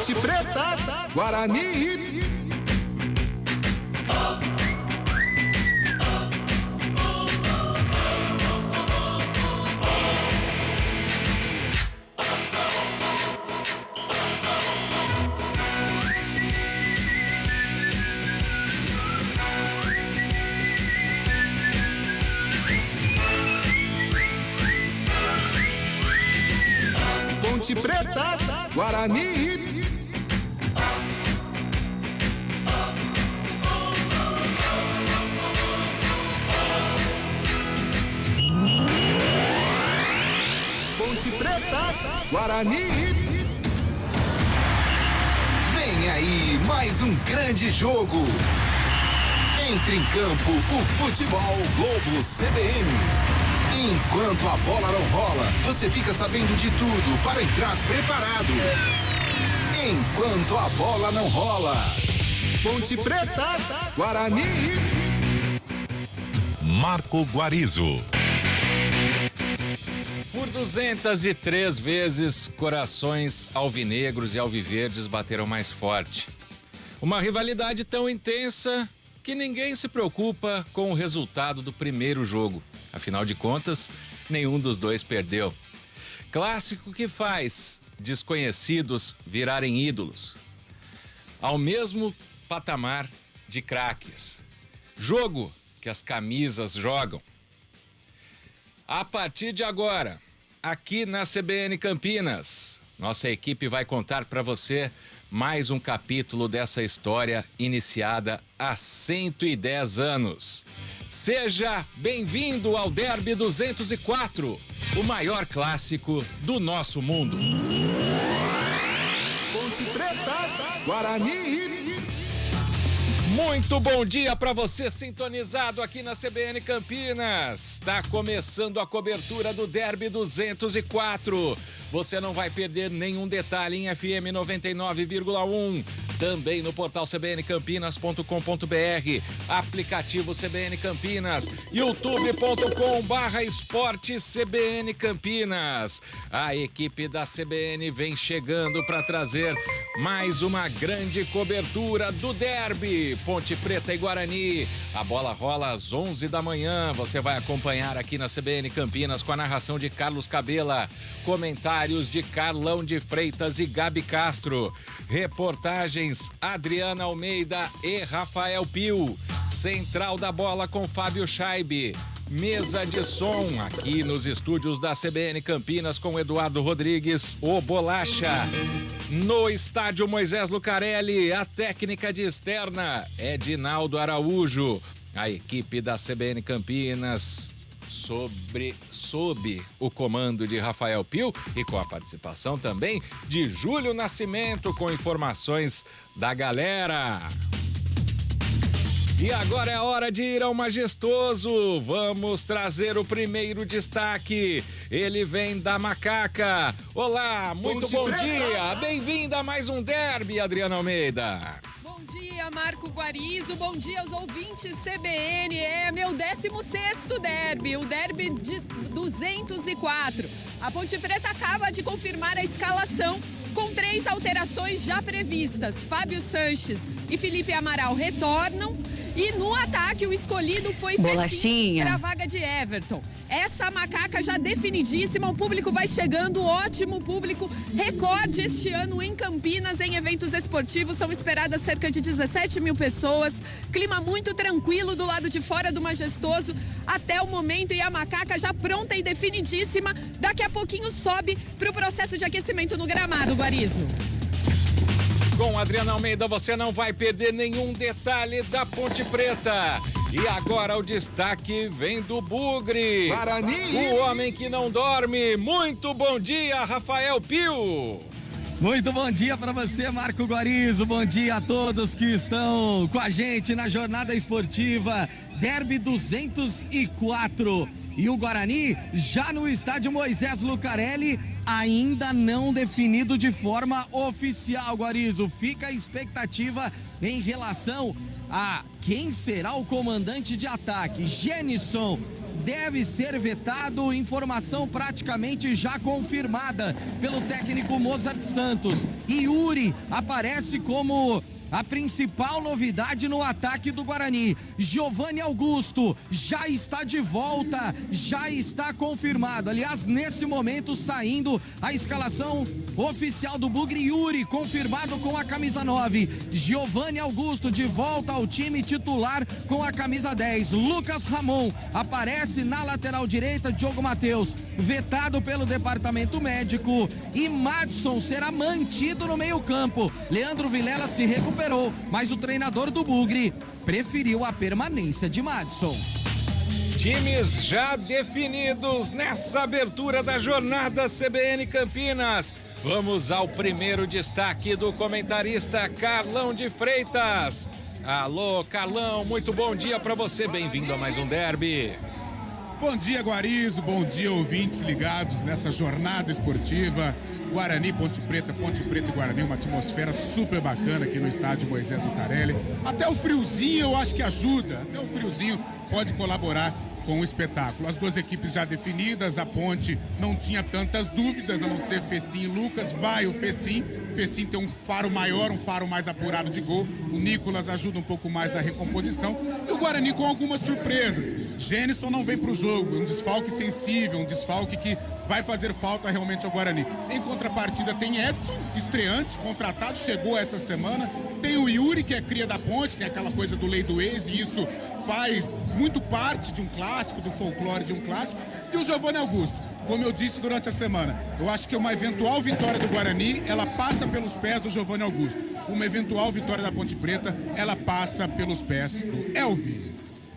Ponte Preta, Guarani. Ponte Preta, Guarani. Ponte Preta, Guarani. Vem aí mais um grande jogo. Entre em campo o Futebol Globo CBN. Enquanto a bola não rola, você fica sabendo de tudo para entrar preparado. Enquanto a bola não rola. Ponte Preta, Guarani. Marco Guarizo. Por 203 vezes, corações alvinegros e alviverdes bateram mais forte. Uma rivalidade tão intensa que ninguém se preocupa com o resultado do primeiro jogo. Afinal de contas, nenhum dos dois perdeu. Clássico que faz desconhecidos virarem ídolos. Ao mesmo patamar de craques. Jogo que as camisas jogam. A partir de agora, aqui na CBN Campinas, nossa equipe vai contar para você mais um capítulo dessa história iniciada há 110 anos. Seja bem-vindo ao Derby 204, o maior clássico do nosso mundo. Ponte Preta, Guarani. Muito bom dia para você sintonizado aqui na CBN Campinas. Está começando a cobertura do Derby 204. Você não vai perder nenhum detalhe em FM 99,1. Também no portal cbncampinas.com.br, aplicativo CBN Campinas, youtube.com/esporte CBN Campinas. A equipe da CBN vem chegando para trazer mais uma grande cobertura do Derby. Ponte Preta e Guarani. A bola rola às 11 da manhã. Você vai acompanhar aqui na CBN Campinas com a narração de Carlos Cabela, comentários de Carlão de Freitas e Gabi Castro, reportagens Adriana Almeida e Rafael Pio, central da bola com Fábio Scheibe, mesa de som aqui nos estúdios da CBN Campinas com Eduardo Rodrigues, o Bolacha. No estádio Moisés Lucarelli, a técnica de externa é Dinaldo Araújo. A equipe da CBN Campinas sob o comando de Rafael Pio e com a participação também de Júlio Nascimento com informações da galera. E agora é hora de ir ao majestoso. Vamos trazer o primeiro destaque. Ele vem da Macaca. Olá, muito bom dia. Bem-vinda a mais um Derby, Adriana Almeida. Bom dia, Marco Guarizo. Bom dia aos ouvintes CBN. É meu 16º Derby, o Derby de 204. A Ponte Preta acaba de confirmar a escalação com 3 alterações já previstas. Fábio Sanches e Felipe Amaral retornam. E no ataque, o escolhido foi Fessinho para a vaga de Everton. Essa macaca já definidíssima, o público vai chegando, ótimo público, recorde este ano em Campinas, em eventos esportivos, são esperadas cerca de 17 mil pessoas, clima muito tranquilo do lado de fora do majestoso até o momento e a macaca já pronta e definidíssima, daqui a pouquinho sobe para o processo de aquecimento no gramado, Guarizo. Com Adriana Almeida você não vai perder nenhum detalhe da Ponte Preta. E agora o destaque vem do Bugre. Guarani. O homem que não dorme. Muito bom dia, Rafael Pio. Muito bom dia para você, Marco Guarizo. Bom dia a todos que estão com a gente na jornada esportiva Derby 204. E o Guarani já no estádio Moisés Lucarelli, ainda não definido de forma oficial, Guarizo. Fica a expectativa em relação a quem será o comandante de ataque. Genison, deve ser vetado, informação praticamente já confirmada pelo técnico Mozart Santos. E Yuri aparece como a principal novidade no ataque do Guarani. Giovanni Augusto já está de volta, já está confirmado. Aliás, nesse momento saindo a escalação oficial do Bugre. Yuri confirmado com a camisa 9. Giovanni Augusto de volta ao time titular com a camisa 10. Lucas Ramon aparece na lateral direita. Diogo Matheus vetado pelo departamento médico e Madson será mantido no meio-campo. Leandro Vilela se recuperou, mas o treinador do Bugre preferiu a permanência de Madson. Times já definidos nessa abertura da jornada CBN Campinas. Vamos ao primeiro destaque do comentarista Carlão de Freitas. Alô, Carlão, muito bom dia para você. Bem-vindo a mais um derby. Bom dia, Guarizo. Bom dia, ouvintes ligados nessa jornada esportiva. Guarani, Ponte Preta e Guarani, uma atmosfera super bacana aqui no estádio Moisés Lucarelli. Até o friozinho eu acho que ajuda, até o friozinho pode colaborar com o espetáculo. As duas equipes já definidas, a Ponte não tinha tantas dúvidas, a não ser Fecim e Lucas, vai o Fecim. Fecim tem um faro maior, um faro mais apurado de gol. O Nicolas ajuda um pouco mais na recomposição. E o Guarani com algumas surpresas. Gênison não vem para o jogo, é um desfalque sensível, um desfalque que vai fazer falta realmente ao Guarani. Em contrapartida tem Edson, estreante, contratado, chegou essa semana. Tem o Yuri, que é cria da Ponte, tem aquela coisa do lei do ex, e isso faz muito parte de um clássico, do folclore de um clássico. E o Giovanni Augusto, como eu disse durante a semana, eu acho que uma eventual vitória do Guarani, ela passa pelos pés do Giovanni Augusto. Uma eventual vitória da Ponte Preta, ela passa pelos pés do Elvis.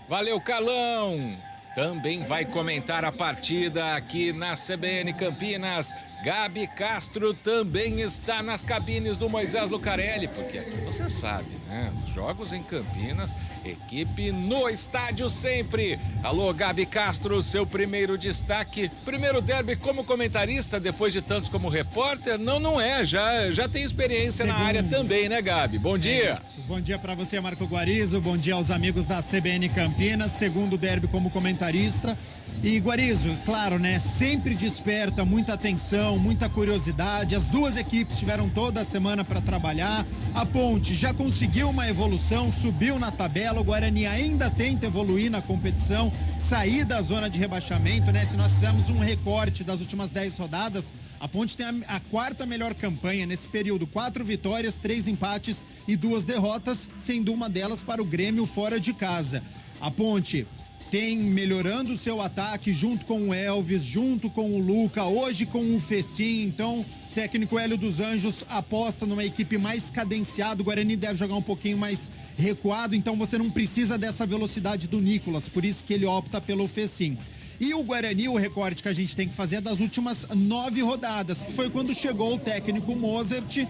Valeu, Carlão. Também vai comentar a partida aqui na CBN Campinas. Gabi Castro também está nas cabines do Moisés Lucarelli, porque aqui você sabe, né? Os jogos em Campinas, equipe no estádio sempre. Alô, Gabi Castro, seu primeiro destaque. Primeiro derby como comentarista, depois de tantos como repórter? Não é, já tem experiência na área também, né, Gabi? Bom dia. Bom dia para você, Marco Guarizo. Bom dia aos amigos da CBN Campinas. Segundo derby como comentarista. E Guarizo, claro, né, sempre desperta muita atenção, muita curiosidade. As duas equipes tiveram toda a semana para trabalhar. A Ponte já conseguiu uma evolução, subiu na tabela. O Guarani ainda tenta evoluir na competição, sair da zona de rebaixamento, né? Se nós fizermos um recorte das últimas 10 rodadas, a Ponte tem a quarta melhor campanha nesse período. 4 vitórias, 3 empates e 2 derrotas, sendo uma delas para o Grêmio fora de casa. A Ponte tem melhorando o seu ataque junto com o Elvis, junto com o Luca, hoje com o Fecim. Então, o técnico Hélio dos Anjos aposta numa equipe mais cadenciada. O Guarani deve jogar um pouquinho mais recuado, então você não precisa dessa velocidade do Nicolas, por isso que ele opta pelo Fecim. E o Guarani, o recorte que a gente tem que fazer é das últimas 9 rodadas, que foi quando chegou o técnico Mozart,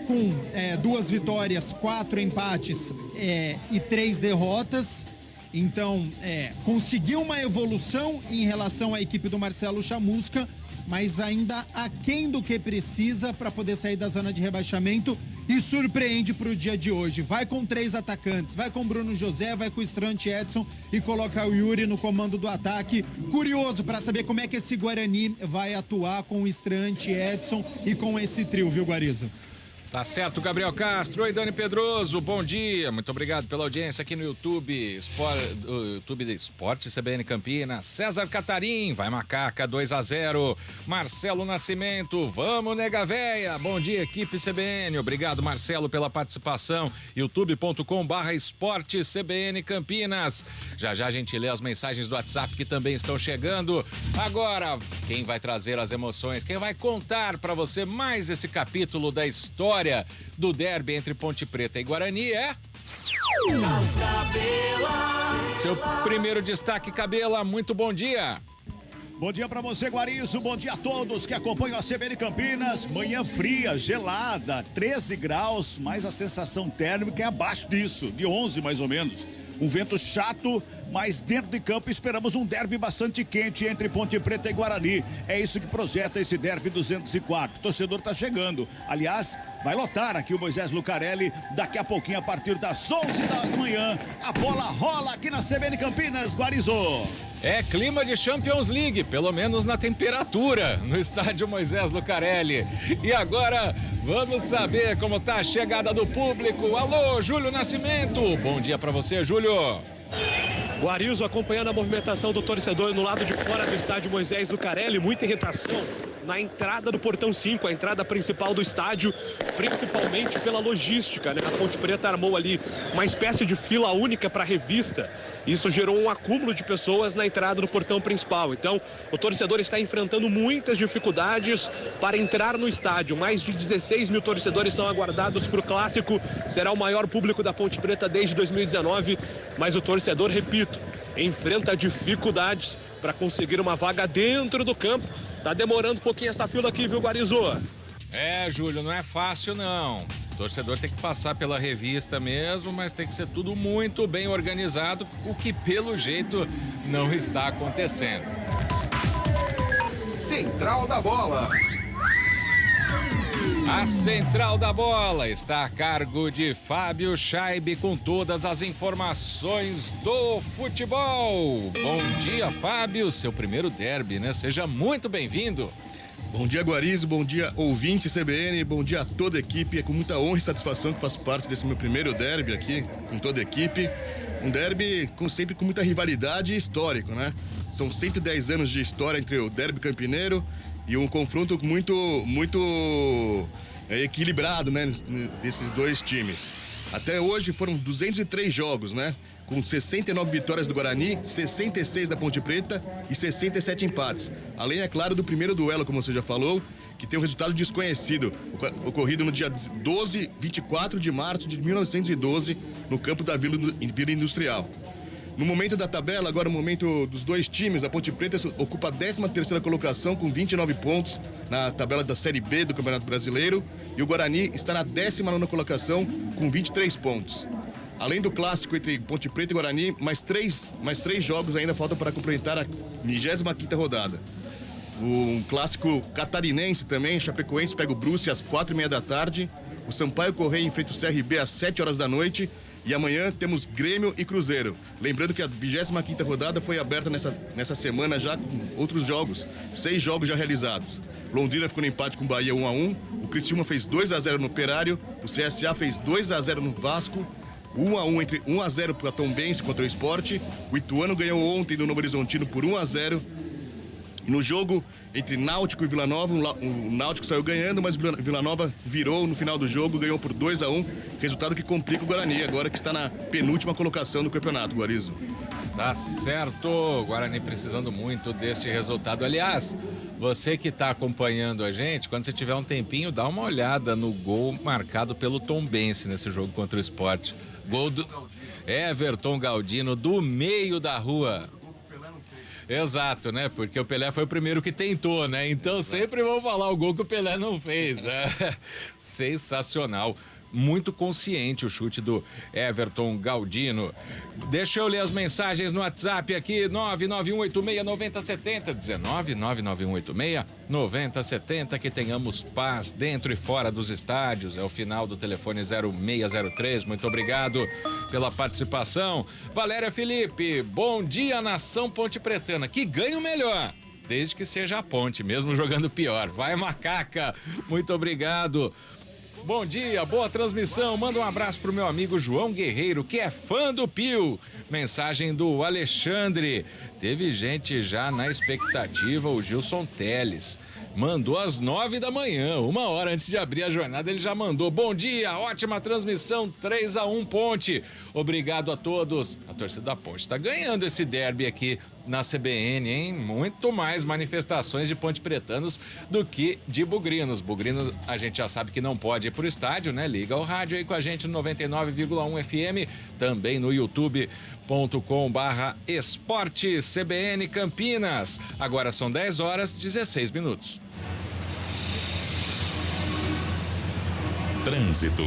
com 2 vitórias, 4 empates e 3 derrotas. Então, conseguiu uma evolução em relação à equipe do Marcelo Chamusca, mas ainda aquém do que precisa para poder sair da zona de rebaixamento e surpreende para o dia de hoje. Vai com 3 atacantes, vai com Bruno José, vai com o estreante Edson e coloca o Yuri no comando do ataque. Curioso para saber como é que esse Guarani vai atuar com o estreante Edson e com esse trio, viu, Guarizo? Tá certo, Gabriel Castro. Oi, Dani Pedroso, bom dia. Muito obrigado pela audiência aqui no YouTube. YouTube de Esporte CBN Campinas. César Catarim, vai Macaca, 2-0. Marcelo Nascimento, vamos, nega véia. Bom dia, equipe CBN. Obrigado, Marcelo, pela participação. youtube.com/Esporte CBN Campinas. Já a gente lê as mensagens do WhatsApp que também estão chegando. Agora, quem vai trazer as emoções, quem vai contar para você mais esse capítulo da história do derby entre Ponte Preta e Guarani é... Seu primeiro destaque, Cabela, muito bom dia. Bom dia pra você, Guarizo, bom dia a todos que acompanham a CBN Campinas. Manhã fria, gelada, 13 graus, mas a sensação térmica é abaixo disso, de 11 mais ou menos. Um vento chato, mas dentro de campo esperamos um derby bastante quente entre Ponte Preta e Guarani. É isso que projeta esse derby 204. O torcedor tá chegando. Aliás, vai lotar aqui o Moisés Lucarelli daqui a pouquinho, a partir das 11 da manhã. A bola rola aqui na CBN Campinas, Guarizo. É clima de Champions League, pelo menos na temperatura, no estádio Moisés Lucarelli. E agora, vamos saber como tá a chegada do público. Alô, Júlio Nascimento. Bom dia pra você, Júlio. Guarizo acompanhando a movimentação do torcedor no lado de fora do estádio Moisés Lucarelli, muita irritação na entrada do portão 5, a entrada principal do estádio, principalmente pela logística, né? A Ponte Preta armou ali uma espécie de fila única para revista. Isso gerou um acúmulo de pessoas na entrada do portão principal. Então, o torcedor está enfrentando muitas dificuldades para entrar no estádio. Mais de 16 mil torcedores são aguardados para o clássico. Será o maior público da Ponte Preta desde 2019. Mas o torcedor, repito, enfrenta dificuldades para conseguir uma vaga dentro do campo. Tá demorando um pouquinho essa fila aqui, viu, Guarizo? É, Júlio, não é fácil não. O torcedor tem que passar pela revista mesmo, mas tem que ser tudo muito bem organizado, o que pelo jeito não está acontecendo. Central da Bola. A Central da Bola está a cargo de Fábio Scheibe com todas as informações do futebol. Bom dia, Fábio, seu primeiro derby, né? Seja muito bem-vindo. Bom dia, Guarizo, bom dia, ouvinte CBN, bom dia a toda a equipe. É com muita honra e satisfação que faço parte desse meu primeiro derby aqui, com toda a equipe. Um derby sempre com muita rivalidade e histórico, né? São 110 anos de história entre o derby campineiro e um confronto muito equilibrado, né, desses dois times. Até hoje foram 203 jogos, né? Com 69 vitórias do Guarani, 66 da Ponte Preta e 67 empates. Além, é claro, do primeiro duelo, como você já falou, que tem um resultado desconhecido, ocorrido no dia 24 de março de 1912, no campo da Vila Industrial. No momento da tabela, agora o momento dos dois times, a Ponte Preta ocupa a 13ª colocação com 29 pontos na tabela da Série B do Campeonato Brasileiro e o Guarani está na 19ª colocação com 23 pontos. Além do clássico entre Ponte Preta e Guarani, mais três jogos ainda faltam para completar a 25ª rodada. Um clássico catarinense também, Chapecoense pega o Brusque às 4h30 da tarde, o Sampaio Correia enfrenta o CRB às 7 horas da noite e amanhã temos Grêmio e Cruzeiro. Lembrando que a 25ª rodada foi aberta nessa semana já com outros jogos, 6 jogos já realizados. Londrina ficou no empate com o Bahia 1-1, o Criciúma fez 2-0 no Operário, o CSA fez 2-0 no Vasco, 1-0 para Tombense contra o Sport. O Ituano ganhou ontem no Novo Horizontino por 1-0. No jogo entre Náutico e Vila Nova, o Náutico saiu ganhando, mas o Vila Nova virou no final do jogo, ganhou por 2-1, resultado que complica o Guarani, agora que está na penúltima colocação do campeonato, Guarizo. Tá certo, Guarani precisando muito deste resultado. Aliás, você que está acompanhando a gente, quando você tiver um tempinho, dá uma olhada no gol marcado pelo Tombense nesse jogo contra o Sport. Gol do Everton Galdino do meio da rua. Exato, né? Porque o Pelé foi o primeiro que tentou, né? Então sempre vão falar o gol que o Pelé não fez, né? Sensacional. Muito consciente o chute do Everton Galdino. Deixa eu ler as mensagens no WhatsApp aqui, 991869070, 991869070, que tenhamos paz dentro e fora dos estádios. É o final do telefone 0603. Muito obrigado pela participação. Valéria Felipe, bom dia, nação Ponte Pretana, que ganhe o melhor, desde que seja a Ponte, mesmo jogando pior. Vai, Macaca, muito obrigado. Bom dia, boa transmissão. Manda um abraço pro meu amigo João Guerreiro, que é fã do Pio. Mensagem do Alexandre. Teve gente já na expectativa, o Gilson Teles. Mandou às 9 da manhã, 1 hora antes de abrir a jornada, ele já mandou. Bom dia, ótima transmissão, 3-1 Ponte. Obrigado a todos. A torcida da Ponte está ganhando esse derby aqui na CBN, hein? Muito mais manifestações de ponte pretanos do que de bugrinos. Bugrinos a gente já sabe que não pode ir pro estádio, né? Liga o rádio aí com a gente no 99,1 FM, também no youtube.com/esporte CBN Campinas. Agora são 10 horas 16 minutos. Trânsito.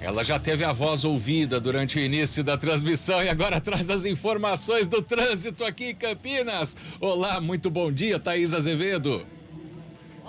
Ela já teve a voz ouvida durante o início da transmissão e agora traz as informações do trânsito aqui em Campinas. Olá, muito bom dia, Thaís Azevedo.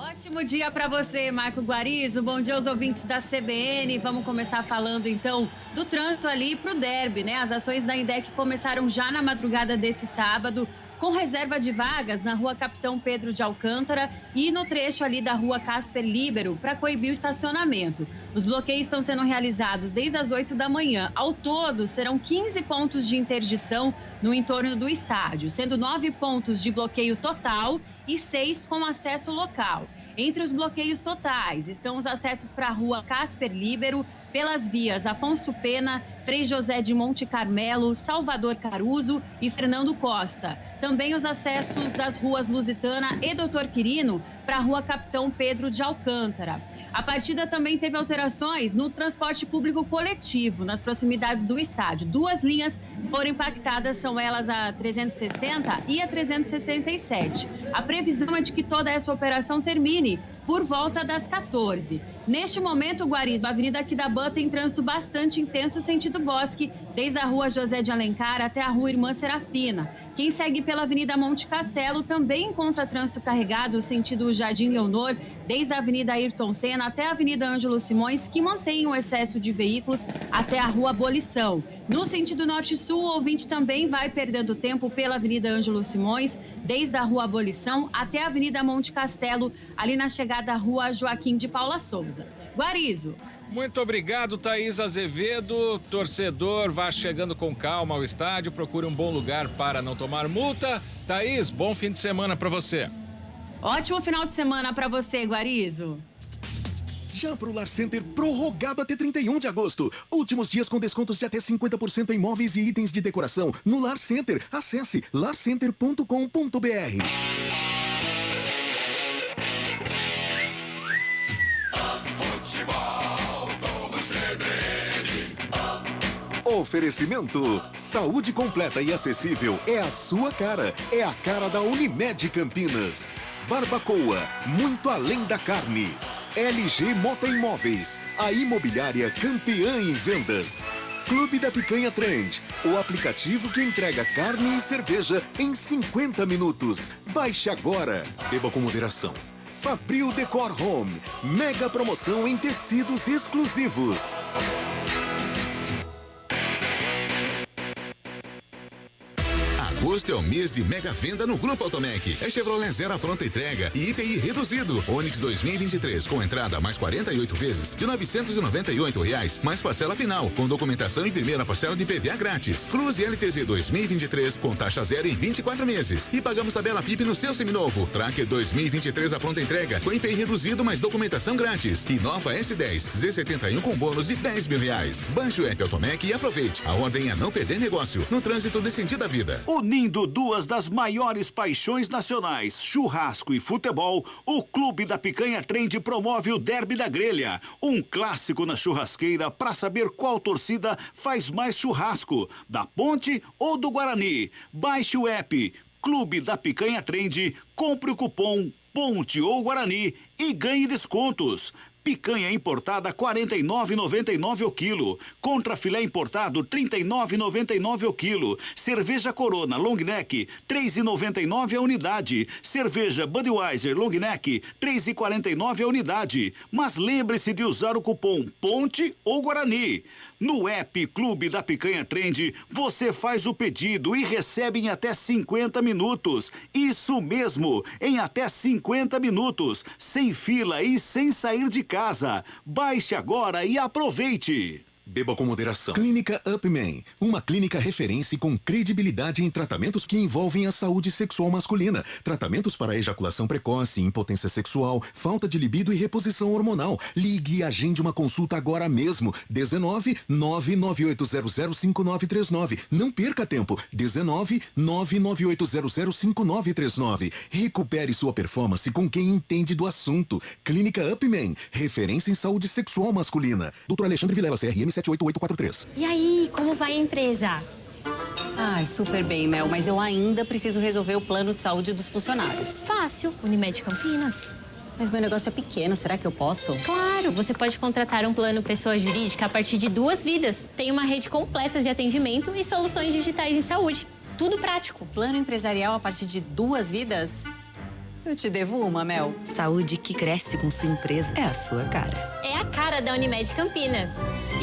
Ótimo dia para você, Marco Guarizo. Bom dia aos ouvintes da CBN. Vamos começar falando, então, do trânsito ali para o derby, né? As ações da INDEC começaram já na madrugada desse sábado, com reserva de vagas na rua Capitão Pedro de Alcântara e no trecho ali da rua Casper Líbero para coibir o estacionamento. Os bloqueios estão sendo realizados desde as 8 da manhã. Ao todo, serão 15 pontos de interdição no entorno do estádio, sendo 9 pontos de bloqueio total e 6 com acesso local. Entre os bloqueios totais estão os acessos para a rua Casper Líbero, pelas vias Afonso Pena, Frei José de Monte Carmelo, Salvador Caruso e Fernando Costa. Também os acessos das ruas Lusitana e Doutor Quirino para a rua Capitão Pedro de Alcântara. A partida também teve alterações no transporte público coletivo, nas proximidades do estádio. 2 linhas foram impactadas, são elas a 360 e a 367. A previsão é de que toda essa operação termine por volta das 14. Neste momento, Guarizo, a Avenida Aquidabã tem trânsito bastante intenso sentido Bosque, desde a rua José de Alencar até a rua Irmã Serafina. Quem segue pela Avenida Monte Castelo também encontra trânsito carregado sentido Jardim Leonor, desde a Avenida Ayrton Senna até a Avenida Ângelo Simões, que mantém um excesso de veículos até a rua Abolição. No sentido norte-sul, o ouvinte também vai perdendo tempo pela Avenida Ângelo Simões, desde a rua Abolição até a Avenida Monte Castelo, ali na chegada à rua Joaquim de Paula Souza. Guarizo. Muito obrigado, Thaís Azevedo. Torcedor, vá chegando com calma ao estádio, procure um bom lugar para não tomar multa. Thaís, bom fim de semana para você. Ótimo final de semana para você, Guarizo. Já pro Lar Center, prorrogado até 31 de agosto. Últimos dias com descontos de até 50% em móveis e itens de decoração. No Lar Center, acesse larcenter.com.br. Oferecimento. Saúde completa e acessível é a sua cara. É a cara da Unimed Campinas. Barbacoa, muito além da carne. LG Mota Imóveis, a imobiliária campeã em vendas. Clube da Picanha Trend, o aplicativo que entrega carne e cerveja em 50 minutos. Baixe agora. Beba com moderação. Fabril Decor Home, mega promoção em tecidos exclusivos. Agosto é o mês de mega venda no Grupo Automec. É Chevrolet Zero à pronta entrega e IPI reduzido. Onix 2023 com entrada mais 48 vezes de R$ 998, mais parcela final, com documentação e primeira parcela de IPVA grátis. Cruze LTZ 2023 com taxa zero em 24 meses. E pagamos tabela FIP no seu seminovo. Tracker 2023 à pronta entrega com IPI reduzido mais documentação grátis. E nova S10 Z71 com bônus de R$ 10.000. Baixe o app Automec e aproveite. A ordem é não perder negócio no trânsito de sentido à vida. Unindo duas das maiores paixões nacionais, churrasco e futebol, o Clube da Picanha Trend promove o Derby da Grelha, um clássico na churrasqueira para saber qual torcida faz mais churrasco, da Ponte ou do Guarani. Baixe o app Clube da Picanha Trend, compre o cupom Ponte ou Guarani e ganhe descontos. Picanha importada R$ 49,99 o quilo. Contra filé importado R$ 39,99 o quilo. Cerveja Corona Long Neck R$ 3,99 a unidade. Cerveja Budweiser Long Neck R$ 3,49 a unidade. Mas lembre-se de usar o cupom Ponte ou Guarani. No app Clube da Picanha Trend, você faz o pedido e recebe em até 50 minutos. Isso mesmo, em até 50 minutos, sem fila e sem sair de casa. Baixe agora e aproveite. Beba com moderação. Clínica Upman, uma clínica referência com credibilidade em tratamentos que envolvem a saúde sexual masculina. Tratamentos para ejaculação precoce, impotência sexual, falta de libido e reposição hormonal. Ligue e agende uma consulta agora mesmo. 19 99800 5939. Não perca tempo. 19 99800 5939. Recupere sua performance com quem entende do assunto. Clínica Upman, referência em saúde sexual masculina. Dr. Alexandre Vilela, CRM 78843. E aí, como vai a empresa? Ai, super bem, Mel, mas eu ainda preciso resolver o plano de saúde dos funcionários. Fácil, Unimed Campinas. Mas meu negócio é pequeno, será que eu posso? Claro, você pode contratar um plano pessoa jurídica a partir de 2 vidas. Tem uma rede completa de atendimento e soluções digitais em saúde. Tudo prático. Plano empresarial a partir de 2 vidas? Eu te devo uma, Mel. Saúde que cresce com sua empresa é a sua cara. É a cara da Unimed Campinas.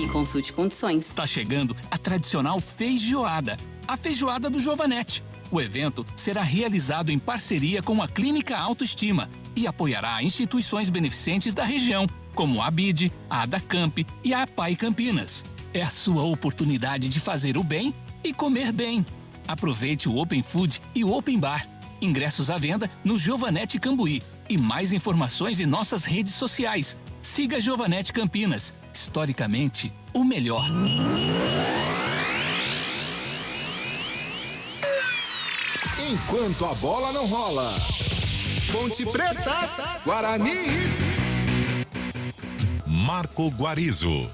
E consulte condições. Está chegando a tradicional feijoada, a feijoada do Giovanetti. O evento será realizado em parceria com a Clínica Autoestima e apoiará instituições beneficentes da região, como a ABID, a Adacamp e a APAI Campinas. É a sua oportunidade de fazer o bem e comer bem. Aproveite o Open Food e o Open Bar. Ingressos à venda no Giovanetti Cambuí. E mais informações em nossas redes sociais. Siga Giovanetti Campinas. Historicamente, o melhor. Enquanto a bola não rola. Ponte Preta, Guarani. Marco Guarizo.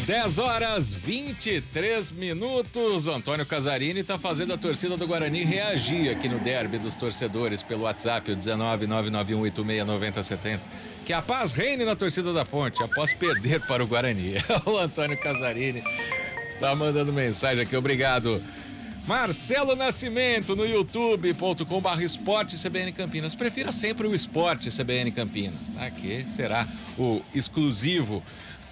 10 horas 23 minutos. O Antônio Casarini está fazendo a torcida do Guarani reagir aqui no derby dos torcedores pelo WhatsApp, o 19991869070. Que a paz reine na torcida da Ponte após perder para o Guarani. O Antônio Casarini tá mandando mensagem aqui, obrigado. Marcelo Nascimento no youtube.com/esporte CBN Campinas. Prefira sempre o esporte CBN Campinas, tá? Que será o exclusivo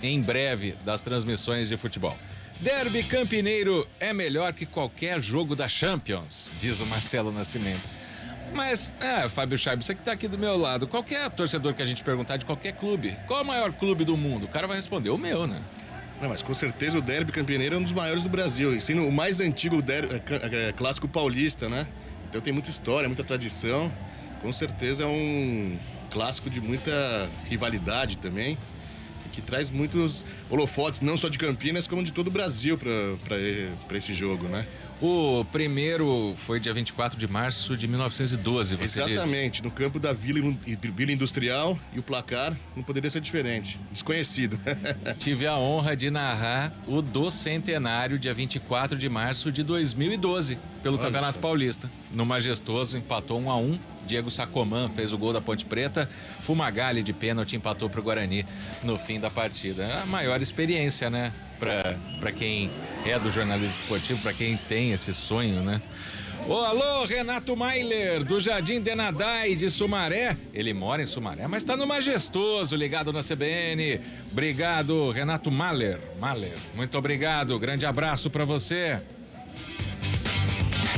em breve das transmissões de futebol. Derby Campineiro é melhor que qualquer jogo da Champions, diz o Marcelo Nascimento. Mas, Fábio Chaib, você que tá aqui do meu lado, qualquer torcedor que a gente perguntar de qualquer clube, qual é o maior clube do mundo? O cara vai responder, o meu, né? Não, mas com certeza o Derby Campineiro é um dos maiores do Brasil, e sendo o mais antigo clássico paulista, né? Então tem muita história, muita tradição, com certeza é um clássico de muita rivalidade também, que traz muitos holofotes, não só de Campinas, como de todo o Brasil para esse jogo, né? O primeiro foi dia 24 de março de 1912, você Exatamente, disse. no campo da Vila Industrial, e o placar não poderia ser diferente, desconhecido. Tive a honra de narrar o do centenário, dia 24 de março de 2012, pelo Campeonato Paulista. No Majestoso, empatou 1-1. Diego Sacomã fez o gol da Ponte Preta. Fumagalli de pênalti empatou pro Guarani no fim da partida. É a maior experiência, né? Pra quem é do jornalismo esportivo, pra quem tem esse sonho, né? Alô, Renato Mailer, do Jardim Denadai de Sumaré. Ele mora em Sumaré, mas tá no Majestoso, ligado na CBN. Obrigado, Renato Mailer. Muito obrigado, grande abraço pra você.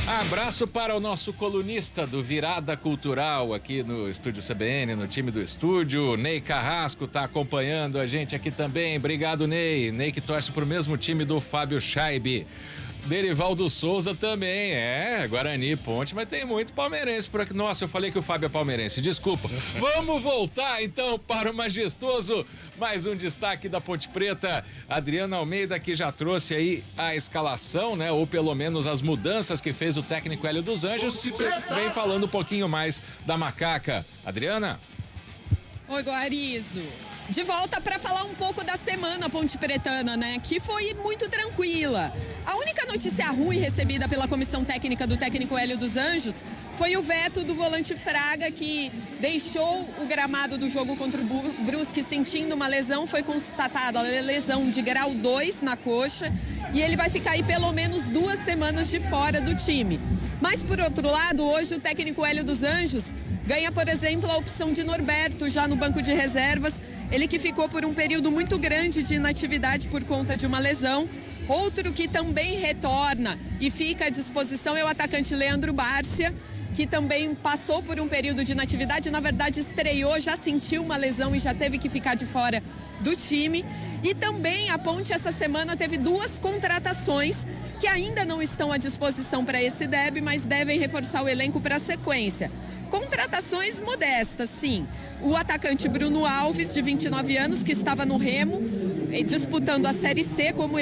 Abraço para o nosso colunista do Virada Cultural aqui no Estúdio CBN, no time do estúdio. Ney Carrasco tá acompanhando a gente aqui também. Obrigado, Ney. Ney que torce pro mesmo time do Fábio Chaib. Derivaldo Souza também, Guarani, Ponte, mas tem muito palmeirense por aqui. Nossa, eu falei que o Fábio é palmeirense, desculpa. Vamos voltar então para o Majestoso, mais um destaque da Ponte Preta. Adriano Almeida que já trouxe aí a escalação, né? Ou pelo menos as mudanças que fez o técnico Hélio dos Anjos. Vem falando um pouquinho mais da Macaca. Adriana? Oi, Guarizo. De volta para falar um pouco da semana ponte pretana, né? Que foi muito tranquila. A única notícia ruim recebida pela comissão técnica do técnico Hélio dos Anjos foi o veto do volante Fraga, que deixou o gramado do jogo contra o Brusque sentindo uma lesão. Foi constatada a lesão de grau 2 na coxa e ele vai ficar aí pelo menos 2 semanas de fora do time. Mas, por outro lado, hoje o técnico Hélio dos Anjos ganha, por exemplo, a opção de Norberto já no banco de reservas. Ele que ficou por um período muito grande de inatividade por conta de uma lesão. Outro que também retorna e fica à disposição é o atacante Leandro Bárcia, que também passou por um período de inatividade. Na verdade, estreou, já sentiu uma lesão e já teve que ficar de fora do time. E também a Ponte essa semana teve 2 contratações que ainda não estão à disposição para esse derby, mas devem reforçar o elenco para a sequência. Contratações modestas, sim. O atacante Bruno Alves, de 29 anos, que estava no Remo, disputando a Série C, como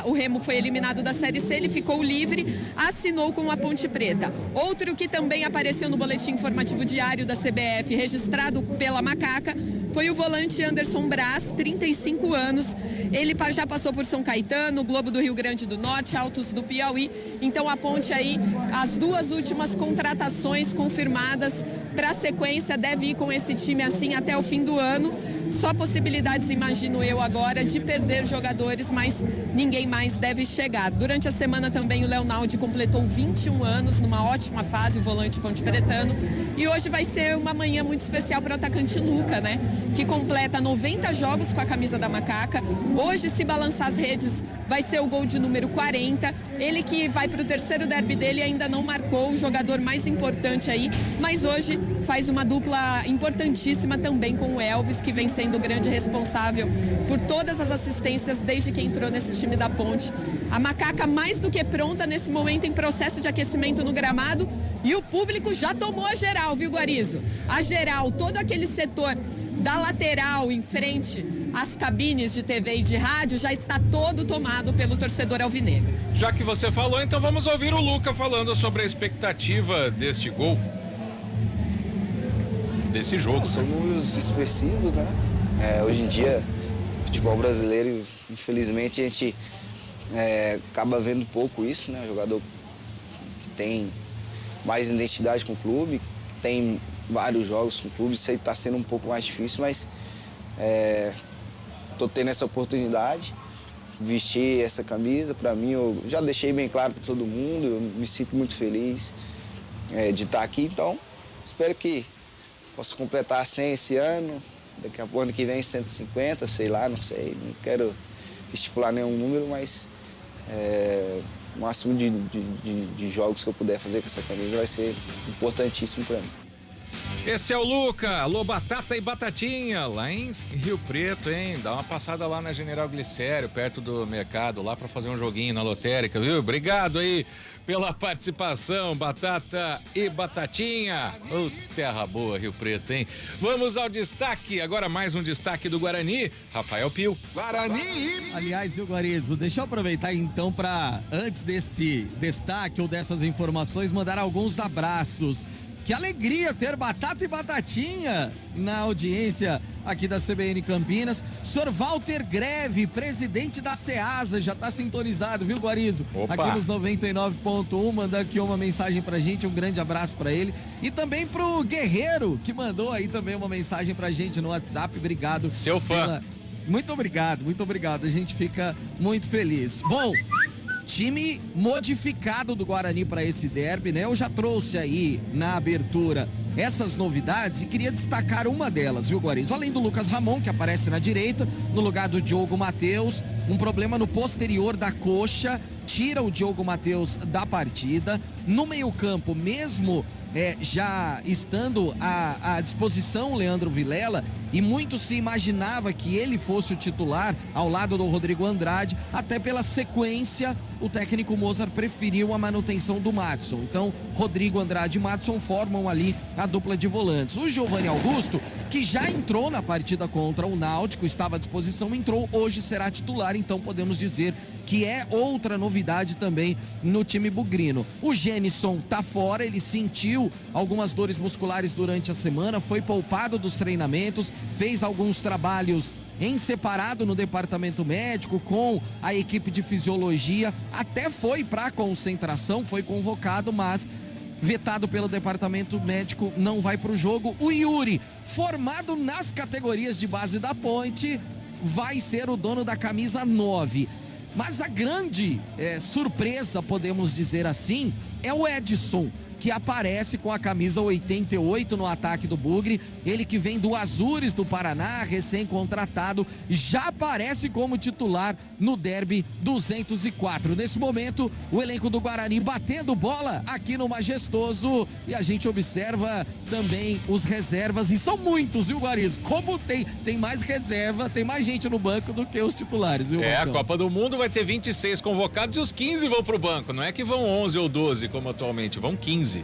o Remo foi eliminado da Série C, ele ficou livre, assinou com a Ponte Preta. Outro que também apareceu no boletim informativo diário da CBF, registrado pela Macaca, foi o volante Anderson Braz, 35 anos. Ele já passou por São Caetano, Globo do Rio Grande do Norte, Altos do Piauí. Então a Ponte aí, as 2 últimas contratações confirmadas para a sequência, deve ir com esse time assim até o fim do ano. Só possibilidades, imagino eu agora, de perder jogadores, mas ninguém mais deve chegar. Durante a semana também o Leonaldi completou 21 anos, numa ótima fase, o volante pontepretano. E hoje vai ser uma manhã muito especial para o atacante Luca, né? Que completa 90 jogos com a camisa da Macaca. Hoje, se balançar as redes, vai ser o gol de número 40. Ele que vai para o terceiro derby dele ainda não marcou, o jogador mais importante aí. Mas hoje faz uma dupla importantíssima também com o Elvis, que vem sendo o grande responsável por todas as assistências desde que entrou nesse time da Ponte. A Macaca mais do que pronta nesse momento em processo de aquecimento no gramado. E o público já tomou a geral, viu, Guarizo? A geral, todo aquele setor da lateral em frente às cabines de TV e de rádio já está todo tomado pelo torcedor alvinegro. Já que você falou, então vamos ouvir o Luca falando sobre a expectativa deste gol, desse jogo. São números expressivos, né? Hoje em dia, futebol brasileiro, infelizmente, a gente acaba vendo pouco isso, né? O jogador que tem mais identidade com o clube, que tem vários jogos com o clube, isso aí está sendo um pouco mais difícil, mas estou tendo essa oportunidade, vestir essa camisa. Para mim, eu já deixei bem claro para todo mundo, eu me sinto muito feliz de estar aqui, então espero que possa completar 100 esse ano, daqui a pouco ano que vem 150, sei lá, não sei, não quero estipular nenhum número, mas o máximo de jogos que eu puder fazer com essa camisa vai ser importantíssimo para mim. Esse é o Luca, alô Batata e Batatinha, lá em Rio Preto, hein? Dá uma passada lá na General Glicério, perto do mercado, lá para fazer um joguinho na lotérica, viu? Obrigado aí pela participação, Batata e Batatinha. Ô, terra boa, Rio Preto, hein? Vamos ao destaque, agora mais um destaque do Guarani, Rafael Pio. Guarani! Aliás, viu, Guarizo, deixa eu aproveitar então para, antes desse destaque ou dessas informações, mandar alguns abraços. Que alegria ter Batata e Batatinha na audiência aqui da CBN Campinas. Sr. Walter Greve, presidente da SEASA, já está sintonizado, viu, Guarizo? Opa. Aqui nos 99.1, mandando aqui uma mensagem pra gente, um grande abraço pra ele. E também pro Guerreiro, que mandou aí também uma mensagem pra gente no WhatsApp. Obrigado. Seu fã. Muito obrigado. A gente fica muito feliz. Bom, time modificado do Guarani para esse derby, né? Eu já trouxe aí na abertura essas novidades e queria destacar uma delas, viu, Guarizo? Além do Lucas Ramon, que aparece na direita, no lugar do Diogo Matheus, um problema no posterior da coxa, tira o Diogo Matheus da partida. No meio-campo, mesmo já estando à disposição o Leandro Vilela, e muito se imaginava que ele fosse o titular ao lado do Rodrigo Andrade, até pela sequência o técnico Mozart preferiu a manutenção do Madison. Então, Rodrigo Andrade e Madison formam ali a dupla de volantes. O Giovanni Augusto, que já entrou na partida contra o Náutico, estava à disposição, entrou, hoje será titular, então podemos dizer que é outra novidade também no time bugrino. O Genison tá fora, ele sentiu algumas dores musculares durante a semana, foi poupado dos treinamentos, fez alguns trabalhos em separado no departamento médico com a equipe de fisiologia, até foi para concentração, foi convocado, mas vetado pelo departamento médico, não vai para o jogo. O Yuri, formado nas categorias de base da Ponte, vai ser o dono da camisa 9. Mas a grande surpresa, podemos dizer assim, é o Edson, que aparece com a camisa 88 no ataque do Bugre. Ele que vem do Azures do Paraná, recém-contratado, já aparece como titular no derby 204. Nesse momento, o elenco do Guarani batendo bola aqui no Majestoso, e a gente observa também os reservas, e são muitos, viu, Guarizo? Como tem mais reserva, tem mais gente no banco do que os titulares, viu, a Marcão? Copa do Mundo vai ter 26 convocados e os 15 vão pro banco, não é que vão 11 ou 12 como atualmente, vão 15.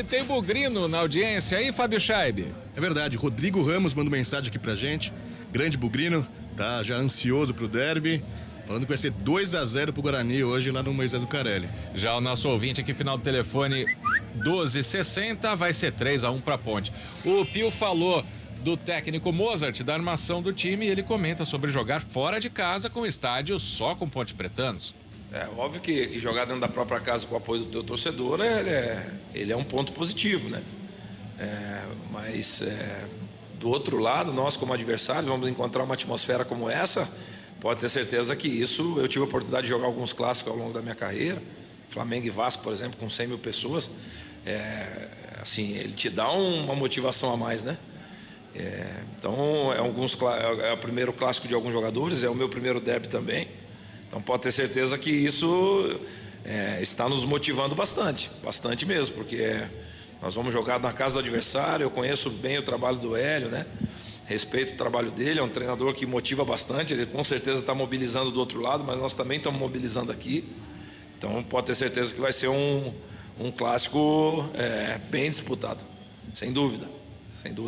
Tem bugrino na audiência aí, Fábio Scheibe? É verdade, Rodrigo Ramos manda mensagem aqui pra gente, grande bugrino, tá já ansioso pro derby, falando que vai ser 2-0 pro Guarani hoje lá no Moisés Lucarelli. Já o nosso ouvinte aqui, final do telefone 1260, vai ser 3-1 pra Ponte. O Pio falou do técnico Mozart, da armação do time, e ele comenta sobre jogar fora de casa com estádio só com ponte pretanos. É óbvio que jogar dentro da própria casa com o apoio do teu torcedor, ele é um ponto positivo, né? Mas do outro lado, nós como adversário, vamos encontrar uma atmosfera como essa, pode ter certeza que isso, eu tive a oportunidade de jogar alguns clássicos ao longo da minha carreira, Flamengo e Vasco, por exemplo, com 100 mil pessoas, assim, ele te dá uma motivação a mais, né? Então, é o primeiro clássico de alguns jogadores, é o meu primeiro derby também, então pode ter certeza que isso está nos motivando bastante mesmo, porque nós vamos jogar na casa do adversário, eu conheço bem o trabalho do Hélio, né? Respeito o trabalho dele, é um treinador que motiva bastante, ele com certeza está mobilizando do outro lado, mas nós também estamos mobilizando aqui, então pode ter certeza que vai ser um clássico bem disputado, sem dúvida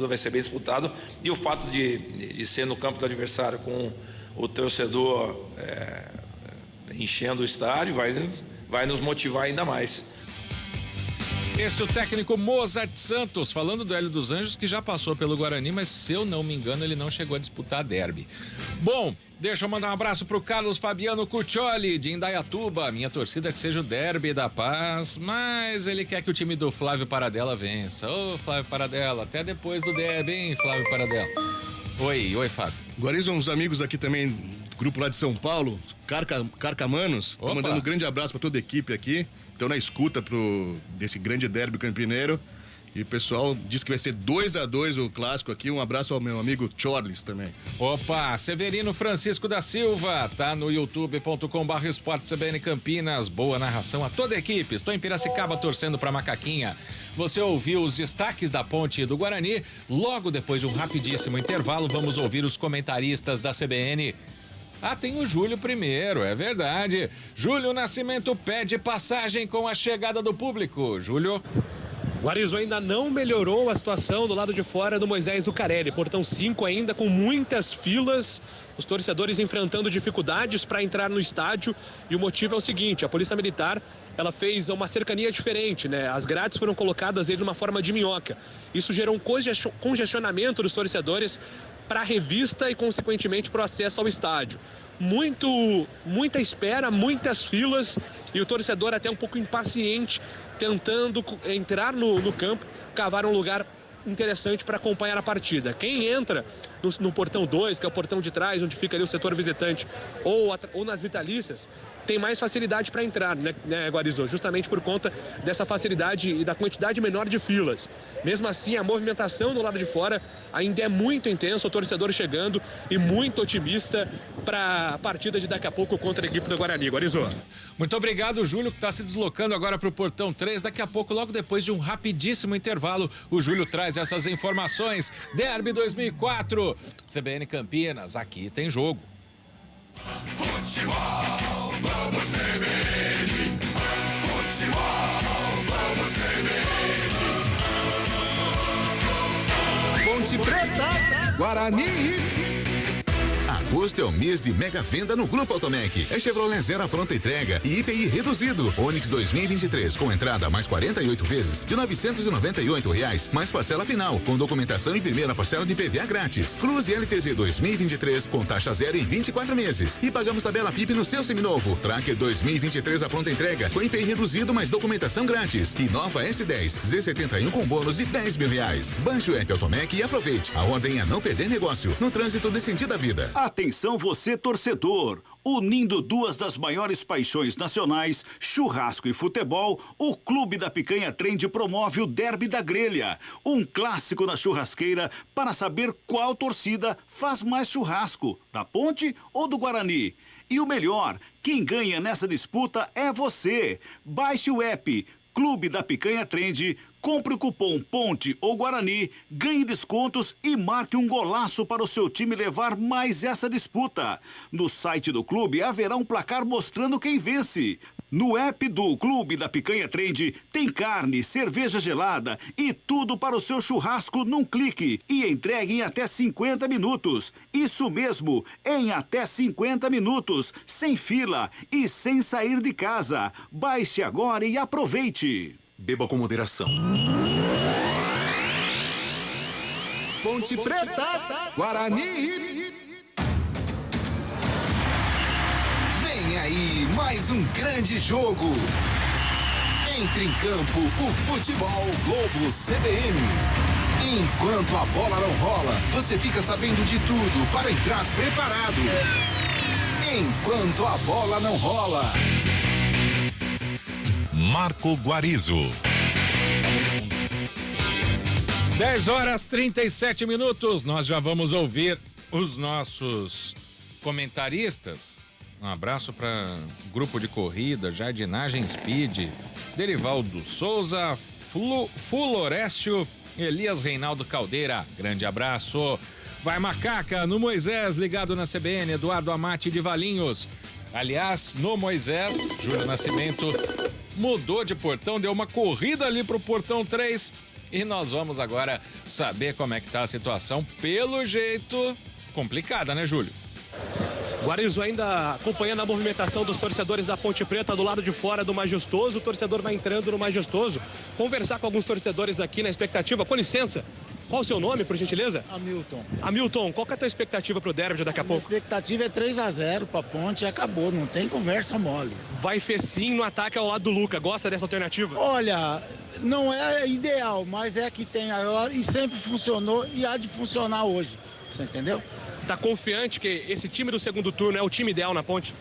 vai ser bem disputado, e o fato de ser no campo do adversário com o torcedor enchendo o estádio vai nos motivar ainda mais. Esse é o técnico Mozart Santos, falando do Hélio dos Anjos, que já passou pelo Guarani, mas se eu não me engano, ele não chegou a disputar derby. Bom, deixa eu mandar um abraço pro Carlos Fabiano Cuccioli, de Indaiatuba. Minha torcida é que seja o derby da paz, mas ele quer que o time do Flávio Paradella vença. Ô, Flávio Paradella, até depois do derby, hein, Flávio Paradella? Oi, Fábio. Guarizo, uns amigos aqui também, grupo lá de São Paulo, Carcamanos, tô mandando um grande abraço para toda a equipe aqui. Estão na escuta desse grande derby campineiro. E o pessoal diz que vai ser 2-2 o clássico aqui. Um abraço ao meu amigo Chorlis também. Opa, Severino Francisco da Silva, tá no youtube.com/esportecbn Campinas. Boa narração a toda a equipe. Estou em Piracicaba torcendo pra Macaquinha. Você ouviu os destaques da Ponte do Guarani. Logo depois de um rapidíssimo intervalo, vamos ouvir os comentaristas da CBN. Tem o Júlio primeiro, é verdade. Júlio Nascimento pede passagem com a chegada do público. Júlio. Guarizo, ainda não melhorou a situação do lado de fora do Moisés Zucarelli. Portão 5 ainda com muitas filas, os torcedores enfrentando dificuldades para entrar no estádio. E o motivo é o seguinte, a Polícia Militar, ela fez uma cercania diferente, né? As grades foram colocadas de uma forma de minhoca. Isso gerou um congestionamento dos torcedores para a revista e, consequentemente, para o acesso ao estádio. Muita espera, muitas filas e o torcedor até um pouco impaciente, tentando entrar no campo, cavar um lugar interessante para acompanhar a partida. Quem entra no portão 2, que é o portão de trás, onde fica ali o setor visitante, ou nas vitalícias, tem mais facilidade para entrar, né, Guarizo? Justamente por conta dessa facilidade e da quantidade menor de filas. Mesmo assim, a movimentação do lado de fora ainda é muito intensa, o torcedor chegando e muito otimista para a partida de daqui a pouco contra a equipe do Guarani. Guarizo. Muito obrigado, Júlio, que está se deslocando agora para o portão 3. Daqui a pouco, logo depois de um rapidíssimo intervalo, o Júlio traz essas informações. Derby 2004, CBN Campinas, aqui tem jogo. Futebol, vamos CBN. Futebol, vamos CBN. Ponte Preta, Guarani. Agosto é o mês de mega venda no Grupo Automec. É Chevrolet Zero à pronta entrega e IPI reduzido. Onix 2023 com entrada mais 48 vezes de R$ 998, mais parcela final, com documentação e primeira parcela de PVA grátis. Cruze LTZ 2023 com taxa zero em 24 meses. E pagamos tabela FIP no seu seminovo. Tracker 2023 à pronta entrega com IPI reduzido mais documentação grátis. E nova S10 Z71 com bônus de R$ 10.000. Baixe o app Automec e aproveite. A ordem é não perder negócio. No trânsito desse sentido da vida. Atenção você torcedor, unindo duas das maiores paixões nacionais, churrasco e futebol, o Clube da Picanha Trend promove o Derby da Grelha, um clássico na churrasqueira para saber qual torcida faz mais churrasco, da Ponte ou do Guarani. E o melhor, quem ganha nessa disputa é você. Baixe o app Clube da Picanha Trend, compre o cupom Ponte ou Guarani, ganhe descontos e marque um golaço para o seu time levar mais essa disputa. No site do clube haverá um placar mostrando quem vence. No app do Clube da Picanha Trend tem carne, cerveja gelada e tudo para o seu churrasco num clique e entregue em até 50 minutos. Isso mesmo, em até 50 minutos, sem fila e sem sair de casa. Baixe agora e aproveite. Beba com moderação. Ponte Preta, Guarani. Vem aí mais um grande jogo. Entre em campo o Futebol Globo CBN. Enquanto a bola não rola, você fica sabendo de tudo para entrar preparado. Enquanto a bola não rola. Marco Guarizo. 10h37. Nós já vamos ouvir os nossos comentaristas. Um abraço para grupo de corrida, Jardinagem Speed, Derivaldo Souza, Florécio, Elias Reinaldo Caldeira. Grande abraço. Vai Macaca, no Moisés, ligado na CBN, Eduardo Amati de Valinhos. Aliás, no Moisés, Júlio Nascimento mudou de portão, deu uma corrida ali pro portão 3 e nós vamos agora saber como é que tá a situação. Pelo jeito, complicada, né, Júlio? Guarizo ainda acompanhando a movimentação dos torcedores da Ponte Preta do lado de fora do Majestoso. O torcedor vai entrando no Majestoso. Conversar com alguns torcedores aqui na expectativa. Com licença, qual o seu nome, por gentileza? Hamilton. Hamilton, qual que é a tua expectativa pro derby daqui a pouco? A expectativa é 3-0 pra Ponte e acabou, não tem conversa mole. Vai Fecim no ataque ao lado do Luca. Gosta dessa alternativa? Olha, não é ideal, mas é a que tem agora e sempre funcionou e há de funcionar hoje. Você entendeu? Tá confiante que esse time do segundo turno é o time ideal na Ponte?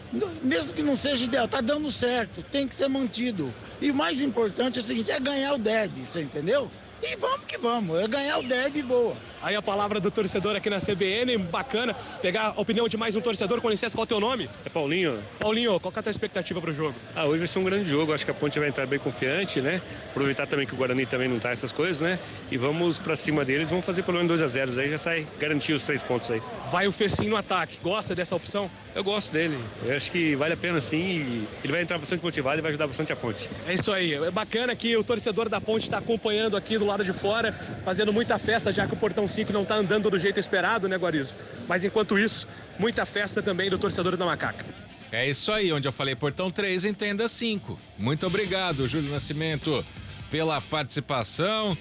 Mesmo que não seja ideal, tá dando certo, tem que ser mantido. E o mais importante é o seguinte, é ganhar o derby, você entendeu? E vamos que vamos, é ganhar o derby boa. Aí a palavra do torcedor aqui na CBN, bacana. Pegar a opinião de mais um torcedor, com licença, qual é o teu nome? É Paulinho. Paulinho, qual que é a tua expectativa pro jogo? Hoje vai ser um grande jogo, acho que a Ponte vai entrar bem confiante, né? Aproveitar também que o Guarani também não tá essas coisas, né? E vamos pra cima deles, vamos fazer pelo menos 2-0, aí já sai garantir os 3 pontos aí. Vai o Fecim no ataque, gosta dessa opção? Eu gosto dele, eu acho que vale a pena sim, e ele vai entrar bastante motivado e vai ajudar bastante a Ponte. É isso aí, é bacana que o torcedor da Ponte está acompanhando aqui do lado de fora, fazendo muita festa, já que o Portão 5 não tá andando do jeito esperado, né, Guarizo? Mas enquanto isso, muita festa também do torcedor da Macaca. É isso aí, onde eu falei Portão 3, entenda 5. Muito obrigado, Júlio Nascimento, pela participação.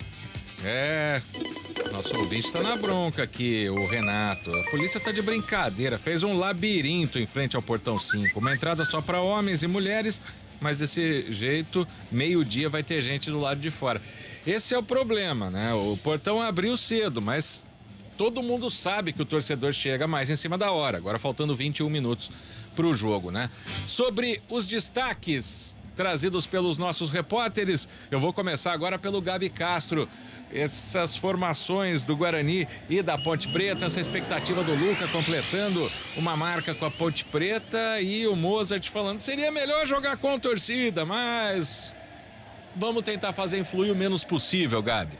Nosso ouvinte tá na bronca aqui, o Renato. A polícia tá de brincadeira, fez um labirinto em frente ao Portão 5. Uma entrada só para homens e mulheres, mas desse jeito, meio-dia vai ter gente do lado de fora. Esse é o problema, né? O portão abriu cedo, mas todo mundo sabe que o torcedor chega mais em cima da hora. Agora faltando 21 minutos pro jogo, né? Sobre os destaques trazidos pelos nossos repórteres, eu vou começar agora pelo Gabi Castro. Essas formações do Guarani e da Ponte Preta, essa expectativa do Luca completando uma marca com a Ponte Preta e o Mozart falando seria melhor jogar com a torcida, mas vamos tentar fazer influir o menos possível, Gabi.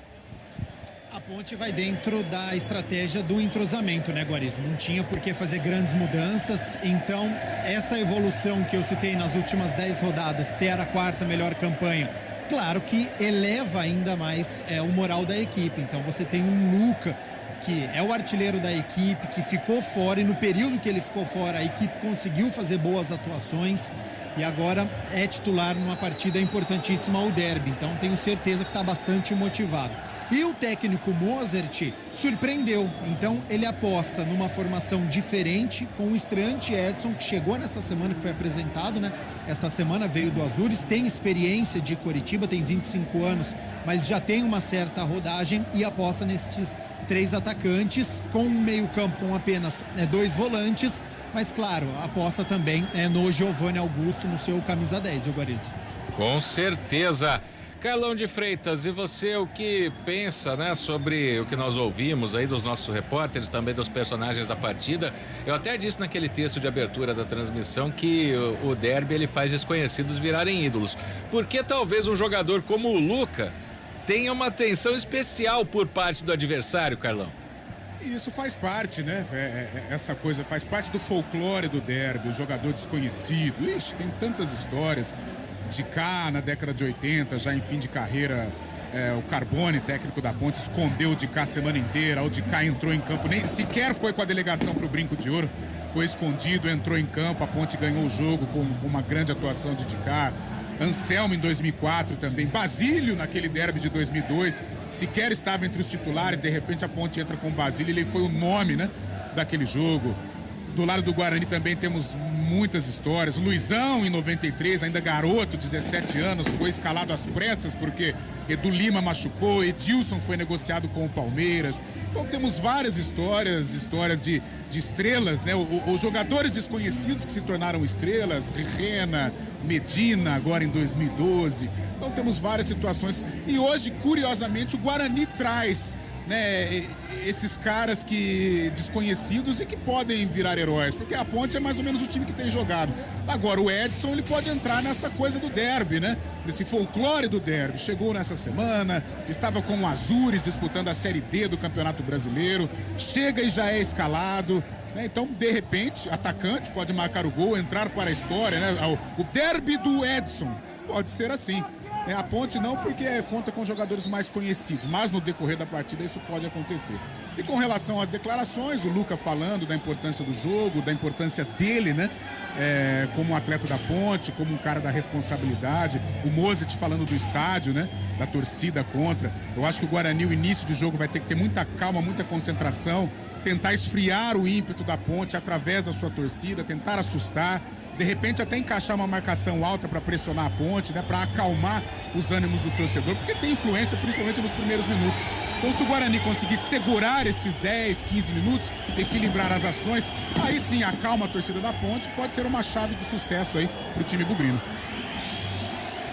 A Ponte vai dentro da estratégia do entrosamento, né, Guarizo? Não tinha por que fazer grandes mudanças, então esta evolução que eu citei nas últimas 10 rodadas, ter a 4ª melhor campanha, claro que eleva ainda mais o moral da equipe. Então você tem um Luca, que é o artilheiro da equipe, que ficou fora e no período que ele ficou fora a equipe conseguiu fazer boas atuações e agora é titular numa partida importantíssima ao derby. Então tenho certeza que está bastante motivado. E o técnico Mozart surpreendeu, então ele aposta numa formação diferente com o estreante Edson, que chegou nesta semana, que foi apresentado, né? Esta semana veio do Azures, tem experiência de Coritiba, tem 25 anos, mas já tem uma certa rodagem e aposta nestes 3 atacantes, com um meio-campo com apenas 2 volantes, mas claro, aposta também no Giovanni Augusto, no seu camisa 10, viu, Guarizo? Com certeza. Carlão de Freitas, e você o que pensa, né, sobre o que nós ouvimos aí dos nossos repórteres, também dos personagens da partida? Eu até disse naquele texto de abertura da transmissão que o derby ele faz desconhecidos virarem ídolos. Porque talvez um jogador como o Luca tenha uma atenção especial por parte do adversário, Carlão? Isso faz parte, né? Essa coisa faz parte do folclore do derby, o jogador desconhecido. Ixi, tem tantas histórias. De cá, na década de 80, já em fim de carreira, o Carbone, técnico da Ponte, escondeu o de cá a semana inteira. O de cá entrou em campo, nem sequer foi com a delegação para o Brinco de Ouro, foi escondido, entrou em campo, a Ponte ganhou o jogo com uma grande atuação de cá. Anselmo em 2004 também, Basílio naquele derby de 2002, sequer estava entre os titulares, de repente a Ponte entra com o Basílio, ele foi o nome, né, daquele jogo. Do lado do Guarani também temos muitas histórias. Luizão, em 93, ainda garoto, 17 anos, foi escalado às pressas porque Edu Lima machucou, Edilson foi negociado com o Palmeiras. Então temos várias histórias de estrelas, né? Os jogadores desconhecidos que se tornaram estrelas, Rena, Medina, agora em 2012. Então temos várias situações. E hoje, curiosamente, o Guarani traz, né, esses caras que desconhecidos e que podem virar heróis, porque a Ponte é mais ou menos o time que tem jogado. Agora o Edson, ele pode entrar nessa coisa do derby, né? Nesse folclore do derby. Chegou nessa semana, estava com o Azures disputando a Série D do Campeonato Brasileiro, chega e já é escalado, né? Então, de repente, atacante pode marcar o gol, entrar para a história, né? O derby do Edson pode ser assim. A Ponte não, porque conta com jogadores mais conhecidos, mas no decorrer da partida isso pode acontecer. E com relação às declarações, o Luca falando da importância do jogo, da importância dele, né? Como um atleta da Ponte, como um cara da responsabilidade, o Mozart falando do estádio, né? Da torcida contra. Eu acho que o Guarani, o início do jogo, vai ter que ter muita calma, muita concentração, tentar esfriar o ímpeto da Ponte através da sua torcida, tentar assustar, de repente até encaixar uma marcação alta para pressionar a Ponte, né, para acalmar os ânimos do torcedor, porque tem influência principalmente nos primeiros minutos. Então, se o Guarani conseguir segurar estes 10, 15 minutos, equilibrar as ações, aí sim acalma a torcida da Ponte, pode ser uma chave de sucesso aí pro time bugrino.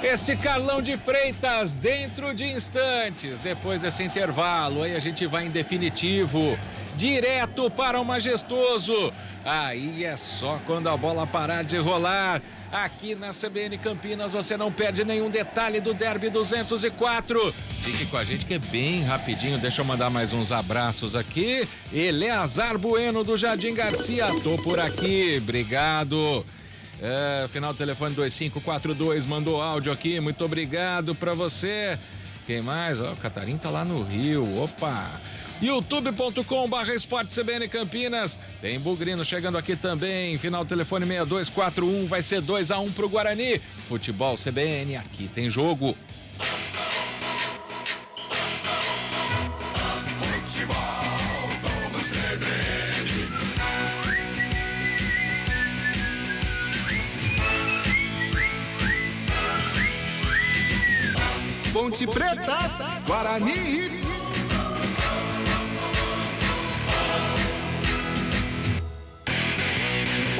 Esse Carlão de Freitas dentro de instantes. Depois desse intervalo, aí a gente vai em definitivo, direto para o Majestoso. Aí é só quando a bola parar de rolar. Aqui na CBN Campinas você não perde nenhum detalhe do Derby 204. Fique com a gente que é bem rapidinho. Deixa eu mandar mais uns abraços aqui. Eleazar Bueno do Jardim Garcia, tô por aqui, obrigado. Final do telefone 2542, mandou áudio aqui, muito obrigado pra você. Quem mais? O Catarim tá lá no Rio, opa. youtube.com/Esporte CBN Campinas. Tem bugrino chegando aqui também. Final do telefone 6241, vai ser 2-1 pro Guarani. Futebol CBN, aqui tem jogo. Ponte Preta, Guarani.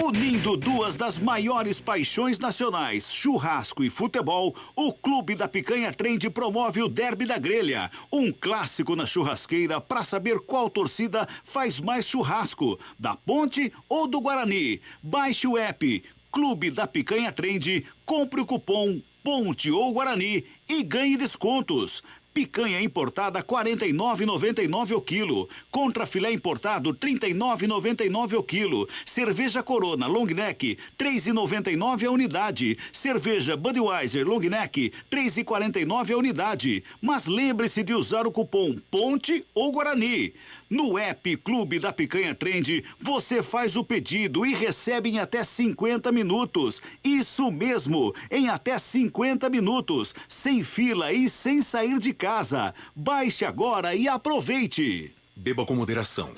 Unindo duas das maiores paixões nacionais, churrasco e futebol, o Clube da Picanha Trend promove o Derby da Grelha, um clássico na churrasqueira para saber qual torcida faz mais churrasco, da Ponte ou do Guarani. Baixe o app Clube da Picanha Trend, compre o cupom Ponte ou Guarani e ganhe descontos. Picanha importada R$ 49,99 o quilo. Contra filé importado R$ 39,99 o quilo. Cerveja Corona Long Neck R$ 3,99 a unidade. Cerveja Budweiser Long Neck R$ 3,49 a unidade. Mas lembre-se de usar o cupom Ponte ou Guarani. No app Clube da Picanha Trend, você faz o pedido e recebe em até 50 minutos. Isso mesmo, em até 50 minutos, sem fila e sem sair de casa. Baixe agora e aproveite. Beba com moderação.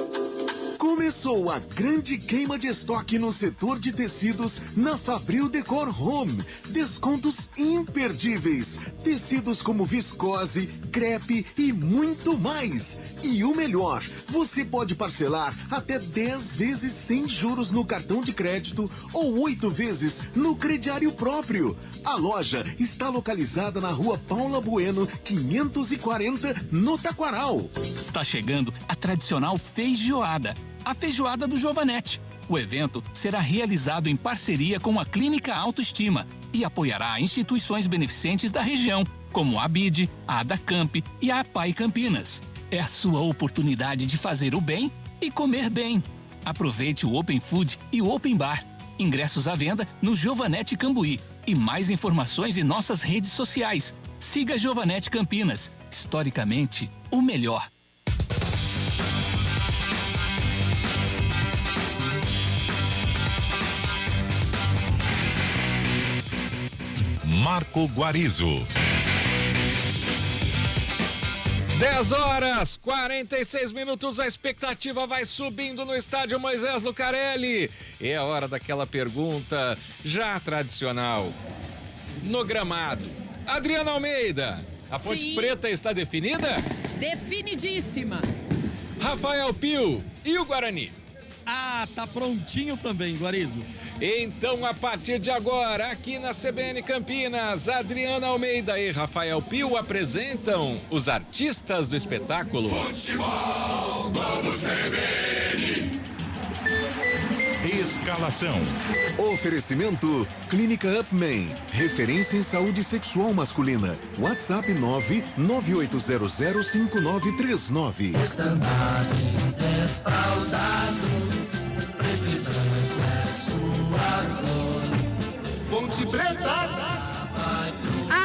Começou a grande queima de estoque no setor de tecidos na Fabril Decor Home. Descontos imperdíveis. Tecidos como viscose, crepe e muito mais. E o melhor, você pode parcelar até 10 vezes sem juros no cartão de crédito ou 8 vezes no crediário próprio. A loja está localizada na Rua Paula Bueno, 540, no Taquaral. Está chegando a tradicional feijoada. A feijoada do Giovanetti. O evento será realizado em parceria com a Clínica Autoestima e apoiará instituições beneficentes da região, como a ABID, a Adacamp e a APAI Campinas. É a sua oportunidade de fazer o bem e comer bem. Aproveite o Open Food e o Open Bar. Ingressos à venda no Giovanetti Cambuí e mais informações em nossas redes sociais. Siga Giovanetti Campinas. Historicamente, o melhor. Marco Guarizo. 10h46, a expectativa vai subindo no estádio Moisés Lucarelli. É a hora daquela pergunta já tradicional. No gramado, Adriana Almeida, a Ponte Preta está definida? Definidíssima. Rafael Pio e o Guarani? Ah, tá prontinho também, Guarizo. Então, a partir de agora, aqui na CBN Campinas, Adriana Almeida e Rafael Pio apresentam os artistas do espetáculo. Futebol Globo CBN. Escalação. Oferecimento Clínica Upman, referência em saúde sexual masculina. WhatsApp 998005939. Estandarte desfraldado, preto e branco é sua cor. Ponte Preta.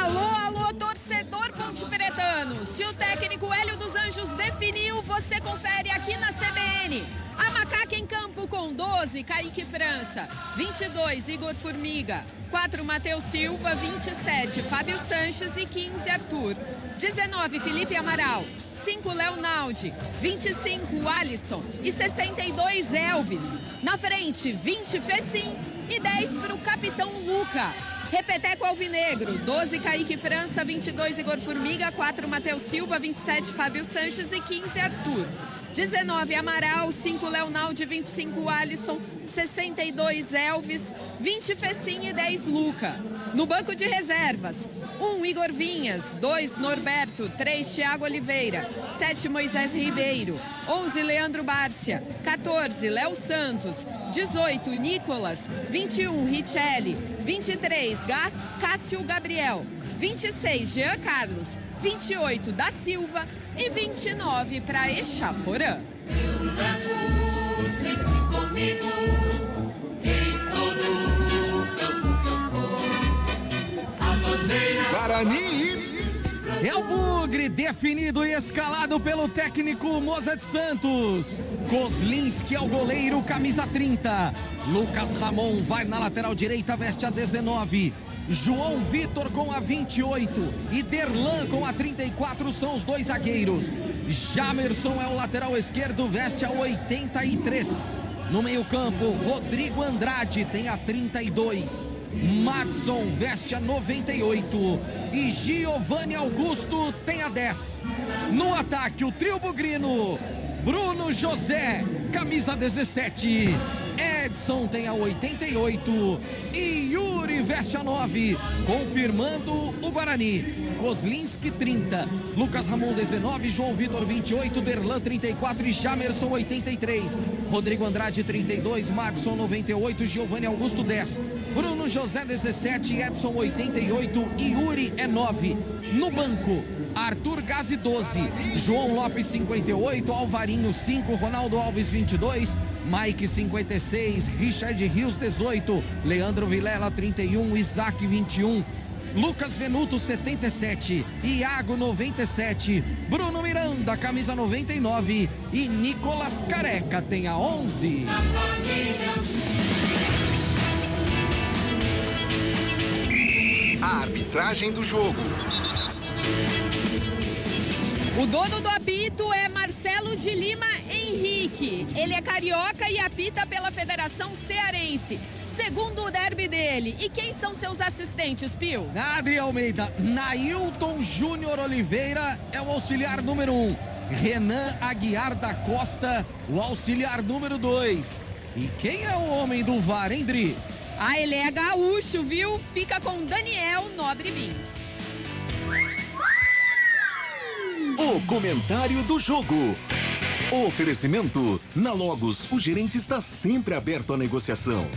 Alô, torcedor ponte-pretano. Se o técnico Hélio dos Anjos definiu, você confere aqui na CBN. A Macaca em campo com 12, Kaique França. 22, Igor Formiga. 4, Matheus Silva. 27, Fábio Sanches e 15, Arthur. 19, Felipe Amaral. 5, Leonaldi. 25, Alisson. E 62, Elvis. Na frente, 20, Fecim. E 10 para o capitão Luca. Repeteco Alvinegro, 12, Kaique França, 22, Igor Formiga, 4, Matheus Silva, 27, Fábio Sanches e 15, Arthur. 19, Amaral, 5, Leonaldi, 25, Alisson, 62, Elvis, 20, Fecim e 10, Luca. No banco de reservas, 1, Igor Vinhas, 2, Norberto, 3, Thiago Oliveira, 7, Moisés Ribeiro, 11, Leandro Bárcia, 14, Léo Santos, 18, Nicolas, 21, Richelli, 23, Cássio Gabriel, 26, Jean Carlos, 28, da Silva e 29 para Echaporã. Guarani. É o Bugre, definido e escalado pelo técnico Mozart Santos. Kozlinski é o goleiro, camisa 30. Lucas Ramon vai na lateral direita, veste a 19. João Vitor com a 28 e Derlan com a 34 são os dois zagueiros. Jamerson é o lateral esquerdo, veste a 83. No meio-campo, Rodrigo Andrade tem a 32. Madson veste a 98 e Giovanni Augusto tem a 10. No ataque, o trio bugrino: Bruno José, camisa 17. Edson tem a 88 e Yuri veste a 9, confirmando o Guarani. Kozlinski 30, Lucas Ramon 19, João Vitor 28, Derlan 34 e Jamerson 83. Rodrigo Andrade 32, Madson 98, Giovanni Augusto 10, Bruno José 17, Edson 88 e Yuri é 9. No banco, Arthur Gazi 12, João Lopes 58, Alvarinho 5, Ronaldo Alves 22, Mike 56, Richard Rios 18, Leandro Vilela 31, Isaac 21, Lucas Venuto 77, Iago 97, Bruno Miranda camisa 99 e Nicolas Careca tem a 11. A arbitragem do jogo. O dono do apito é Marcelo de Lima Henrique. Ele é carioca e apita pela Federação Cearense. Segundo o derby dele. E quem são seus assistentes, Pio? Adri Almeida, Nailton Júnior Oliveira é o auxiliar número 1. Renan Aguiar da Costa, o auxiliar número 2. E quem é o homem do VAR, hein, Dri? Ah, ele é gaúcho, viu? Fica com Daniel Nobre Bins. O comentário do jogo. Oferecimento: na Logos, o gerente está sempre aberto à negociação.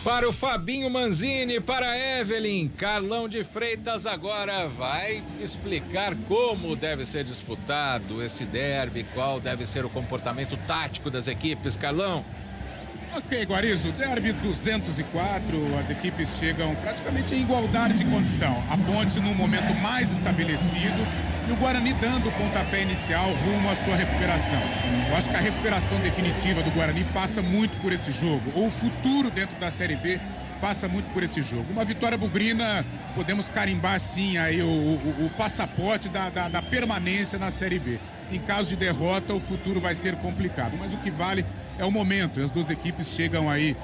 Para o Fabinho Manzini, para a Evelyn, Carlão de Freitas agora vai explicar como deve ser disputado esse derby, qual deve ser o comportamento tático das equipes. Carlão. Ok, Guarizo, derby 204, as equipes chegam praticamente em igualdade de condição. A Ponte num momento mais estabelecido e o Guarani dando o pontapé inicial rumo à sua recuperação. Eu acho que a recuperação definitiva do Guarani passa muito por esse jogo. O futuro dentro da Série B passa muito por esse jogo. Uma vitória bugrina, podemos carimbar sim aí o passaporte da permanência na Série B. Em caso de derrota, o futuro vai ser complicado, mas o que vale é o momento. As duas equipes chegam aí.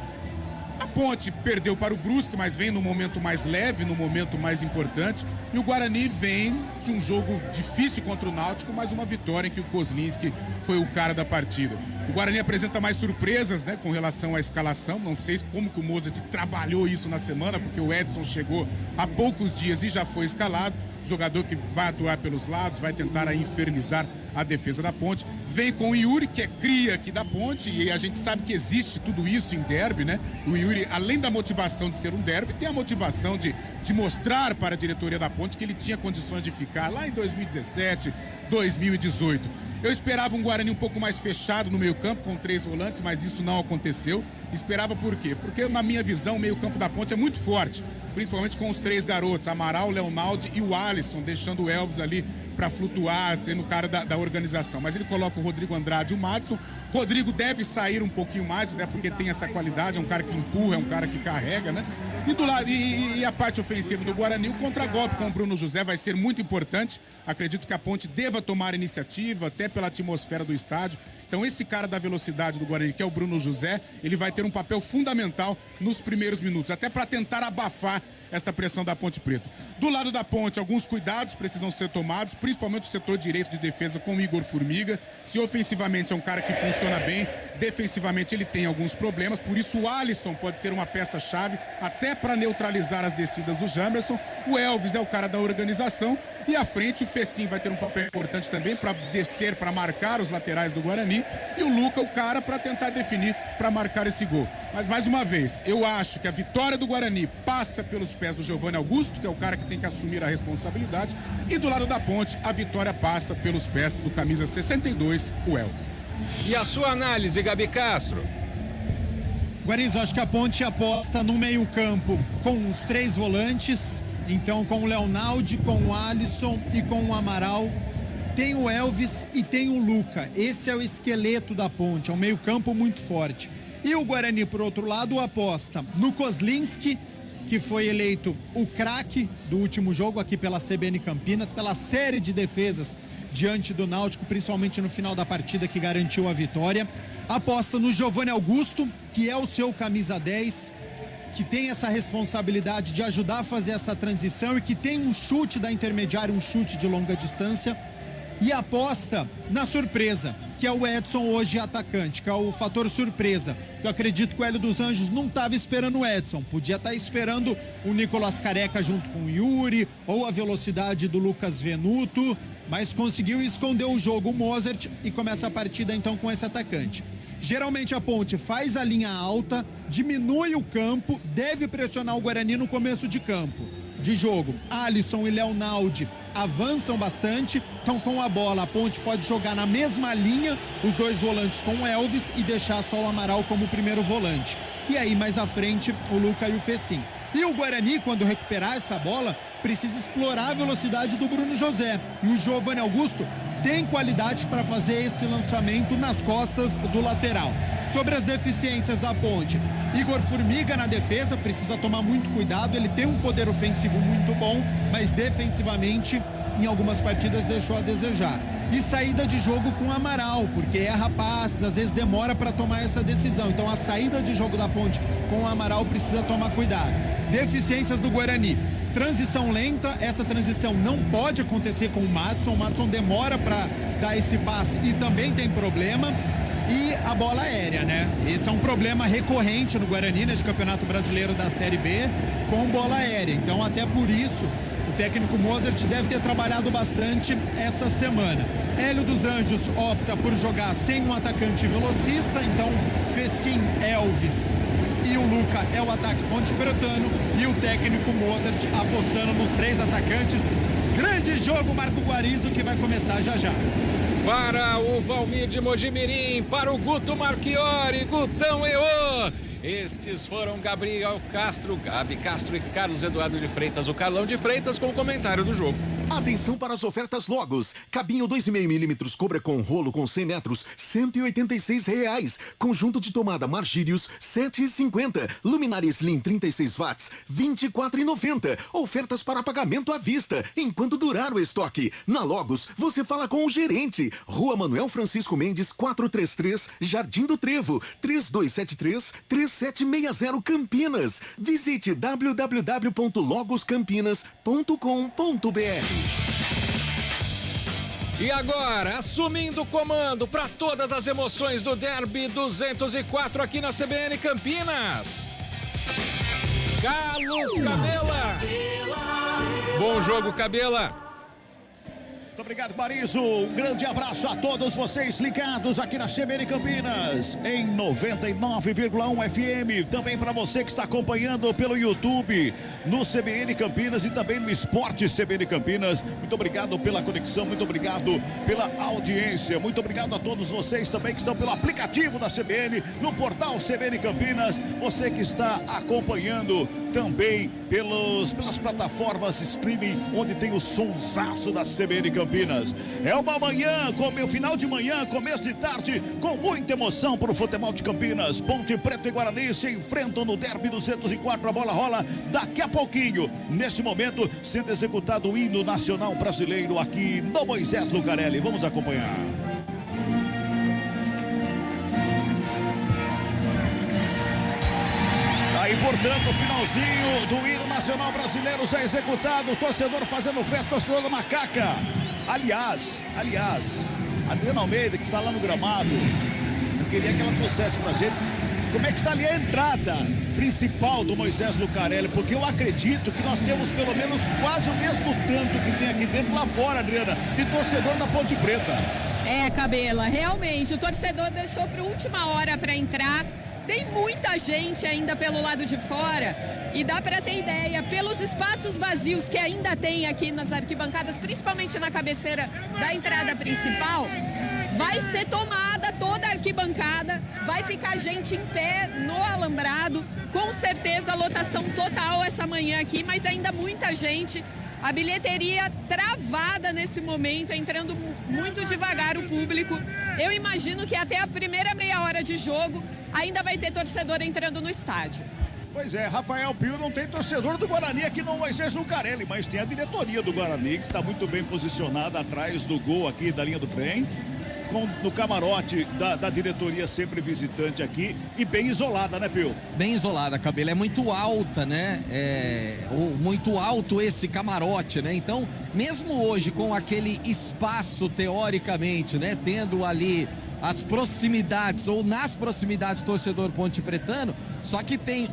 A Ponte perdeu para o Brusque, mas vem no momento mais leve, no momento mais importante. E o Guarani vem de um jogo difícil contra o Náutico, mas uma vitória em que o Kozlinski foi o cara da partida. O Guarani apresenta mais surpresas, né, com relação à escalação. Não sei como que o Mozart trabalhou isso na semana, porque o Edson chegou há poucos dias e já foi escalado. Jogador que vai atuar pelos lados, vai tentar aí infernizar a defesa da Ponte. Vem com o Yuri, que é cria aqui da Ponte, e a gente sabe que existe tudo isso em derby, né? O Yuri, além da motivação de ser um derby, tem a motivação de mostrar para a diretoria da Ponte que ele tinha condições de ficar lá em 2017, 2018. Eu esperava um Guarani um pouco mais fechado no meio-campo, com 3 volantes, mas isso não aconteceu. Esperava por quê? Porque, na minha visão, o meio-campo da Ponte é muito forte, principalmente com os 3 garotos, Amaral, Leonaldi e o Alisson, deixando o Elvis ali para flutuar, sendo o cara da organização. Mas ele coloca o Rodrigo Andrade e o Madison. Rodrigo deve sair um pouquinho mais, até porque tem essa qualidade, é um cara que empurra, é um cara que carrega, né? E do lado e a parte ofensiva do Guarani, o contragolpe com o Bruno José vai ser muito importante. Acredito que a Ponte deva tomar iniciativa, até pela atmosfera do estádio. Então esse cara da velocidade do Guarani, que é o Bruno José, ele vai ter um papel fundamental nos primeiros minutos, até para tentar abafar esta pressão da Ponte Preta. Do lado da Ponte, alguns cuidados precisam ser tomados, principalmente o setor direito de defesa com o Igor Formiga. Se ofensivamente é um cara que funciona bem, defensivamente ele tem alguns problemas, por isso o Alisson pode ser uma peça-chave até para neutralizar as descidas do Jamerson. O Elvis é o cara da organização e à frente o Fecim vai ter um papel importante também para descer, para marcar os laterais do Guarani, e o Luca o cara para tentar definir, para marcar esse gol. Mas mais uma vez, eu acho que a vitória do Guarani passa pelos pés do Giovanni Augusto, que é o cara que tem que assumir a responsabilidade, e do lado da Ponte a vitória passa pelos pés do camisa 62, o Elvis. E a sua análise, Gabi Castro? Guarizo, acho que a Ponte aposta no meio-campo com os 3 volantes, então com o Leonaldi, com o Alisson e com o Amaral. Tem o Elvis e tem o Luca. Esse é o esqueleto da Ponte, é um meio-campo muito forte. E o Guarani, por outro lado, aposta no Kozlinski, que foi eleito o craque do último jogo aqui pela CBN Campinas, pela série de defesas diante do Náutico, principalmente no final da partida que garantiu a vitória. Aposta no Giovanni Augusto, que é o seu camisa 10, que tem essa responsabilidade de ajudar a fazer essa transição e que tem um chute da intermediária, um chute de longa distância. E aposta na surpresa, que é o Edson hoje atacante, que é o fator surpresa. Eu acredito que o Hélio dos Anjos não estava esperando o Edson, podia estar esperando o Nicolas Careca junto com o Yuri, ou a velocidade do Lucas Venuto, mas conseguiu esconder o jogo o Mozart e começa a partida então com esse atacante. Geralmente a Ponte faz a linha alta, diminui o campo, deve pressionar o Guarani no começo de campo. De jogo, Alisson e Leonaldi avançam bastante, então com a bola a Ponte pode jogar na mesma linha, os 2 volantes com o Elvis e deixar só o Amaral como primeiro volante. E aí mais à frente o Luca e o Fecim. E o Guarani, quando recuperar essa bola, precisa explorar a velocidade do Bruno José. E o Giovanni Augusto tem qualidade para fazer esse lançamento nas costas do lateral. Sobre as deficiências da Ponte, Igor Formiga na defesa precisa tomar muito cuidado, ele tem um poder ofensivo muito bom, mas defensivamente em algumas partidas deixou a desejar. E saída de jogo com Amaral, porque erra passes, às vezes demora para tomar essa decisão. Então a saída de jogo da Ponte com o Amaral precisa tomar cuidado. Deficiências do Guarani. Transição lenta, essa transição não pode acontecer com o Madison demora para dar esse passe e também tem problema. E a bola aérea, né? Esse é um problema recorrente no Guarani, neste Campeonato Brasileiro da Série B, com bola aérea. Então, até por isso, o técnico Mozart deve ter trabalhado bastante essa semana. Hélio dos Anjos opta por jogar sem um atacante velocista, então Fecim, Elvis e o Luca é o ataque pontepretano, e o técnico Mozart apostando nos 3 atacantes. Grande jogo, Marco Guarizo, que vai começar já já. Para o Valmir de Mojimirim, para o Guto Marchiori, Gutão Eô. Estes foram Gabriel Castro, Gabi Castro e Carlos Eduardo de Freitas, o Carlão de Freitas, com o comentário do jogo. Atenção para as ofertas Logos. Cabinho 2,5 milímetros Cobra com rolo com 100 metros, R$186. Conjunto de tomada Margírios, R$7,50. Luminária Slim 36 watts, R$24,90. Ofertas para pagamento à vista, enquanto durar o estoque. Na Logos, você fala com o gerente. Rua Manuel Francisco Mendes, 433, Jardim do Trevo, 3273-3760 Campinas. Visite www.logoscampinas.com.br. E agora, assumindo o comando para todas as emoções do Derby 204 aqui na CBN Campinas, Carlos Cabela. Bom jogo, Cabela. Muito obrigado, Marizo. Um grande abraço a todos vocês ligados aqui na CBN Campinas, em 99,1 FM. Também para você que está acompanhando pelo YouTube, no CBN Campinas e também no Esporte CBN Campinas. Muito obrigado pela conexão, muito obrigado pela audiência. Muito obrigado a todos vocês também que estão pelo aplicativo da CBN, no portal CBN Campinas. Você que está acompanhando também pelas plataformas streaming, onde tem o sonsaço da CBN Campinas. É uma manhã, final de manhã, começo de tarde, com muita emoção para o futebol de Campinas. Ponte Preta e Guarani se enfrentam no Derby 204. A bola rola daqui a pouquinho. Neste momento, sendo executado o hino nacional brasileiro aqui no Moisés Lucarelli. Vamos acompanhar. Aí, portanto, o finalzinho do hino nacional brasileiro já executado. O torcedor fazendo festa, torcedor da Macaca. Aliás, Adriana Almeida, que está lá no gramado, eu queria que ela trouxesse pra gente como é que está ali a entrada principal do Moisés Lucarelli, porque eu acredito que nós temos pelo menos quase o mesmo tanto que tem aqui dentro lá fora, Adriana, de torcedor da Ponte Preta. É, Cabela, realmente, o torcedor deixou para última hora para entrar. Tem muita gente ainda pelo lado de fora e dá para ter ideia, pelos espaços vazios que ainda tem aqui nas arquibancadas, principalmente na cabeceira da entrada principal, vai ser tomada toda a arquibancada, vai ficar gente em pé no alambrado, com certeza lotação total essa manhã aqui, mas ainda muita gente. A bilheteria travada nesse momento, entrando muito devagar o público. Eu imagino que até a primeira meia hora de jogo ainda vai ter torcedor entrando no estádio. Pois é, Rafael Pio, não tem torcedor do Guarani aqui no Moisés Lucarelli, mas tem a diretoria do Guarani, que está muito bem posicionada atrás do gol aqui da linha do trem, no camarote da diretoria, sempre visitante aqui, e bem isolada, né, Pio? Bem isolada, Cabelo. É muito alta, né? Muito alto esse camarote, né? Então, mesmo hoje com aquele espaço, teoricamente, né? Tendo ali as proximidades, ou nas proximidades, torcedor ponte pretano, só que tem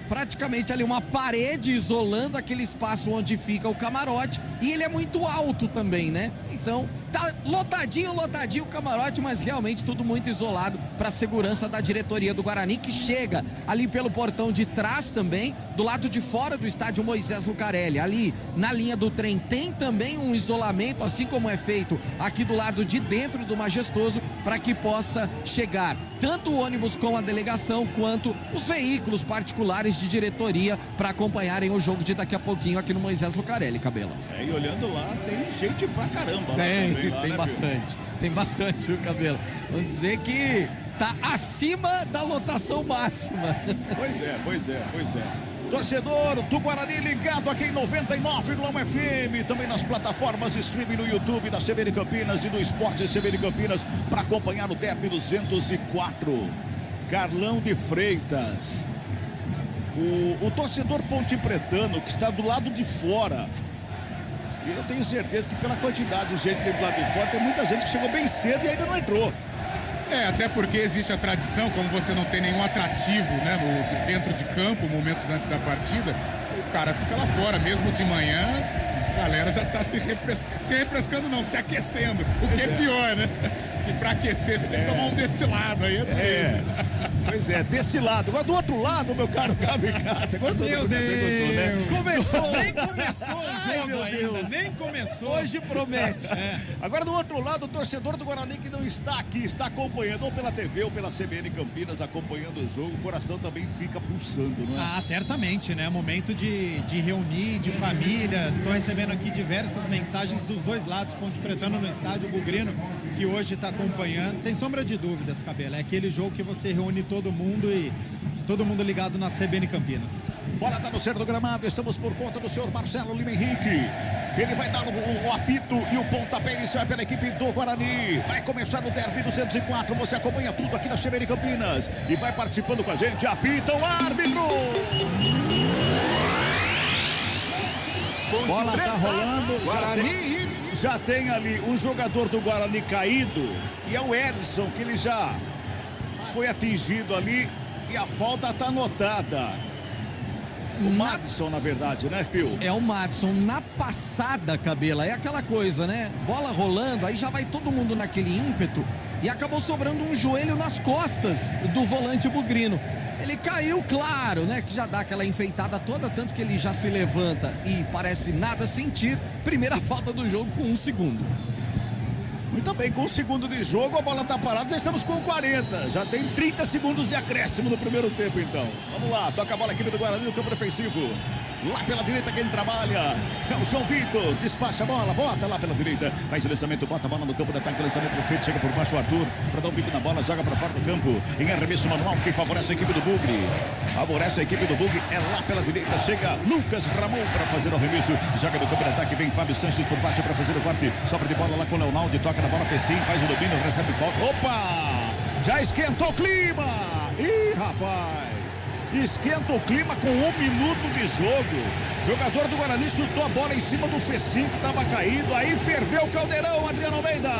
praticamente ali uma parede isolando aquele espaço onde fica o camarote, e ele é muito alto também, né? Então, tá lotadinho o camarote, mas realmente tudo muito isolado para a segurança da diretoria do Guarani, que chega ali pelo portão de trás também, do lado de fora do estádio Moisés Lucarelli. Ali na linha do trem tem também um isolamento, assim como é feito aqui do lado de dentro do Majestoso, para que possa chegar tanto o ônibus com a delegação, quanto os veículos particulares de diretoria para acompanharem o jogo de daqui a pouquinho aqui no Moisés Lucarelli, Cabela. E olhando lá, tem gente pra caramba. Tem bastante, viu, Cabelo? Vamos dizer que tá acima da lotação máxima. Pois é. Torcedor do Guarani ligado aqui em 99,1 FM, também nas plataformas de streaming no YouTube da CBN Campinas e do Esporte CBN Campinas, para acompanhar o Derby 204. Carlão de Freitas. O torcedor pontepretano que está do lado de fora, e eu tenho certeza que pela quantidade de gente que tem do lado de fora, tem muita gente que chegou bem cedo e ainda não entrou. Até porque existe a tradição, como você não tem nenhum atrativo, né, dentro de campo, momentos antes da partida, o cara fica lá fora, mesmo de manhã, a galera já está se refrescando não, se aquecendo, o que é pior, né? Que para aquecer você tem que tomar um destilado, aí é. Pois é, desse lado. Agora do outro lado, meu caro Gabi Castro. Gostou? Meu do Deus! Gostou, né? Começou, nem começou o Ai, jogo meu ainda, Deus. nem começou. Hoje promete. Agora do outro lado, o torcedor do Guarani que não está aqui, está acompanhando ou pela TV ou pela CBN Campinas, acompanhando o jogo, o coração também fica pulsando, não é? Ah, certamente, né? Momento de reunir, de família. Tô recebendo aqui diversas mensagens dos dois lados, Ponte Pretano no estádio, o Bugrino, que hoje está acompanhando. Sem sombra de dúvidas, Cabela, é aquele jogo que você reúne todo mundo e todo mundo ligado na CBN Campinas. Bola tá no centro do gramado, estamos por conta do senhor Marcelo Lima Henrique. Ele vai dar o apito e o pontapé inicial pela equipe do Guarani. Vai começar o derby 204, você acompanha tudo aqui na CBN Campinas. E vai participando com a gente, apita o árbitro! Bola tá rolando, já tem ali o jogador do Guarani caído. E é o Edson, que ele já foi atingido ali. E a falta tá anotada. O Madison, na verdade, né, Pio? É o Madison. Na passada, Cabela, é aquela coisa, né? Bola rolando, aí já vai todo mundo naquele ímpeto e acabou sobrando um joelho nas costas do volante bugrino. Ele caiu, claro, né? Que já dá aquela enfeitada toda, tanto que ele já se levanta e parece nada sentir. Primeira falta do jogo com 1 segundo. Muito bem, com 1 segundo de jogo, a bola tá parada, já estamos com 40. Já tem 30 segundos de acréscimo no primeiro tempo, então. Vamos lá, toca a bola aqui do Guarani no campo defensivo. Lá pela direita quem trabalha é o João Vitor, despacha a bola, bota lá pela direita, faz o lançamento, bota a bola no campo de ataque, lançamento feito, chega por baixo o Arthur, para dar um pique na bola, joga para fora do campo, em arremesso manual, quem favorece a equipe do Bugre. Favorece a equipe do Bugre, é lá pela direita, chega Lucas Ramon para fazer o arremesso, joga no campo de ataque, vem Fábio Sanches por baixo para fazer o corte, sobra de bola lá com o Leonaldo, toca na bola, Fecim, faz o domínio, recebe falta, opa! Já esquentou o clima! Ih, rapaz! Esquenta o clima com 1 minuto de jogo. Jogador do Guarani chutou a bola em cima do Fecim, que estava caído. Aí ferveu o caldeirão, Adriano Almeida.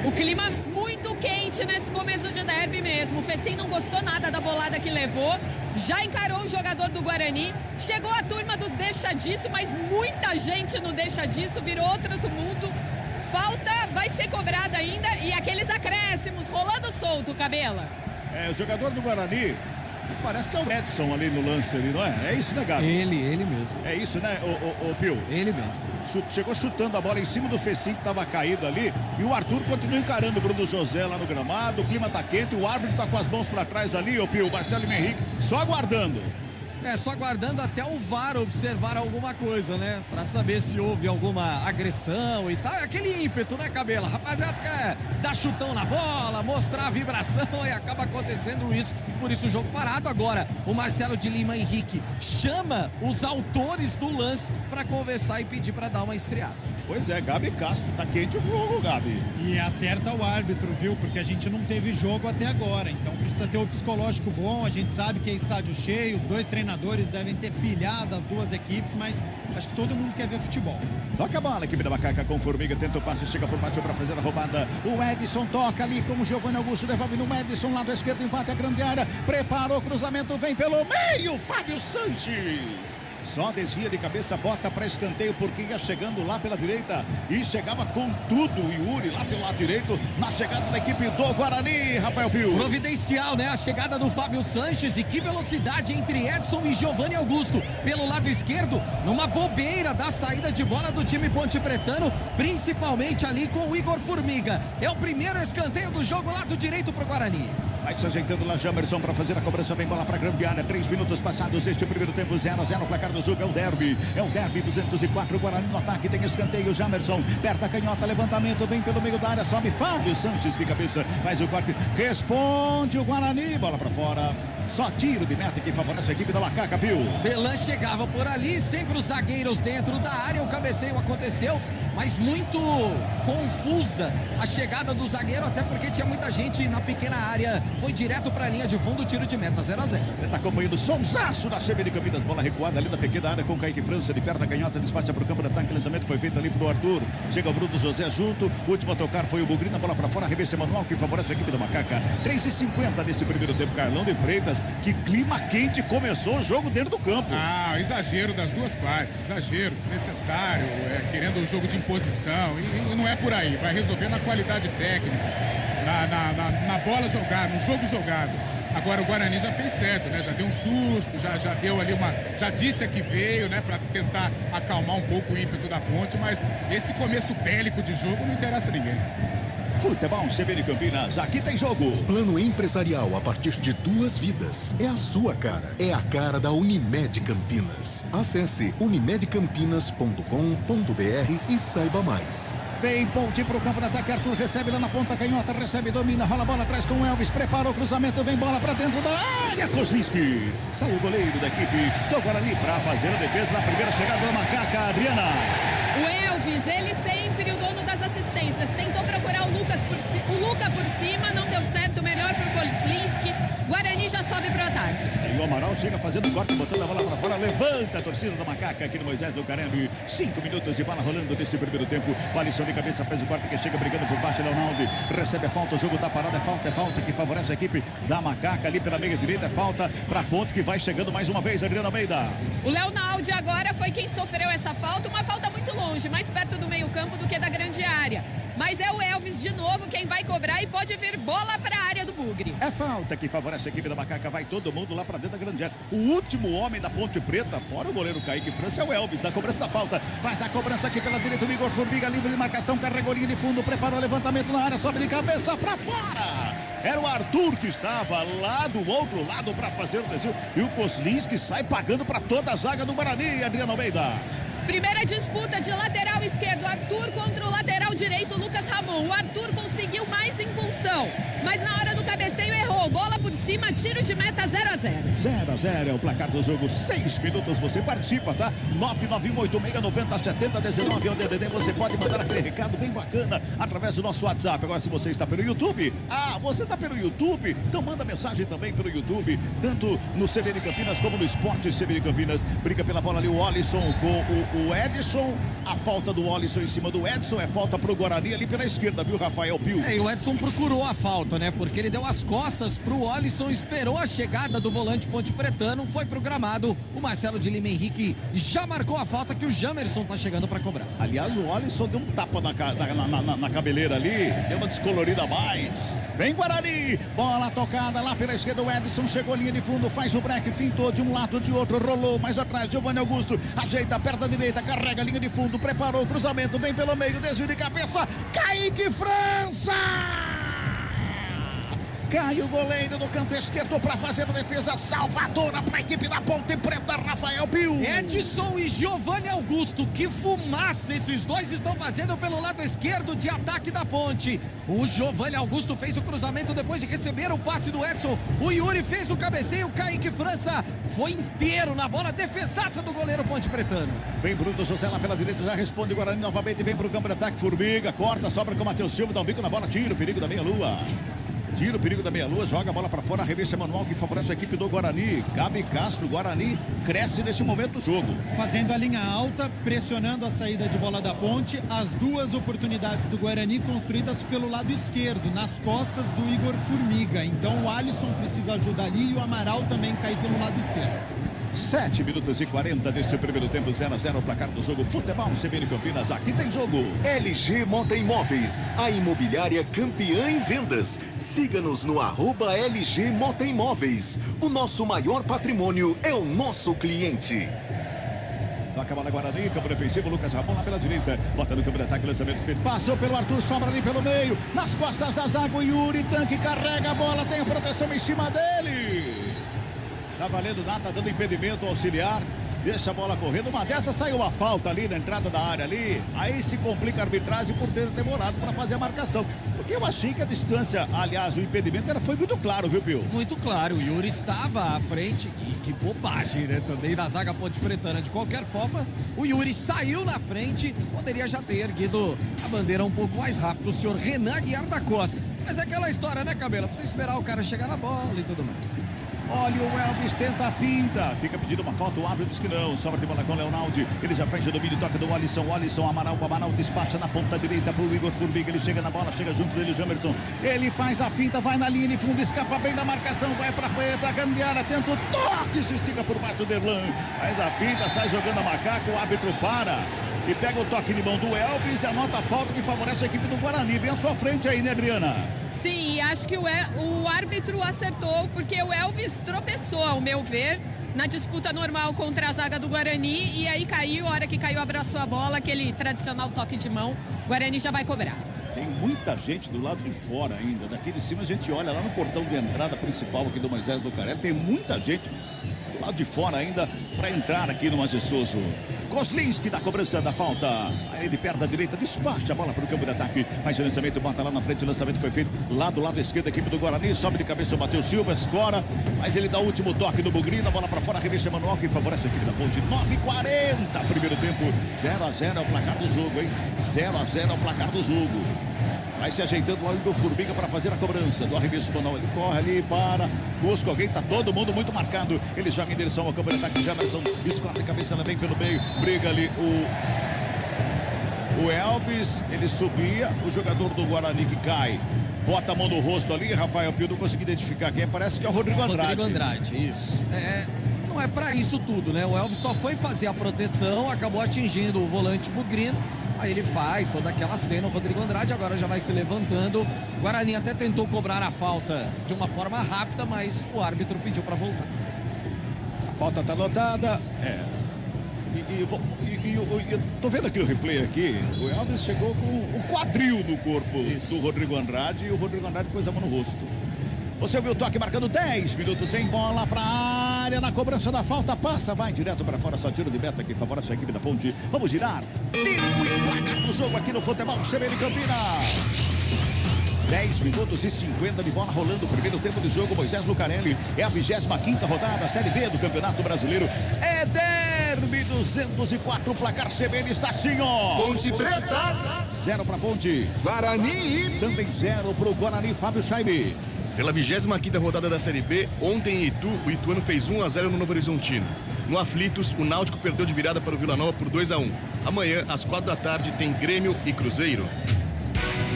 O clima muito quente nesse começo de derby mesmo. O Fecim não gostou nada da bolada que levou. Já encarou o jogador do Guarani. Chegou a turma do deixa disso, mas muita gente no deixa disso. Virou outro tumulto. Falta vai ser cobrada ainda. E aqueles acréscimos rolando solto, Cabela. É, o jogador do Guarani... Parece que é o Edson ali no lance ali, não é? É isso, né, Gabi? Ele mesmo. É isso, né, o Pio? Ele mesmo. Chegou chutando a bola em cima do Fecim, que estava caído ali. E o Arthur continua encarando o Bruno José lá no gramado. O clima tá quente, o árbitro tá com as mãos para trás ali, o Pio, Marcelo Henrique, só aguardando. É, só aguardando até o VAR observar alguma coisa, né? Pra saber se houve alguma agressão e tal. Aquele ímpeto, né, Cabela? Rapaziada quer dar chutão na bola, mostrar a vibração e acaba acontecendo isso. Por isso o jogo parado agora. O Marcelo de Lima Henrique chama os autores do lance pra conversar e pedir pra dar uma esfriada. Pois é, Gabi Castro, tá quente o jogo, Gabi. E acerta o árbitro, viu? Porque a gente não teve jogo até agora. Então precisa ter o psicológico bom. A gente sabe que é estádio cheio, os dois treinadores devem ter pilhado as duas equipes, mas acho que todo mundo quer ver futebol. Toca a bola, a equipe da Macaca com Formiga, tenta o passe, chega por baixo para fazer a roubada. O Edson toca ali com o Giovanni Augusto, devolve no Edson, lado esquerdo, invade a grande área, preparou o cruzamento, vem pelo meio, Fábio Sanches. Só desvia de cabeça, bota para escanteio, porque ia chegando lá pela direita e chegava com tudo o Yuri lá pelo lado direito, na chegada da equipe do Guarani, Rafael Pio. Providencial, né? A chegada do Fábio Sanches e que velocidade entre Edson e Giovanni Augusto. Pelo lado esquerdo, numa bobeira da saída de bola do time Ponte Pretano, principalmente ali com o Igor Formiga. É o primeiro escanteio do jogo, lado direito pro Guarani. Vai se ajeitando lá Jamerson para fazer a cobrança, vem bola para a grande área, 3 minutos passados este primeiro tempo, 0-0, o placar do jogo é o derby 204, Guarani no ataque, tem escanteio, Jamerson, perto a canhota, levantamento, vem pelo meio da área, sobe Fábio Sanches de cabeça, faz o corte, responde o Guarani, bola para fora. Só tiro de meta que favorece a equipe da Macaca, Pio. Belan chegava por ali, sempre os zagueiros dentro da área, o cabeceio aconteceu, mas muito confusa a chegada do zagueiro, até porque tinha muita gente na pequena área. Foi direto para a linha de fundo, tiro de meta, 0-0. Ele está acompanhando o sonsaço da CBN Campinas, bola recuada ali da pequena área com o Kaique França, de perto da canhota, despacha para o campo de ataque, lançamento foi feito ali pro Arthur, chega o Bruno José junto, o último a tocar foi o Bugrina, bola para fora, arremesso manual que favorece a equipe da Macaca, 3:50 nesse primeiro tempo, Carlão de Freitas, que clima quente começou o jogo dentro do campo. Ah, exagero das duas partes, exagero, desnecessário, querendo um jogo de imposição, e não é por aí, vai resolver na qualidade técnica, na bola jogada, no jogo jogado. Agora o Guarani já fez certo, né? Já deu um susto, já deu ali já disse que veio, né? Para tentar acalmar um pouco o ímpeto da Ponte, mas esse começo bélico de jogo não interessa a ninguém. Futebol CBN Campinas, aqui tem jogo. Plano empresarial a partir de 2 vidas. É a sua cara. É a cara da Unimed Campinas. Acesse unimedcampinas.com.br e saiba mais. Vem Ponte pro campo de ataque, Arthur recebe lá na ponta canhota, recebe, domina, rola a bola atrás com o Elvis, prepara o cruzamento, vem bola pra dentro da área, Kozlinski. Sai o goleiro da equipe do Guarani pra fazer a defesa na primeira chegada da Macaca, Adriana. O Elvis, ele sempre o dono das assistências, tentou procurar o Luca por cima, não deu certo, melhor pro Kozlinski. Guarani já sobe pro ataque. E o Amaral chega fazendo corte, botando a bola para fora, levanta a torcida da Macaca aqui no Moisés do Carelli. 5 minutos de bola rolando desse primeiro tempo. O Alisson de cabeça faz o corte que chega brigando por baixo. Leonardo recebe a falta, o jogo tá parado, é falta que favorece a equipe da Macaca ali pela meia direita. É falta para Ponte que vai chegando mais uma vez, Adriana Almeida. O Leonardo agora foi quem sofreu essa falta, uma falta muito longe, mais perto do meio campo do que da grande área. Mas é o Elvis de novo quem vai cobrar e pode vir bola para a área do Bugre. É falta que favorece a equipe da Macaca, vai todo mundo lá para dentro da grande área. O último homem da Ponte Preta, fora o goleiro Kaique França, é o Elvis, da cobrança da falta. Faz a cobrança aqui pela direita, o Igor Formiga, livre de marcação, carregou linha de fundo, preparou o levantamento na área, sobe de cabeça para fora. Era o Arthur que estava lá do outro lado para fazer o desvio. E o Kozlinski sai pagando para toda a zaga do Guarani, Adriano Almeida. Primeira disputa de lateral esquerdo, Arthur contra o lateral direito, Lucas Ramon. O Arthur conseguiu mais impulsão, mas na hora do cabeceio errou. Bola por cima, tiro de meta 0-0. 0-0 é o placar do jogo. 6 minutos, você participa, tá? 99186907019 é o DDD. Você pode mandar aquele recado bem bacana através do nosso WhatsApp. Agora, se você está pelo YouTube, você está pelo YouTube, então manda mensagem também pelo YouTube, tanto no CBN Campinas como no Esporte CBN Campinas. Briga pela bola ali o Alisson com o Edson. A falta do Alisson em cima do Edson é falta pro Guarani ali pela esquerda, viu, Rafael Pio? E o Edson procurou a falta, né? Porque ele deu as costas pro Alisson, esperou a chegada do volante Ponte Pretano, foi pro gramado. O Marcelo de Lima Henrique já marcou a falta que o Jamerson tá chegando pra cobrar. Aliás, o Alisson deu um tapa na cabeleira ali, deu uma descolorida a mais. Vem Guarani, bola tocada lá pela esquerda, o Edson chegou linha de fundo, faz o break, fintou de um lado, de outro, rolou mais atrás, Giovanni Augusto, ajeita a perna direita, carrega a linha de fundo, preparou o cruzamento, vem pelo meio, desvio de cabeça, Kaique França! Cai o goleiro do canto esquerdo para fazer a defesa salvadora para a equipe da Ponte Preta, Rafael Pio. Edson e Giovanni Augusto, que fumaça esses dois estão fazendo pelo lado esquerdo de ataque da Ponte. O Giovanni Augusto fez o cruzamento depois de receber o passe do Edson. O Yuri fez o cabeceio, o Kaique França foi inteiro na bola, defesaça do goleiro Ponte Pretano. Vem Bruno José lá pela direita, já responde o Guarani novamente, vem para o campo de ataque, Formiga, corta, sobra com o Matheus Silva, dá um bico na bola, tira o perigo da meia-lua. Tira o perigo da meia-lua, joga a bola para fora, revista manual que favorece a equipe do Guarani. Gabi Castro, Guarani cresce nesse momento do jogo. Fazendo a linha alta, pressionando a saída de bola da Ponte. As duas oportunidades do Guarani construídas pelo lado esquerdo, nas costas do Igor Formiga. Então o Alisson precisa ajudar ali e o Amaral também cair pelo lado esquerdo. 7 minutos e 40 deste primeiro tempo, 0-0 o placar do jogo. Futebol CBN Campinas, aqui tem jogo. LG Mota Imóveis, a imobiliária campeã em vendas. Siga-nos no @LG Mota Imóveis. O nosso maior patrimônio é o nosso cliente. Toca a bola Guarani, campo defensivo, Lucas Ramon lá pela direita, bota no campo de ataque, lançamento feito, passou pelo Arthur, sobra ali pelo meio, nas costas da zaga, o Yuri, tanque, carrega a bola, tem a proteção em cima dele. Tá valendo nada, tá dando impedimento auxiliar. Deixa a bola correndo. Uma dessas saiu uma falta ali na entrada da área ali. Aí se complica a arbitragem por ter demorado para fazer a marcação. Porque eu achei que a distância, aliás, o impedimento foi muito claro, viu, Pio? Muito claro. O Yuri estava à frente. E que bobagem, né? Também na zaga Ponte Pretana. De qualquer forma, o Yuri saiu na frente. Poderia já ter erguido a bandeira um pouco mais rápido. O senhor Renan Guiar da Costa. Mas é aquela história, né, Cabela? Precisa esperar o cara chegar na bola e tudo mais. Olha o Elvis, tenta a finta. Fica pedindo uma falta, o árbitro diz que não. Sobra de bola com o Leonardo. Ele já faz o domínio, toca do Alisson. O Alisson, Amaral, o Amaral despacha na ponta direita pro Igor Formiga. Ele chega na bola, chega junto dele, Jamerson. Ele faz a finta, vai na linha de fundo, escapa bem da marcação, vai pra grande área, tenta o toque, se estica por baixo do Erlan. Faz a finta, sai jogando a macaca, o árbitro para. E pega o toque de mão do Elvis e anota a falta que favorece a equipe do Guarani. Bem à sua frente aí, né, Adriana? Sim, a acho que o árbitro acertou, porque o Elvis tropeçou, ao meu ver, na disputa normal contra a zaga do Guarani, e aí caiu, a hora que caiu, abraçou a bola, aquele tradicional toque de mão, o Guarani já vai cobrar. Tem muita gente do lado de fora ainda. Daqui de cima a gente olha lá no portão de entrada principal aqui do Moisés do Carelli. Tem muita gente do lado de fora ainda para entrar aqui no majestoso. Kozlinski da cobrança da falta. Aí ele perto da direita, despacha a bola para o campo de ataque. Faz o lançamento, bota lá na frente. O lançamento foi feito lá do lado esquerdo da equipe do Guarani. Sobe de cabeça o Matheus Silva, escora. Mas ele dá o último toque do Bugrino. A bola para fora, revista Manuel que favorece a equipe da Ponte. 9:40, primeiro tempo. 0-0 é o placar do jogo, hein? 0-0 é o placar do jogo. Vai se ajeitando lá do Formiga para fazer a cobrança do arremesso manual. Ele corre ali para busca alguém, tá todo mundo muito marcado. Ele joga em direção ao campo de ataque. Jamerson escorta a cabeça, ela vem pelo meio. Briga ali o Elvis. Ele subia, o jogador do Guarani que cai. Bota a mão no rosto ali, Rafael Pio, não consegui identificar quem é. Parece que é o Rodrigo Andrade. Rodrigo Andrade, isso. Não é pra isso tudo, né? O Elvis só foi fazer a proteção, acabou atingindo o volante Bugrino. Aí ele faz toda aquela cena, o Rodrigo Andrade agora já vai se levantando. O Guarani até tentou cobrar a falta de uma forma rápida, mas o árbitro pediu para voltar. A falta está anotada. Eu tô vendo aqui o replay aqui. O Elvis chegou com o quadril do corpo do Rodrigo Andrade e o Rodrigo Andrade pôs a mão no rosto. Você ouviu o toque marcando 10 minutos em bola para a área na cobrança da falta. Passa, vai direto para fora, só tiro de meta que favorece a equipe da Ponte. Vamos girar. Tempo e placar do jogo aqui no Futebol CBN Campinas. 10 minutos e 50 de bola rolando. Primeiro tempo de jogo, Moisés Lucarelli. É a 25ª rodada, Série B do Campeonato Brasileiro. É derby 204, placar CBN está assim, ó. Ponte Preta. 0 para Ponte. Guarani. Também 0 para o Guarani, Fábio Scheibe. Pela 25ª rodada da Série B, ontem em Itu, o Ituano fez 1-0 no Novo Horizontino. No Aflitos, o Náutico perdeu de virada para o Vila Nova por 2-1. Amanhã, às 4 da tarde, tem Grêmio e Cruzeiro.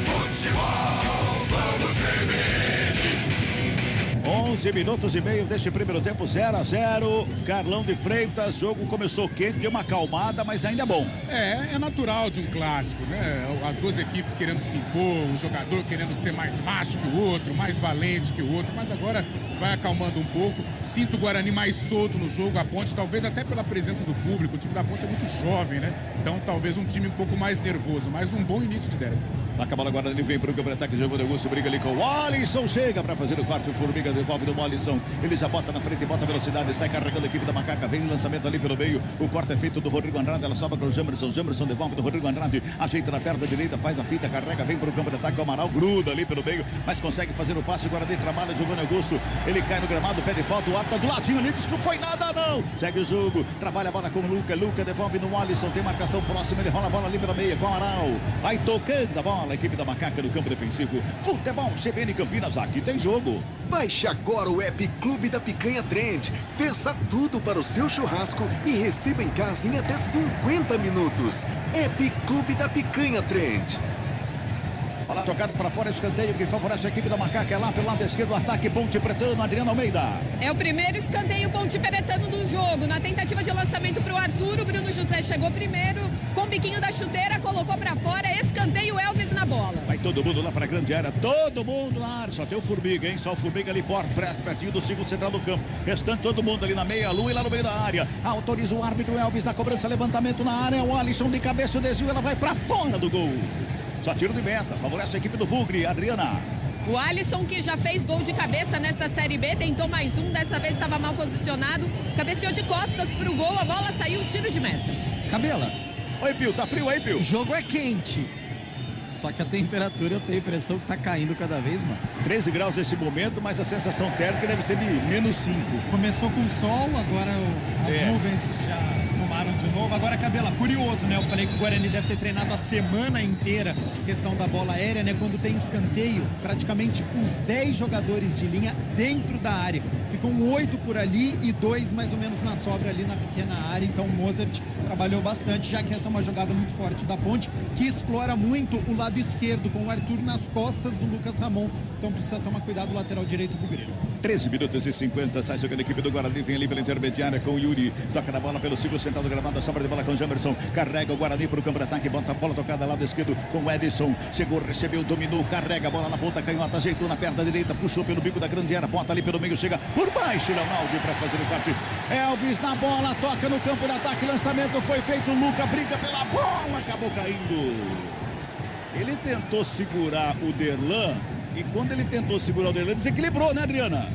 Futebol, vamos CBN. 11 minutos e meio deste primeiro tempo, 0-0. Carlão de Freitas, jogo começou quente, deu uma acalmada, mas ainda é bom. É natural de um clássico, né? As duas equipes querendo se impor, o jogador querendo ser mais macho que o outro, mais valente que o outro, mas agora vai acalmando um pouco. Sinto o Guarani mais solto no jogo, a Ponte, talvez até pela presença do público. O time da Ponte é muito jovem, né? Então talvez um time um pouco mais nervoso, mas um bom início de derby. A bola agora ele vem para o campo de ataque de Giovanni Augusto, briga ali com o Alisson, chega para fazer o quarto, o Formiga devolve no Alisson, ele já bota na frente, bota velocidade, sai carregando a equipe da Macaca, vem o lançamento ali pelo meio, o corte é feito do Rodrigo Andrade, ela sobra para o Jamerson devolve do Rodrigo Andrade, ajeita na perna direita, faz a fita, carrega, vem para o campo de ataque, o Amaral gruda ali pelo meio, mas consegue fazer o passe, agora dentro trabalha Giovanni Augusto, ele cai no gramado, pede falta, o árbitro do ladinho ali, diz que não foi nada não, segue o jogo, trabalha a bola com o Luca devolve no Alisson, tem marcação próxima, ele rola a bola ali pela meia com o Amaral, vai tocando a bola, a equipe da Macaca no campo defensivo. Futebol CBN Campinas, aqui tem jogo. Baixe agora o app Clube da Picanha Trend. Peça tudo para o seu churrasco e receba em casa em até 50 minutos. App Clube da Picanha Trend. Bola tocada para fora, escanteio que favorece a equipe da Macaca. É lá pelo lado esquerdo, ataque Ponte Pretano, Adriano Almeida. É o primeiro escanteio Ponte Pretano do jogo. Na tentativa de lançamento para o Arthur, o Bruno José chegou primeiro, com o biquinho da chuteira, colocou para fora, escanteio Elvis na bola. Vai todo mundo lá para a grande área, todo mundo na área, só tem o Formiga, hein? Só o Formiga ali, pertinho do segundo central do campo. Restante todo mundo ali na meia-lua e lá no meio da área. Autoriza o árbitro Elvis na cobrança, levantamento na área, o Alisson de cabeça, o desvio, ela vai para fora do gol. Só tiro de meta, favorece a equipe do Bugre, Adriana. O Alisson, que já fez gol de cabeça nessa Série B, tentou mais um, dessa vez estava mal posicionado, cabeceou de costas pro gol, a bola saiu, tiro de meta. Cabela. Oi, Pio, tá frio aí, Pio? O jogo é quente. Só que a temperatura eu tenho a impressão que tá caindo cada vez mais. 13 graus nesse momento, mas a sensação térmica deve ser de -5. Começou com sol, agora as nuvens já tomaram de novo. Agora, Cabela, curioso, né? Eu falei que o Guarani deve ter treinado a semana inteira questão da bola aérea, né? Quando tem escanteio, praticamente os 10 jogadores de linha dentro da área. Ficam 8 por ali e 2 mais ou menos na sobra ali na pequena área. Então o Mozart trabalhou bastante, já que essa é uma jogada muito forte da Ponte, que explora muito o lado esquerdo, com o Arthur nas costas do Lucas Ramon. Então precisa tomar cuidado, o lateral direito do Grêmio. 13 minutos e 50. Sai jogando a equipe do Guarani. Vem ali pela intermediária com o Yuri. Toca na bola pelo círculo central do gramado. Sobra de bola com o Jamerson. Carrega o Guarani para o campo de ataque. Bota a bola tocada lado esquerdo com o Edson. Chegou, recebeu, dominou. Carrega a bola na ponta canhota. Ajeitou na perna direita. Puxou pelo bico da grande área. Bota ali pelo meio. Chega por baixo. Leonardo para fazer o corte. Elvis na bola. Toca no campo de ataque. Lançamento foi feito. Luca briga pela bola. Acabou caindo. Ele tentou segurar o Derlan. E quando ele tentou segurar o Derlan, desequilibrou, né, Adriana?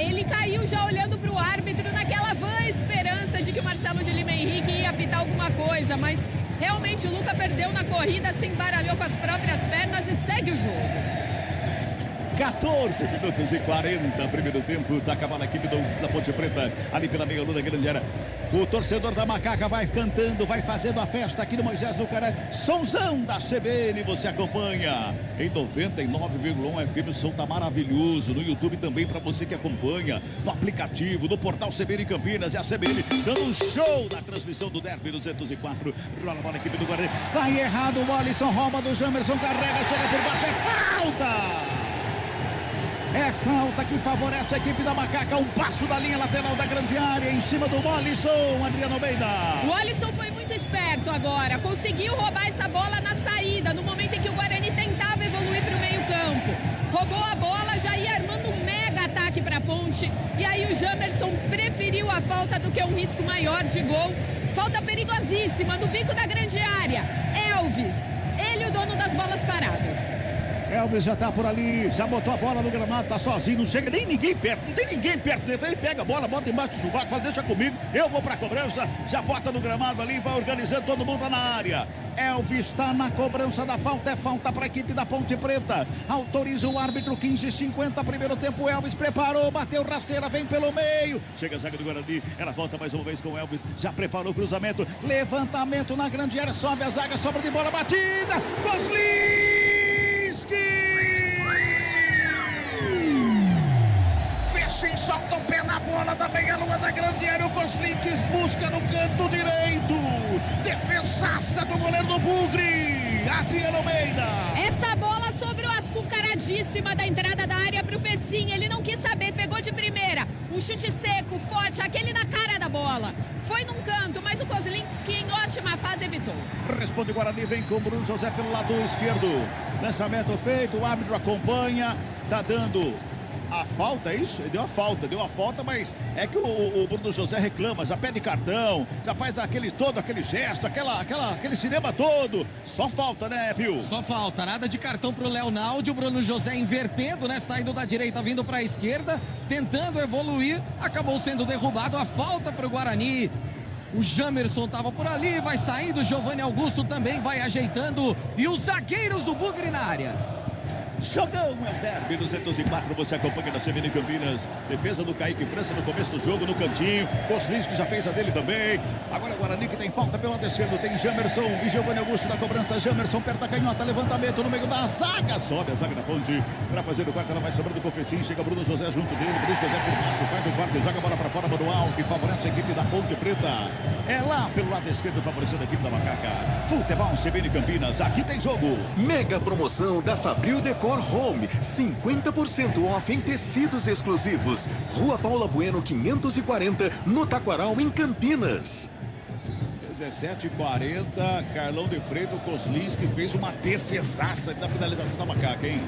Ele caiu já olhando para o árbitro naquela vã esperança de que o Marcelo de Lima Henrique ia apitar alguma coisa, mas realmente o Luca perdeu na corrida, se embaralhou com as próprias pernas e segue o jogo. 14 minutos e 40, primeiro tempo, tá acabando a equipe da Ponte Preta, ali pela meia lua da grande área. O torcedor da Macaca vai cantando, vai fazendo a festa aqui no Moisés do Caralho. Sonzão da CBN, você acompanha em 99,1 FM, o som tá maravilhoso. No YouTube também para você que acompanha, no aplicativo, no portal CBN Campinas. E a CBN dando um show na transmissão do Derby 204. Rola a bola, equipe do Guarani. Sai errado, o Alisson rouba do Jamerson, carrega, chega por baixo, é falta! É falta que favorece a equipe da Macaca. Um passo da linha lateral da grande área em cima do Alisson, Adriano Almeida. O Alisson foi muito esperto agora. Conseguiu roubar essa bola na saída, no momento em que o Guarani tentava evoluir para o meio campo. Roubou a bola, já ia armando um mega ataque para a Ponte. E aí o Jamerson preferiu a falta do que um risco maior de gol. Falta perigosíssima no bico da grande área. Elvis, ele o dono das bolas paradas. Elvis já tá por ali, já botou a bola no gramado, tá sozinho, não chega nem ninguém perto, não tem ninguém perto dele. Ele pega a bola, bota embaixo do sovaco, fala, deixa comigo, eu vou pra cobrança, já bota no gramado ali, vai organizando todo mundo lá na área. Elvis está na cobrança da falta, é falta para a equipe da Ponte Preta. Autoriza o árbitro, 15:50, primeiro tempo. Elvis preparou, bateu rasteira, vem pelo meio. Chega a zaga do Guarani, ela volta mais uma vez com o Elvis, já preparou o cruzamento, levantamento na grande área, sobe a zaga, sobra de bola, batida, Fecha e solta o pé na bola da meia-lua da grande área. O Koslinskis busca no canto direito. Defensaça do goleiro do Bugre, Adriano Almeida. Essa bola sobrou açucaradíssima da entrada da área pro Fecim. Ele não quis saber, pegou de primeira. Um chute seco, forte, aquele na cara da bola. Foi num canto, mas o Koslinski em ótima fase evitou. Responde o Guarani, vem com o Bruno José pelo lado esquerdo. Lançamento feito, o árbitro acompanha, tá dando a falta, é isso? Ele deu a falta, mas é que o Bruno José reclama, já pede cartão, já faz aquele gesto, aquele cinema todo. Só falta, né, Pio? Só falta, nada de cartão pro Leonardo. O Bruno José invertendo, né? Saindo da direita, vindo pra esquerda, tentando evoluir, acabou sendo derrubado. A falta pro Guarani. O Jamerson tava por ali, vai saindo, Giovanni Augusto também vai ajeitando. E os zagueiros do Bugre na área. Jogão é o Derby 204, você acompanha na CBN Campinas. Defesa do Kaique França no começo do jogo, no cantinho. Koslinski já fez a dele também. Agora o Guarani que tem falta pelo lado esquerdo. Tem Jamerson e Giovanni Augusto na cobrança. Jamerson perto da canhota, levantamento no meio da zaga. Sobe a zaga da Ponte para fazer o corte. Ela vai sobrando com o Fecim. Chega Bruno José junto dele. Bruno José por baixo, faz o corte, joga a bola para fora. Manual que favorece a equipe da Ponte Preta. É lá pelo lado esquerdo, favorecendo a equipe da Macaca. Futebol CBN Campinas, aqui tem jogo. Mega promoção da Fabril Decor Home, 50% off em tecidos exclusivos. Rua Paula Bueno 540, no Taquaral, em Campinas. 17:40, Carlão de Freitas, o Koslinski fez uma defesaça na finalização da Macaca, hein?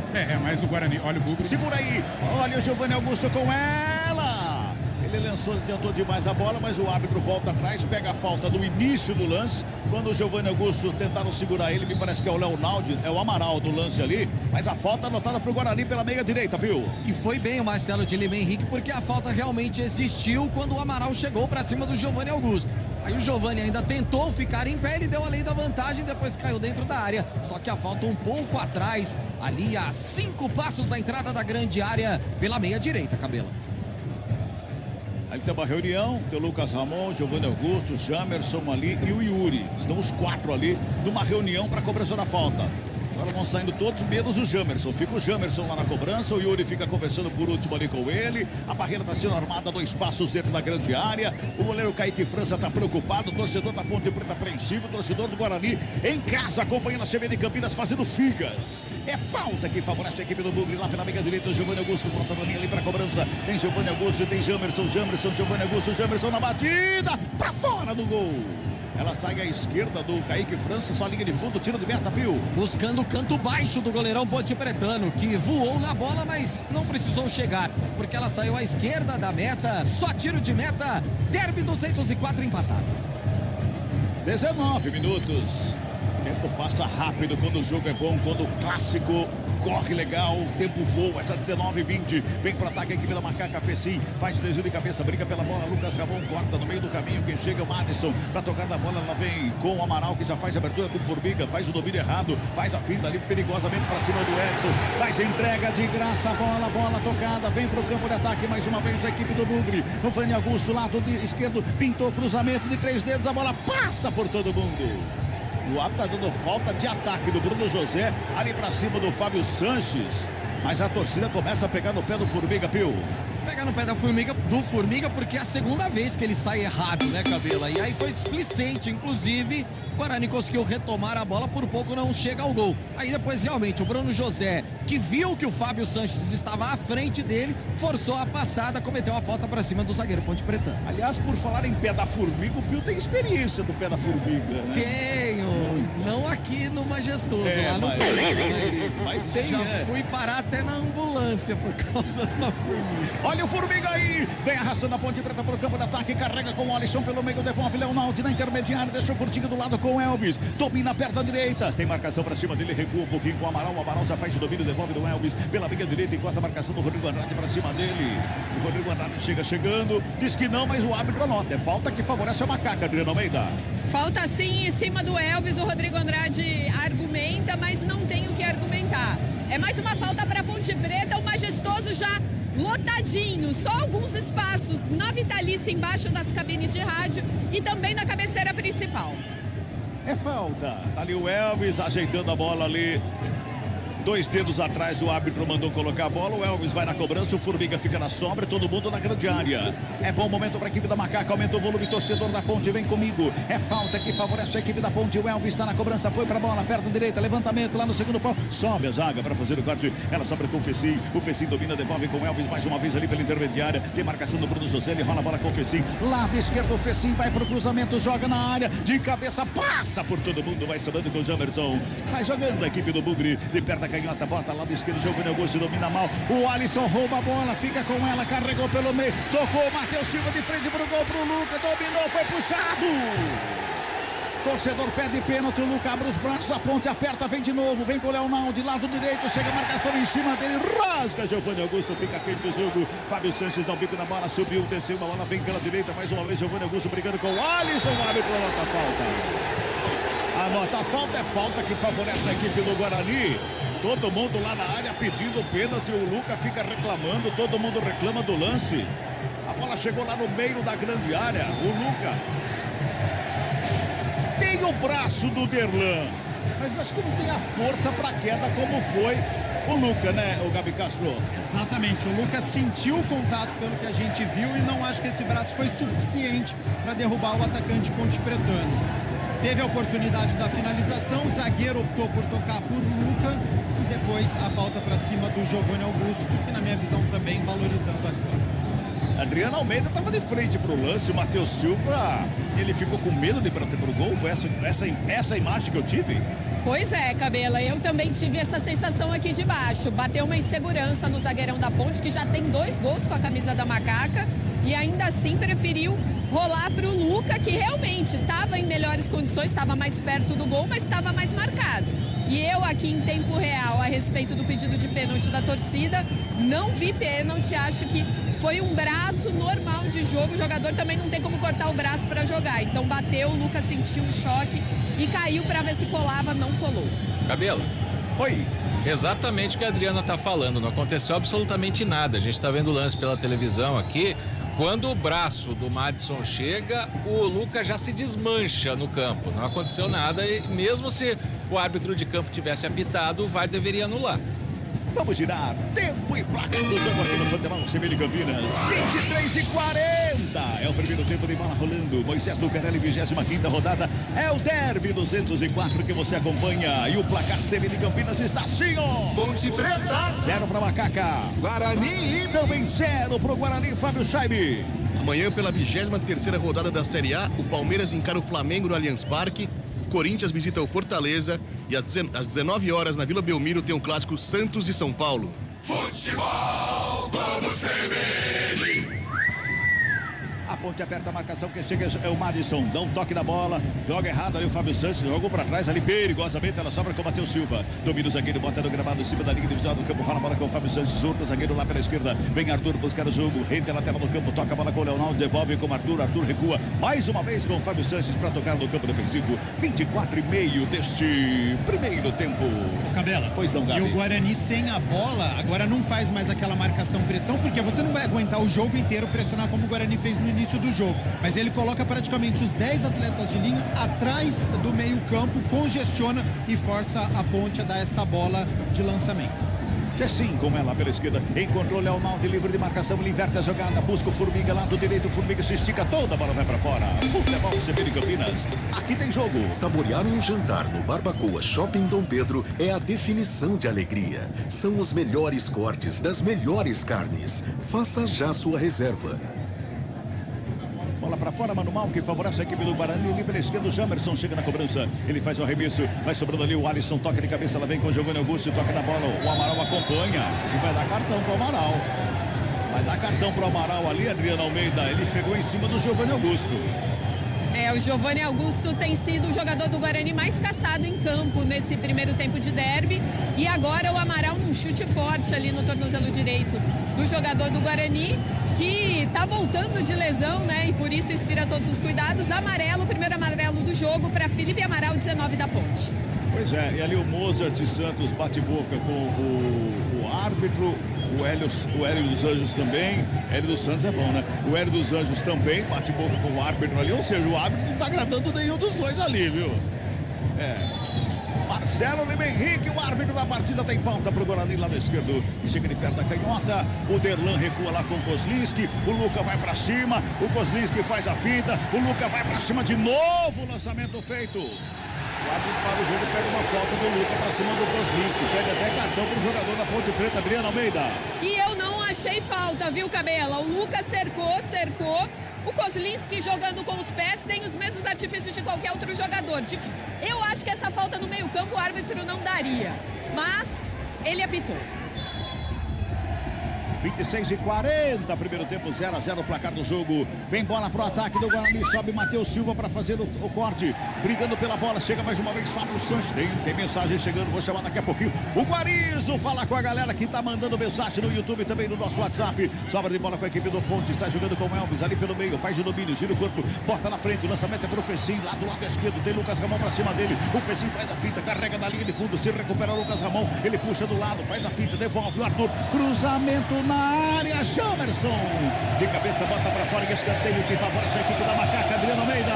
Mas o Guarani, olha o Bugre. Segura aí, olha o Giovanni Augusto com ela. Ele lançou, tentou demais a bola, mas o árbitro volta atrás, pega a falta no início do lance. Quando o Giovanni Augusto tentaram segurar ele, me parece que é o Leonardo, é o Amaral do lance ali. Mas a falta anotada para o Guarani pela meia direita, viu? E foi bem o Marcelo de Lima Henrique, porque a falta realmente existiu quando o Amaral chegou para cima do Giovanni Augusto. Aí o Giovanni ainda tentou ficar em pé, ele deu a lei da vantagem, depois caiu dentro da área. Só que a falta um pouco atrás, ali a 5 passos da entrada da grande área pela meia direita, Cabelo. Aí tem uma reunião, tem o Lucas Ramon, Giovanni Augusto, Jamerson ali e o Yuri. Estão os 4 ali numa reunião para cobrança da falta. Agora vão saindo todos, menos o Jamerson. Fica o Jamerson lá na cobrança, o Yuri fica conversando por último ali com ele. A barreira está sendo armada, 2 passos dentro da grande área. O goleiro Kaique França está preocupado, o torcedor da Ponte Preta apreensivo, o torcedor do Guarani em casa, acompanhando a CBN Campinas, fazendo figas. É falta que favorece a equipe do Bugre, lá pela meia direita, o Giovanni Augusto volta da linha ali para a cobrança. Tem Giovanni Augusto, tem Jamerson, Giovanni Augusto, Jamerson na batida, para fora do gol. Ela sai à esquerda do Kaique França, só linha de fundo, tiro de meta, Pio. Buscando o canto baixo do goleirão Ponte Pretano, que voou na bola, mas não precisou chegar, porque ela saiu à esquerda da meta, só tiro de meta, Derby 204 empatado. 19 minutos. O tempo passa rápido quando o jogo é bom, quando o clássico corre legal, o tempo voa, essa 19:20, vem pro ataque a equipe da Macaca Fecim, faz o desvio de cabeça, briga pela bola, Lucas Ramon corta no meio do caminho, quem chega é o Madison, pra tocar da bola, ela vem com o Amaral, que já faz a abertura com o Formiga, faz o domínio errado, faz a finta ali perigosamente pra cima do Edson, faz a entrega de graça, a bola tocada, vem pro campo de ataque, mais uma vez a equipe do Bugre, o Vani Augusto, lado esquerdo, pintou cruzamento de 3 dedos, a bola passa por todo mundo. O árbitro tá dando falta de ataque do Bruno José, ali pra cima do Fábio Sanches. Mas a torcida começa a pegar no pé do Formiga, Pio. Pegar no pé do Formiga, porque é a segunda vez que ele sai errado, né, Cabela? E aí foi displicente, inclusive, o Guarani conseguiu retomar a bola, por pouco não chega ao gol. Aí depois, realmente, o Bruno José, que viu que o Fábio Sanches estava à frente dele, forçou a passada, cometeu a falta para cima do zagueiro Ponte Pretano. Aliás, por falar em pé da Formiga, o Pio tem experiência do pé da Formiga, né? Tenho, não aqui no Majestoso, lá no mas tem, já fui parar até na ambulância por causa da Formiga. Olha o Formiga aí, vem arrastando a Ponte Preta para o campo de ataque, carrega com o Alisson pelo meio, devolve Leonaldo na intermediária, deixou curtinho do lado com o Elvis, domina perto da direita, tem marcação para cima dele, recua um pouquinho com o Amaral já faz o domínio, devolve do Elvis, pela meia direita, encosta a marcação do Rodrigo Andrade para cima dele, o Rodrigo Andrade chegando, diz que não, mas o árbitro anota, é falta que favorece a Macaca, Adriano Almeida. Falta sim em cima do Elvis, o Rodrigo Andrade argumenta, mas não tem o que argumentar. É mais uma falta para Ponte Preta, o Majestoso já lotadinho, só alguns espaços na Vitalícia embaixo das cabines de rádio e também na cabeceira principal. É falta, tá ali o Elvis ajeitando a bola ali. 2 dedos atrás, o árbitro mandou colocar a bola, o Elvis vai na cobrança, o Formiga fica na sombra, todo mundo na grande área. É bom momento para a equipe da Macaca, aumenta o volume, torcedor da Ponte, vem comigo. É falta que favorece a equipe da Ponte, o Elvis está na cobrança, foi para a bola, perto direita, levantamento lá no segundo pau, sobe a zaga para fazer o corte, ela sobra com o Fecim domina, devolve com o Elvis mais uma vez ali pela intermediária, tem marcação do Bruno José, ele rola a bola com o Fecim, lado esquerdo o Fecim vai para o cruzamento, joga na área, de cabeça, passa por todo mundo, vai sobrando com o Jamerson, sai jogando a equipe do Bugre, de perto da canhota, bota lá do esquerdo, Giovanni Augusto domina mal, o Alisson rouba a bola, fica com ela, carregou pelo meio, tocou o Matheus Silva de frente pro gol pro Luca, dominou, foi puxado. Torcedor pede pênalti, o Luca abre os braços, a Ponte aperta, vem de novo, vem com o Leonardo de lado direito, chega a marcação em cima dele, rasga Giovanni Augusto, fica quente o jogo, Fábio Sanches dá o bico na bola, subiu, desceu, a bola vem pela direita, mais uma vez Giovanni Augusto brigando com o Alisson, o árbitro anota a falta. Anota a falta, é falta que favorece a equipe do Guarani. Todo mundo lá na área pedindo pênalti, o Luca fica reclamando, todo mundo reclama do lance. A bola chegou lá no meio da grande área, o Luca tem o braço do Derlan, mas acho que não tem a força para queda como foi o Luca, né, o Gabi Castro? Exatamente, o Luca sentiu o contato pelo que a gente viu e não acho que esse braço foi suficiente para derrubar o atacante Ponte Pretano. Teve a oportunidade da finalização, o zagueiro optou por tocar por Luca e depois a falta para cima do Giovanni Augusto, que na minha visão também valorizando a bola. Adriano Almeida estava de frente para o lance, o Matheus Silva, ele ficou com medo de ir para o gol, foi essa imagem que eu tive? Pois é, Cabela, eu também tive essa sensação aqui de baixo, bateu uma insegurança no zagueirão da Ponte, que já tem 2 gols com a camisa da Macaca e ainda assim preferiu rolar para o Luca, que realmente estava em melhores condições, estava mais perto do gol, mas estava mais marcado. E eu aqui em tempo real, a respeito do pedido de pênalti da torcida, não vi pênalti, acho que foi um braço normal de jogo, o jogador também não tem como cortar o braço para jogar, então bateu, o Luca sentiu o choque e caiu para ver se colava, não colou. Cabelo. Oi. Exatamente o que a Adriana tá falando, não aconteceu absolutamente nada, a gente tá vendo o lance pela televisão aqui, Quando o braço do Madison chega, o Lucas já se desmancha no campo. Não aconteceu nada e mesmo se o árbitro de campo tivesse apitado, o VAR deveria anular. Vamos girar tempo e placa do jogo aqui no Futebol CBN Campinas. 23:40 é o primeiro tempo de bola rolando. Moisés do Carelli, 25ª rodada. É o Derby 204 que você acompanha. E o placar CBN Campinas está assim, ó. Ponte Preta. 0 para Macaca. Guarani. Também 0 para o Guarani, Fábio Scheibe. Amanhã, pela 23ª rodada da Série A, o Palmeiras encara o Flamengo no Allianz Parque. Corinthians visita o Fortaleza e às 19 horas na Vila Belmiro tem um clássico Santos e São Paulo. Futebol, vamos CBN. A ponte aperta a marcação, quem chega é o Madison, dá um toque na bola, joga errado ali o Fábio Santos, jogou pra trás ali perigosamente, ela sobra com o Matheus Silva, domina o zagueiro, bota no gramado em cima da linha divisória do campo, rola a bola com o Fábio Santos, surto, zagueiro lá pela esquerda, vem Arthur buscar o jogo, rente na tela do campo, toca a bola com o Leonardo, devolve com o Arthur, Arthur recua, mais uma vez com o Fábio Santos pra tocar no campo defensivo, 24:30 deste primeiro tempo. Cabela, pois não, Gabi. E o Guarani sem a bola, agora não faz mais aquela marcação-pressão, porque você não vai aguentar o jogo inteiro pressionar como o Guarani fez no início do jogo. Mas ele coloca praticamente os 10 atletas de linha atrás do meio-campo, congestiona e força a ponte a dar essa bola de lançamento. Fecim com ela pela esquerda, encontrou o Leonardo livre de marcação, ele inverte a jogada, busca o Formiga lá do direito, o Formiga se estica toda, a bola vai pra fora. Futebol CBN Campinas, aqui tem jogo. Saborear um jantar no Barbacoa Shopping Dom Pedro é a definição de alegria. São os melhores cortes das melhores carnes. Faça já sua reserva. Bola pra fora, Mano Mal, que favorece a equipe do Guarani. Ali pela esquerda, o Jamerson chega na cobrança. Ele faz o arremesso, vai sobrando ali o Alisson, toca de cabeça, ela vem com o Giovanni Augusto, toca na bola. O Amaral acompanha e vai dar cartão pro Amaral. Vai dar cartão pro Amaral ali, Adriano Almeida. Ele chegou em cima do Giovanni Augusto. O Giovanni Augusto tem sido o jogador do Guarani mais caçado em campo nesse primeiro tempo de derby. E agora o Amaral num chute forte ali no tornozelo direito do jogador do Guarani, que tá voltando de lesão, né? E por isso inspira todos os cuidados. Amarelo, primeiro amarelo do jogo para Felipe Amaral, 19 da Ponte. Pois é, e ali o Mozart Santos bate boca com o árbitro, o Hélio dos Anjos também. Hélio dos Santos é bom, né? O Hélio dos Anjos também bate boca com o árbitro ali, ou seja, o árbitro não tá agradando nenhum dos dois ali, viu? Marcelo Lima Henrique, o árbitro da partida, tem falta pro Guarani lá do esquerdo. Chega de perto da canhota, o Derlan recua lá com o Kozlinski, o Luca vai pra cima, o Kozlinski faz a finta, o Luca vai pra cima de novo, lançamento feito. O árbitro para o jogo, pega uma falta do Luca pra cima do Kozlinski, pede até cartão pro jogador da Ponte Preta, Adriano Almeida. E eu não achei falta, viu, Cabela? O Luca cercou. O Kozlinski jogando com os pés tem os mesmos artifícios de qualquer outro jogador. Eu acho que essa falta no meio-campo o árbitro não daria, mas ele apitou. 26:40, primeiro tempo, 0-0 o placar do jogo. Vem bola pro ataque do Guarani, sobe Matheus Silva para fazer o corte, brigando pela bola, chega mais uma vez Fábio Santos, tem mensagem chegando, vou chamar daqui a pouquinho o Guarizo, fala com a galera que tá mandando mensagem no YouTube, também no nosso WhatsApp. Sobra de bola com a equipe do Ponte, sai jogando com o Elvis ali pelo meio, faz o domínio, gira o corpo, bota na frente, o lançamento é pro Fecim, lá do lado esquerdo, tem Lucas Ramon pra cima dele, o Fecim faz a finta, carrega da linha de fundo, se recupera o Lucas Ramon, ele puxa do lado, faz a finta, devolve o Arthur, cruzamento na área, Jamerson de cabeça, bota pra fora e escanteio que favorece a equipe da Macaca, Adriano Almeida.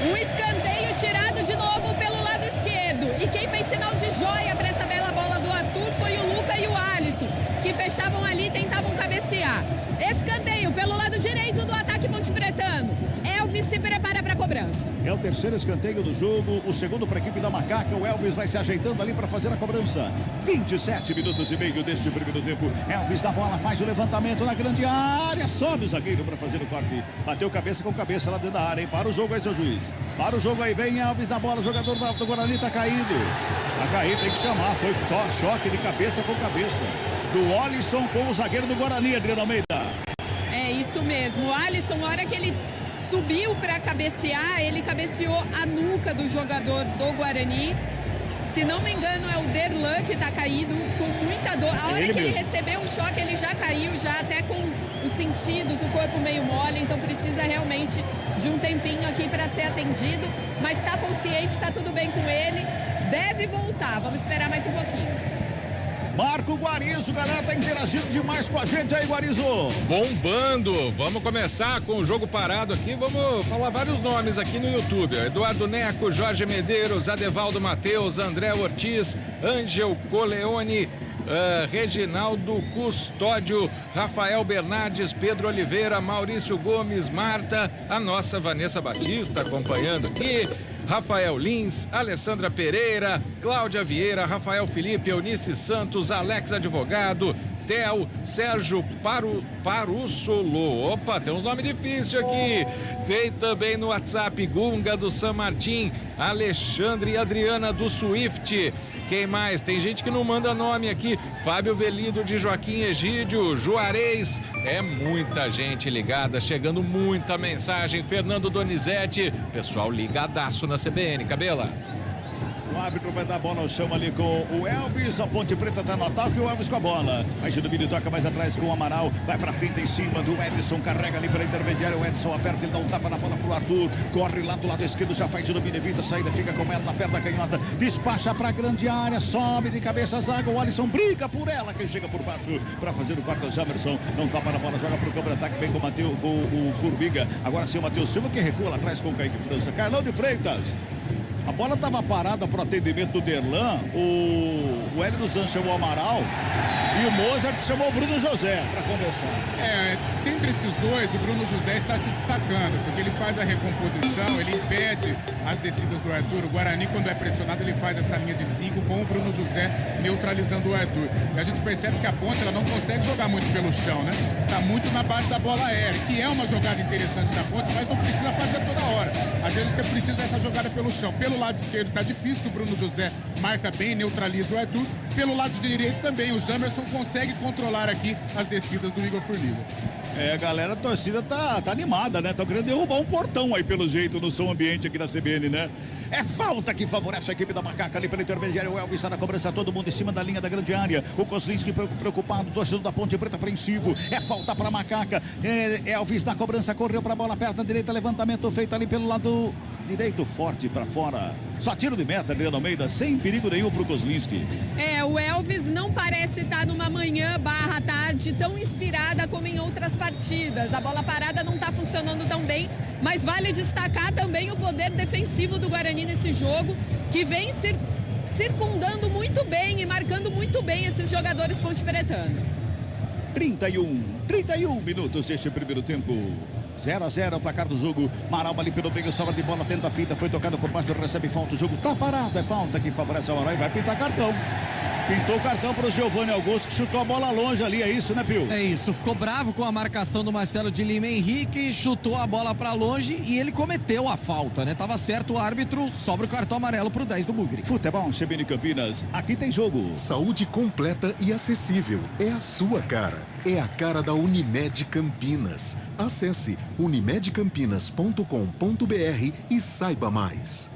Um escanteio tirado de novo pelo lado esquerdo, e quem fez sinal de joia para essa bela bola do Arthur foi o Luca e o Alisson, que fechavam ali e tentavam cabecear. Escanteio pelo lado direito do ataque pontepretano. Elvis se prepara para a cobrança. É o terceiro escanteio do jogo, o segundo para a equipe da Macaca. O Elvis vai se ajeitando ali para fazer a cobrança. 27 minutos e meio deste primeiro tempo. Elvis da bola, faz o levantamento na grande área, sobe o zagueiro para fazer o corte. Bateu cabeça com cabeça lá dentro da área, hein? Para o jogo aí, seu juiz. Para o jogo aí, vem Elvis da bola, jogador do Guarani tá caindo. Tá caindo, tem que chamar. Foi choque de cabeça com cabeça do Alisson com o zagueiro do Guarani, Adriano Almeida. É isso mesmo. O Alisson, na hora que ele subiu para cabecear, ele cabeceou a nuca do jogador do Guarani. Se não me engano, é o Derlan que tá caído com muita dor. A hora que ele recebeu o choque, ele já caiu, já até com os sentidos, o corpo meio mole. Então precisa realmente de um tempinho aqui para ser atendido. Mas está consciente, está tudo bem com ele. Deve voltar. Vamos esperar mais um pouquinho. Marco Guarizo, galera tá interagindo demais com a gente aí, Guarizo. Bombando, vamos começar com o jogo parado aqui, vamos falar vários nomes aqui no YouTube. Eduardo Neco, Jorge Medeiros, Adevaldo Mateus, André Ortiz, Ângel Coleone, Reginaldo Custódio, Rafael Bernardes, Pedro Oliveira, Maurício Gomes, Marta, a nossa Vanessa Batista acompanhando aqui, Rafael Lins, Alessandra Pereira, Cláudia Vieira, Rafael Felipe, Eunice Santos, Alex Advogado, Theo, Sérgio Parussolo. Opa, tem uns nomes difíceis aqui. Tem também no WhatsApp Gunga do San Martin, Alexandre e Adriana do Swift. Quem mais? Tem gente que não manda nome aqui. Fábio Velido de Joaquim Egídio, Juarez. É muita gente ligada, chegando muita mensagem. Fernando Donizete. Pessoal ligadaço na CBN. Cabela. O árbitro vai dar a bola ao chão ali com o Elvis. A Ponte Preta tá no ataque, o Elvis com a bola. Aí Gildomini toca mais atrás com o Amaral. Vai pra frente em cima do Edson. Carrega ali pela intermediária. O Edson aperta, ele dá um tapa na bola pro Arthur. Corre lá do lado esquerdo, já faz Gildomini, evita a saída, fica com ela na perna canhota. Despacha pra grande área, sobe de cabeça a zaga. O Alisson briga por ela, quem chega por baixo pra fazer o quarto, o Jamerson. Não tapa na bola, joga pro campo de ataque, vem com o Formiga. Agora sim o Matheus Silva que recua lá atrás com o Kaique França. Carlão de Freitas. A bola estava parada para o atendimento do Derlan, o Hélio dos Anjos chamou o Amaral e o Mozart chamou o Bruno José para conversar. Dentre esses dois, o Bruno José está se destacando, porque ele faz a recomposição, ele impede as descidas do Arthur. O Guarani, quando é pressionado, ele faz essa linha de 5 com o Bruno José neutralizando o Arthur. E a gente percebe que a Ponte ela não consegue jogar muito pelo chão, né? Está muito na base da bola aérea, que é uma jogada interessante da Ponte, mas não precisa fazer toda hora. Às vezes você precisa dessa jogada pelo chão. Pelo lado esquerdo tá difícil, que o Bruno José marca bem, neutraliza o Arthur. Pelo lado direito também, o Jamerson consegue controlar aqui as descidas do Igor Formiga. Galera, a torcida tá animada, né? Tá querendo derrubar um portão aí, pelo jeito, no som ambiente aqui da CBN, né? É falta que favorece a equipe da Macaca ali pela intermediária. O Elvis está na cobrança, todo mundo em cima da linha da grande área. O Kozlinski preocupado, torcedor da Ponte Preta apreensivo. É falta para Macaca. Elvis na cobrança, correu para a bola, perna direita, levantamento feito ali pelo lado direito, forte para fora. Só tiro de meta, Adriano Almeida, sem perigo nenhum pro Kozlinski. O Elvis não parece estar numa manhã/tarde tão inspirada como em outras partidas. A bola parada não está funcionando tão bem, mas vale destacar também o poder defensivo do Guarani nesse jogo, que vem circundando muito bem e marcando muito bem esses jogadores pontepretanos. 31 minutos deste primeiro tempo. 0-0 o placar do jogo. Maralba ali pelo meio, sobra de bola, tenta a finta, foi tocado por baixo, recebe falta, o jogo tá parado, é falta que favorece o Amaral e vai pintar cartão. Pintou o cartão para o Giovanni Augusto, que chutou a bola longe ali, é isso, né, Pio? É isso, ficou bravo com a marcação do Marcelo de Lima Henrique, chutou a bola para longe e ele cometeu a falta, né? Tava certo o árbitro, sobra o cartão amarelo pro 10 do Bugre. Futebol CBN Campinas, aqui tem jogo. Saúde completa e acessível, é a sua cara. É a cara da Unimed Campinas. Acesse unimedcampinas.com.br e saiba mais.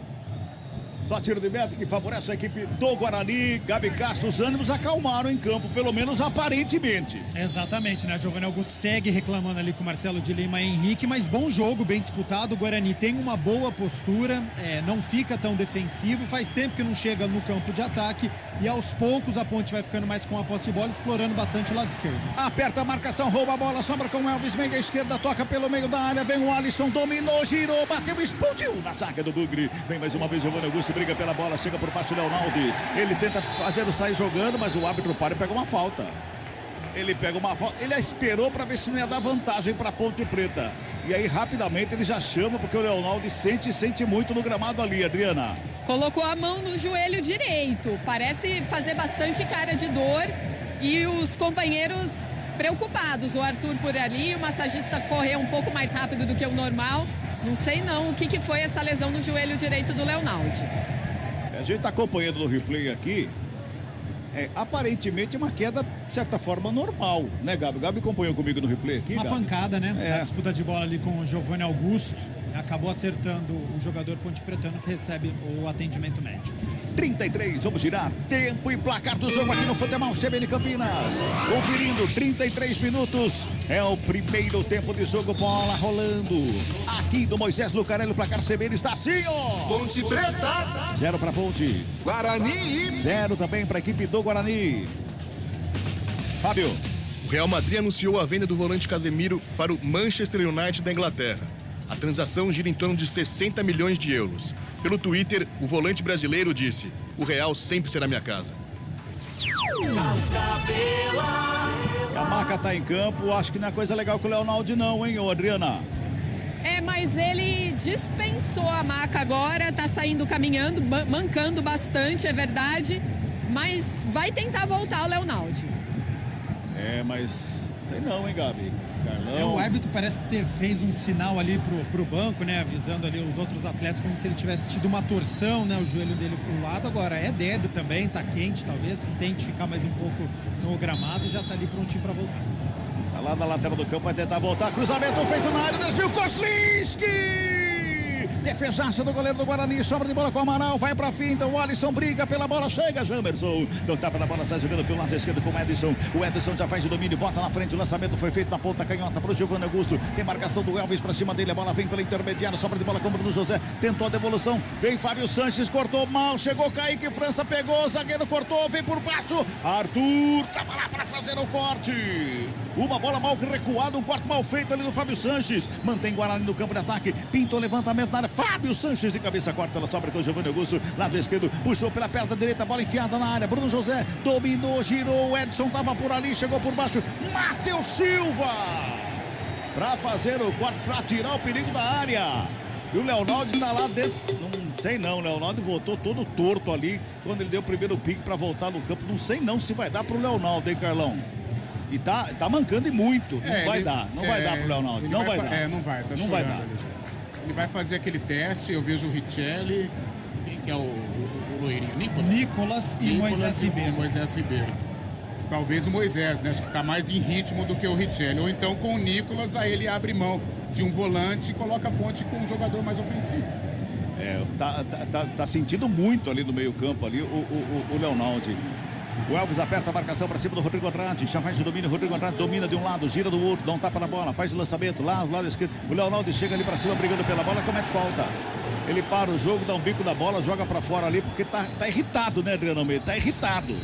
Só tiro de meta que favorece a equipe do Guarani. Gabi Castro, os ânimos acalmaram em campo, pelo menos aparentemente. Exatamente, né? Giovanni Augusto segue reclamando ali com o Marcelo de Lima Henrique, mas bom jogo, bem disputado. O Guarani tem uma boa postura, não fica tão defensivo, faz tempo que não chega no campo de ataque e aos poucos a Ponte vai ficando mais com a posse de bola, explorando bastante o lado esquerdo. Aperta a marcação, rouba a bola, sobra com o Elvis, meia esquerda, toca pelo meio da área, vem o Alisson, dominou, girou, bateu, explodiu na zaga do Bugre. Vem mais uma vez Giovanni Augusto, briga pela bola, chega por baixo o Leonaldo. Ele tenta fazer o sair jogando, mas o árbitro para e pega uma falta. Ele pega uma falta, ele esperou para ver se não ia dar vantagem para Ponte Preta. E aí rapidamente ele já chama, porque o Leonaldo sente muito no gramado ali, Adriana. Colocou a mão no joelho direito, parece fazer bastante cara de dor e os companheiros preocupados. O Arthur por ali, o massagista correu um pouco mais rápido do que o normal. Não sei não o que foi essa lesão no joelho direito do Leonaldo. A gente está acompanhando no replay aqui. Aparentemente uma queda, de certa forma, normal, né, Gabi? Gabi acompanhou comigo no replay aqui, Uma Gabi? pancada, né? Na disputa de bola ali com o Giovanni Augusto. Acabou acertando o jogador pontepretano que recebe o atendimento médico. 33, vamos girar. Tempo e placar do jogo aqui no Futebol CBN Campinas. Conferindo, 33 minutos. É o primeiro tempo de jogo, bola rolando. Aqui do Moisés Lucarelli, o placar CBN está assim, ó. Ponte Preta. 0 para Ponte. Guarani. 0 também para a equipe do Guarani. Fábio. O Real Madrid anunciou a venda do volante Casemiro para o Manchester United da Inglaterra. A transação gira em torno de 60 milhões de euros. Pelo Twitter, o volante brasileiro disse: "O Real sempre será minha casa." A Maca tá em campo, acho que não é coisa legal com o Leonaldo não, hein, ô Adriana? Mas ele dispensou a Maca agora, tá saindo caminhando, mancando bastante, é verdade, mas vai tentar voltar o Leonaldo. Mas sei não, hein, Gabi? Carlão. O árbitro parece que fez um sinal ali pro banco, né? Avisando ali os outros atletas como se ele tivesse tido uma torção, né? O joelho dele pro lado. Agora é derby também, tá quente, talvez tente ficar mais um pouco no gramado e já tá ali prontinho pra voltar. Tá lá na lateral do campo, vai tentar voltar. Cruzamento feito na área, desvio Koslinski! Defesaça do goleiro do Guarani, sobra de bola com o Amaral, vai pra finta, o Alisson briga pela bola, chega Jamerson, então tapa na bola, sai jogando pelo lado esquerdo com o Edson já faz o domínio, bota na frente, o lançamento foi feito na ponta canhota pro Giovanni Augusto, tem marcação do Elvis pra cima dele, a bola vem pela intermediária, sobra de bola com o Bruno José, tentou a devolução, vem Fábio Sanches, cortou mal, chegou Kaique França, pegou, zagueiro cortou, vem por baixo, Arthur, tava lá pra fazer o corte, uma bola mal recuada, um corte mal feito ali do Fábio Sanches, mantém Guarani no campo de ataque, pintou levantamento na área, Fábio Sanches de cabeça corta, ela sobra com o Giovanni Augusto, lado esquerdo, puxou pela perna direita, bola enfiada na área, Bruno José dominou, girou, o Edson tava por ali, chegou por baixo, Matheus Silva pra fazer o corte, pra tirar o perigo da área, e o Leonaldo tá lá dentro, não sei não, o Leonaldo voltou todo torto ali, quando ele deu o primeiro pique pra voltar no campo, não sei não se vai dar pro Leonaldo, hein, Carlão? E tá mancando e muito, não vai dar pro Leonaldo, não vai dar. Não vai, tá não vai dar. Ele vai fazer aquele teste, eu vejo o Richelli, quem que é o loirinho? Nicolas e Moisés Ribeiro. Talvez o Moisés, né? Acho que tá mais em ritmo do que o Richelli. Ou então com o Nicolas, aí ele abre mão de um volante e coloca a ponte com um jogador mais ofensivo. Tá sentindo muito ali no meio campo ali o Leonaldo. O Elvis aperta a marcação para cima do Rodrigo Andrade, já faz o domínio, Rodrigo Andrade domina de um lado, gira do outro, dá um tapa na bola, faz o lançamento lá do lado esquerdo, o Leonaldo chega ali para cima brigando pela bola, comete falta. Ele para o jogo, dá um bico da bola, joga para fora ali, porque tá irritado, né, Adriano Almeida? Tá irritado.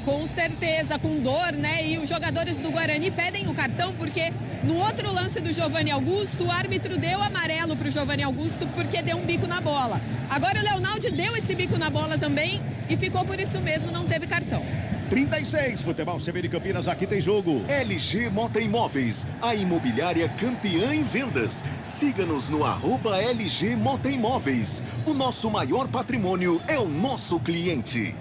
Com certeza, com dor, né? E os jogadores do Guarani pedem o cartão porque no outro lance do Giovanni Augusto, o árbitro deu amarelo pro Giovanni Augusto porque deu um bico na bola. Agora o Leonaldo deu esse bico na bola também e ficou por isso mesmo, não teve cartão. 36, Futebol CBN Campinas, aqui tem jogo. LG Mota Imóveis, a imobiliária campeã em vendas. Siga-nos no @LG Mota Imóveis. O nosso maior patrimônio é o nosso cliente.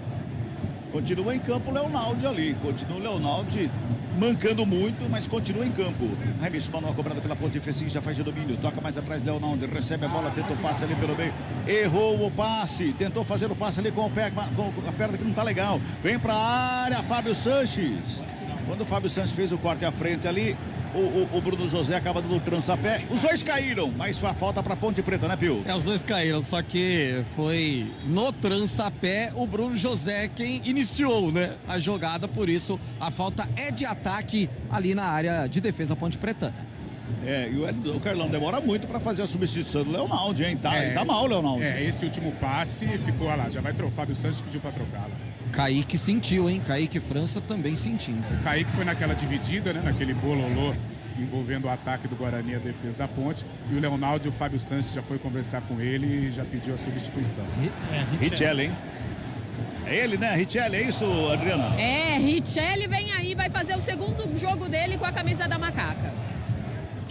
Continua em campo o Leonaldo ali. Continua o Leonaldo mancando muito, mas continua em campo. Remis Manuel cobrada pela ponte Fecim, já faz de domínio. Toca mais atrás, Leonaldo recebe a bola, tenta o passe ali pelo meio. Errou o passe, tentou fazer o passe ali com a perna que não tá legal. Vem pra área, Fábio Sanches. Quando o Fábio Sanches fez o corte à frente ali, o Bruno José acaba dando trança-pé. Os dois caíram, mas foi a falta pra Ponte Preta, né, Pio? Os dois caíram, só que foi no trança-pé o Bruno José quem iniciou, né, a jogada, por isso a falta é de ataque ali na área de defesa Ponte Pretana. E o Carlão demora muito pra fazer a substituição do Leonaldo, hein? Tá mal o Leonaldo. Esse último passe ficou lá, já vai trocar. O Fábio Santos pediu pra trocá-la. Kaique sentiu, hein? Kaique França também sentindo. O Kaique foi naquela dividida, né? Naquele bololô envolvendo o ataque do Guarani e a defesa da Ponte. E o Leonaldo e o Fábio Santos já foi conversar com ele e já pediu a substituição. Richelli, hein? É ele, né? Richelli, é isso, Adriana? Richelli vem aí, vai fazer o segundo jogo dele com a camisa da Macaca.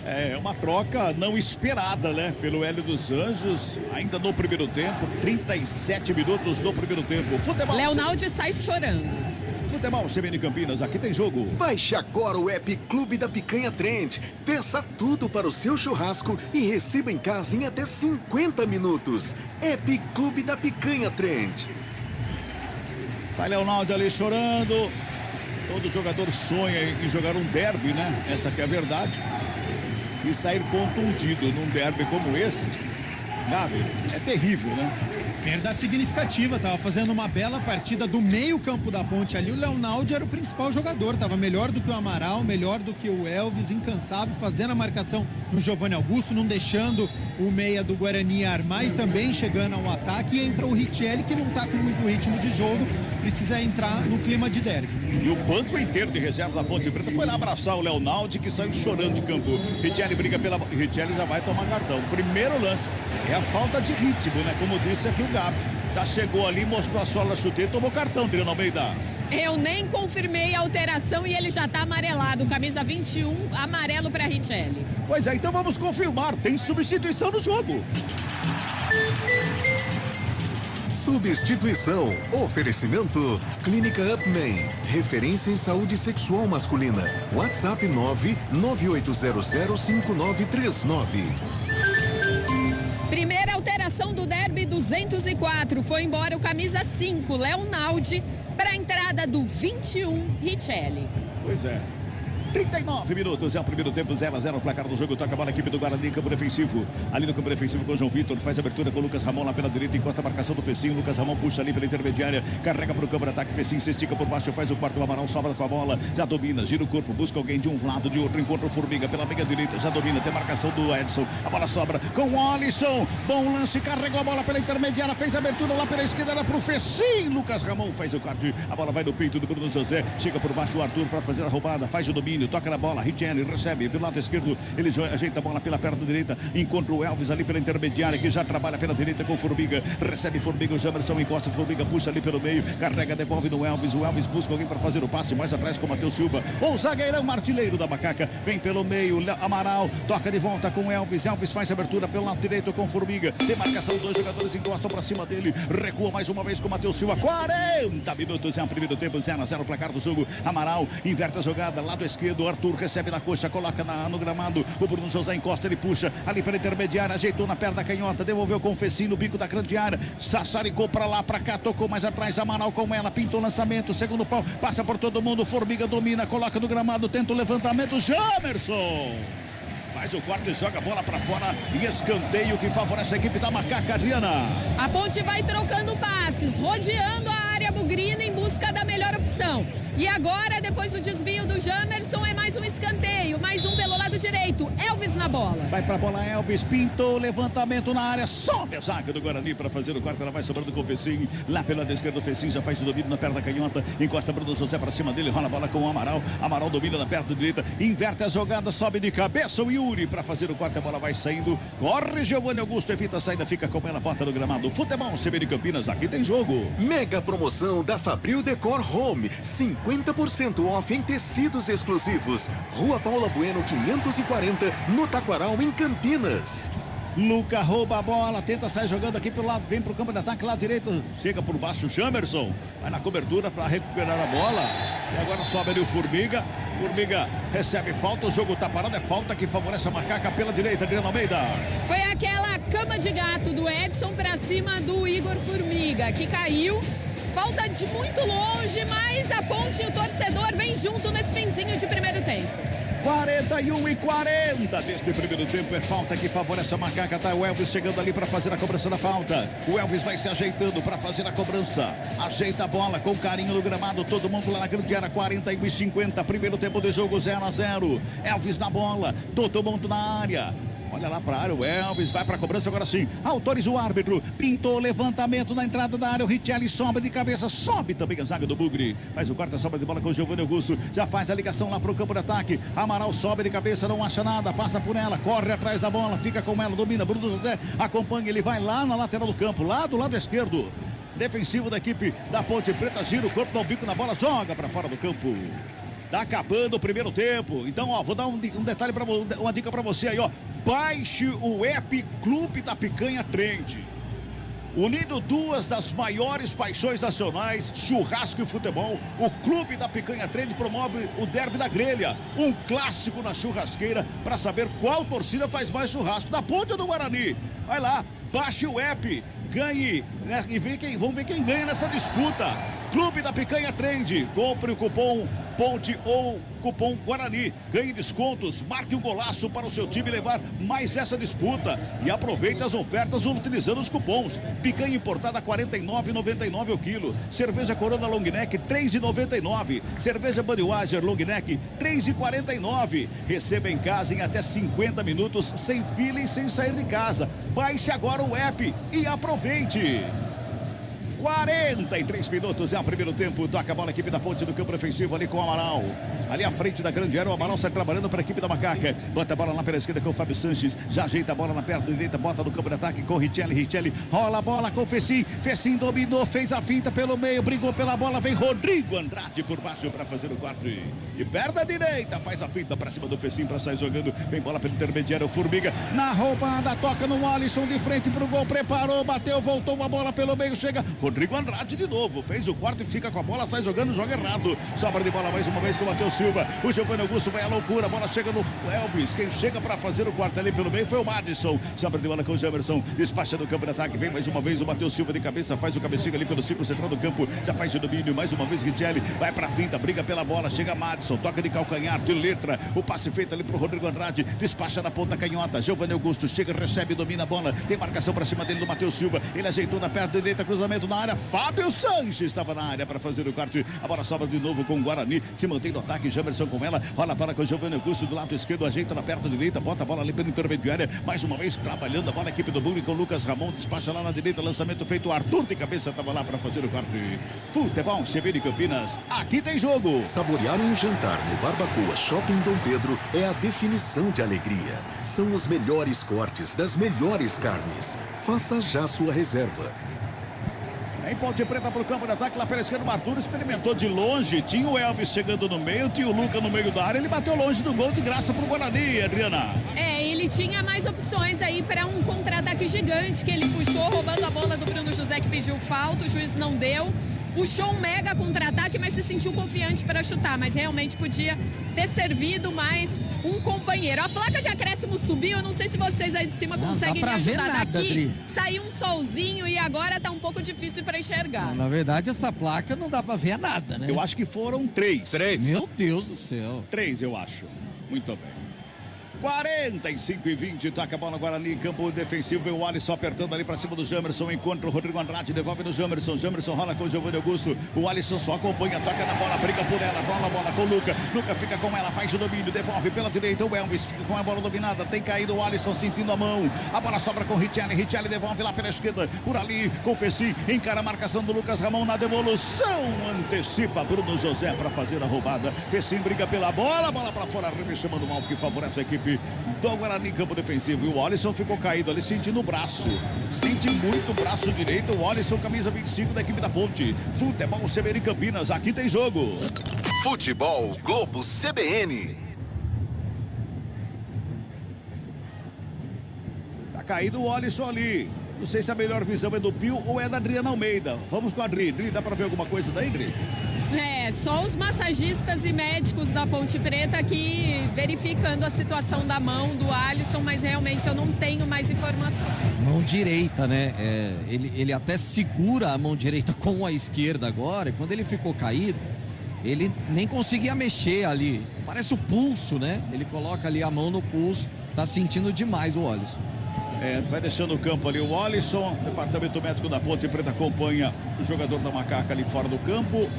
É uma troca não esperada, né? Pelo Hélio dos Anjos, ainda no primeiro tempo, 37 minutos no primeiro tempo. Futebol. Leonaldo sai chorando. Futebol CBN Campinas, aqui tem jogo. Baixe agora o app Clube da Picanha Trend. Peça tudo para o seu churrasco e receba em casa em até 50 minutos. App Clube da Picanha Trend. Sai Leonaldo ali chorando. Todo jogador sonha em jogar um derby, né? Essa que é a verdade. E sair contundido num derby como esse Gabi, é terrível, né? Perda significativa, tava fazendo uma bela partida do meio campo da Ponte ali, o Leonaldi era o principal jogador, tava melhor do que o Amaral, melhor do que o Elvis, incansável, fazendo a marcação no Giovanni Augusto, não deixando o meia do Guarani armar e também chegando ao ataque, e entra o Richelli, que não tá com muito ritmo de jogo, precisa entrar no clima de derby. E o banco inteiro de reservas da Ponte Preta foi lá abraçar o Leonaldi, que saiu chorando de campo. Richelli briga pela... Richelli já vai tomar cartão. Primeiro lance é a falta de ritmo, né? Como disse aqui o Gabi. Já chegou ali, mostrou a sola da chuteira e tomou cartão, Adriano Almeida. Eu nem confirmei a alteração e ele já tá amarelado. Camisa 21, amarelo para Richelli. Pois é, então vamos confirmar. Tem substituição no jogo. Substituição. Oferecimento. Clínica Upman. Referência em saúde sexual masculina. WhatsApp 998005939. Primeira alteração do derby 204. Foi embora o camisa 5, Leonaldi, para a entrada do 21, Richelli. Pois é. 39 minutos, é o primeiro tempo, 0-0 o placar do jogo, toca a bola a equipe do Guarani, campo defensivo, ali no campo defensivo com o João Vitor, faz a abertura com o Lucas Ramon lá pela direita, encosta a marcação do Fecinho, Lucas Ramon puxa ali pela intermediária, carrega para o campo de ataque, Fecinho se estica por baixo, faz o quarto, o Amaral sobra com a bola, já domina, gira o corpo, busca alguém de um lado, de outro, encontra o Formiga pela meia direita, já domina, tem marcação do Edson, a bola sobra com o Alisson, bom lance, carregou a bola pela intermediária, fez a abertura lá pela esquerda, era para o Fecinho, Lucas Ramon faz o corte, a bola vai no peito do Bruno José, chega por baixo o Arthur para fazer a roubada, faz o domínio, toca na bola, Richelli recebe pelo lado esquerdo, ele ajeita a bola pela perna direita, encontra o Elvis ali pela intermediária, que já trabalha pela direita com o Formiga, recebe Formiga, o Jamerson encosta, o Formiga puxa ali pelo meio, carrega, devolve no Elvis, o Elvis busca alguém para fazer o passe, mais atrás com o Matheus Silva, o zagueirão artilheiro da Macaca, vem pelo meio, Amaral, toca de volta com o Elvis, Elvis faz a abertura pelo lado direito com o Formiga, tem marcação, dois jogadores encostam para cima dele, recua mais uma vez com o Matheus Silva, 40 minutos, é o primeiro tempo, 0-0 o placar do jogo, Amaral inverte a jogada, lado esquerdo, Arthur recebe na coxa, coloca no gramado, o Bruno José encosta, ele puxa ali pela intermediária, ajeitou na perna canhota, devolveu com o Fecinho no bico da grande área, sassaricou pra lá, pra cá, tocou mais atrás, Amaral com ela, pintou o lançamento, segundo pau, passa por todo mundo, Formiga domina, coloca no gramado, tenta o levantamento, Jamerson faz o quarto e joga a bola pra fora, e escanteio que favorece a equipe da Macaca, Adriana. A Ponte vai trocando passes, rodeando a área bugrina em busca da melhor opção. E agora, depois do desvio do Jamerson, é mais um escanteio, mais um pelo lado direito, Elvis na bola. Vai pra bola Elvis, pintou, levantamento na área, sobe a zaga do Guarani para fazer o quarto, ela vai sobrando com o Fecinho, lá pela esquerda o Fecinho já faz o domínio na perna canhota, encosta Bruno José pra cima dele, rola a bola com o Amaral, Amaral domina na perna direita, inverte a jogada, sobe de cabeça o Yuri para fazer o quarto, a bola vai saindo, corre Giovanni Augusto, evita a saída, fica com ela, bota no gramado, futebol CBN Campinas, aqui tem jogo. Mega promoção da Fabril Decor Home, 50% off em tecidos exclusivos. Rua Paula Bueno 540, no Taquaral, em Campinas. Luca rouba a bola, tenta sair jogando aqui pelo lado, vem pro campo de ataque, lado direito, chega por baixo o Jamerson, vai na cobertura para recuperar a bola, e agora sobe ali o Formiga, Formiga recebe falta, o jogo tá parado, é falta que favorece a Macaca pela direita, Adriano Almeida. Foi aquela cama de gato do Edson para cima do Igor Formiga, que caiu. Falta de muito longe, mas a Ponte e o torcedor vem junto nesse finzinho de primeiro tempo. 41-40 deste primeiro tempo, é falta que favorece a Macaca, tá o Elvis chegando ali para fazer a cobrança da falta, o Elvis vai se ajeitando para fazer a cobrança, ajeita a bola com carinho no gramado, todo mundo lá na grande área, 41-50, primeiro tempo de jogo 0-0, Elvis na bola, todo mundo na área. Olha lá para a área, o Elvis vai para a cobrança agora sim. Autoriza o árbitro, pintou levantamento na entrada da área, o Richelli sobe de cabeça, sobe também a zaga do Bugre. Faz o quarto, sobra de bola com o Giovanni Augusto, já faz a ligação lá para o campo de ataque. Amaral sobe de cabeça, não acha nada, passa por ela, corre atrás da bola, fica com ela, domina, Bruno José acompanha, ele vai lá na lateral do campo, lá do lado esquerdo. Defensivo da equipe da Ponte Preta, gira o corpo, dá um bico na bola, joga para fora do campo. Tá acabando o primeiro tempo. Então, ó, vou dar um detalhe, uma dica para você aí, ó. Baixe o app Clube da Picanha Trend. Unindo duas das maiores paixões nacionais, churrasco e futebol, o Clube da Picanha Trend promove o Derby da Grelha, um clássico na churrasqueira, para saber qual torcida faz mais churrasco, da Ponte ou do Guarani. Vai lá, baixe o app, ganhe, né, e vamos ver quem ganha nessa disputa. Clube da Picanha Trend, compre o cupom Ponte ou cupom Guarani. Ganhe descontos, marque um golaço para o seu time levar mais essa disputa. E aproveite as ofertas utilizando os cupons. Picanha importada R$ 49,99 o quilo. Cerveja Corona Long Neck R$ 3,99. Cerveja Budweiser Long Neck R$ 3,49. Receba em casa em até 50 minutos, sem fila e sem sair de casa. Baixe agora o app e aproveite. 43 minutos é o primeiro tempo. Toca a bola a equipe da Ponte do campo defensivo ali com o Amaral. Ali à frente da grande área, o Amaral sai trabalhando para a equipe da Macaca. Bota a bola lá pela esquerda com o Fábio Sanches. Já ajeita a bola na perna direita, bota no campo de ataque com o Richelli. Richelli rola a bola com o Fecim. Fecim dominou, fez a finta pelo meio, brigou pela bola. Vem Rodrigo Andrade por baixo para fazer o corte. E perna direita, faz a finta para cima do Fecim para sair jogando. Vem bola pelo intermediário, o Formiga na roubada, toca no Alisson de frente pro gol. Preparou, bateu, voltou uma bola pelo meio, chega Rodrigo Andrade de novo, fez o quarto e fica com a bola, sai jogando, joga errado. Sobra de bola mais uma vez com o Matheus Silva. O Giovanni Augusto vai à loucura, a bola chega no Elvis. Quem chega para fazer o quarto ali pelo meio foi o Madison. Sobra de bola com o Jamerson, despacha do campo de ataque. Vem mais uma vez o Matheus Silva de cabeça, faz o cabecinho ali pelo círculo central do campo. Já faz o domínio, mais uma vez Richelli vai pra finta, briga pela bola, chega Madison, toca de calcanhar, de letra. O passe feito ali pro Rodrigo Andrade, despacha na ponta canhota. Giovanni Augusto chega, recebe, domina a bola. Tem marcação pra cima dele do Matheus Silva. Ele ajeitou na perna direita, cruzamento na área. Fábio Sanches estava na área para fazer o corte. A bola sobra de novo com o Guarani. Se mantém no ataque. Jamerson com ela. Rola a bola com o Giovanni Augusto do lado esquerdo. Ajeita na perna direita. Bota a bola ali pela intermediária. Mais uma vez trabalhando a bola. A equipe do Bullying com o Lucas Ramon. Despacha lá na direita. Lançamento feito. O Arthur de cabeça estava lá para fazer o corte. Futebol CBN Campinas. Aqui tem jogo. Saborear um jantar no Barbacoa Shopping Dom Pedro é a definição de alegria. São os melhores cortes das melhores carnes. Faça já sua reserva. Em Ponte Preta para o campo de ataque, lá pela esquerda o Arthur experimentou de longe, tinha o Elvis chegando no meio, tinha o Luca no meio da área, ele bateu longe do gol de graça para o Guarani, Adriana. Ele tinha mais opções aí para um contra-ataque gigante, que ele puxou, roubando a bola do Bruno José, que pediu falta, o juiz não deu. Puxou um mega contra-ataque, mas se sentiu confiante para chutar, mas realmente podia ter servido mais um companheiro. A placa de acréscimo subiu, eu não sei se vocês aí de cima conseguem me ajudar. Nada, daqui. Adri. Saiu um solzinho e agora tá um pouco difícil para enxergar. Na verdade, essa placa não dá para ver nada, né? Eu acho que foram 3. 3. Meu Deus do céu. 3, eu acho. Muito bem. 45-20, toca a bola Guarani, campo defensivo, o Alisson apertando ali pra cima do Jamerson, encontra o Rodrigo Andrade, devolve no Jamerson, Jamerson rola com o Giovanni Augusto, o Alisson só acompanha, toca na bola, briga por ela, rola a bola com o Luca, Luca fica com ela, faz o domínio, devolve pela direita, o Elvis fica com a bola dominada, tem caído o Alisson sentindo a mão, a bola sobra com o Richelli, Richelli devolve lá pela esquerda, por ali, com o Fecim, encara a marcação do Lucas Ramon na devolução, antecipa Bruno José para fazer a roubada, Fecim briga pela bola, bola para fora, chamando mal que favorece a equipe do Guarani, campo defensivo. E o Alisson ficou caído ali, sentindo o braço. Sente muito o braço direito. O Alisson, camisa 25 da equipe da Ponte. Futebol CBN Campinas. Aqui tem jogo. Futebol Globo CBN. Tá caído o Alisson ali. Não sei se a melhor visão é do Pio ou é da Adriana Almeida. Vamos com a Adri. Adri, dá pra ver alguma coisa daí, Adri? Só os massagistas e médicos da Ponte Preta aqui verificando a situação da mão do Alisson, mas realmente eu não tenho mais informações. Mão direita, né? Ele até segura a mão direita com a esquerda agora, e quando ele ficou caído, ele nem conseguia mexer ali. Parece o pulso, né? Ele coloca ali a mão no pulso, tá sentindo demais o Alisson. Vai deixando o campo ali o Alisson, departamento médico da Ponte Preta acompanha o jogador da Macaca ali fora do campo.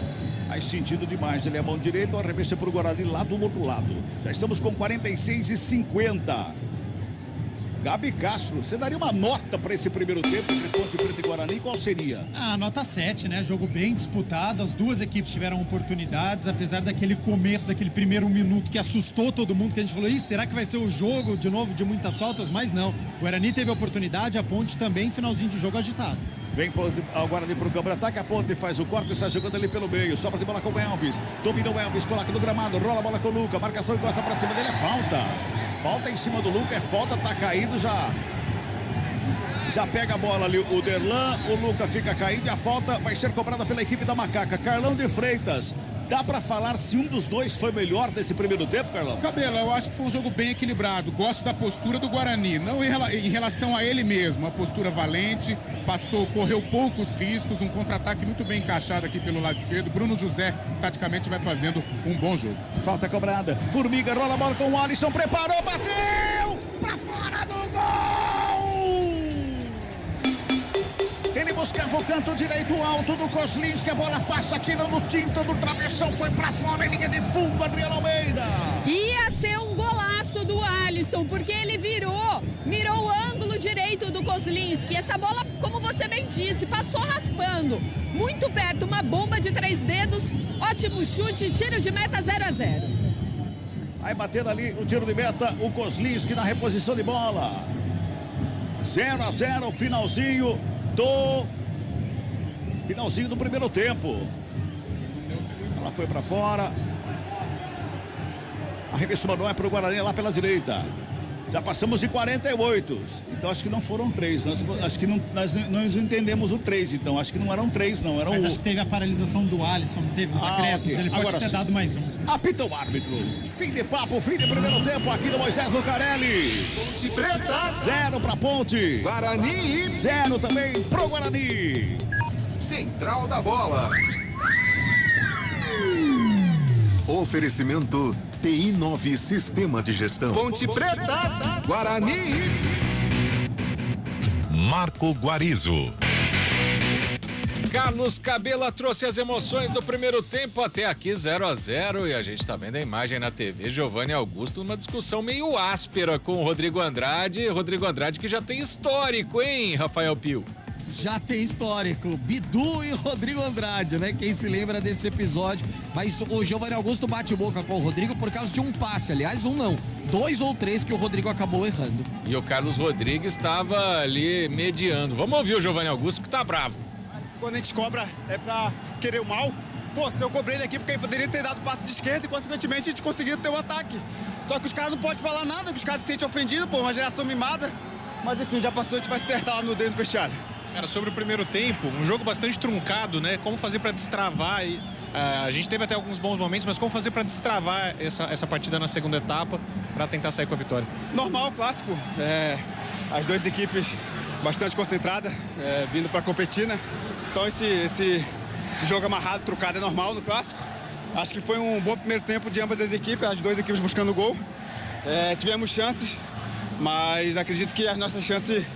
Aí sentindo demais, ele é a mão direita, o arremesso é pro Guarani lá do outro lado. Já estamos com 46:50. Gabi Castro, você daria uma nota para esse primeiro tempo entre Ponte Preta e Guarani? Qual seria? Nota 7, né? Jogo bem disputado, as duas equipes tiveram oportunidades, apesar daquele começo, daquele primeiro minuto que assustou todo mundo, que a gente falou, será que vai ser o jogo de novo de muitas faltas? Mas não, o Guarani teve oportunidade, a Ponte também, finalzinho de jogo agitado. Vem agora ali pro campo de ataque, a Ponte faz o corte, está jogando ali pelo meio, sobra de bola com o Elvis, dominou o Elvis, coloca no gramado, rola a bola com o Luca, marcação e gosta pra cima dele, é falta. Falta em cima do Luca, é falta, tá caído já pega a bola ali o Derlan, o Luca fica caído e a falta vai ser cobrada pela equipe da Macaca. Carlão de Freitas Dá pra falar se um dos dois foi melhor nesse primeiro tempo, Carlão? Cabelo, eu acho que foi um jogo bem equilibrado. Gosto da postura do Guarani, não em relação a ele mesmo. A postura valente, correu poucos riscos, um contra-ataque muito bem encaixado aqui pelo lado esquerdo. Bruno José, taticamente, vai fazendo um bom jogo. Falta cobrada. Formiga rola a bola com o Alisson, preparou, bateu! Pra fora do gol! Ele buscava o canto direito alto do Kozlinski, a bola passa, tira no tinto do travessão, foi pra fora, em linha de fundo, Adriano Almeida. Ia ser um golaço do Alisson, porque ele mirou o ângulo direito do Kozlinski. Essa bola, como você bem disse, passou raspando, muito perto, uma bomba de 3 dedos, ótimo chute, tiro de meta 0-0. Vai batendo ali o tiro de meta, o Kozlinski na reposição de bola. 0-0, finalzinho do primeiro tempo. Ela foi pra fora. Arremesso manual é pro Guarani lá pela direita. Já passamos de 48. Então acho que não foram 3. Acho que nós entendemos o 3. Então acho que não eram 3, não. Mas acho que teve a paralisação do Alisson, não teve nos acréscimos. Okay. Ele pode Agora ter dado mais um. Apita o árbitro. Fim de papo, fim de primeiro tempo aqui no Moisés Lucarelli. Ponte Preta. 0 pra Ponte. Guarani. 0 também pro Guarani. Central da Bola. Oferecimento TI9 Sistema de Gestão. Ponte Preta. Guarani. Marco Guarizo. Carlos Cabela trouxe as emoções do primeiro tempo até aqui 0-0 e a gente tá vendo a imagem na TV. Giovanni Augusto numa discussão meio áspera com o Rodrigo Andrade. Rodrigo Andrade que já tem histórico, hein, Rafael Pio? Já tem histórico, Bidu e Rodrigo Andrade, né? Quem se lembra desse episódio. Mas o Giovanni Augusto bate boca com o Rodrigo por causa de um passe. Aliás, um não, 2 ou 3 que o Rodrigo acabou errando. E o Carlos Rodrigues estava ali mediando. Vamos ouvir o Giovanni Augusto que tá bravo. Quando a gente cobra é pra querer o mal. Pô, se eu cobrei ele aqui porque ele poderia ter dado passo de esquerda e consequentemente a gente conseguiu ter um ataque. Só que os caras não podem falar nada, os caras se sentem ofendidos, pô, uma geração mimada. Mas enfim, já passou, a gente vai acertar lá no dedo do vestiário. Cara, sobre o primeiro tempo, um jogo bastante truncado, né? Como fazer para destravar? A gente teve até alguns bons momentos, mas como fazer para destravar essa partida na segunda etapa para tentar sair com a vitória? Normal, clássico. As duas equipes bastante concentradas, vindo para competir, né? Então esse jogo amarrado, truncado é normal no clássico. Acho que foi um bom primeiro tempo de ambas as equipes, as duas equipes buscando gol. Tivemos chances, mas acredito que as nossas chances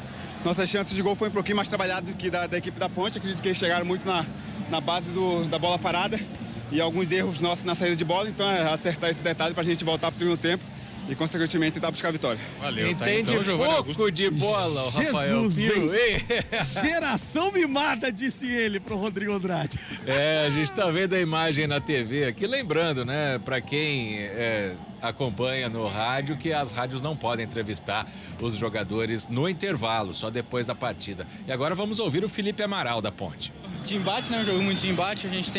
de gol foi um pouquinho mais trabalhado do que da equipe da Ponte. Acredito que eles chegaram muito na base da bola parada e alguns erros nossos na saída de bola. Então acertar esse detalhe para a gente voltar para o segundo tempo e, consequentemente, tentar buscar a vitória. Valeu, entende pouco de bola, o Rafael Pio. Geração mimada, disse ele pro Rodrigo Andrade. A gente tá vendo a imagem na TV aqui, lembrando, né, para quem acompanha no rádio, que as rádios não podem entrevistar os jogadores no intervalo, só depois da partida. E agora vamos ouvir o Felipe Amaral da Ponte. De embate, né? Um jogo muito de embate. A gente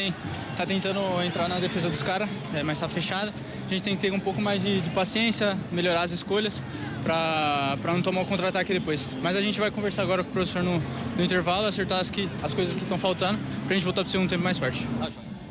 tá tentando entrar na defesa dos caras, mas tá fechada. A gente tem que ter um pouco mais de paciência, melhorar as escolhas para não tomar o contra-ataque depois. Mas a gente vai conversar agora com o professor no intervalo, acertar as coisas que estão faltando pra gente voltar pro segundo tempo mais forte.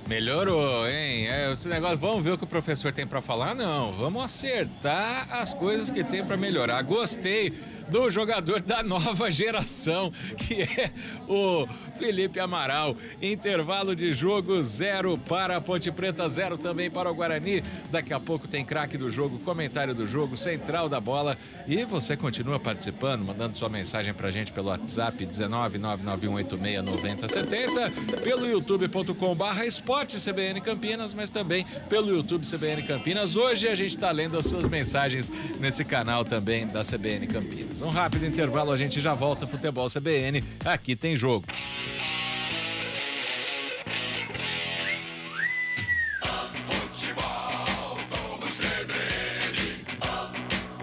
Melhorou, hein? Esse negócio, vamos ver o que o professor tem pra falar? Não, vamos acertar as coisas que tem pra melhorar. Gostei do jogador da nova geração, que é o Felipe Amaral. Intervalo de jogo 0 para a Ponte Preta, 0 também para o Guarani. Daqui a pouco tem craque do jogo, comentário do jogo, central da bola. E você continua participando, mandando sua mensagem pra gente pelo WhatsApp 19991869070, pelo youtube.com/esporte CBN Campinas, mas também pelo YouTube CBN Campinas. Hoje a gente tá lendo as suas mensagens nesse canal também da CBN Campinas. Um rápido intervalo, a gente já volta. Futebol CBN, aqui tem jogo.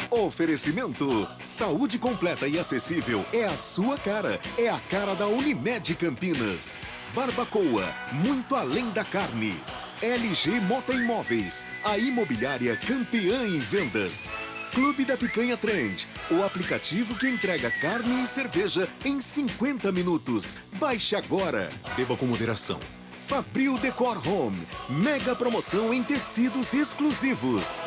Oferecimento: saúde completa e acessível é a sua cara. É a cara da Unimed Campinas. Barbacoa, muito além da carne. LG Mota Imóveis, a imobiliária campeã em vendas. Clube da Picanha Trend, o aplicativo que entrega carne e cerveja em 50 minutos. Baixe agora. Beba com moderação. Fabril Decor Home. Mega promoção em tecidos exclusivos.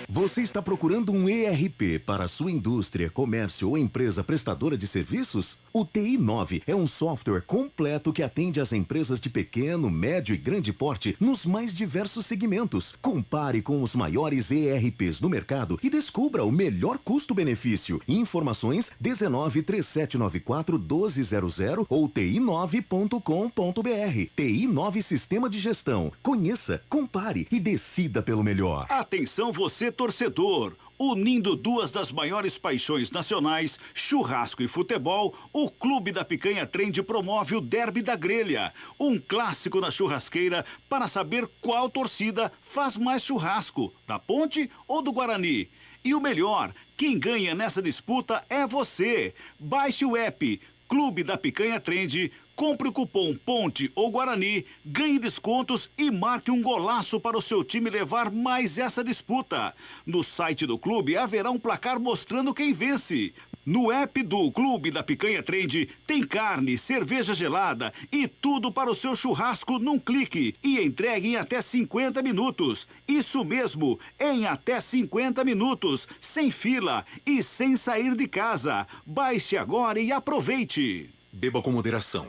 Você está procurando um ERP para sua indústria, comércio ou empresa prestadora de serviços? O TI9 é um software completo que atende às empresas de pequeno, médio e grande porte nos mais diversos segmentos. Compare com os maiores ERPs do mercado e descubra o melhor custo-benefício. Informações 193794-1200 ou ti9.com.br. TI9 Sistema de Gestão. Conheça, compare e decida pelo melhor. Atenção você, torcedor! Unindo duas das maiores paixões nacionais, churrasco e futebol, o Clube da Picanha Trend promove o Derby da Grelha, um clássico na churrasqueira para saber qual torcida faz mais churrasco, da Ponte ou do Guarani. E o melhor, quem ganha nessa disputa é você. Baixe o app Clube da Picanha Trend, compre o cupom Ponte ou Guarani, ganhe descontos e marque um golaço para o seu time levar mais essa disputa. No site do clube haverá um placar mostrando quem vence. No app do Clube da Picanha Trend tem carne, cerveja gelada e tudo para o seu churrasco num clique e entregue em até 50 minutos. Isso mesmo, em até 50 minutos, sem fila e sem sair de casa. Baixe agora e aproveite. Beba com moderação.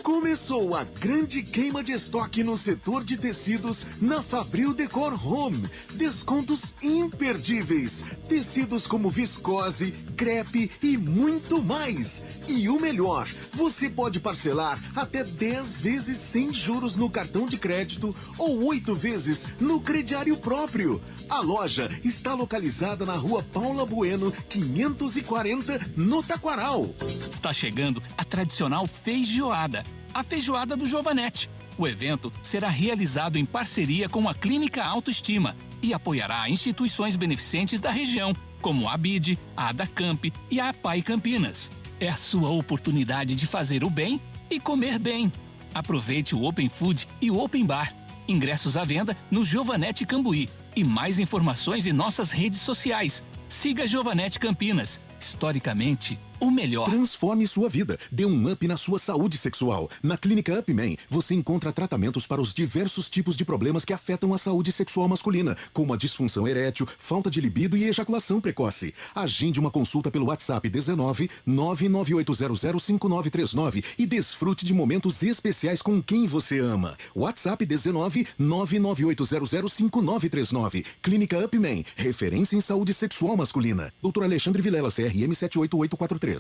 Começou a grande queima de estoque no setor de tecidos na Fabril Decor Home. Descontos imperdíveis. Tecidos como viscose, crepe e muito mais. E o melhor, você pode parcelar até 10 vezes sem juros no cartão de crédito ou 8 vezes no crediário próprio. A loja está localizada na Rua Paula Bueno, 540, no Taquaral. Está chegando a tradicional feijoada, a feijoada do Giovanetti. O evento será realizado em parceria com a Clínica Autoestima e apoiará instituições beneficentes da região, como a ABID, a Adacamp e a APAI Campinas. É a sua oportunidade de fazer o bem e comer bem. Aproveite o Open Food e o Open Bar. Ingressos à venda no Giovanetti Cambuí. E mais informações em nossas redes sociais. Siga Giovanetti Campinas. Historicamente, o melhor. Transforme sua vida. Dê um up na sua saúde sexual. Na Clínica Upman, você encontra tratamentos para os diversos tipos de problemas que afetam a saúde sexual masculina, como a disfunção erétil, falta de libido e ejaculação precoce. Agende uma consulta pelo WhatsApp 19 998005939 e desfrute de momentos especiais com quem você ama. WhatsApp 19 998005939. Clínica Upman, referência em saúde sexual masculina. Dr. Alexandre Vilela, CRM 78843.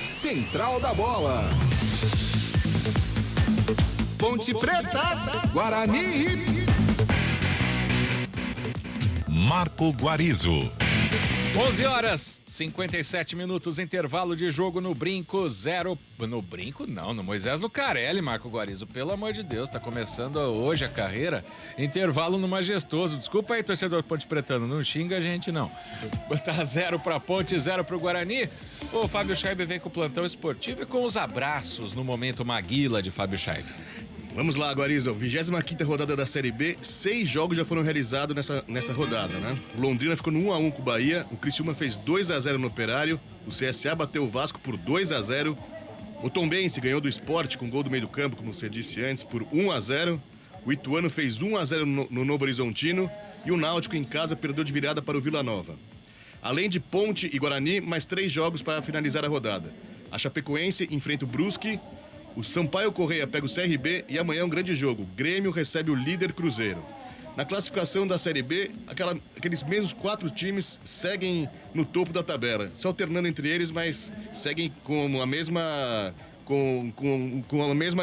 Central da Bola. Ponte Preta, Guarani. Marco Guarizo. 11 horas, 57 minutos, intervalo de jogo no Brinco, 0... No Brinco não, no Moisés Lucarelli, Marco Guarizo, pelo amor de Deus, tá começando hoje a carreira, intervalo no Majestoso. Desculpa aí, torcedor Ponte Pretano, não xinga a gente não. Tá 0 pra Ponte, 0 pro Guarani. O Fábio Scheibe vem com o plantão esportivo e com os abraços no momento Maguila de Fábio Scheibe. Vamos lá, Guarizo. 25ª rodada da Série B, 6 jogos já foram realizados nessa rodada, né? O Londrina ficou no 1-1 com o Bahia, o Criciúma fez 2-0 no Operário, o CSA bateu o Vasco por 2-0, o Tombense ganhou do Sport com gol do meio do campo, como você disse antes, por 1-0, o Ituano fez 1-0 no Novo Horizontino e o Náutico em casa perdeu de virada para o Vila Nova. Além de Ponte e Guarani, mais 3 jogos para finalizar a rodada. A Chapecoense enfrenta o Brusque, o Sampaio Correia pega o CRB e amanhã é um grande jogo. O Grêmio recebe o líder Cruzeiro. Na classificação da Série B, aqueles mesmos 4 times seguem no topo da tabela, se alternando entre eles, mas seguem com a mesma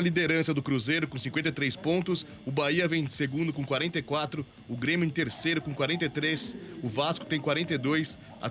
liderança do Cruzeiro, com 53 pontos. O Bahia vem em segundo com 44, o Grêmio em terceiro com 43, o Vasco tem 42, o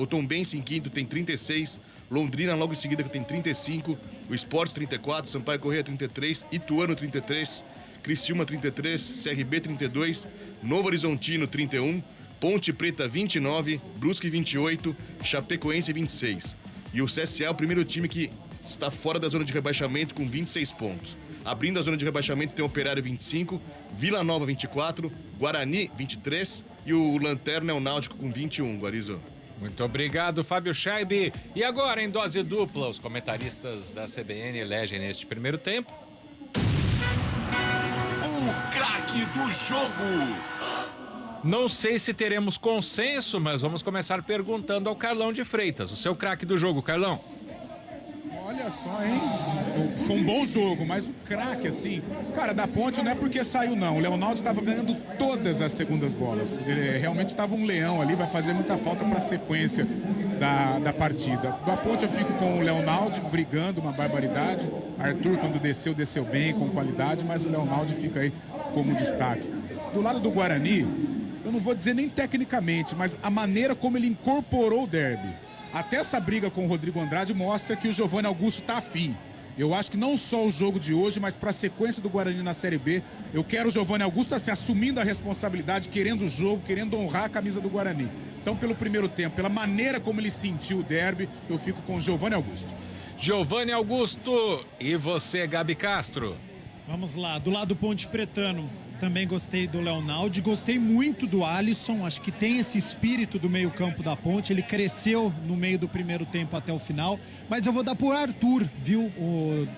Tombense em quinto tem 36, Londrina logo em seguida que tem 35, o Sport 34, Sampaio Correia 33, Ituano 33, Criciúma 33, CRB 32, Novo Horizontino 31, Ponte Preta 29, Brusque 28, Chapecoense 26. E o CSA é o primeiro time que está fora da zona de rebaixamento com 26 pontos. Abrindo a zona de rebaixamento tem o Operário 25, Vila Nova 24, Guarani 23 e o Lanterna é o Náutico com 21, Guarizo. Muito obrigado, Fábio Scheibe. E agora, em dose dupla, os comentaristas da CBN elegem neste primeiro tempo O craque do jogo. Não sei se teremos consenso, mas vamos começar perguntando ao Carlão de Freitas, o seu craque do jogo, Carlão. Olha só, hein? Foi um bom jogo, mas o craque, assim... Cara, da Ponte não é porque saiu, não. O Leonaldo estava ganhando todas as segundas bolas. Ele realmente estava um leão ali, vai fazer muita falta para a sequência da partida. Da Ponte eu fico com o Leonaldo brigando, uma barbaridade. Arthur, quando desceu bem, com qualidade, mas o Leonaldo fica aí como destaque. Do lado do Guarani, eu não vou dizer nem tecnicamente, mas a maneira como ele incorporou o derby. Até essa briga com o Rodrigo Andrade mostra que o Giovanni Augusto está afim. Eu acho que não só o jogo de hoje, mas para a sequência do Guarani na Série B, eu quero o Giovanni Augusto assim, assumindo a responsabilidade, querendo o jogo, querendo honrar a camisa do Guarani. Então, pelo primeiro tempo, pela maneira como ele sentiu o derby, eu fico com o Giovanni Augusto. Giovanni Augusto, e você, Gabi Castro? Vamos lá, do lado Ponte Pretano, também gostei do Leonaldo, gostei muito do Alisson, acho que tem esse espírito do meio campo da Ponte, ele cresceu no meio do primeiro tempo até o final, mas eu vou dar pro Arthur, viu,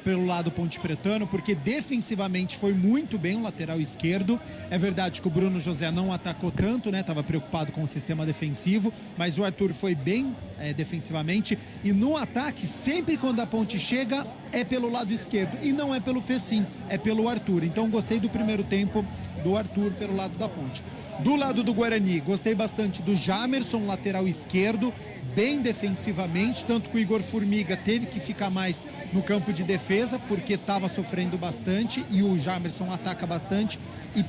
pelo lado Ponte Pretano, porque defensivamente foi muito bem o lateral esquerdo. É verdade que o Bruno José não atacou tanto, né, tava preocupado com o sistema defensivo, mas o Arthur foi bem defensivamente, e no ataque, sempre quando a Ponte chega, é pelo lado esquerdo, e não é pelo Fecim, é pelo Arthur. Então gostei do primeiro tempo do Arthur pelo lado da Ponte. Do lado do Guarani, gostei bastante do Jamerson, lateral esquerdo, bem defensivamente, tanto que o Igor Formiga teve que ficar mais no campo de defesa, porque estava sofrendo bastante, e o Jamerson ataca bastante, e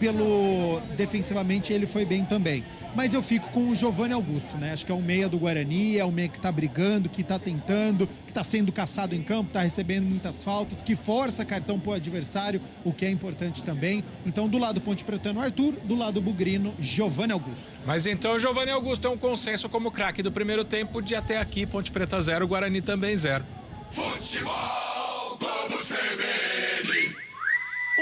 defensivamente ele foi bem também. Mas eu fico com o Giovanni Augusto, né? Acho que é o meia do Guarani, é o meia que tá brigando, que tá tentando, que tá sendo caçado em campo, tá recebendo muitas faltas, que força cartão pro adversário, o que é importante também. Então, do lado Ponte Pretano, Arthur, do lado Bugrino, Giovanni Augusto. Mas então, Giovanni Augusto é um consenso como craque do primeiro tempo, de até aqui, Ponte Preta 0, Guarani também 0. Futebol Globo CBN.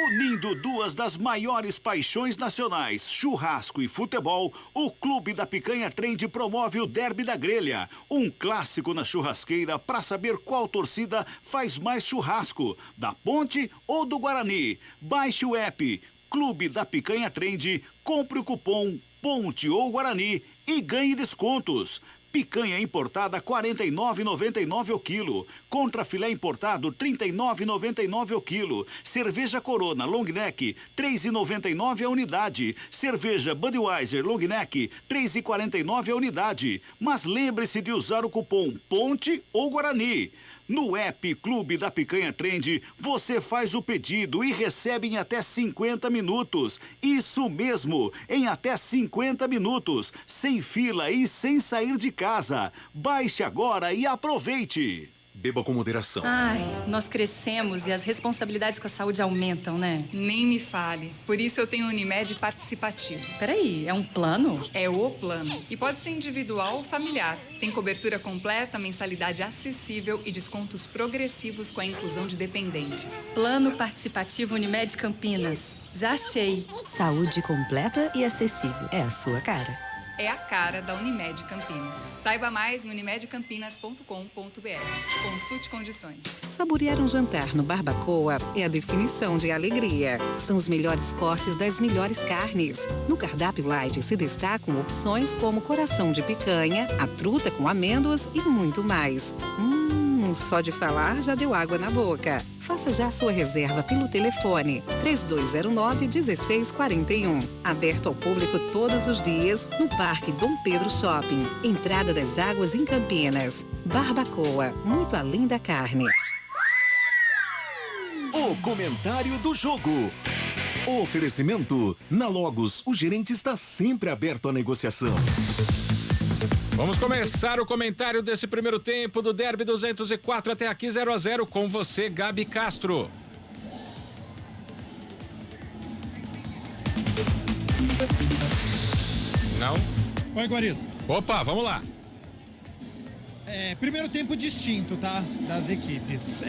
Unindo duas das maiores paixões nacionais, churrasco e futebol, o Clube da Picanha Trend promove o Derby da Grelha, um clássico na churrasqueira para saber qual torcida faz mais churrasco, da Ponte ou do Guarani. Baixe o app Clube da Picanha Trend, compre o cupom Ponte ou Guarani e ganhe descontos. Picanha importada R$ 49,99 o quilo. Contra filé importado R$ 39,99 o quilo. Cerveja Corona Long Neck R$ 3,99 a unidade. Cerveja Budweiser Long Neck R$ 3,49 a unidade. Mas lembre-se de usar o cupom Ponte ou Guarani. No app Clube da Picanha Trend, você faz o pedido e recebe em até 50 minutos. Isso mesmo, em até 50 minutos, sem fila e sem sair de casa. Baixe agora e aproveite. Beba com moderação. Ai, nós crescemos e as responsabilidades com a saúde aumentam, né? Nem me fale. Por isso eu tenho Unimed Participativo. Peraí, é um plano? É o plano. E pode ser individual ou familiar. Tem cobertura completa, mensalidade acessível e descontos progressivos com a inclusão de dependentes. Plano Participativo Unimed Campinas. Já achei. Saúde completa e acessível. É a sua cara. É a cara da Unimed Campinas. Saiba mais em unimedcampinas.com.br. Consulte condições. Saborear um jantar no Barbacoa é a definição de alegria. São os melhores cortes das melhores carnes. No cardápio light se destacam opções como coração de picanha, a truta com amêndoas e muito mais. Só de falar já deu água na boca. Faça já sua reserva pelo telefone 3209-1641. Aberto ao público todos os dias no Parque Dom Pedro Shopping. Entrada das Águas em Campinas. Barbacoa, muito além da carne. O comentário do jogo. Oferecimento. Na Logos, o gerente está sempre aberto à negociação. Vamos começar o comentário desse primeiro tempo do Derby 204 até aqui 0-0 com você, Gabi Castro. Não? Oi, Guarizo. Opa, vamos lá. Primeiro tempo distinto, tá? Das equipes.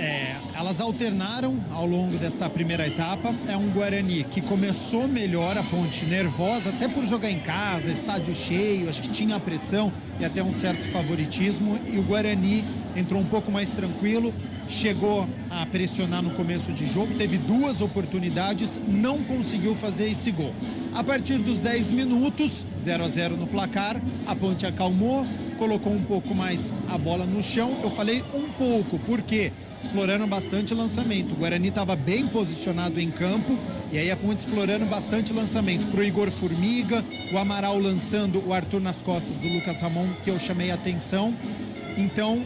Elas alternaram ao longo desta primeira etapa. É um Guarani que começou melhor, a Ponte nervosa, até por jogar em casa, estádio cheio, acho que tinha a pressão e até um certo favoritismo. E o Guarani entrou um pouco mais tranquilo, chegou a pressionar no começo de jogo, teve 2 oportunidades, não conseguiu fazer esse gol. A partir dos 10 minutos, 0-0 no placar, a Ponte acalmou, colocou um pouco mais a bola no chão. Eu falei um pouco, porque explorando bastante lançamento. O Guarani estava bem posicionado em campo, e aí a Ponte explorando bastante lançamento. Pro Igor Formiga, o Amaral lançando o Arthur nas costas do Lucas Ramon, que eu chamei a atenção. Então,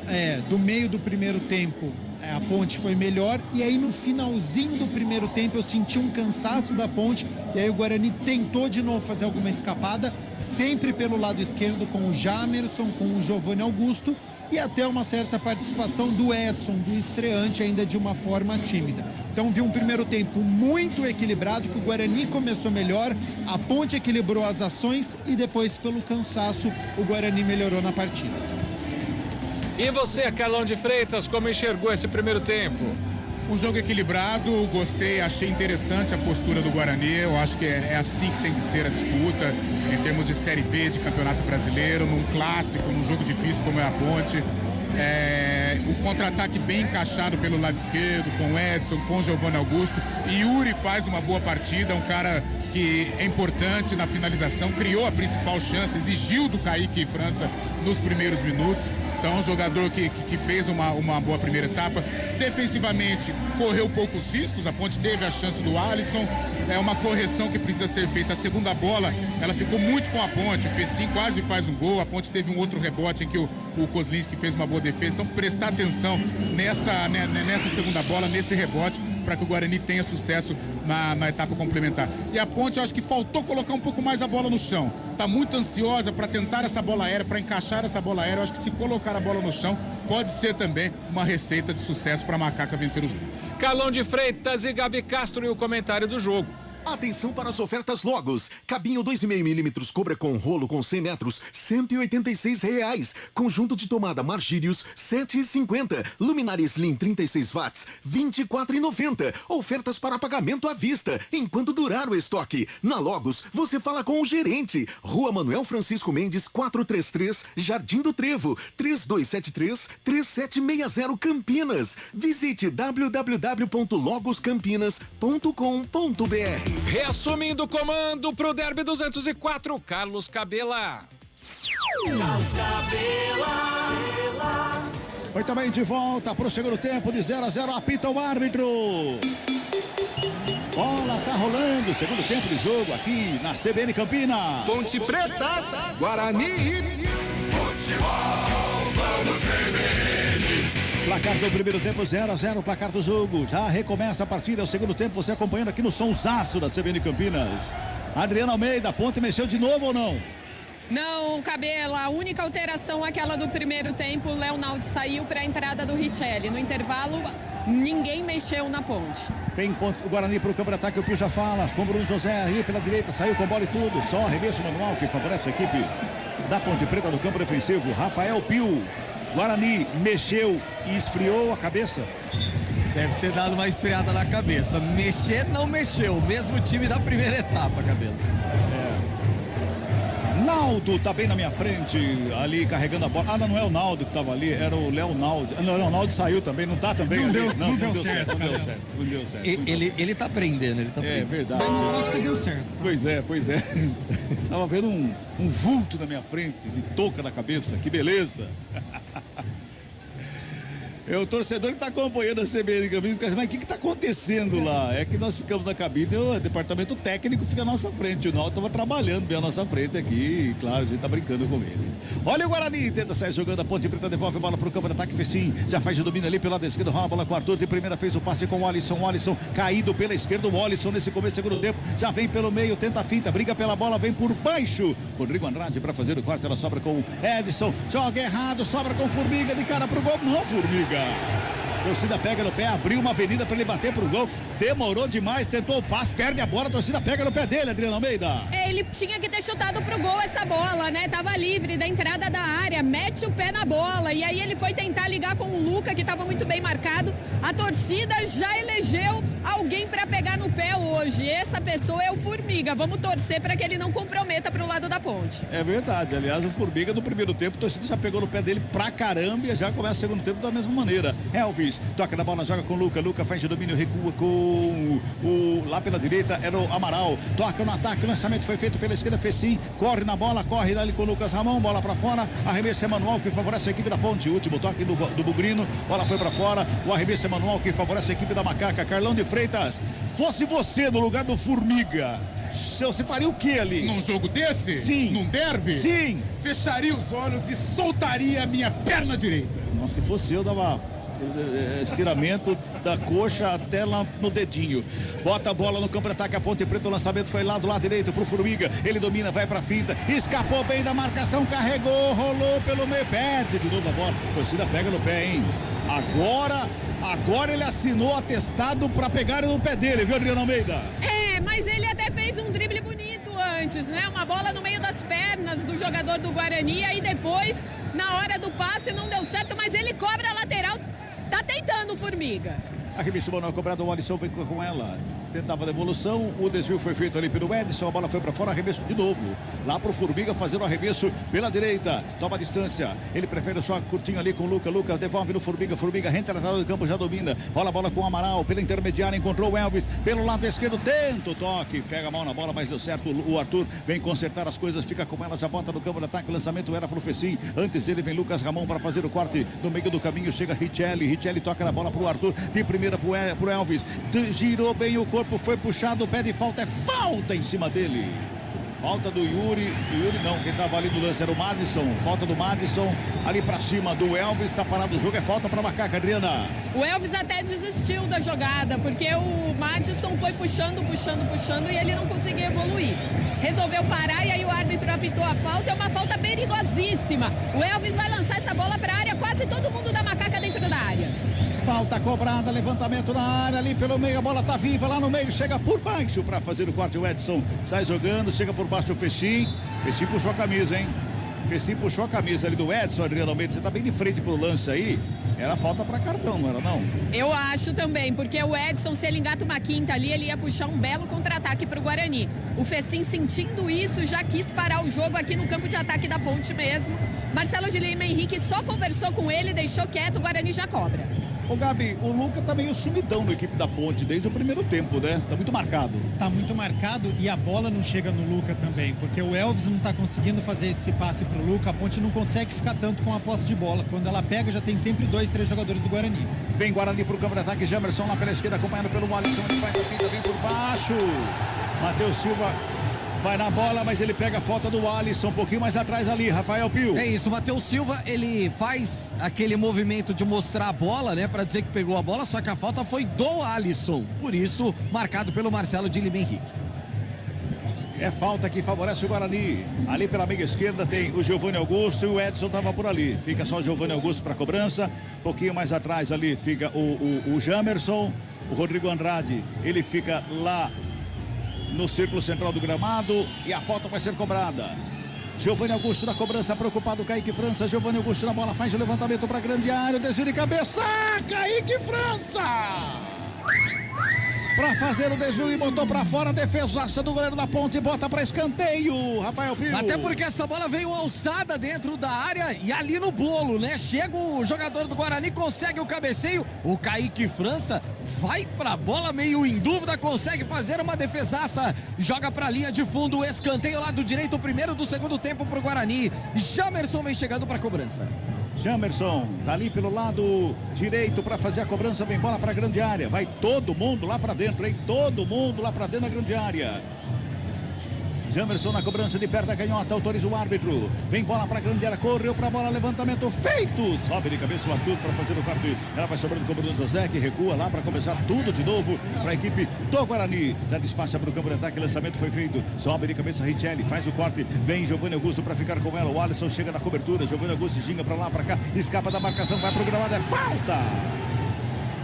do meio do primeiro tempo, a Ponte foi melhor, e aí no finalzinho do primeiro tempo eu senti um cansaço da Ponte, e aí o Guarani tentou de novo fazer alguma escapada, sempre pelo lado esquerdo com o Jamerson, com o Giovanni Augusto, e até uma certa participação do Edson, do estreante, ainda de uma forma tímida. Então vi um primeiro tempo muito equilibrado, que o Guarani começou melhor, a Ponte equilibrou as ações, e depois pelo cansaço o Guarani melhorou na partida. E você, Carlão de Freitas, como enxergou esse primeiro tempo? Um jogo equilibrado, gostei, achei interessante a postura do Guarani. Eu acho que é assim que tem que ser a disputa, em termos de Série B, de Campeonato Brasileiro, num clássico, num jogo difícil como é a Ponte. O contra-ataque bem encaixado pelo lado esquerdo, com Edson, com Giovanni Augusto. E Yuri faz uma boa partida, um cara que é importante na finalização, criou a principal chance, exigiu do Kaique França nos primeiros minutos. Então, um jogador que fez uma boa primeira etapa. Defensivamente, correu poucos riscos, a Ponte teve a chance do Alisson. É uma correção que precisa ser feita. A segunda bola, ela ficou muito com a Ponte. O Fecim quase faz um gol. A Ponte teve um outro rebote em que o Kozlinski fez uma boa defesa. Então, prestar atenção nessa segunda bola, nesse rebote, para que o Guarani tenha sucesso na etapa complementar. E a Ponte, eu acho que faltou colocar um pouco mais a bola no chão. Está muito ansiosa para tentar essa bola aérea, para encaixar essa bola aérea. Eu acho que se colocar a bola no chão, pode ser também uma receita de sucesso para a Macaca vencer o jogo. Carlão de Freitas e Gabi Castro e o comentário do jogo. Atenção para as ofertas Logos. Cabinho 2,5 milímetros Cobra com rolo com 100 metros, R$186. Conjunto de tomada Margírios, R$7,50. Luminária Slim 36 watts, R$24,90. Ofertas para pagamento à vista, enquanto durar o estoque. Na Logos, você fala com o gerente. Rua Manuel Francisco Mendes, 433, Jardim do Trevo, 3273-3760 Campinas. Visite www.logoscampinas.com.br. Reassumindo o comando pro Derby 204, Carlos Cabela. Muito bem, de volta pro segundo tempo de 0-0, apita o árbitro. Bola tá rolando, segundo tempo de jogo aqui na CBN Campinas. Ponte Preta, Guarani. Futebol, vamos CBN. Placar do primeiro tempo, 0-0, placar do jogo. Já recomeça a partida, é o segundo tempo, você acompanhando aqui no Sonsaço da CBN Campinas. Adriana Almeida, a Ponte mexeu de novo ou não? Não, Cabela, a única alteração é aquela do primeiro tempo, o Leonardo saiu para a entrada do Richelli. No intervalo, ninguém mexeu na Ponte. Vem o Guarani para o campo de ataque, o Pio já fala, com o Bruno José aí pela direita, saiu com bola e tudo, só arremesso manual que favorece a equipe da Ponte Preta no campo defensivo. Rafael Pio. Guarani mexeu e esfriou a cabeça. Deve ter dado uma esfriada na cabeça. Mexer não mexeu, mesmo time da primeira etapa, Cabelo. Naldo tá bem na minha frente, ali carregando a bola. Ah, não é o Naldo que tava ali, era o Leonardo. Não, o Leonardo saiu também, não tá também? Não deu certo. Ele tá aprendendo, ele tá aprendendo. É verdade. Mas na prática deu certo. Tá? Pois é. Tava vendo um vulto na minha frente, de touca na cabeça, que beleza. É o torcedor que está acompanhando a CBN Campinas, mas o que está acontecendo lá? É que nós ficamos na cabine e o departamento técnico fica à nossa frente. O Naldo estava trabalhando bem à nossa frente aqui, e claro, a gente está brincando com ele. Olha o Guarani, tenta sair jogando, a Ponte Preta devolve a bola para o campo de ataque, Fecim, já faz o domínio ali pelo lado esquerdo, rola a bola com o Arthur, de primeira fez o passe com o Alisson, caído pela esquerda, o Alisson nesse começo do segundo tempo, já vem pelo meio, tenta a finta, briga pela bola, vem por baixo, Rodrigo Andrade para fazer o quarto, ela sobra com o Edson, joga errado, sobra com o Formiga, de cara pro gol, não, Formiga. Torcida pega no pé, abriu uma avenida para ele bater pro gol. Demorou demais, tentou o passe, perde a bola, a torcida pega no pé dele, Adriana Almeida. Ele tinha que ter chutado pro gol essa bola, né? Tava livre da entrada da área, mete o pé na bola. E aí ele foi tentar ligar com o Luca, que tava muito bem marcado. A torcida já elegeu alguém para pegar no pé hoje. Essa pessoa é o Formiga. Vamos torcer para que ele não comprometa pro lado da ponte. É verdade, aliás, o Formiga no primeiro tempo, a torcida já pegou no pé dele pra caramba e já começa o segundo tempo da mesma maneira. Elvis toca na bola, joga com o Luca, Luca faz de domínio, recua com lá pela direita, era o Amaral, toca no ataque, o lançamento foi feito pela esquerda, Fecim, corre na bola, corre ali com o Lucas Ramon, bola pra fora, arremesso é manual que favorece a equipe da ponte, último toque do Bugrino, bola foi pra fora, o arremesso é manual que favorece a equipe da Macaca. Carlão de Freitas, fosse você no lugar do Formiga, você faria o que ali? Num jogo desse? Sim. Num derby? Sim. Fecharia os olhos e soltaria a minha perna direita. Nossa, se fosse eu, dava estiramento da coxa até lá no dedinho. Bota a bola no campo de ataque, a Ponte Preta, o lançamento foi lá do lado direito pro Formiga, ele domina, vai pra finta, escapou bem da marcação, carregou, rolou pelo meio, perde de novo a bola, a torcida pega no pé, hein? Agora ele assinou atestado pra pegar no pé dele, viu, Adriana Almeida? Mas ele até fez um drible bonito antes, né? Uma bola no meio das pernas do jogador do Guarani, aí depois, na hora do passe, não deu certo, mas ele cobra a lateral, tá tentando o Formiga. Arremesso manual cobrado, o Alisson vem com ela. Tentava a devolução, o desvio foi feito ali pelo Edson, a bola foi para fora, arremesso de novo. Lá pro Formiga fazendo o arremesso pela direita. Toma a distância. Ele prefere o choque curtinho ali com o Luca. Luca devolve no Formiga. Formiga reentrada do campo, já domina. Rola a bola com o Amaral pela intermediária, encontrou o Elvis pelo lado esquerdo. Tenta o toque, pega a mão na bola, mas deu certo. O Arthur vem consertar as coisas, fica com ela, já bota no campo de ataque. O lançamento era pro Fecim. Antes dele vem Lucas Ramon para fazer o corte. No meio do caminho chega Richelli. Richelli toca na bola pro Arthur. De primeira pro Elvis. Girou bem o corpo, foi puxado, o pé de falta, é falta em cima dele. Falta do Yuri não, quem estava ali no lance era o Madison, falta do Madison, ali pra cima do Elvis, tá parado o jogo, é falta pra Macaca, Adriana. O Elvis até desistiu da jogada, porque o Madison foi puxando e ele não conseguia evoluir. Resolveu parar e aí o árbitro apitou a falta, é uma falta perigosíssima. O Elvis vai lançar essa bola pra área, quase todo mundo da Macaca dentro da área. Falta cobrada, levantamento na área, ali pelo meio, a bola tá viva, lá no meio, chega por baixo para fazer o corte, o Edson sai jogando, chega por baixo o Fecim puxou a camisa, hein? Fecim puxou a camisa ali do Edson, Adriano Almeida, você tá bem de frente pro lance aí, era falta para cartão, não era não? Eu acho também, porque o Edson, se ele engata uma quinta ali, ele ia puxar um belo contra-ataque pro Guarani. O Fecim, sentindo isso, já quis parar o jogo aqui no campo de ataque da Ponte mesmo. Marcelo de Lima Henrique só conversou com ele, deixou quieto, o Guarani já cobra. Ô Gabi, o Luca tá meio sumidão na equipe da Ponte desde o primeiro tempo, né? Tá muito marcado. Tá muito marcado e a bola não chega no Luca também, porque o Elvis não tá conseguindo fazer esse passe pro Luca, a Ponte não consegue ficar tanto com a posse de bola. Quando ela pega, já tem sempre 2, 3 jogadores do Guarani. Vem Guarani pro campo de ataque, Jamerson lá pela esquerda, acompanhado pelo Alisson, ele faz a finta, vem por baixo. Matheus Silva vai na bola, mas ele pega a falta do Alisson, um pouquinho mais atrás ali, Rafael Pio. É isso, o Matheus Silva, ele faz aquele movimento de mostrar a bola, né, pra dizer que pegou a bola, só que a falta foi do Alisson, por isso, marcado pelo Marcelo de Lima Henrique. É falta que favorece o Guarani. Ali pela meia esquerda tem o Giovanni Augusto e o Edson tava por ali. Fica só o Giovanni Augusto para cobrança. Um pouquinho mais atrás ali fica o Jamerson, o Rodrigo Andrade, ele fica lá no círculo central do gramado e a falta vai ser cobrada. Giovanni Augusto na cobrança, preocupado, Kaique França. Giovanni Augusto na bola, faz o levantamento para a grande área, desvio de cabeça, Kaique França! Para fazer o desvio e botou para fora, a defesaça do goleiro da Ponte, bota para escanteio, Rafael Pio. Até porque essa bola veio alçada dentro da área e ali no bolo, né? Chega o jogador do Guarani, consegue o cabeceio, o Kaique França vai pra bola meio em dúvida, consegue fazer uma defesaça, joga pra linha de fundo, o escanteio lá do direito, o primeiro do segundo tempo pro Guarani. Jamerson vem chegando pra cobrança. Jamerson tá ali pelo lado direito para fazer a cobrança, vem bola para a grande área, vai todo mundo lá para dentro, hein? Todo mundo lá para dentro da grande área. Jamerson na cobrança de perto da canhota, autoriza o árbitro, vem bola para a grande área, correu para a bola, levantamento feito, sobe de cabeça o Arthur para fazer o corte, ela vai sobrando com o Bruno José, que recua lá para começar tudo de novo para a equipe do Guarani, já despacha para o campo de ataque, lançamento foi feito, sobe de cabeça Richelli, faz o corte, vem Giovanni Augusto para ficar com ela, o Alisson chega na cobertura, Giovanni Augusto ginga para lá, para cá, escapa da marcação, vai pro gramado, é falta!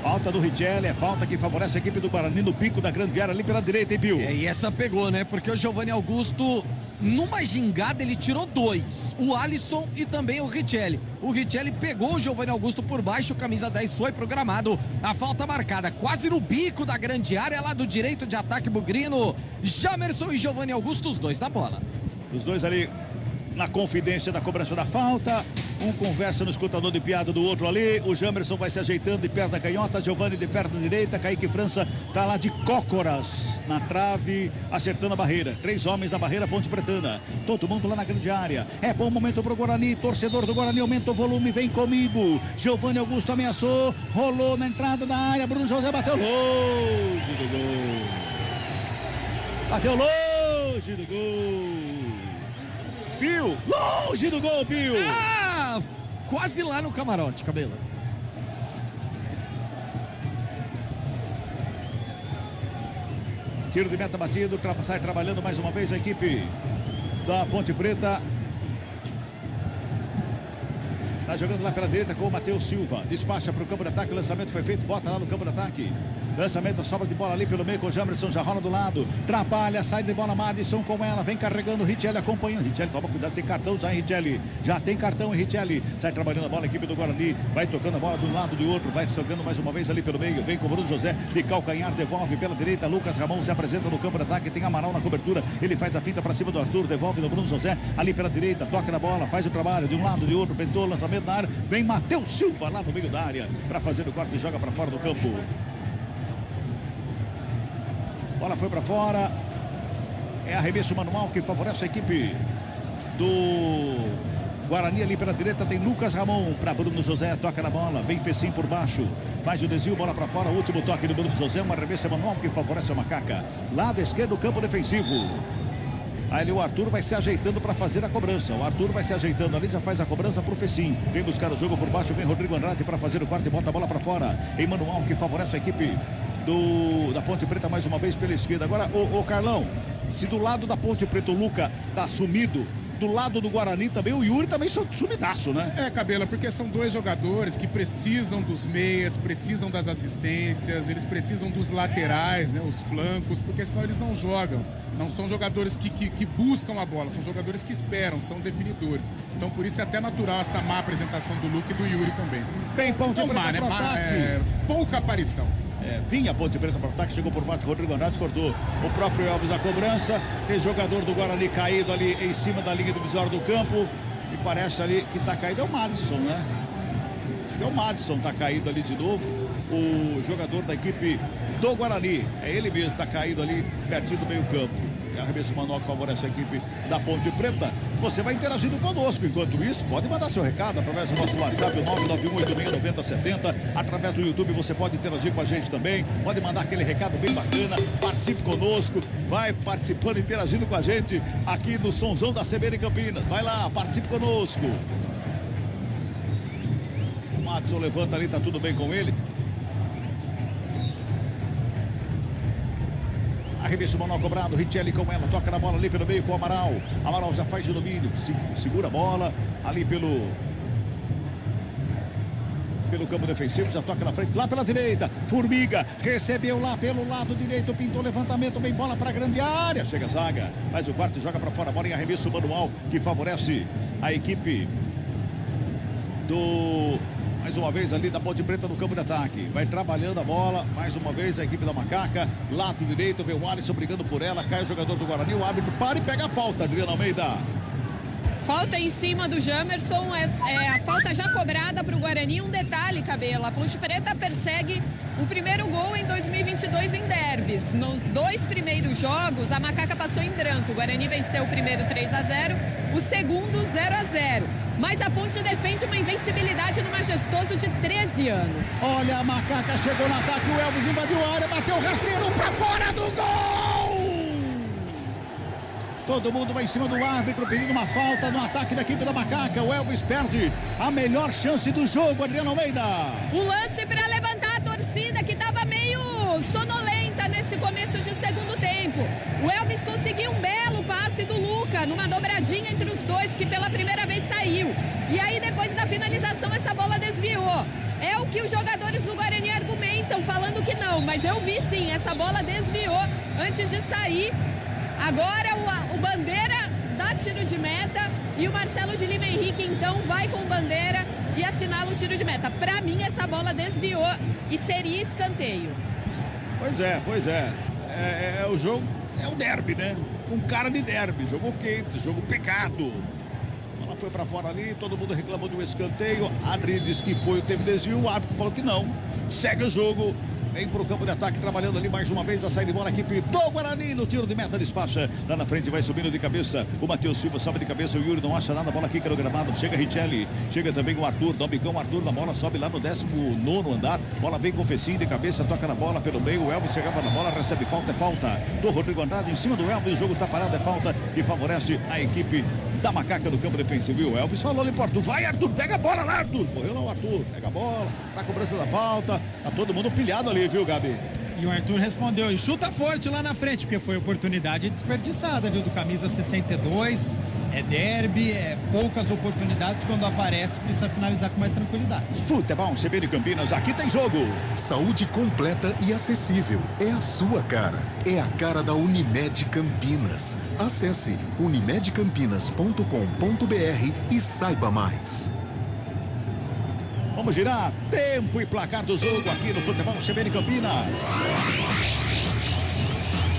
Falta do Richelli, é falta que favorece a equipe do Guarani no bico da grande área ali pela direita, hein, Pio? E essa pegou, né? Porque o Giovanni Augusto, numa gingada, ele tirou 2. O Alisson e também o Richelli. O Richelli pegou o Giovanni Augusto por baixo, camisa 10 foi pro gramado. A falta marcada quase no bico da grande área, lá do direito de ataque bugrino. Jamerson e Giovanni Augusto, os dois da bola. Os dois ali na confidência da cobrança da falta. Um conversa no escutador de piada do outro ali. O Jamerson vai se ajeitando de perna canhota. Giovanni de perna direita. Kaique França tá lá de cócoras na trave, acertando a barreira. 3 homens na barreira, Ponte Pretana. Todo mundo lá na grande área. É bom momento pro Guarani. Torcedor do Guarani, aumenta o volume, vem comigo. Giovanni Augusto ameaçou. Rolou na entrada da área. Bruno José bateu longe do gol. Bateu longe do gol. Pio, longe do gol, Pio. Quase lá no camarote, Cabelo. Tiro de meta batido, sai trabalhando mais uma vez a equipe da Ponte Preta. Tá jogando lá pela direita com o Matheus Silva. Despacha para o campo de ataque, o lançamento foi feito, bota lá no campo de ataque. Lançamento, sobra de bola ali pelo meio com o Jamerson, já rola do lado. Trabalha, sai de bola, Madison com ela, vem carregando o Richelli, acompanhando. Richelli, toma cuidado, tem cartão já em Richelli. Já tem cartão em Richelli. Sai trabalhando a bola, a equipe do Guarani. Vai tocando a bola de um lado e do outro. Vai jogando mais uma vez ali pelo meio. Vem com o Bruno José de calcanhar, devolve pela direita. Lucas Ramon se apresenta no campo de ataque. Tem Amaral na cobertura. Ele faz a finta para cima do Arthur, devolve no Bruno José ali pela direita. Toca na bola, faz o trabalho de um lado e do outro. Pentou, lançamento na área. Vem Matheus Silva lá no meio da área para fazer o corte e joga para fora do campo. Bola foi para fora. É arremesso manual que favorece a equipe do Guarani ali pela direita. Tem Lucas Ramon para Bruno José. Toca na bola. Vem Fecim por baixo. Faz o desvio, bola para fora. Último toque do Bruno José. Um arremesso manual que favorece a Macaca. Lado esquerdo, campo defensivo. Aí ali o Arthur vai se ajeitando para fazer a cobrança. O Arthur vai se ajeitando ali, já faz a cobrança pro Fecim. Vem buscar o jogo por baixo. Vem Rodrigo Andrade para fazer o quarto e bota a bola para fora. Em manual que favorece a equipe da Ponte Preta mais uma vez pela esquerda. Agora, o Carlão, se do lado da Ponte Preta o Luca tá sumido, do lado do Guarani também, o Yuri também sumidaço, né? É, Cabela, porque são dois jogadores que precisam dos meias, precisam das assistências, eles precisam dos laterais, né, os flancos, porque senão eles não jogam. Não são jogadores que buscam a bola, são jogadores que esperam, são definidores. Então, por isso é até natural essa má apresentação do Luca e do Yuri também. Vem Ponte Preta pro ataque. Pouca aparição. Vinha a Ponte Preta para o ataque, chegou por baixo, Rodrigo Andrade cortou o próprio Elvis na cobrança. Tem jogador do Guarani caído ali em cima da linha divisória do campo. E parece ali que está caído é o Madison, né? Acho que é o Madison, está caído ali de novo. O jogador da equipe do Guarani. É ele mesmo, está caído ali pertinho do meio campo. Arremesso manual que favorece a equipe da Ponte Preta. Você vai interagindo conosco. Enquanto isso, pode mandar seu recado através do nosso WhatsApp, 991869070. Através do YouTube você pode interagir com a gente também. Pode mandar aquele recado bem bacana. Participe conosco. Vai participando, interagindo com a gente aqui no Sonzão da CBN Campinas. Vai lá, participe conosco. O Madison levanta ali, tá tudo bem com ele. Arremesso manual cobrado, Richelli com ela, toca na bola ali pelo meio com o Amaral. Amaral já faz o domínio, segura a bola ali pelo campo defensivo, já toca na frente, lá pela direita. Formiga recebeu lá pelo lado direito, pintou levantamento, vem bola para a grande área. Chega a zaga, mas o quarto joga para fora, bola em arremesso manual que favorece a equipe mais uma vez ali da Ponte Preta no campo de ataque. Vai trabalhando a bola. Mais uma vez a equipe da Macaca. Lado direito, vem o Alisson brigando por ela. Cai o jogador do Guarani. O árbitro para e pega a falta, Adriana Almeida. Falta em cima do Jamerson. A falta já cobrada para o Guarani. Um detalhe, Cabelo. A Ponte Preta persegue o primeiro gol em 2022 em derbys. Nos 2 primeiros jogos, a Macaca passou em branco. O Guarani venceu o primeiro 3-0, o segundo 0-0. Mas a Ponte defende uma invencibilidade no Majestoso de 13 anos. Olha, a Macaca chegou no ataque, o Elvis invadiu a área, bateu o rasteiro pra fora do gol! Todo mundo vai em cima do árbitro, pedindo uma falta no ataque da equipe da Macaca. O Elvis perde a melhor chance do jogo, Adriano Almeida. O lance para levantar a torcida, que estava meio sonolenta nesse começo de segundo tempo. O Elvis conseguiu um belo passe do Luca, numa dobradinha entre os dois, que pela primeira vez saiu. E aí, depois da finalização, essa bola desviou. É o que os jogadores do Guarani argumentam, falando que não, mas eu vi sim, essa bola desviou antes de sair. Agora o Bandeira dá tiro de meta e o Marcelo de Lima Henrique então vai com o Bandeira e assinala o tiro de meta. Para mim essa bola desviou e seria escanteio. Pois é. É o jogo, é o derby, né? Um cara de derby, jogo quente, jogo pegado. Ela foi pra fora ali, todo mundo reclamou do escanteio. Adri disse que teve desvio, o árbitro falou que não. Segue o jogo. Vem pro campo de ataque, trabalhando ali mais uma vez a saída de bola, a equipe do Guarani no tiro de meta, despacha. Lá na frente vai subindo de cabeça o Matheus Silva, sobe de cabeça, o Yuri não acha nada, a bola quica no gramado, chega Richelli, chega também o Arthur, dá um bicão, Arthur na bola, sobe lá no 19º andar, bola vem com o Fecinho de cabeça, toca na bola pelo meio, o Elvis chegava na bola, recebe falta, é falta do Rodrigo Andrade em cima do Elvis, o jogo tá parado, é falta que favorece a equipe da Macaca no campo defensivo. E o Elvis falou ali pro Arthur, vai Arthur, pega a bola lá Arthur, correu lá o Arthur, pega a bola, tá cobrança da falta, tá todo mundo pilhado ali, viu Gabi? E o Arthur respondeu, e chuta forte lá na frente, porque foi oportunidade desperdiçada, viu, do camisa 62, é derby, é poucas oportunidades, quando aparece precisa finalizar com mais tranquilidade. Futebol CBN Campinas, aqui tem jogo. Saúde completa e acessível, é a sua cara, é a cara da Unimed Campinas. Acesse unimedcampinas.com.br e saiba mais. Vamos girar, tempo e placar do jogo aqui no Futebol CBN Campinas.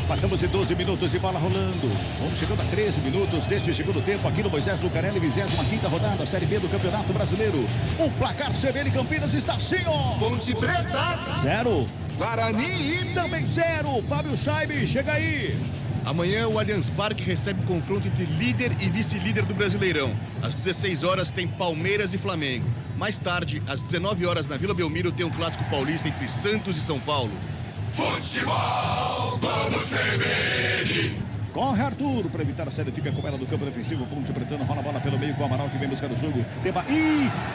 Passamos de 12 minutos e bola rolando. Vamos chegando a 13 minutos deste segundo tempo aqui no Moisés Lucarelli, 25ª rodada, Série B do Campeonato Brasileiro. O placar CBN Campinas está assim, ó. Ponte Preta 0. Guarani também 0. Fábio Scheibe, chega aí. Amanhã o Allianz Parque recebe confronto entre líder e vice-líder do Brasileirão. Às 16 horas tem Palmeiras e Flamengo. Mais tarde, às 19 horas na Vila Belmiro, tem um clássico paulista entre Santos e São Paulo. Futebol Globo CBN. Corre Arthur para evitar a série, fica com ela no campo defensivo. Ponte Pretano rola a bola pelo meio com o Amaral que vem buscar o jogo.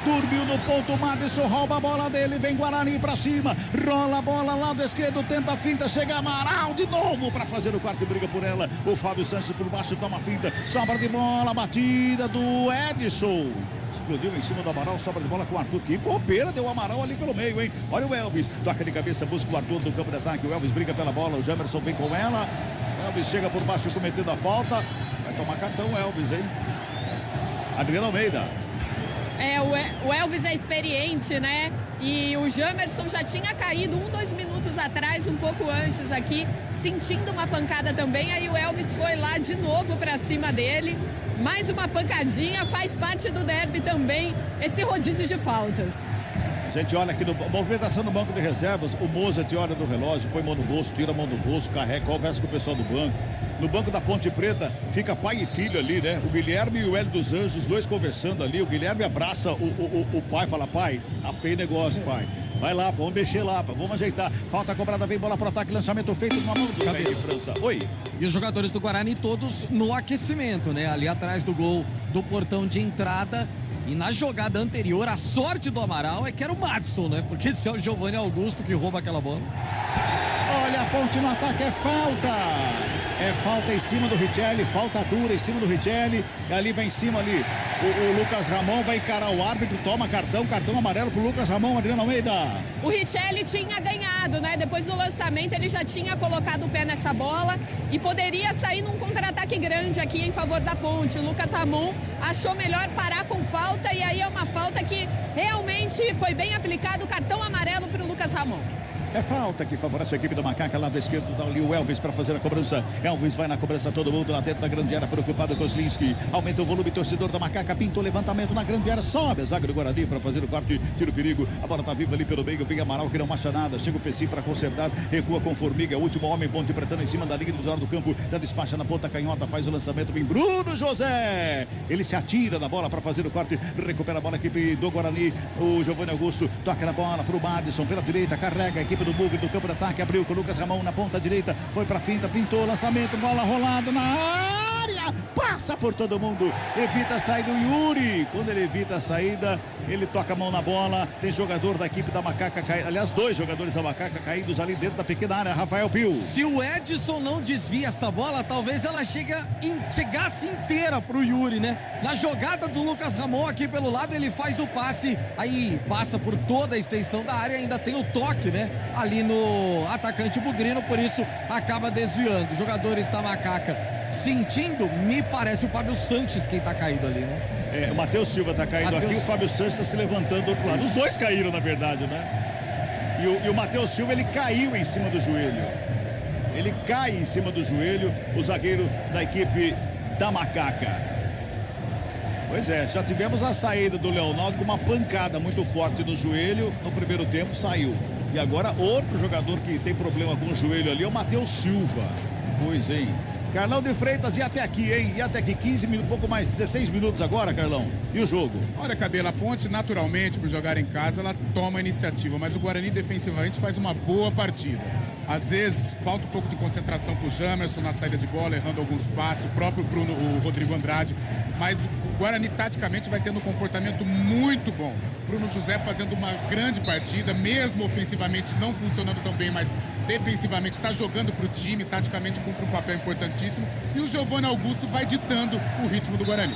Dormiu no ponto, Madison rouba a bola dele, vem Guarani para cima, rola a bola lado esquerdo, tenta a finta, chega Amaral de novo para fazer o quarto e briga por ela. O Fábio Sanches por baixo toma a finta, sobra de bola, batida do Edson. Explodiu em cima do Amaral, sobra de bola com o Arthur. Que bobeira, deu o Amaral ali pelo meio, hein? Olha o Elvis, toca de cabeça, busca o Arthur no campo de ataque. O Elvis briga pela bola, o Jamerson vem com ela. O Elvis chega por baixo cometendo a falta. Vai tomar cartão o Elvis, hein? Adriano Almeida. O Elvis é experiente, né? E o Jamerson já tinha caído 2 minutos atrás, um pouco antes aqui, sentindo uma pancada também. Aí o Elvis foi lá de novo pra cima dele. Mais uma pancadinha, faz parte do derby também, esse rodízio de faltas. A gente olha aqui no movimentação no banco de reservas, o Mozart olha no relógio, põe mão no bolso, tira a mão do bolso, carrega, conversa com o pessoal do banco. No banco da Ponte Preta fica pai e filho ali, né? O Guilherme e o Hélio dos Anjos, os dois conversando ali. O Guilherme abraça o pai, fala, pai, tá feio negócio, pai. Vai lá, vamos mexer lá, vamos ajeitar. Falta cobrada, vem bola pro ataque, lançamento feito numa mão do velho de França. Oi. E os jogadores do Guarani todos no aquecimento, né? Ali atrás do gol do portão de entrada. E na jogada anterior, a sorte do Amaral é que era o Madison, né? Porque esse é o Giovanni Augusto que rouba aquela bola. Olha, a Ponte no ataque, é falta. É falta em cima do Richelli, falta dura em cima do Richelli. E ali vai em cima ali. O Lucas Ramon vai encarar o árbitro, toma cartão amarelo pro Lucas Ramon, Adriano Almeida. O Richelli tinha ganhado, né? Depois do lançamento ele já tinha colocado o pé nessa bola e poderia sair num contra-ataque grande aqui em favor da Ponte. O Lucas Ramon achou melhor parar com falta e aí é uma falta que realmente foi bem aplicado, cartão amarelo pro Lucas Ramon. É falta que favorece a equipe da Macaca, lado esquerdo, tá ali o Elvis para fazer a cobrança. Elvis vai na cobrança, todo mundo lá dentro da grande área, preocupado com o Kozlinski. Aumenta o volume, torcedor da Macaca, pinta o levantamento na grande área, sobe a zaga do Guarani para fazer o corte, tira o perigo. A bola tá viva ali pelo meio, vem Amaral que não acha nada, chega o Feci para consertar, recua com Formiga, último homem, Ponte Pretano em cima da linha do do campo, já despacha na ponta canhota, faz o lançamento, vem Bruno José. Ele se atira na bola para fazer o corte, recupera a bola a equipe do Guarani, o Giovanni Augusto toca na bola pro Madison, pela direita, carrega a equipe do Bugre do campo de ataque, abriu com o Lucas Ramon na ponta direita, foi pra finta, pintou, lançamento, bola rolada na área, passa por todo mundo, evita a saída do Yuri. Quando ele evita a saída, ele toca a mão na bola. Tem jogador da equipe da Macaca caído, aliás, 2 jogadores da Macaca caídos ali dentro da pequena área. Rafael Pio. Se o Edson não desvia essa bola, talvez ela chegasse inteira pro Yuri, né? Na jogada do Lucas Ramon aqui pelo lado, ele faz o passe, aí passa por toda a extensão da área, ainda tem o toque, né? Ali no atacante bugrino, por isso acaba desviando. Os jogadores da Macaca sentindo, me parece o Fábio Sanches quem tá caído ali, né? O Matheus Silva tá caído aqui, o Fábio Sanches está se levantando do outro lado. Os dois caíram, na verdade, né? E o Matheus Silva, ele caiu em cima do joelho. Ele cai em cima do joelho, o zagueiro da equipe da Macaca. Pois é, já tivemos a saída do Leonardo com uma pancada muito forte no joelho. No primeiro tempo saiu. E agora outro jogador que tem problema com o joelho ali é o Matheus Silva. Pois, hein? Carlão de Freitas, e até aqui, hein? E até aqui, 15 minutos, pouco mais, 16 minutos agora, Carlão. E o jogo? Olha, Cabelo, a Ponte, naturalmente, por jogar em casa, ela toma a iniciativa, mas o Guarani defensivamente faz uma boa partida. Às vezes, falta um pouco de concentração pro Jamerson na saída de bola, errando alguns passos, o próprio Bruno, o Rodrigo Andrade, mas o Guarani, taticamente, vai tendo um comportamento muito bom. Bruno José fazendo uma grande partida, mesmo ofensivamente não funcionando tão bem, mas defensivamente está jogando para o time, taticamente cumpre um papel importantíssimo. E o Giovanni Augusto vai ditando o ritmo do Guarani.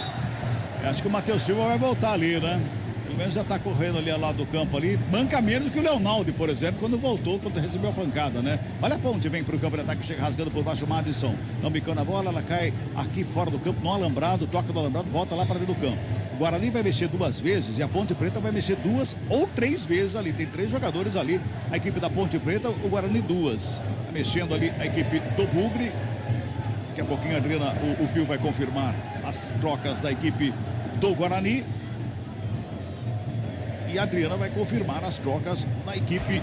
Acho que o Matheus Silva vai voltar ali, né? Pelo menos já está correndo ali ao lado do campo ali. Manca menos que o Leonaldo, por exemplo, quando voltou, quando recebeu a pancada, né? Olha a Ponte, vem para o campo de ataque, chega rasgando por baixo o Madison. Não bicando a bola, ela cai aqui fora do campo, no alambrado, toca do alambrado, volta lá para dentro do campo. O Guarani vai mexer 2 vezes e a Ponte Preta vai mexer 2 ou 3 vezes ali. Tem 3 jogadores ali. A equipe da Ponte Preta, o Guarani 2. Tá mexendo ali a equipe do Bugre. Daqui a pouquinho, Adriana, o Pio vai confirmar as trocas da equipe do Guarani. E a Adriana vai confirmar as trocas da equipe.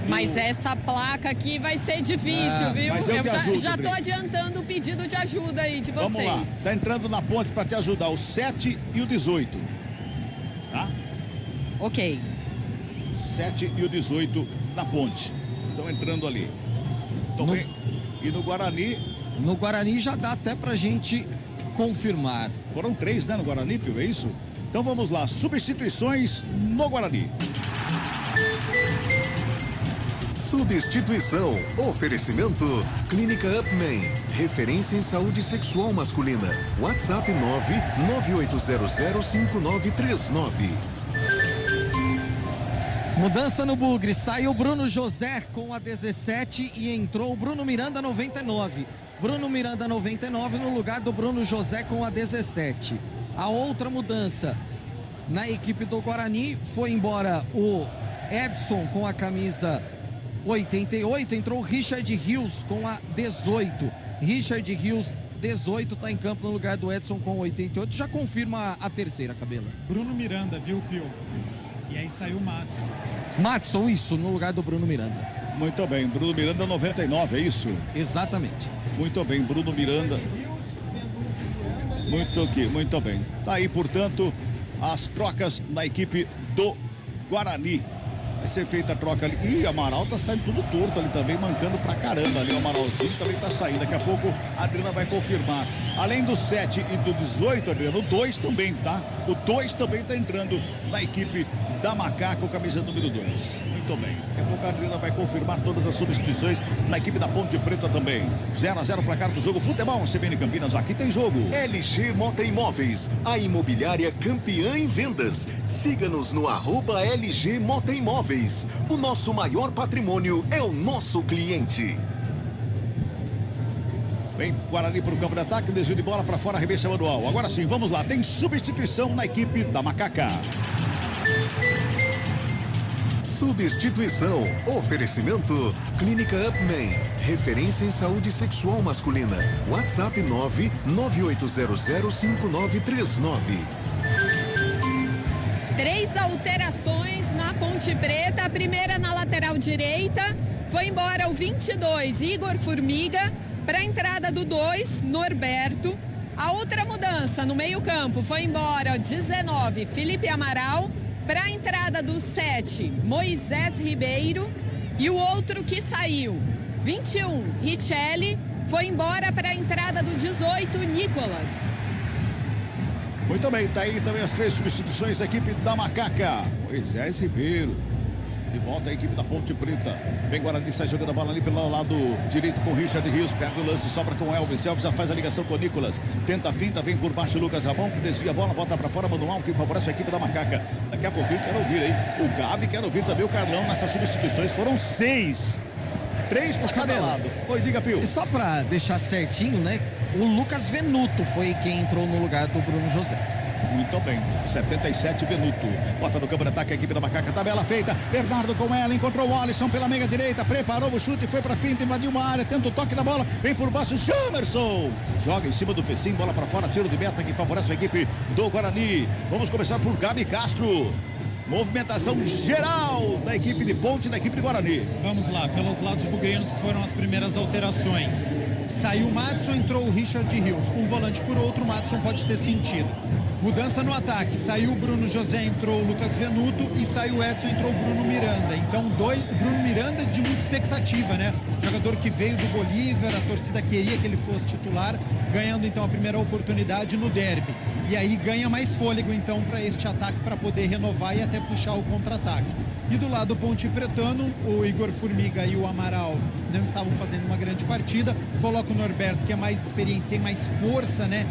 Mas essa placa aqui vai ser difícil, viu? Mas eu te ajudo, já tô Adriana. adiantando o pedido de ajuda aí de vocês. Vamos lá, tá entrando na Ponte para te ajudar o 7 e o 18. Tá? Ok. 7 e o 18 na Ponte. Estão entrando ali. Então, e no Guarani? No Guarani já dá até pra gente confirmar. Foram 3, né, no Guarani, Pio, é isso? Então vamos lá, substituições no Guarani. Substituição. Oferecimento. Clínica Upman. Referência em saúde sexual masculina. WhatsApp 998005939. Mudança no Bugre. Saiu Bruno José com a 17 e entrou o Bruno Miranda 99. Bruno Miranda 99 no lugar do Bruno José com a 17. A outra mudança na equipe do Guarani foi embora o Edson com a camisa 88, entrou o Richard Rios com a 18. Richard Rios, 18, está em campo no lugar do Edson com 88. Já confirma a terceira, Cabela. Bruno Miranda, viu, Pio? E aí saiu o Madison. Madison, isso, no lugar do Bruno Miranda. Muito bem, Bruno Miranda 99, é isso? Exatamente. Muito bem, Bruno Miranda. Muito bem. Tá aí, portanto, as trocas na equipe do Guarani. Vai ser feita a troca ali. Ih, o Amaral tá saindo tudo torto ali também, mancando pra caramba ali. O Amaralzinho também tá saindo. Daqui a pouco a Adriana vai confirmar. Além do 7 e do 18, Adriana, o 2 também, tá? O 2 também tá entrando na equipe da Macaca, camisa número 2. Muito bem. Daqui a pouco a Adriana vai confirmar todas as substituições na equipe da Ponte Preta também. 0-0 placar do jogo. Futebol CBN Campinas, aqui tem jogo. LG Mota Imóveis, a imobiliária campeã em vendas. Siga-nos no @LG Mota Imóveis. O nosso maior patrimônio é o nosso cliente. Vem Guarani para o campo de ataque, desvio de bola para fora, arremesso manual. Agora sim, vamos lá. Tem substituição na equipe da Macaca. Substituição. Oferecimento. Clínica Upman. Referência em saúde sexual masculina. WhatsApp 998005939. 3 alterações na Ponte Preta. A primeira na lateral direita. Foi embora o 22, Igor Formiga, para a entrada do 2, Norberto. A outra mudança no meio-campo foi embora o 19, Felipe Amaral, para a entrada do 7, Moisés Ribeiro. E o outro que saiu, 21, Richelli, foi embora para a entrada do 18, Nicolas. Muito bem, tá aí também as 3 substituições da equipe da Macaca. Moisés Ribeiro. De volta a equipe da Ponte Preta. Vem Guarani, sai jogando a bola ali pelo lado direito com o Richard Rios. Perde o lance, sobra com o Elvis. Elvis já faz a ligação com o Nicolas. Tenta a finta, vem por baixo o Lucas Ramon, desvia a bola, bota pra fora, manual, que favorece a equipe da Macaca. Daqui a pouquinho quero ouvir aí o Gabi, quero ouvir também o Carlão nessas substituições. Foram 6. 3 por cada lado. Oi, diga, Pio. E só pra deixar certinho, né? O Lucas Venuto foi quem entrou no lugar do Bruno José. Muito bem, 77 Venuto. Bota no campo de ataque a equipe da Macaca. Tabela feita. Bernardo com ela. Encontrou o Alisson pela meia direita. Preparou o chute. Foi pra finta. Invadiu uma área. Tenta o toque da bola. Vem por baixo. Jamerson. Joga em cima do Fecim. Bola pra fora. Tiro de meta que favorece a equipe do Guarani. Vamos começar por Gabi Castro. Movimentação geral da equipe de Ponte e da equipe de Guarani. Vamos lá, pelos lados bugrinos que foram as primeiras alterações. Saiu o Madison, entrou o Richard Rios. Um volante por outro, o Madison pode ter sentido. Mudança no ataque, saiu o Bruno José, entrou o Lucas Venuto e saiu o Edson, entrou o Bruno Miranda. Então o Bruno Miranda de muita expectativa, né? Jogador que veio do Bolívar, a torcida queria que ele fosse titular, ganhando então a primeira oportunidade no derby. E aí ganha mais fôlego então para este ataque, para poder renovar e até puxar o contra-ataque. E do lado Ponte Pretano, o Igor Formiga e o Amaral não estavam fazendo uma grande partida. Coloca o Norberto, que é mais experiente, tem mais força, né?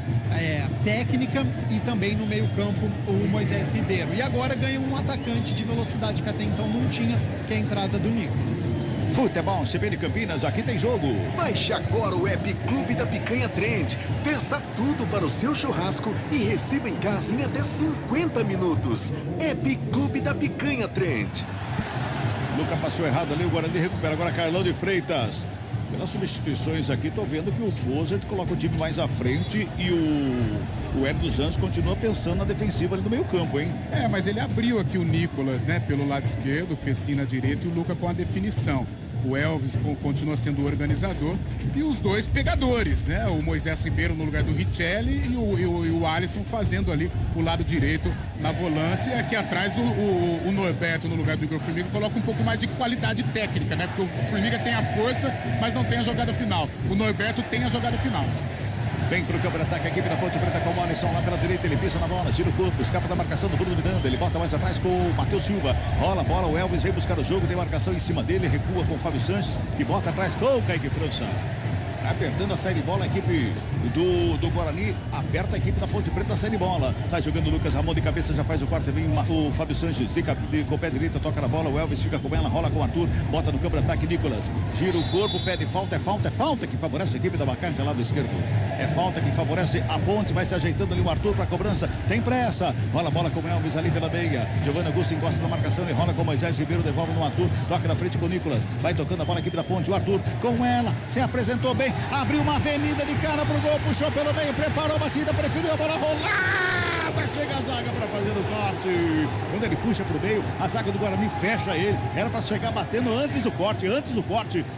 Técnica, e também no meio-campo o Moisés Ribeiro. E agora ganha um atacante de velocidade que até então não tinha, que é a entrada do Nicolas. Futebol CBN Campinas, aqui tem jogo. Baixe agora o app Clube da Picanha Trend. Peça tudo para o seu churrasco e receba em casa em até 50 minutos. App Clube da Picanha Trend. Luca passou errado ali, o Guarani recupera agora Carlão de Freitas. Pelas substituições aqui, tô vendo que o Mozart coloca o time mais à frente e o Hélio dos Anjos continua pensando na defensiva ali no meio campo, hein? Mas ele abriu aqui o Nicolas, né, pelo lado esquerdo, o Fecim na direita e o Luca com a definição. O Elvis continua sendo o organizador e os dois pegadores, né? O Moisés Ribeiro no lugar do Richelli e o Alisson fazendo ali o lado direito na volância. E aqui atrás o Norberto no lugar do Igor Formiga coloca um pouco mais de qualidade técnica, né? Porque o Formiga tem a força, mas não tem a jogada final. O Norberto tem a jogada final. Vem pro campo de ataque a equipe da Ponte Preta com o Alisson lá pela direita, ele pisa na bola, tira o corpo, escapa da marcação do Bruno Miranda, ele bota mais atrás com o Matheus Silva, rola a bola, o Elvis vem buscar o jogo, tem marcação em cima dele, recua com o Fábio Sanches, que bota atrás com o Kaique França. Apertando a saída de bola, a equipe do Guarani aperta a equipe da Ponte Preta na saída de bola. Sai jogando o Lucas Ramon de cabeça, já faz o quarto, vem o Fábio Sanches com o pé direito, toca na bola, o Elvis fica com ela, rola com o Arthur, bota no campo de ataque Nicolas, gira o corpo, pede falta, é falta que favorece a equipe da Macaca lá do esquerdo. É falta que favorece a Ponte, vai se ajeitando ali o Arthur para a cobrança, tem pressa, rola a bola com o Elvis ali pela meia, Giovanni Augusto encosta na marcação, ele rola com o Moisés Ribeiro, devolve no Arthur, toca na frente com o Nicolas, vai tocando a bola a equipe da Ponte, o Arthur com ela, se apresentou bem, abriu uma avenida de cara pro gol, puxou pelo meio, preparou a batida, preferiu a bola rolada, chega a zaga para fazer o corte. Quando ele puxa pro meio, a zaga do Guarani fecha ele, era para chegar batendo antes do corte,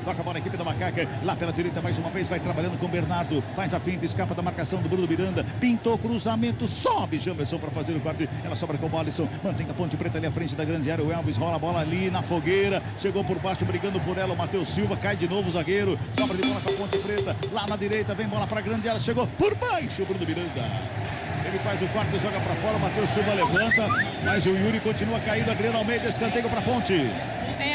toca a bola a equipe da Macaca, lá pela direita mais uma vez, vai trabalhando com o Bernardo, faz a finta, escapa da marcação do Bruno Miranda, pintou cruzamento, sobe Jamerson para fazer o corte, ela sobra com o Alisson, mantém a Ponte Preta ali à frente da grande área, o Elvis rola a bola ali na fogueira, chegou por baixo, brigando por ela, o Matheus Silva, cai de novo o zagueiro, sobra de bola com a Ponte Preta, lá na direita, vem bola para a grande área, chegou por baixo o Bruno Miranda. Ele faz o quarto e joga para fora, o Matheus Silva levanta, mas o Yuri continua caído, Adriano Almeida, escanteio para a Ponte.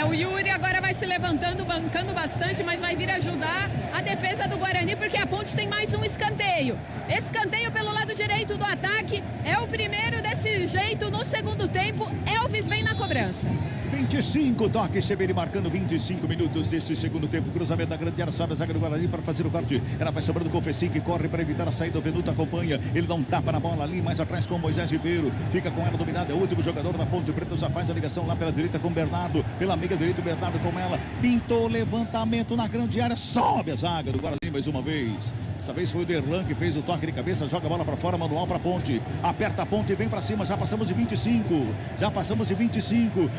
O Yuri agora vai se levantando, bancando bastante, mas vai vir ajudar a defesa do Guarani, porque a Ponte tem mais um escanteio. Escanteio pelo lado direito do ataque, é o primeiro desse jeito no segundo tempo, Elvis vem na cobrança. 25 toques, CBN marcando 25 minutos deste segundo tempo. Cruzamento da grande área, sobe a zaga do Guarani para fazer o corte. Ela vai sobrando com o Fecim, que corre para evitar a saída. O Venuto acompanha, ele dá um tapa na bola ali, mais atrás com o Moisés Ribeiro. Fica com ela dominada, é o último jogador da Ponte Preta, já faz a ligação lá pela direita com o Bernardo. Pela amiga direita, o Bernardo com ela. Pintou levantamento na grande área, sobe a zaga do Guarani mais uma vez. Dessa vez foi o Derlan que fez o toque de cabeça, joga a bola para fora, manual para a Ponte. Aperta a Ponte e vem para cima, já passamos de 25.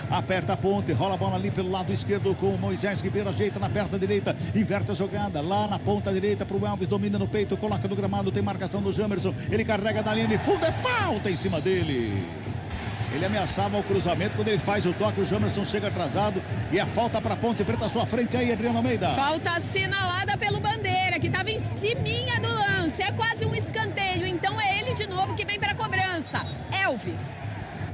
Aperta a Ponte, rola a bola ali pelo lado esquerdo com o Moisés Ribeiro, ajeita na perna direita, inverte a jogada lá na ponta direita para o Elvis, domina no peito, coloca no gramado, tem marcação do Jamerson, ele carrega da linha de fundo, é falta em cima dele. Ele ameaçava o cruzamento, quando ele faz o toque, o Jamerson chega atrasado e é falta para Ponte Preta à sua frente aí, Adriano Almeida. Falta assinalada pelo Bandeira, que estava em ciminha do lance, é quase um escanteio, então é ele de novo que vem para a cobrança, Elvis.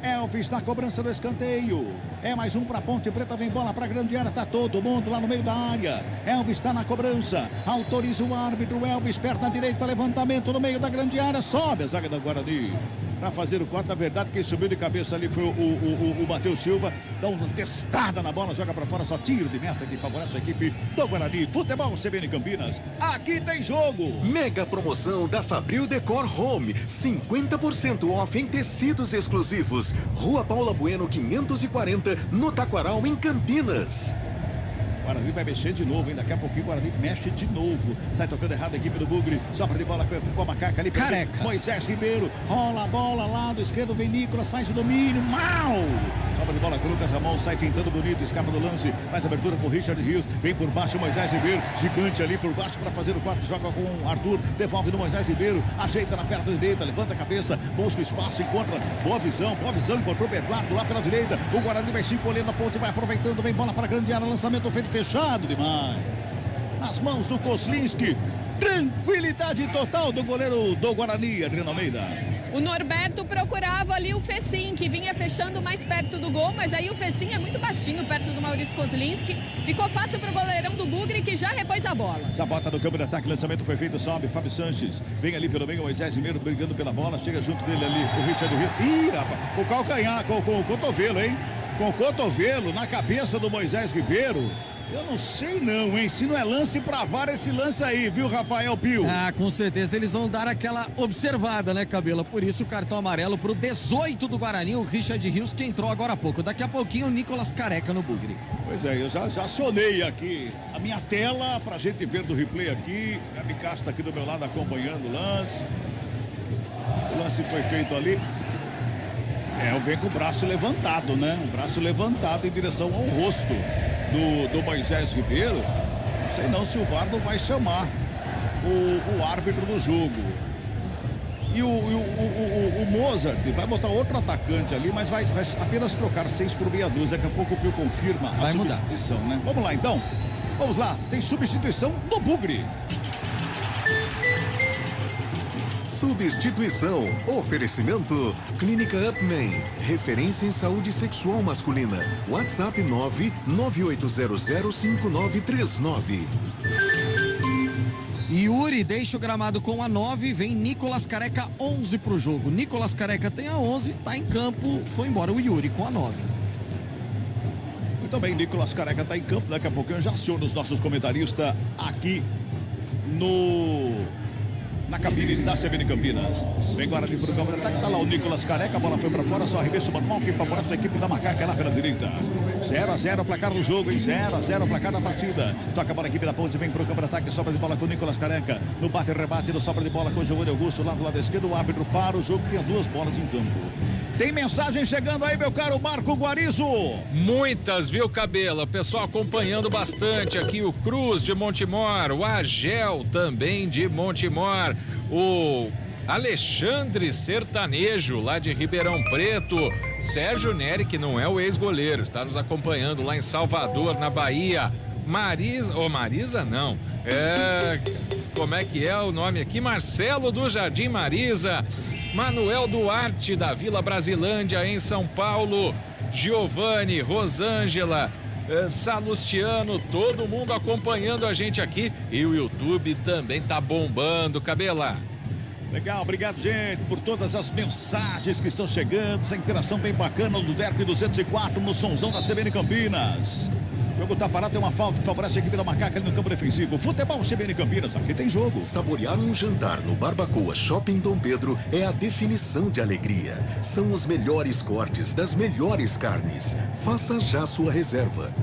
Elvis na cobrança do escanteio. É mais um para Ponte Preta, vem bola para a grande área, tá todo mundo lá no meio da área. Elvis está na cobrança, autoriza o árbitro, Elvis, perna direita, levantamento no meio da grande área, sobe a zaga da Guarani. Para fazer o corte, na verdade, quem subiu de cabeça ali foi o Matheus Silva. Dá uma testada na bola, joga para fora, só tiro de meta que favorece a equipe do Guarani. Futebol CBN Campinas, aqui tem jogo. Mega promoção da Fabril Decor Home, 50% off em tecidos exclusivos. Rua Paula Bueno 540, no Taquaral, em Campinas. Guarani vai mexer de novo, hein? Daqui a pouquinho o Guarani mexe de novo. Sai tocando errado a equipe do Bugre. Sobra de bola com a macaca ali. Careca. Moisés Ribeiro. Rola a bola, lado esquerdo vem Nicolas, faz o domínio. Mal! Sobra de bola com o Lucas Ramon, sai pintando bonito, escapa do lance. Faz abertura com o Richard Rios. Vem por baixo o Moisés Ribeiro. Gigante ali por baixo para fazer o quarto. Joga com o Arthur. Devolve no Moisés Ribeiro. Ajeita na perna direita, levanta a cabeça. Busca o espaço, encontra. Boa visão. Encontrou o Eduardo lá pela direita. O Guarani vai se encolhendo a ponte, vai aproveitando. Vem bola para a grande área. Lançamento feito fechado demais. Nas mãos do Koslinski. Tranquilidade total do goleiro do Guarani, Adriano Almeida. O Norberto procurava ali o Fecim, que vinha fechando mais perto do gol, mas aí o Fecim é muito baixinho, perto do Maurício Kozlinski. Ficou fácil pro goleirão do Bugre, que já repôs a bola. Já bota no campo de ataque, lançamento foi feito, sobe, Fábio Sanches. Vem ali pelo meio, o Moisés Ribeiro brigando pela bola, chega junto dele ali, o Richard Rio. Ih, rapaz, o calcanhar, com o cotovelo, hein? Com o cotovelo na cabeça do Moisés Ribeiro. Eu não sei não, hein? Se não é lance pra VAR esse lance aí, viu, Rafael Pio? Ah, com certeza eles vão dar aquela observada, né, Cabela? Por isso o cartão amarelo pro 18 do Guarani, o Richard Rios, que entrou agora há pouco. Daqui a pouquinho o Nicolas Careca no Bugre. Pois é, eu já acionei aqui a minha tela pra gente ver do replay aqui. Gabi Castro tá aqui do meu lado acompanhando o lance. O lance foi feito ali. Eu venho com o braço levantado, né? Um braço levantado em direção ao rosto do Moisés Ribeiro. Não sei não se o VAR não vai chamar o árbitro do jogo. E o Mozart vai botar outro atacante ali, mas vai apenas trocar 6 por meia dúzia. Daqui a pouco o Pio confirma a substituição, né? Vamos lá então. Vamos lá, tem substituição do Bugre. Substituição. Oferecimento. Clínica Upman. Referência em saúde sexual masculina. WhatsApp 998005939. Yuri deixa o gramado com a 9, vem Nicolas Careca 11 pro jogo. Nicolas Careca tem a 11, tá em campo, foi embora o Yuri com a 9. Muito bem, Nicolas Careca tá em campo, daqui a pouquinho eu já aciono os nossos comentaristas aqui na cabine da CBN Campinas. Vem Guarani pro campo de ataque, tá lá o Nicolas Careca, a bola foi pra fora, só arremesso manual que favorece a equipe da Macaca lá pela direita. 0-0 o placar do jogo, hein? 0-0 o placar da partida. Toca a bola, a equipe da Ponte vem pro campo de ataque, sobra de bola com o Nicolas Careca. No bate-rebate, no sobra de bola com o Giovanni Augusto, lá do lado esquerdo, o árbitro para o jogo, tem 2 bolas em campo. Tem mensagem chegando aí, meu caro Marco Guarizo. Muitas, viu, Cabela? Pessoal acompanhando bastante aqui, o Cruz de Montemor, o Agel também de Montemor, o Alexandre Sertanejo, lá de Ribeirão Preto, Sérgio Neri, que não é o ex-goleiro, está nos acompanhando lá em Salvador, na Bahia. Marisa não, como é que é o nome aqui? Marcelo do Jardim Marisa, Manuel Duarte da Vila Brasilândia em São Paulo, Giovanni, Rosângela, Salustiano, todo mundo acompanhando a gente aqui, e o YouTube também tá bombando, Cabela. Legal, obrigado, gente, por todas as mensagens que estão chegando, essa interação bem bacana do Derby 204 no Sonzão da CBN Campinas. O jogo tá parado, tem uma falta que favorece a equipe da Macaca ali no campo defensivo. Futebol CBN Campinas, aqui tem jogo. Saborear um jantar no Barbacoa Shopping Dom Pedro é a definição de alegria. São os melhores cortes das melhores carnes. Faça já sua reserva.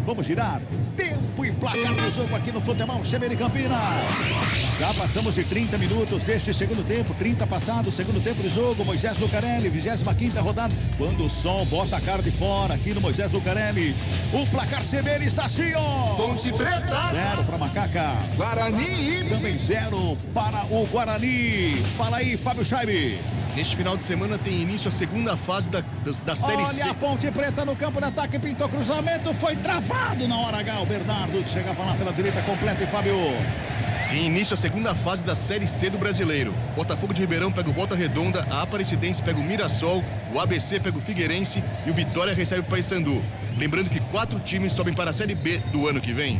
Vamos girar. Tempo e placar do jogo aqui no Futebol CBN Campinas. Já passamos de 30 minutos deste segundo tempo, 30 passados, segundo tempo de jogo, Moisés Lucarelli, 25ª rodada, quando o sol bota a cara de fora aqui no Moisés Lucarelli. O placar CBN está assim, ó. Ponte Preta. 0 para Macaca. Guarani. Também 0 para o Guarani. Fala aí, Fábio Scheibe. Neste final de semana tem início a segunda fase da Série C. Olha a Ponte Preta no campo de ataque, pintou cruzamento, foi travado na hora H. O Bernardo que chegava lá pela direita, completa e Fábio. Tem início a segunda fase da Série C do Brasileiro. Botafogo de Ribeirão pega o Volta Redonda, a Aparecidense pega o Mirassol, o ABC pega o Figueirense e o Vitória recebe o Paysandu. Lembrando que 4 times sobem para a Série B do ano que vem.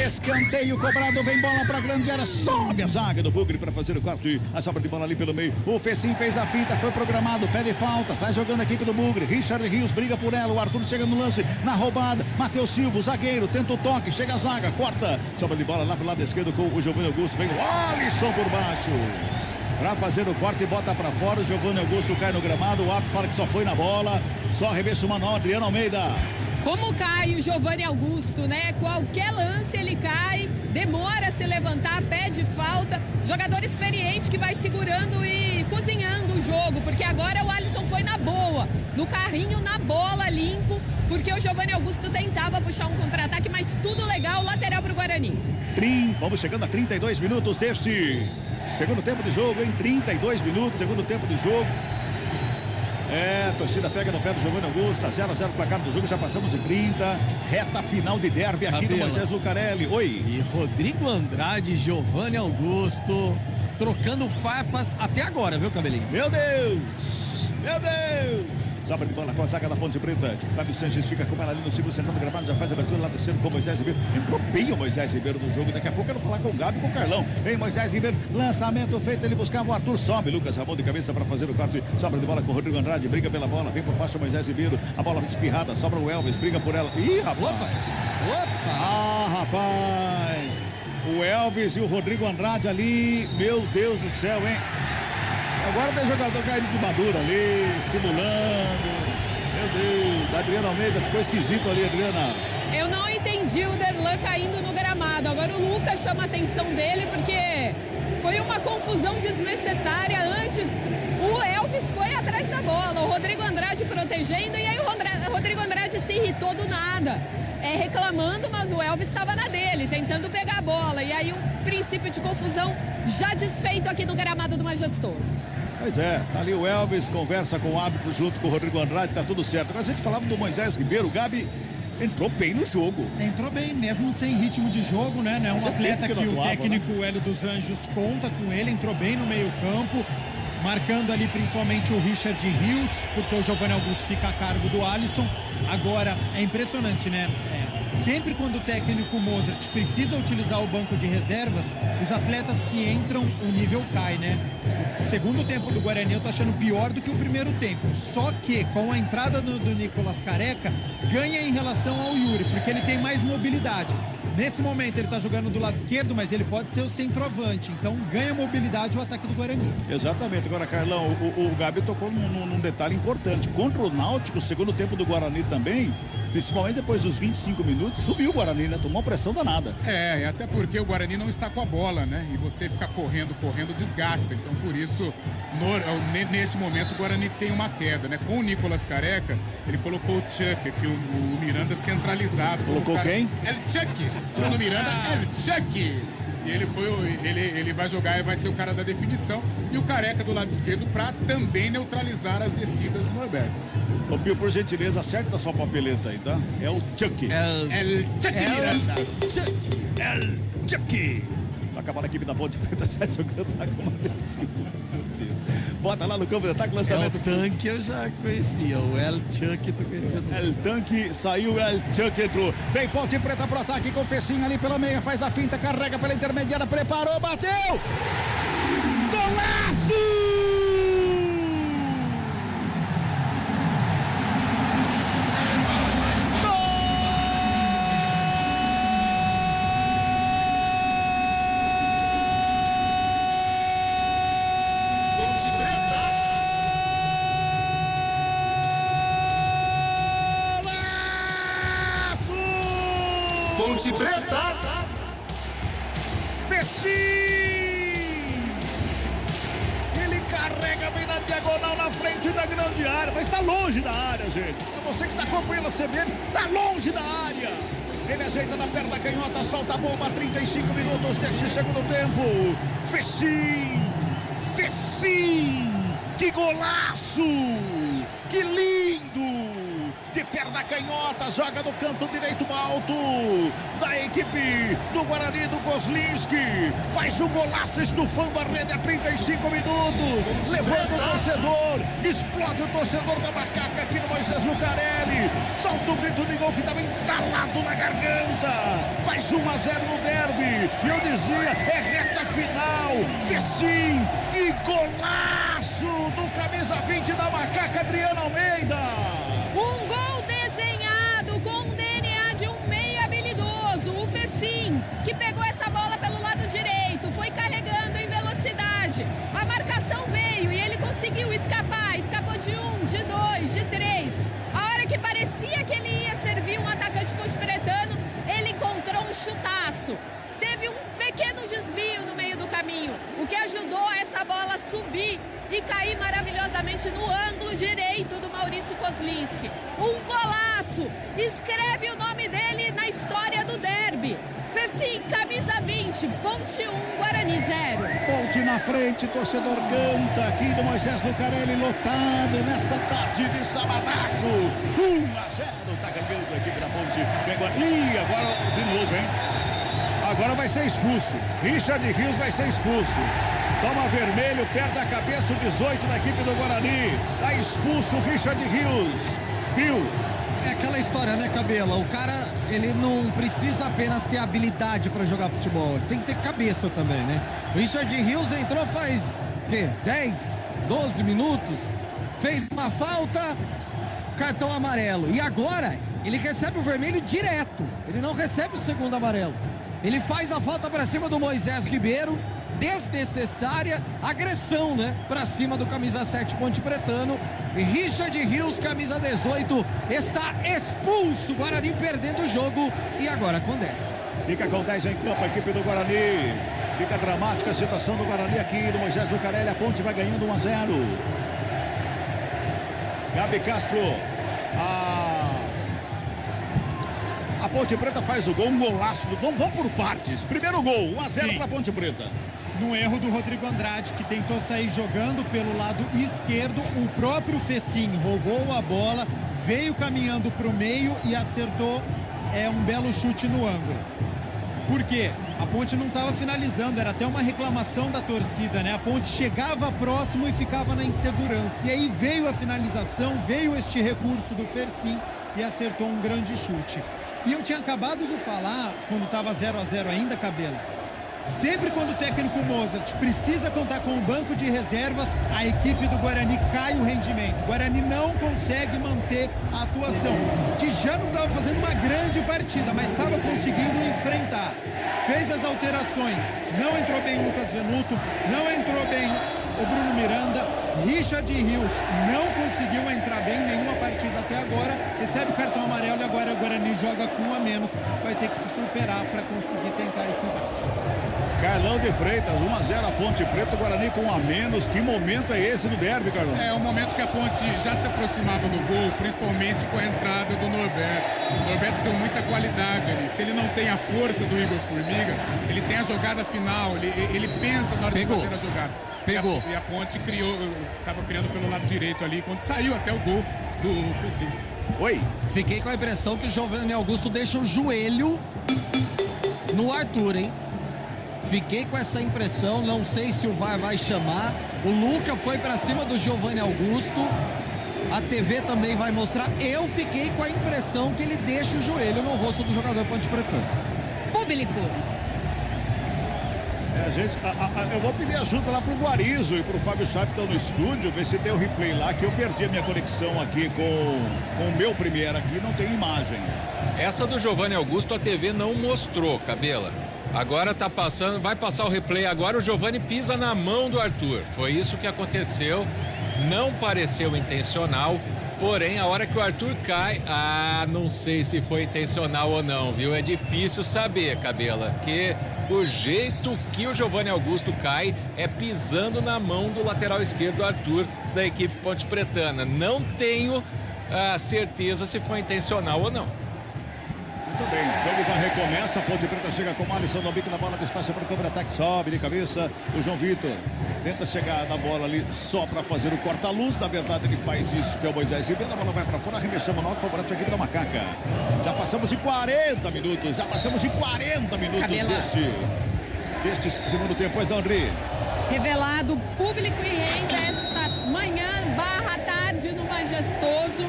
Escanteio cobrado, vem bola pra grande área, sobe a zaga do Bugre para fazer o corte, a sobra de bola ali pelo meio, o Fecim fez a finta, foi programado, pede falta, sai jogando a equipe do Bugre, Richard Rios briga por ela, o Arthur chega no lance, na roubada, Matheus Silva, o zagueiro, tenta o toque, chega a zaga, corta, sobra de bola lá pro lado esquerdo com o Giovanni Augusto, vem o Alisson por baixo. Pra fazer o corte e bota pra fora, o Giovanni Augusto cai no gramado, o árbitro fala que só foi na bola, só arremesso manual, Adriano Almeida. Como cai o Giovanni Augusto, né? Qualquer lance ele cai, demora a se levantar, pede falta. Jogador experiente que vai segurando e cozinhando o jogo, porque agora o Alisson foi na boa, no carrinho, na bola, limpo, porque o Giovanni Augusto tentava puxar um contra-ataque, mas tudo legal, lateral pro Guarani. Vamos chegando a 32 minutos deste segundo tempo de jogo, em 32 minutos, segundo tempo de jogo. A torcida pega no pé do Giovanni Augusto, 0-0 placar do jogo, já passamos em 30, reta final de derby aqui no Moisés Lucarelli. Oi. E Rodrigo Andrade, Giovanni Augusto, trocando farpas até agora, viu, Cabelinho? Meu Deus! Meu Deus! Sobra de bola com a zaga da Ponte Preta. Fábio Sanches fica com ela ali no segundo central do gramado, já faz a abertura lá do centro com o Moisés Ribeiro. Entrou bem o Moisés Ribeiro no jogo. Daqui a pouco eu quero falar com o Gabi e com o Carlão. Vem Moisés Ribeiro, lançamento feito, ele buscava o Arthur, sobe. Lucas Ramon de cabeça para fazer o corte. Sobra de bola com o Rodrigo Andrade, briga pela bola, vem por baixo o Moisés Ribeiro. A bola espirrada, sobra o Elvis, briga por ela. Ih, rapaz! Opa! Ah, rapaz! O Elvis e o Rodrigo Andrade ali, meu Deus do céu, hein? Agora tem jogador caindo de madura ali, simulando. Meu Deus, Adriana Almeida ficou esquisito ali, Adriana. Eu não entendi o Derlan caindo no gramado. Agora o Lucas chama a atenção dele porque foi uma confusão desnecessária. Antes, o Elvis foi atrás da bola, o Rodrigo Andrade protegendo, e aí o Rodrigo Andrade se irritou do nada. Reclamando, mas o Elvis estava na dele, tentando pegar a bola. E aí um princípio de confusão já desfeito aqui no gramado do Majestoso. Pois é, tá ali o Elvis, conversa com o árbitro junto com o Rodrigo Andrade, tá tudo certo. Agora a gente falava do Moisés Ribeiro, o Gabi entrou bem no jogo. Entrou bem, mesmo sem ritmo de jogo, né? Não é um atleta que o técnico Hélio dos Anjos conta com ele, entrou bem no meio campo, marcando ali principalmente o Richard Rios, porque o Giovanni Augusto fica a cargo do Alisson. Agora, é impressionante, né? Sempre quando o técnico Mozart precisa utilizar o banco de reservas, os atletas que entram, o nível cai, né? O segundo tempo do Guarani eu tô achando pior do que o primeiro tempo. Só que com a entrada do Nicolas Careca, ganha em relação ao Yuri, porque ele tem mais mobilidade. Nesse momento ele tá jogando do lado esquerdo, mas ele pode ser o centroavante. Então ganha mobilidade o ataque do Guarani. Exatamente. Agora, Carlão, o Gabi tocou num detalhe importante. Contra o Náutico, o segundo tempo do Guarani também, principalmente depois dos 25 minutos, subiu o Guarani, né? Tomou uma pressão danada. E até porque o Guarani não está com a bola, né? E você ficar correndo, desgasta. Então, por isso, nesse momento, o Guarani tem uma queda, né? Com o Nicolas Careca, ele colocou o Chuck, que o Miranda centralizado. Colocou quem? El Chuck. Bruno Miranda, El Chuck. E ele vai jogar e vai ser o cara da definição. E o Careca do lado esquerdo para também neutralizar as descidas do Norberto. Ô Pio, por gentileza, acerta a sua papeleta aí, tá? É o Chuck. El Chuck Miranda. El Chuck. Toca a bola, a equipe da Ponte Preta, sai jogando lá com uma descida. Meu Deus. Bota lá no campo de ataque, lançamento. El Tanque eu já conhecia, o El Chuck tô conhecendo. El Tanque saiu, El Chuck entrou. Vem Ponte Preta pro ataque com o Fecinho ali pela meia, faz a finta, carrega pela intermediária, preparou, bateu! Golaço! Ponte Preta. Fecim! Ele carrega bem na diagonal, na frente da grande área, mas está longe da área, gente. É você que está acompanhando a CBN, está longe da área. Ele ajeita na perna canhota, solta a bomba, 35 minutos deste segundo tempo. Fecim! Fecim! Que golaço! Que lindo! De perna canhota, joga no canto direito alto da equipe do Guarani do Kozlinski. Faz um golaço estufando a rede a 35 minutos. Levando o torcedor. Explode o torcedor da Macaca aqui no Moisés Lucarelli. Solta o grito de gol que estava entalado na garganta. Faz 1-0 no derby. E eu dizia, é reta final. Fecim, que golaço do camisa 20 da Macaca, Adriano Almeida. Um gol desenhado com um DNA de um meia habilidoso, o Fecim, que pegou essa bola pelo lado direito, foi carregando em velocidade. A marcação veio e ele conseguiu escapar, escapou de 1, de 2, de 3. A hora que parecia que ele ia servir um atacante ponte-pretano, ele encontrou um chutaço. Teve um pequeno desvio no meio do caminho, o que ajudou essa bola a subir e cair maravilhosamente no ângulo direito do Maurício Kozlinski. Um golaço! Escreve o nome dele na história do derby. Fecim, camisa 20, Ponte 1, Guarani 0. Ponte na frente, torcedor canta aqui do Moisés Lucarelli, lotado nessa tarde de sabadaço. 1-0, tá ganhando a equipe da Ponte. Ih, agora de novo, hein? Agora vai ser expulso. Richard Rios vai ser expulso. Toma vermelho, perde a cabeça o 18 da equipe do Guarani. Tá expulso o Richard Rios. Viu? É aquela história, né, Cabela? O cara, ele não precisa apenas ter habilidade para jogar futebol. Ele tem que ter cabeça também, né? O Richard Rios entrou faz, o quê? 10, 12 minutos. Fez uma falta, cartão amarelo. E agora, ele recebe o vermelho direto. Ele não recebe o segundo amarelo. Ele faz a falta para cima do Moisés Ribeiro, desnecessária, agressão, né? Para cima do camisa 7 ponte-pretano. E Richard Rios, camisa 18, está expulso. Guarani perdendo o jogo e agora com 10. Fica com 10 em campo a equipe do Guarani. Fica dramática a situação do Guarani aqui no Moisés Lucarelli. A Ponte vai ganhando 1-0. Gabi Castro. A Ponte Preta faz o gol, um golaço do gol. Vamos por partes. Primeiro gol, 1-0 para a Ponte Preta. No erro do Rodrigo Andrade, que tentou sair jogando pelo lado esquerdo, o próprio Fecim roubou a bola, veio caminhando para o meio e acertou um belo chute no ângulo. Por quê? A Ponte não estava finalizando, era até uma reclamação da torcida, né? A Ponte chegava próximo e ficava na insegurança. E aí veio a finalização, veio este recurso do Fecim e acertou um grande chute. E eu tinha acabado de falar, quando estava 0-0 ainda, Cabelo, sempre quando o técnico Mozart precisa contar com o banco de reservas, a equipe do Guarani cai o rendimento. O Guarani não consegue manter a atuação. Tijano estava fazendo uma grande partida, mas estava conseguindo enfrentar. Fez as alterações, não entrou bem o Lucas Venuto, não entrou bem o Bruno Miranda. Richard Rios não conseguiu entrar bem em nenhuma partida até agora, recebe o cartão amarelo e agora o Guarani joga com 1 a menos, vai ter que se superar para conseguir tentar esse empate. Carlão de Freitas, 1-0 a Ponte Preta, o Guarani com 1 a menos. Que momento é esse do derby, Carlão? É o momento que a Ponte já se aproximava no gol, principalmente com a entrada do Norberto. O Norberto deu muita qualidade ali. Se ele não tem a força do Igor Formiga, ele tem a jogada final, ele pensa na hora de fazer a jogada. Pegou. E a Ponte estava criando pelo lado direito ali, quando saiu até o gol do Fecim. Oi. Fiquei com a impressão que o Giovanni Augusto deixa o joelho no Arthur, hein? Fiquei com essa impressão, não sei se o VAR vai chamar. O Luca foi pra cima do Giovanni Augusto. A TV também vai mostrar. Eu fiquei com a impressão que ele deixa o joelho no rosto do jogador ponte-pretano. Público. Eu vou pedir ajuda lá pro Guarizo e pro Fábio Chap, que estão no estúdio, ver se tem o replay lá, que eu perdi a minha conexão aqui com o meu Premiere aqui, não tem imagem. Essa do Giovanni Augusto a TV não mostrou, Cabela. Agora tá passando, vai passar o replay agora, o Giovanni pisa na mão do Arthur. Foi isso que aconteceu, não pareceu intencional, porém a hora que o Arthur cai, não sei se foi intencional ou não, viu? É difícil saber, Cabela, porque o jeito que o Giovanni Augusto cai é pisando na mão do lateral esquerdo, Arthur, da equipe Ponte Pretana. Não tenho a certeza se foi intencional ou não. Muito bem, o jogo já recomeça, a Ponte Preta chega com o Alisson no bico da bola do espaço para o contra-ataque, sobe de cabeça, o João Vitor tenta chegar na bola ali só para fazer o corta-luz, na verdade ele faz isso, que é o Moisés Ribeiro, a bola vai para fora, arremessamos no alto, favorece a equipe da Macaca. Já passamos de 40 minutos, deste segundo tempo, pois não, André? Revelado público e renda esta manhã / tarde no Majestoso,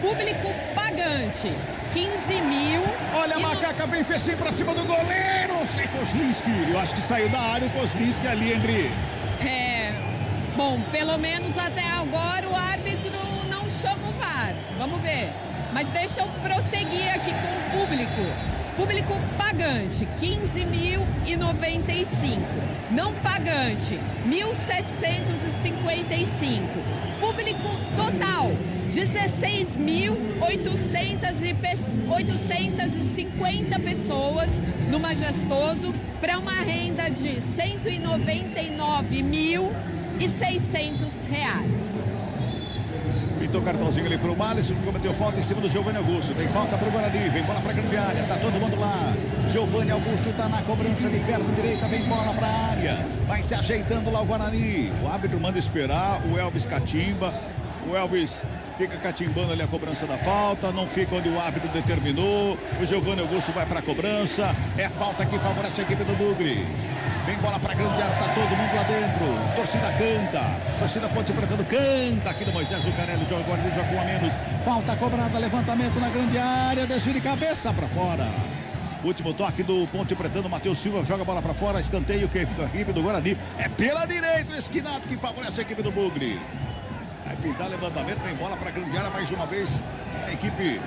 público pagante. 15 mil. Olha a Macaca bem fechinho pra cima do goleiro, sem Kozlinski. Eu acho que saiu da área o Kozlinski ali, André. Bom, pelo menos até agora o árbitro não chama o VAR. Vamos ver. Mas deixa eu prosseguir aqui com o público. Público pagante, 15.095. Não pagante, 1.755. Público total, 16.850 pessoas no Majestoso, para uma renda de R$ 199.600. Pintou o cartãozinho ali pro Alisson, que cometeu falta em cima do Giovanni Augusto. Tem falta pro Guarani, vem bola pra grande área, tá todo mundo lá. Giovanni Augusto tá na cobrança de perna direita, vem bola pra área. Vai se ajeitando lá o Guarani. O árbitro manda esperar, o Elvis catimba. O Elvis fica catimbando ali a cobrança da falta, não fica onde o árbitro determinou. O Giovanni Augusto vai para a cobrança. É falta que favorece a equipe do Bugre. Vem bola para grande área, tá todo mundo lá dentro. Torcida canta, torcida Ponte Preta canta aqui no Moisés do Carelli. Joga agora, joga com a menos. Falta cobrada, levantamento na grande área, desvio de cabeça para fora. Último toque do Ponte Pretano, Matheus Silva joga a bola para fora, escanteio que a equipe do Guarani é pela direita, o esquinato que favorece a equipe do Bugre. Vai pintar levantamento, vem bola para a grande área mais uma vez. A equipe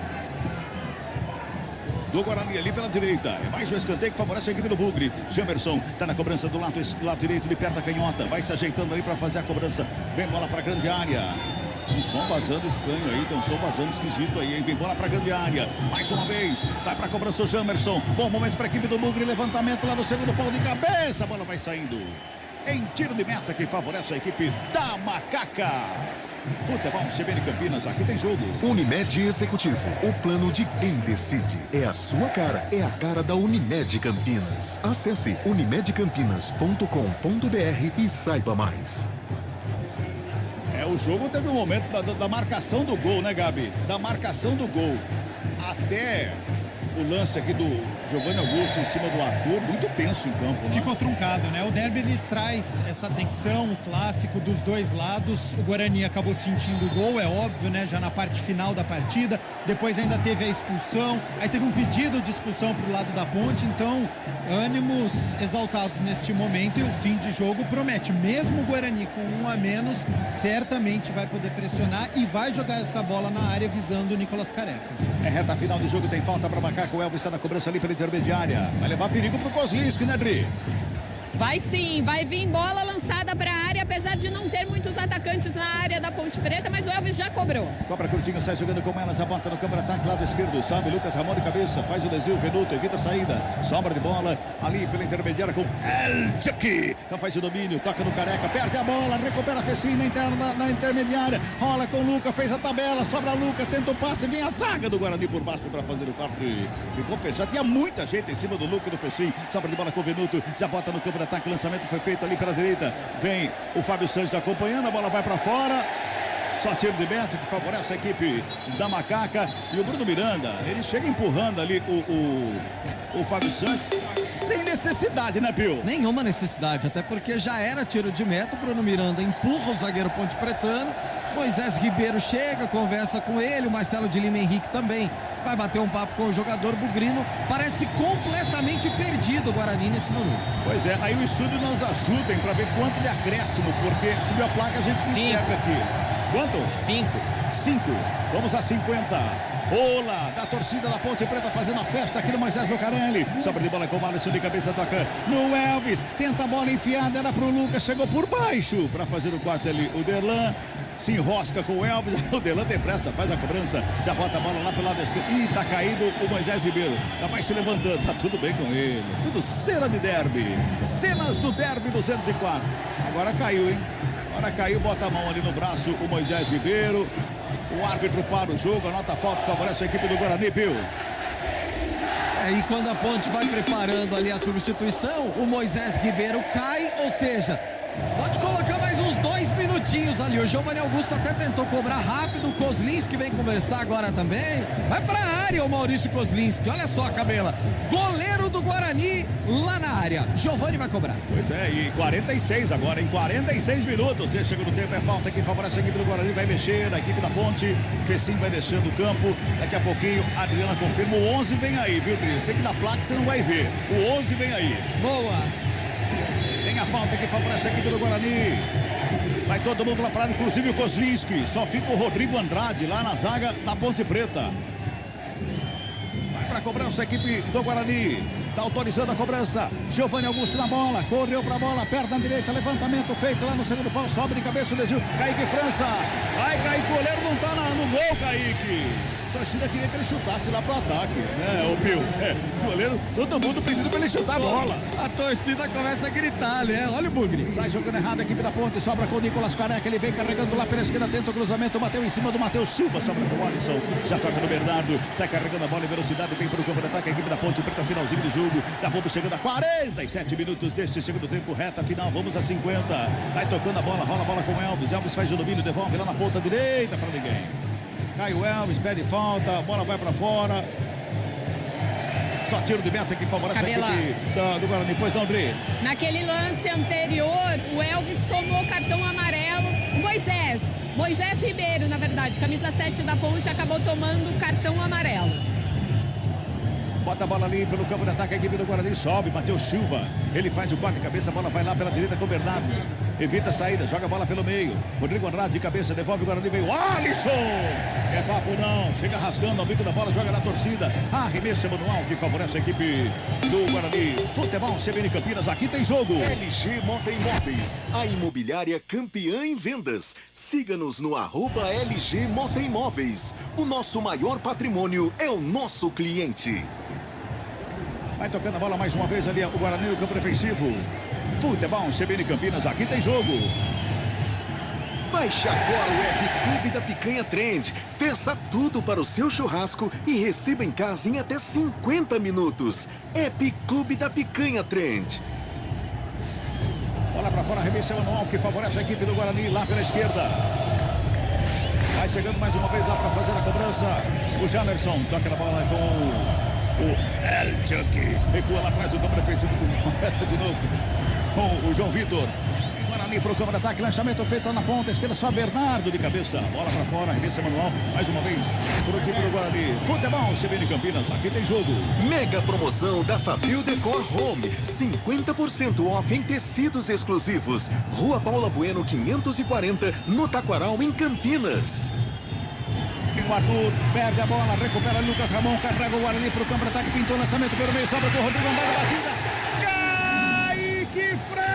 do Guarani ali pela direita. É mais um escanteio que favorece a equipe do Bugre. Jamerson está na cobrança do lado direito, de perto da canhota. Vai se ajeitando ali para fazer a cobrança. Vem bola para a grande área. Um som vazando estranho aí, tem um som vazando esquisito aí, hein? Vem bola para a grande área. Mais uma vez, vai para a cobrança o Jamerson. Bom momento para a equipe do Bugre. Levantamento lá no segundo pau de cabeça. A bola vai saindo em tiro de meta que favorece a equipe da Macaca. Futebol CBN Campinas, aqui tem jogo. Unimed Executivo, o plano de quem decide. É a sua cara, é a cara da Unimed Campinas. Acesse unimedcampinas.com.br e saiba mais. O jogo teve um momento da marcação do gol, né, Gabi? Da marcação do gol até o lance aqui do Giovanni Augusto em cima do Arthur, muito tenso em campo, né? Ficou truncado, né? O derby ele traz essa tensão, o clássico dos dois lados. O Guarani acabou sentindo o gol, é óbvio, né? Já na parte final da partida. Depois ainda teve a expulsão. Aí teve um pedido de expulsão pro lado da Ponte. Então, ânimos exaltados neste momento e o fim de jogo promete. Mesmo o Guarani com um a menos, certamente vai poder pressionar e vai jogar essa bola na área visando o Nicolas Careca. É reta final do jogo, tem falta para Macaca. O Elvis está na cobrança ali pela intermediária. Vai levar perigo pro Kozlinski, né, Dri? Vai sim, vai vir bola lançada para a área, apesar de não ter muitos atacantes na área da Ponte Preta, mas o Elvis já cobrou. Cobra curtinho, sai jogando com ela, já bota no câmera ataque, lado esquerdo, sobe Lucas Ramon de cabeça, faz o desvio, Venuto, evita a saída, sobra de bola, ali pela intermediária com El Chucky, então faz o domínio, toca no Careca, perde a bola, recupera a Fecinho na intermediária, rola com o Luca, fez a tabela, sobra Luca, tenta o passe, vem a zaga do Guarani por baixo para fazer o corte, ficou fechado, tinha muita gente em cima do Luca e do Fecinho, sobra de bola com o Venuto, já bota no câmera ataque, lançamento foi feito ali pela direita, vem o Fábio Santos acompanhando, a bola vai para fora, só tiro de meta que favorece a equipe da Macaca, e o Bruno Miranda, ele chega empurrando ali o Fábio Santos, sem necessidade, né, Pio? Nenhuma necessidade, até porque já era tiro de meta, o Bruno Miranda empurra o zagueiro Ponte Pretano, Moisés Ribeiro chega, conversa com ele, o Marcelo de Lima Henrique também vai bater um papo com o jogador bugrino, parece completamente perdido o Guarani nesse momento. Pois é, aí o estúdio nos ajudem para ver quanto de acréscimo, porque subiu a placa, a gente se enxerga aqui. Quanto? 5. Vamos a 50. Ola da torcida da Ponte Preta fazendo a festa aqui no Moisés Lucarelli. Sobra de bola com o Alisson de cabeça, toca no Elvis. Tenta a bola enfiada, era pro Lucas, chegou por baixo para fazer o quarto ali. O Derlan se enrosca com o Elvis. O Delan tem pressa, faz a cobrança. Já bota a bola lá pelo lado esquerdo. Ih, tá caído o Moisés Ribeiro. Já vai se levantando, tá tudo bem com ele. Tudo cena de derby. Cenas do derby 204. Agora caiu, hein? Agora caiu, bota a mão ali no braço o Moisés Ribeiro. O árbitro para o jogo, anota a falta, favorece a equipe do Guarani, Pio. E quando a Ponte vai preparando ali a substituição, o Moisés Ribeiro cai, ou seja, pode colocar mais uns 2 minutinhos ali. O Giovanni Augusto até tentou cobrar rápido. O Kozlinski vem conversar agora também. Vai pra área o Maurício Kozlinski. Olha só, Cabela. Goleiro do Guarani lá na área. Giovanni vai cobrar. Pois é, e 46 agora, em 46 minutos. Você chega no tempo, é falta que favorece a equipe do Guarani. Vai mexer, a equipe da Ponte. Fecinho vai deixando o campo. Daqui a pouquinho a Adriana confirma. O 11 vem aí, viu, Cris? Sei que na placa você não vai ver. O 11 vem aí. Boa. Tem a falta que favorece a equipe do Guarani. Vai todo mundo lá para lá, inclusive o Kozlinski. Só fica o Rodrigo Andrade lá na zaga da Ponte Preta. Vai para a cobrança a equipe do Guarani. Está autorizando a cobrança. Giovanni Augusto na bola. Correu para a bola. Perna direita. Levantamento feito lá no segundo pau. Sobe de cabeça o desvio. Kaique França. Vai, Kaique. O goleiro não está no gol, Kaique. A torcida queria que ele chutasse lá pro ataque, né, o Pio? O goleiro, todo mundo pedindo pra ele chutar a bola. A torcida começa a gritar, né? Olha o Bugre. Sai jogando errado a equipe da Ponte, sobra com o Nicolas Careca, ele vem carregando lá pela esquerda, tenta o cruzamento, bateu em cima do Matheus Silva, sobra com o Alisson, já toca no Bernardo, sai carregando a bola em velocidade, vem pro campo de ataque, a equipe da Ponte Preta, finalzinho do jogo, já vamos chegando a 47 minutos deste segundo tempo, reta final, vamos a 50, vai tocando a bola, rola a bola com o Elvis, Elvis faz o domínio, devolve lá na ponta direita para ninguém. Cai o Elvis, pede falta, a bola vai pra fora. Só tiro de meta que favorece Cabela. a equipe do Guarani. Pois não, André? Naquele lance anterior, o Elvis tomou cartão amarelo. Moisés Ribeiro, na verdade, camisa 7 da Ponte, acabou tomando cartão amarelo. Bota a bola ali pelo campo de ataque, a equipe do Guarani sobe, Matheus Silva. Ele faz o corte de cabeça, a bola vai lá pela direita com o Bernardo. Evita a saída, joga a bola pelo meio. Rodrigo Andrade de cabeça, devolve o Guarani, veio Alisson! É papo não, chega rasgando ao bico da bola, joga na torcida. Arremesso manual que favorece a equipe do Guarani. Futebol CBN Campinas, aqui tem jogo. LG Mota Imóveis, a imobiliária campeã em vendas. Siga-nos no @LG Mota Imóveis. O nosso maior patrimônio é o nosso cliente. Vai tocando a bola mais uma vez ali, o Guarani no campo defensivo. Futebol CBN Campinas, aqui tem jogo. Baixe agora o app Clube da Picanha Trend. Peça tudo para o seu churrasco e receba em casa em até 50 minutos. App Clube da Picanha Trend. Bola para fora, arremesso manual que favorece a equipe do Guarani lá pela esquerda. Vai chegando mais uma vez lá para fazer a cobrança. O Jamerson toca na bola com o El Chucky. Recua lá atrás do campo defensivo. Começa de novo com o João Vitor. Guarani para o campo de ataque, lançamento feito na ponta esquerda, só Bernardo de cabeça, bola para fora, arremesso manual, mais uma vez, para o equipe do Guarani. Futebol CBN Campinas, aqui tem jogo. Mega promoção da Fabio Decor Home, 50% off em tecidos exclusivos. Rua Paula Bueno 540, no Taquaral, em Campinas. O Arthur perde a bola, recupera Lucas Ramon, carrega o Guarani para o campo de ataque, pintou o lançamento pelo meio, sobra com o Rodrigo Andrade, batida. Kaique França!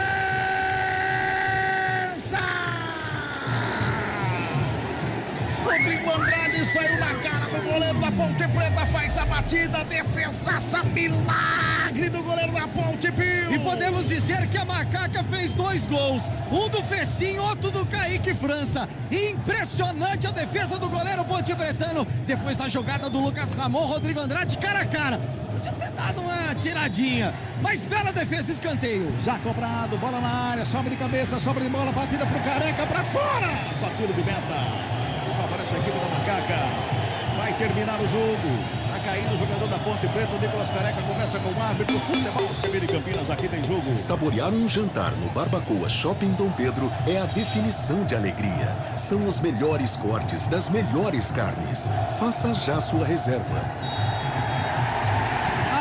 Rodrigo Andrade saiu na cara do goleiro da Ponte Preta, faz a batida, defesaça, milagre do goleiro da Ponte Pio. E podemos dizer que a Macaca fez 2 gols, um do Fecinho, outro do Kaique França. Impressionante a defesa do goleiro ponte-pretano. Depois da jogada do Lucas Ramon, Rodrigo Andrade cara a cara. Podia ter dado uma tiradinha, mas bela defesa, escanteio. Já cobrado, bola na área, sobe de cabeça, sobra de bola, batida pro Careca, pra fora. Só tiro de meta. Favorece a equipe da Macaca. Vai terminar o jogo. Tá caindo o jogador da Ponte Preta, o Nicolas Careca conversa com o árbitro. Futebol CBN Campinas, aqui tem jogo. Saborear um jantar no Barbacoa Shopping Dom Pedro é a definição de alegria. São os melhores cortes das melhores carnes. Faça já sua reserva.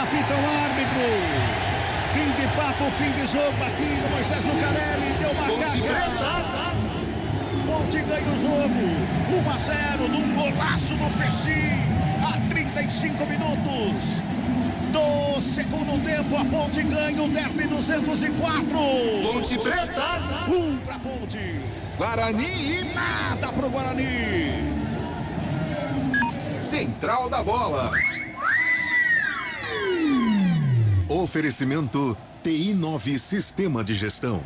Apita o árbitro. Fim de papo, fim de jogo aqui no Moisés Lucarelli. Deu Macaca. Ponte ganha o jogo, 1-0 num golaço do Fecim, a 35 minutos. do segundo tempo, a Ponte ganha o derby 204. Ponte Preta. 1 pra Ponte. Guarani e nada pro Guarani. Central da Bola. Oferecimento TI9 Sistema de Gestão.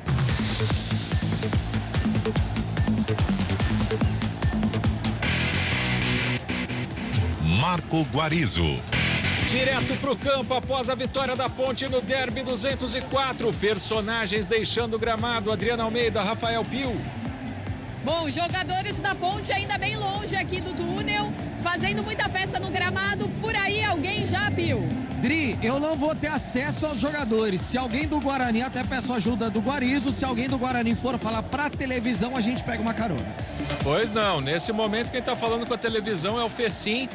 Marco Guarizo. Direto pro campo após a vitória da Ponte no derby 204. Personagens deixando o gramado: Adriana Almeida, Rafael Pio. Bom, jogadores da Ponte ainda bem longe aqui do túnel, fazendo muita festa no gramado. Por aí alguém já viu? Dri, eu não vou ter acesso aos jogadores. Se alguém do Guarani, até peço ajuda do Guarizo, se alguém do Guarani for falar pra televisão, a gente pega uma carona. Pois não, nesse momento quem tá falando com a televisão é o Fecim,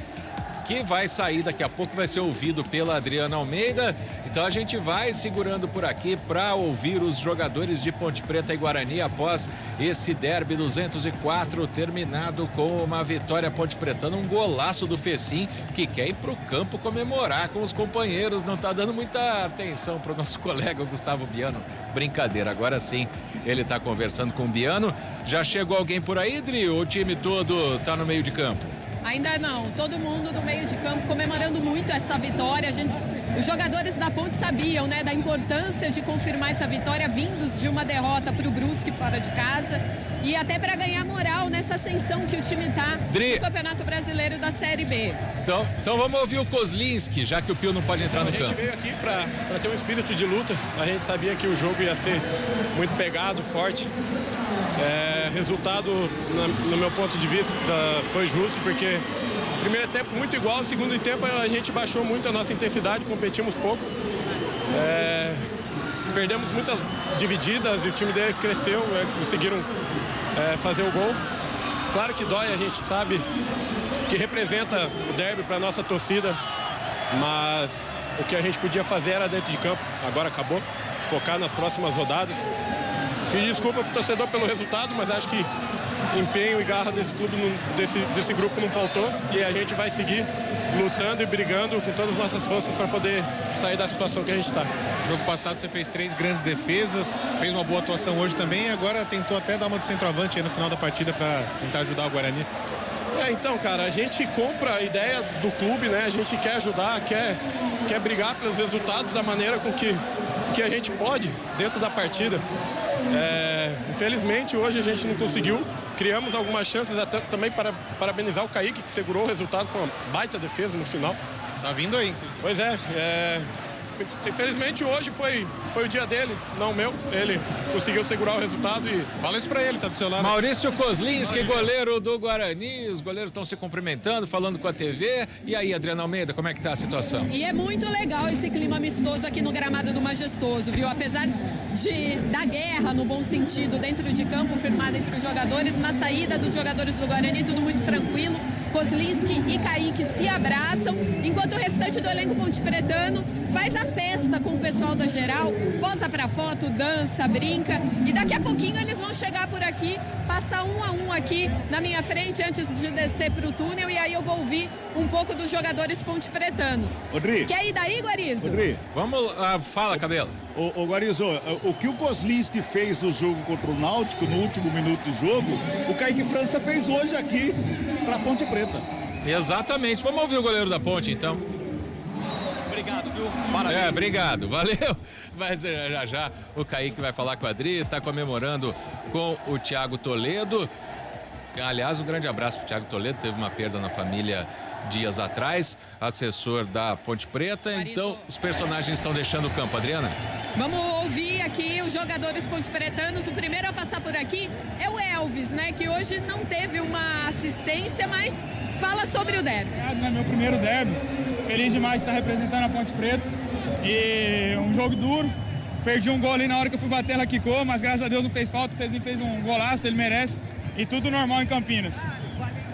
que vai sair daqui a pouco, vai ser ouvido pela Adriana Almeida. Então a gente vai segurando por aqui para ouvir os jogadores de Ponte Preta e Guarani após esse derby 204 terminado com uma vitória ponte-pretana, um golaço do Fecim, que quer ir pro campo comemorar com os companheiros. Não tá dando muita atenção pro nosso colega Gustavo Biano. Brincadeira, agora sim ele tá conversando com o Biano. Já chegou alguém por aí, Dri? O time todo tá no meio de campo? Ainda não, todo mundo do meio de campo comemorando muito essa vitória. Os jogadores da Ponte sabiam, né, da importância de confirmar essa vitória vindos de uma derrota para o Brusque fora de casa e até para ganhar moral nessa ascensão que o time está no Campeonato Brasileiro da Série B. Então vamos ouvir o Kozlinski, já que o Pio não pode entrar no campo. A gente veio aqui para ter um espírito de luta. A gente sabia que o jogo ia ser muito pegado, forte. Resultado, no meu ponto de vista, foi justo, porque primeiro tempo muito igual, segundo tempo a gente baixou muito a nossa intensidade, competimos pouco. Perdemos muitas divididas e o time dele cresceu, conseguiram fazer o gol. Claro que dói, a gente sabe que representa o derby para a nossa torcida, mas o que a gente podia fazer era dentro de campo, agora acabou, focar nas próximas rodadas. Pedir desculpa pro torcedor pelo resultado, mas acho que empenho e garra desse clube, desse grupo não faltou, e a gente vai seguir lutando e brigando com todas as nossas forças para poder sair da situação que a gente está. No jogo passado você fez 3 grandes defesas, fez uma boa atuação hoje também, e agora tentou até dar uma de centroavante aí no final da partida para tentar ajudar o Guarani. Então, cara, a gente compra a ideia do clube, né? A gente quer ajudar, quer brigar pelos resultados da maneira com que a gente pode dentro da partida. Infelizmente hoje a gente não conseguiu, criamos algumas chances até também para parabenizar o Kaique, que segurou o resultado com uma baita defesa no final. Tá vindo aí, inclusive. Pois infelizmente hoje foi o dia dele, não o meu. Ele conseguiu segurar o resultado e... Fala isso pra ele, tá do seu lado. Maurício Kozlinski, goleiro do Guarani. Os goleiros estão se cumprimentando, falando com a TV. E aí, Adriana Almeida, como é que tá a situação? E é muito legal esse clima amistoso aqui no gramado do Majestoso, viu? Apesar da guerra, no bom sentido, dentro de campo, firmada entre os jogadores, na saída dos jogadores do Guarani, tudo muito tranquilo. Kozlinski e Kaique se abraçam, enquanto o restante do elenco pontepretano faz a festa com o pessoal da geral, posa pra foto, dança, brinca, e daqui a pouquinho eles vão chegar por aqui, passar 1 a 1 aqui na minha frente antes de descer pro túnel, e aí eu vou ouvir um pouco dos jogadores pontepretanos. Quer ir daí, Guarizo? Vamos lá, fala, Cabelo. Ô Guarizo, o que o Kozlinski fez no jogo contra o Náutico, no último minuto do jogo, o Kaique França fez hoje aqui pra Ponte Preta. Exatamente. Vamos ouvir o goleiro da Ponte, então. Obrigado, viu? Parabéns. Obrigado, valeu. Mas já o Kaique vai falar com a Adri, tá comemorando com o Thiago Toledo. Aliás, um grande abraço pro Thiago Toledo, teve uma perda na família dias atrás, assessor da Ponte Preta. Então, os personagens estão deixando o campo. Adriana? Vamos ouvir aqui os jogadores pontepretanos. O primeiro a passar por aqui é o Elvis, né? Que hoje não teve uma assistência, mas fala sobre o derby. É meu primeiro derby. Feliz demais de estar representando a Ponte Preta. E um jogo duro. Perdi um gol ali na hora que eu fui bater, ela quicou, mas graças a Deus não fez falta. Fez um golaço, ele merece. E tudo normal em Campinas.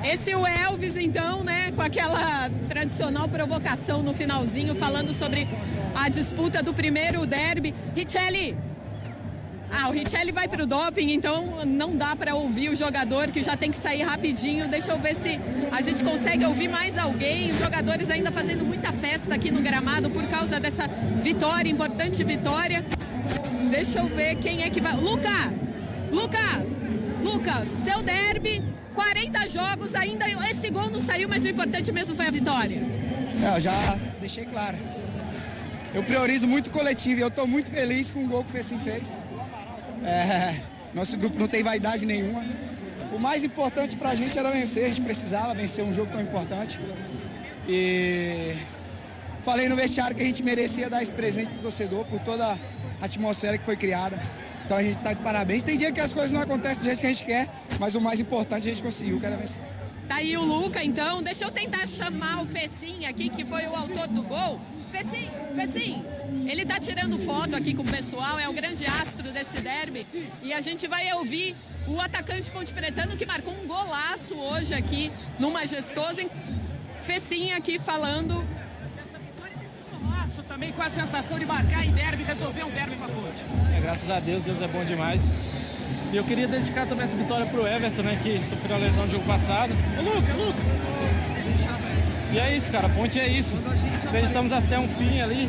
Esse é o Elvis, então, né, com aquela tradicional provocação no finalzinho, falando sobre a disputa do primeiro derby. Richelli, O Richelli vai pro doping, então não dá para ouvir o jogador, que já tem que sair rapidinho. Deixa eu ver se a gente consegue ouvir mais alguém. Os jogadores ainda fazendo muita festa aqui no gramado por causa dessa vitória, importante vitória. Deixa eu ver quem é que vai... Lucas, seu derby, 40 jogos, ainda esse gol não saiu, mas o importante mesmo foi a vitória. Eu já deixei claro. Eu priorizo muito o coletivo e eu estou muito feliz com o gol que o Fecim fez. Nosso grupo não tem vaidade nenhuma. O mais importante pra gente era vencer, a gente precisava vencer um jogo tão importante. E falei no vestiário que a gente merecia dar esse presente pro torcedor por toda a atmosfera que foi criada. Então a gente tá de parabéns. Tem dia que as coisas não acontecem do jeito que a gente quer, mas o mais importante a gente conseguiu, que era vencer. Tá aí o Luca, então. Deixa eu tentar chamar o Fecim aqui, que foi o autor do gol. Fecim, ele tá tirando foto aqui com o pessoal, é o grande astro desse derby. E a gente vai ouvir o atacante pontepretano que marcou um golaço hoje aqui no Majestoso. Fecim aqui falando. Golaço também com a sensação de marcar em derby, resolver um derby pra Ponte. Graças a Deus, Deus é bom demais. E eu queria dedicar também essa vitória pro Everton, né, que sofreu a lesão no jogo passado. Ô, Luca! E é isso, cara, Ponte é isso. Acreditamos até um fim ali.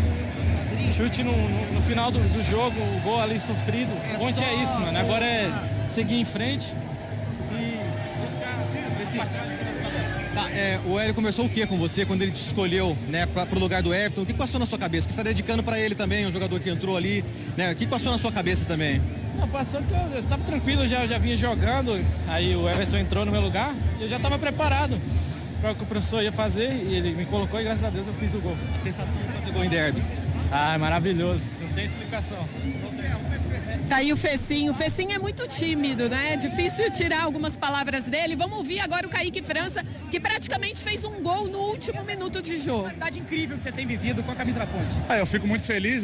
Chute no final do jogo, o gol ali sofrido. Ponte é isso, mano. Agora é seguir em frente e buscar. O Hélio conversou o que com você quando ele te escolheu, né, pro lugar do Everton? O que passou na sua cabeça? Que você está dedicando para ele também, um jogador que entrou ali, né? O que passou na sua cabeça também? Não, passou que eu tava tranquilo, já vinha jogando. Aí o Everton entrou no meu lugar e eu já tava preparado para o que o professor ia fazer e ele me colocou e graças a Deus eu fiz o gol. A sensação de fazer gol em derby? É maravilhoso, não tem explicação. Tá aí o Fecim. O Fecim é muito tímido, né? É difícil tirar algumas palavras dele. Vamos ouvir agora o Kaique França, que praticamente fez um gol no último minuto de jogo. Qualidade incrível que você tem vivido com a camisa da Ponte. Eu fico muito feliz,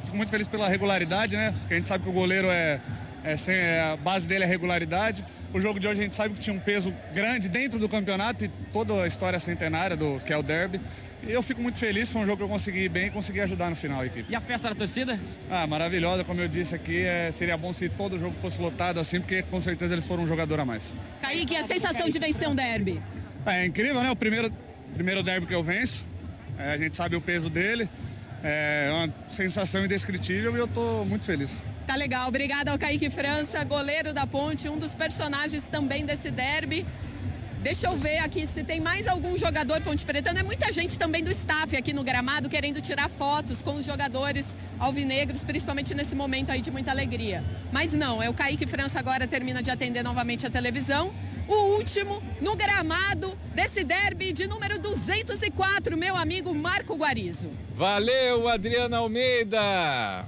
fico muito feliz pela regularidade, né? Porque a gente sabe que o goleiro a base dele é regularidade. O jogo de hoje a gente sabe que tinha um peso grande dentro do campeonato e toda a história centenária que é o derby. E eu fico muito feliz, foi um jogo que eu consegui ir bem e consegui ajudar no final a equipe. E a festa da torcida? Maravilhosa, como eu disse aqui, seria bom se todo jogo fosse lotado assim, porque com certeza eles foram um jogador a mais. Kaique, a sensação de vencer um derby? É incrível, né? O primeiro derby que eu venço, a gente sabe o peso dele, é uma sensação indescritível e eu tô muito feliz. Tá legal, obrigada ao Kaique França, goleiro da Ponte, um dos personagens também desse derby. Deixa eu ver aqui se tem mais algum jogador pontepretano. É muita gente também do staff aqui no gramado querendo tirar fotos com os jogadores alvinegros, principalmente nesse momento aí de muita alegria. Mas não, o Kaique França agora termina de atender novamente a televisão. O último no gramado desse derby de número 204, meu amigo Marco Guarizo. Valeu, Adriana Almeida!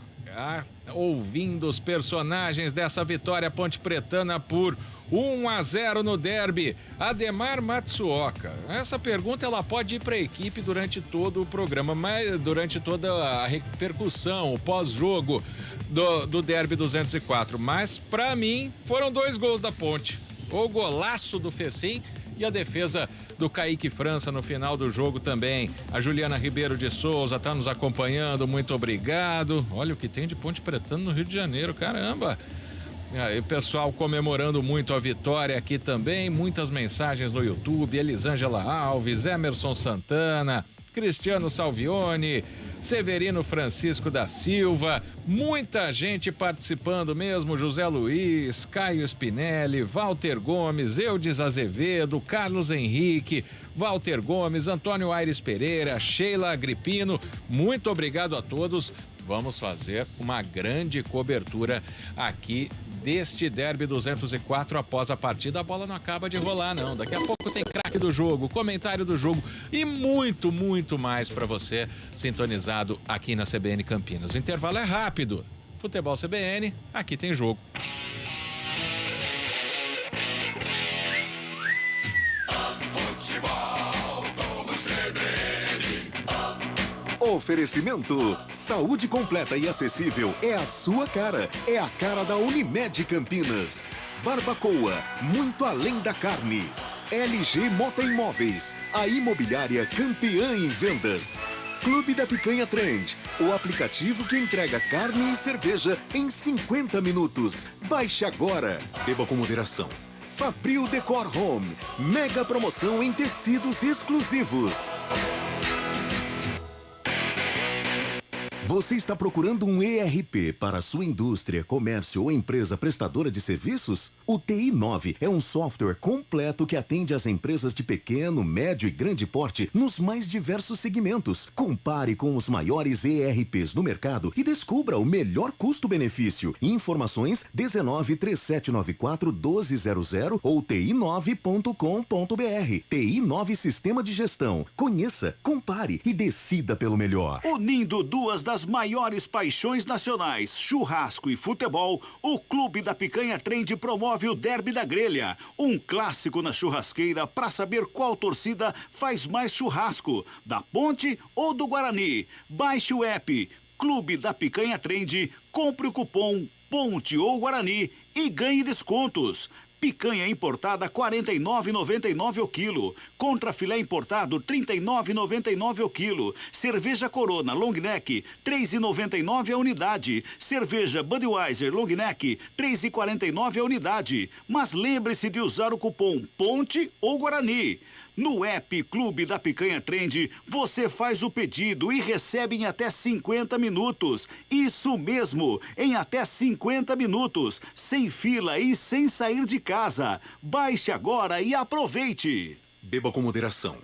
Ouvindo os personagens dessa vitória pontepretana por 1-0 no derby. Ademar Matsuoka. Essa pergunta ela pode ir para a equipe durante todo o programa, mas durante toda a repercussão, o pós-jogo do derby 204. Mas para mim foram 2 gols da Ponte. O golaço do Fecim e a defesa do Kaique França no final do jogo também. A Juliana Ribeiro de Souza está nos acompanhando, muito obrigado. Olha o que tem de pontepretano no Rio de Janeiro, caramba. E o pessoal comemorando muito a vitória aqui também, muitas mensagens no YouTube, Elisângela Alves, Emerson Santana, Cristiano Salvione, Severino Francisco da Silva, muita gente participando mesmo, José Luiz, Caio Spinelli, Walter Gomes, Eudes Azevedo, Carlos Henrique, Walter Gomes, Antônio Aires Pereira, Sheila Agripino, muito obrigado a todos. Vamos fazer uma grande cobertura aqui deste derby 204 após a partida. A bola não acaba de rolar, não. Daqui a pouco tem craque do jogo, comentário do jogo e muito, muito mais para você sintonizado aqui na CBN Campinas. O intervalo é rápido. Futebol CBN, aqui tem jogo. Oferecimento. Saúde completa e acessível é a sua cara. É a cara da Unimed Campinas. Barbacoa, muito além da carne. LG Motoimóveis, a imobiliária campeã em vendas. Clube da Picanha Trend, o aplicativo que entrega carne e cerveja em 50 minutos. Baixe agora. Beba com moderação. Fabril Decor Home, mega promoção em tecidos exclusivos. Você está procurando um ERP para a sua indústria, comércio ou empresa prestadora de serviços? O TI9 é um software completo que atende às empresas de pequeno, médio e grande porte nos mais diversos segmentos. Compare com os maiores ERPs do mercado e descubra o melhor custo-benefício. Informações 193794-1200 ou ti9.com.br. TI9 Sistema de Gestão. Conheça, compare e decida pelo melhor. Unindo duas das maiores paixões nacionais, churrasco e futebol, o Clube da Picanha Trend promove o Derby da Grelha, um clássico na churrasqueira para saber qual torcida faz mais churrasco, da Ponte ou do Guarani. Baixe o app Clube da Picanha Trend, compre o cupom Ponte ou Guarani e ganhe descontos. Picanha importada R$ 49,99 o quilo. Contra filé importado R$ 39,99 o quilo. Cerveja Corona Long Neck R$ 3,99 a unidade. Cerveja Budweiser Long Neck R$ 3,49 a unidade. Mas lembre-se de usar o cupom Ponte ou Guarani. No app Clube da Picanha Trend, você faz o pedido e recebe em até 50 minutos. Isso mesmo, em até 50 minutos, sem fila e sem sair de casa. Baixe agora e aproveite. Beba com moderação.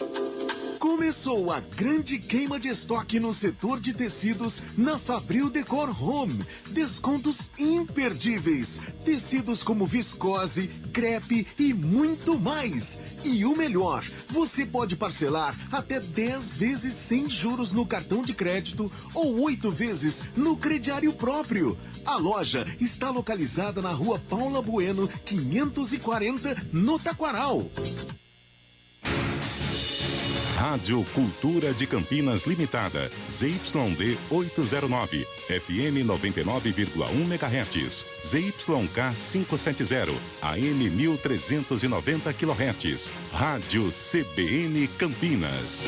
Começou a grande queima de estoque no setor de tecidos na Fabril Decor Home. Descontos imperdíveis. Tecidos como viscose, crepe e muito mais. E o melhor, você pode parcelar até 10 vezes sem juros no cartão de crédito ou 8 vezes no crediário próprio. A loja está localizada na Rua Paula Bueno, 540, no Taquaral. Rádio Cultura de Campinas Limitada, ZYD 809, FM 99,1 MHz, ZYK 570, AM 1390 kHz, Rádio CBN Campinas.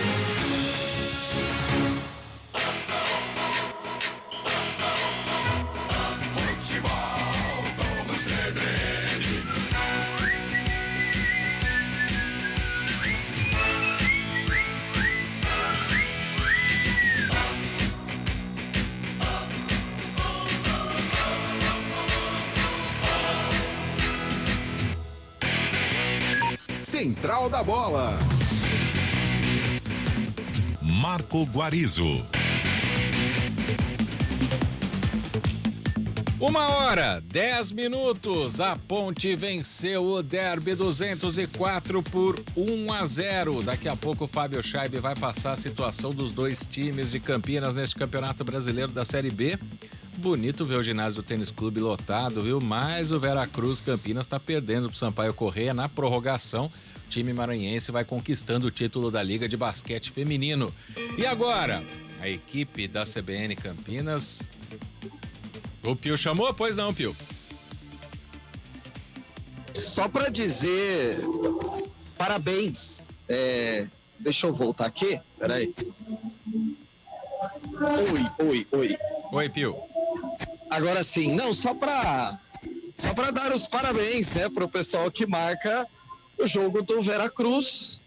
Central da Bola. Marco Guarizo. 1h10. A Ponte venceu o Derby 204 por 1-0. Daqui a pouco o Fábio Scheibe vai passar a situação dos dois times de Campinas neste Campeonato Brasileiro da Série B. Bonito ver o ginásio do Tênis Clube lotado, viu? Mas o Veracruz Campinas está perdendo pro Sampaio Corrêa na prorrogação. O time maranhense vai conquistando o título da Liga de Basquete Feminino. E agora, a equipe da CBN Campinas... O Pio chamou? Pois não, Pio. Só para dizer parabéns. Deixa eu voltar aqui. Peraí. Oi. Oi, Pio. Agora sim. Não, só para dar os parabéns, né, pro pessoal que marca o jogo do Veracruz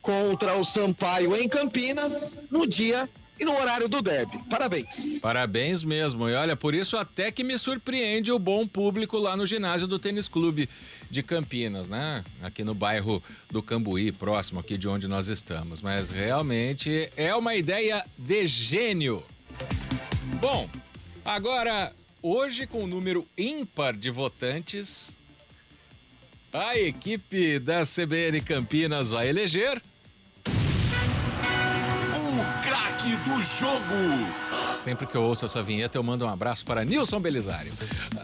contra o Sampaio em Campinas no dia e no horário do derby. Parabéns. Parabéns mesmo. E olha, por isso até que me surpreende o bom público lá no ginásio do Tênis Clube de Campinas, né? Aqui no bairro do Cambuí, próximo aqui de onde nós estamos. Mas realmente é uma ideia de gênio. Bom, agora, hoje com o número ímpar de votantes, a equipe da CBN Campinas vai eleger... O craque do jogo. Sempre que eu ouço essa vinheta, eu mando um abraço para Nilson Belisário.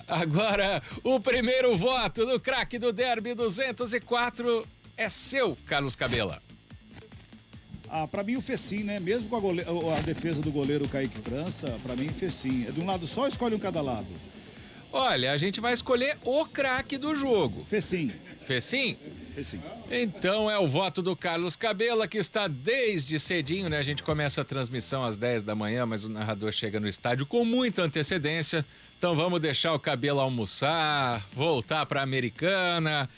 Agora, o primeiro voto do craque do Derby 204 é seu, Carlos Cabela. Pra mim o Fecim, né? Mesmo com a defesa do goleiro Kaique França, pra mim Fecim. É de um lado só, escolhe um cada lado. Olha, a gente vai escolher o craque do jogo. Fecim. Fecim? Fecim. Então é o voto do Carlos Cabela, que está desde cedinho, né? A gente começa a transmissão às 10 da manhã, mas o narrador chega no estádio com muita antecedência. Então vamos deixar o Cabela almoçar, voltar para a Americana,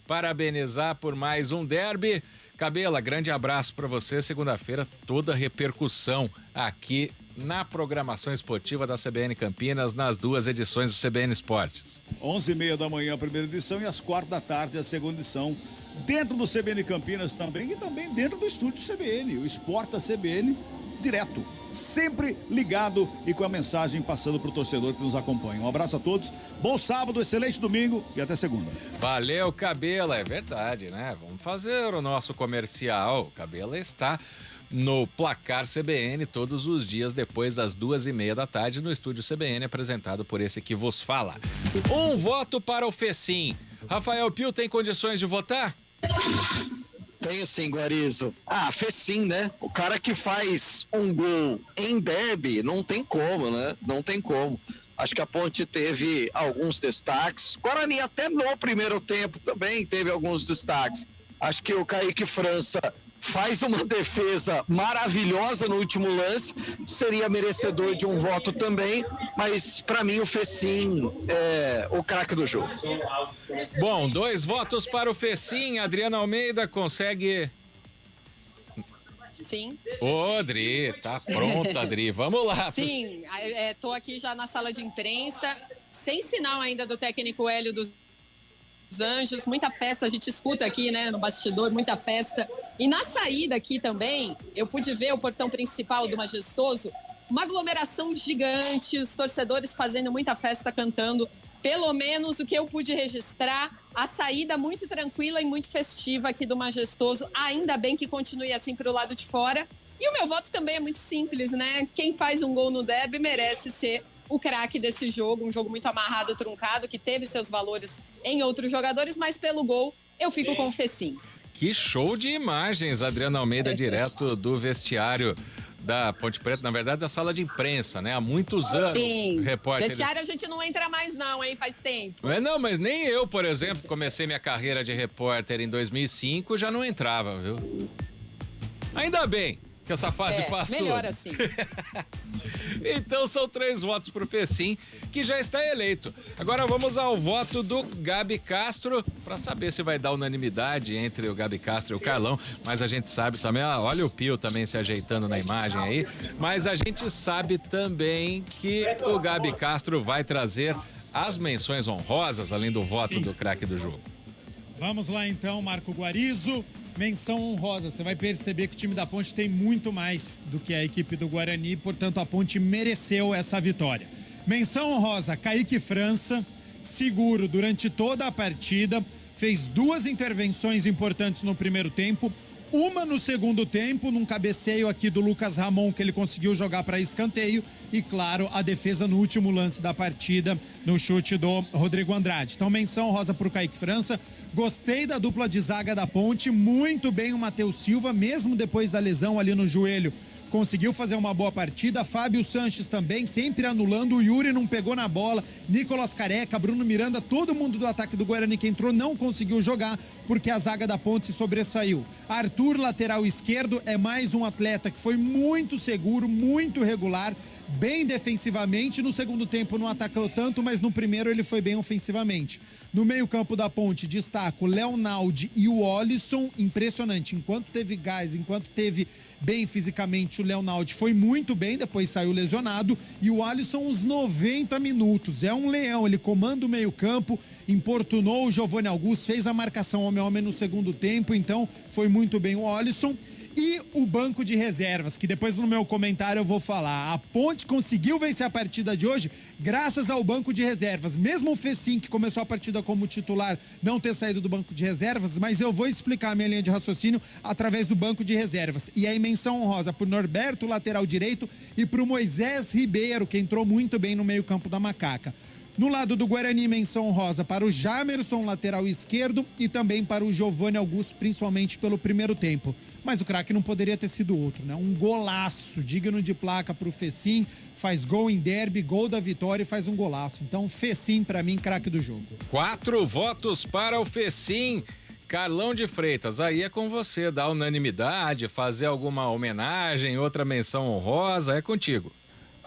parabenizar por mais um derby. Cabela, grande abraço para você. Segunda-feira, toda a repercussão aqui na programação esportiva da CBN Campinas, nas duas edições do CBN Esportes. 11h30 da manhã a primeira edição e às 4h a segunda edição. Dentro do CBN Campinas também e também dentro do estúdio CBN, o Esporta CBN direto, sempre ligado e com a mensagem passando para o torcedor que nos acompanha. Um abraço a todos, bom sábado, excelente domingo e até segunda. Valeu, Cabela, é verdade, né? Vamos fazer o nosso comercial. O Cabela está no Placar CBN todos os dias depois das 2h30 da tarde no estúdio CBN, apresentado por esse que vos fala. Um voto para o Fecim. Rafael Pio tem condições de votar? Tenho sim, Guarizo. Fez sim, né? O cara que faz um gol em derby, não tem como, né? Não tem como. Acho que a Ponte teve alguns destaques. Guarani até no primeiro tempo também teve alguns destaques. Acho que o Kaique França faz uma defesa maravilhosa no último lance, seria merecedor de um voto também, mas para mim o Fecim é o craque do jogo. Bom, 2 votos para o Fecim. Adriana Almeida consegue... Sim. Ô, Adri, tá pronta, Adri. Vamos lá. Sim, tô aqui já na sala de imprensa, sem sinal ainda do técnico Hélio dos Anjos, muita festa, a gente escuta aqui, né, no bastidor, muita festa. E na saída aqui também, eu pude ver o portão principal do Majestoso, uma aglomeração gigante, os torcedores fazendo muita festa, cantando. Pelo menos o que eu pude registrar, a saída muito tranquila e muito festiva aqui do Majestoso. Ainda bem que continue assim para o lado de fora. E o meu voto também é muito simples, né? Quem faz um gol no derby merece ser o craque desse jogo, um jogo muito amarrado, truncado, que teve seus valores em outros jogadores, mas pelo gol eu fico com o Fecim. Que show de imagens, Adriana Almeida, direto do vestiário da Ponte Preta, na verdade da sala de imprensa, né? Há muitos anos. Sim, repórteres... vestiário a gente não entra mais não, hein? Faz tempo. Não, mas nem eu, por exemplo, comecei minha carreira de repórter em 2005, já não entrava, viu? Ainda bem que essa fase passou. Melhor assim. Então são 3 votos pro Fecim, que já está eleito. Agora vamos ao voto do Gabi Castro, para saber se vai dar unanimidade entre o Gabi Castro e o Carlão, mas a gente sabe também, olha o Pio também se ajeitando na imagem aí, mas a gente sabe também que o Gabi Castro vai trazer as menções honrosas, além do voto do craque do jogo. Vamos lá então, Marco Guarizo. Menção honrosa, você vai perceber que o time da Ponte tem muito mais do que a equipe do Guarani, portanto a Ponte mereceu essa vitória. Menção honrosa, Kaique França, seguro durante toda a partida, fez 2 intervenções importantes no primeiro tempo, uma no segundo tempo, num cabeceio aqui do Lucas Ramon, que ele conseguiu jogar para escanteio, e claro, a defesa no último lance da partida, no chute do Rodrigo Andrade. Então menção honrosa para o Kaique França. Gostei da dupla de zaga da Ponte, muito bem o Matheus Silva, mesmo depois da lesão ali no joelho, conseguiu fazer uma boa partida. Fábio Sanches também, sempre anulando, o Yuri não pegou na bola, Nicolas Careca, Bruno Miranda, todo mundo do ataque do Guarani que entrou não conseguiu jogar, porque a zaga da Ponte se sobressaiu. Arthur, lateral esquerdo, é mais um atleta que foi muito seguro, muito regular, bem defensivamente. No segundo tempo não atacou tanto, mas no primeiro ele foi bem ofensivamente. No meio-campo da Ponte, destaco o Leonaldi e o Olisson, impressionante. Enquanto teve gás, enquanto teve bem fisicamente, o Leonaldi foi muito bem, depois saiu lesionado. E o Olisson, uns 90 minutos. É um leão, ele comanda o meio-campo, importunou o Giovanni Augusto, fez a marcação homem a homem no segundo tempo, então foi muito bem o Olisson. E o banco de reservas, que depois no meu comentário eu vou falar. A Ponte conseguiu vencer a partida de hoje graças ao banco de reservas. Mesmo o Fecim, que começou a partida como titular, não ter saído do banco de reservas, mas eu vou explicar a minha linha de raciocínio através do banco de reservas. E aí menção honrosa pro Norberto, lateral direito, e pro Moisés Ribeiro, que entrou muito bem no meio-campo da Macaca. No lado do Guarani, menção honrosa para o Jamerson, lateral esquerdo, e também para o Giovanni Augusto, principalmente pelo primeiro tempo. Mas o craque não poderia ter sido outro, né? Um golaço, digno de placa para o Fecim, faz gol em derby, gol da vitória e faz um golaço. Então, Fecim, para mim, craque do jogo. 4 votos para o Fecim. Carlão de Freitas, aí é com você, dar unanimidade, fazer alguma homenagem, outra menção honrosa, é contigo.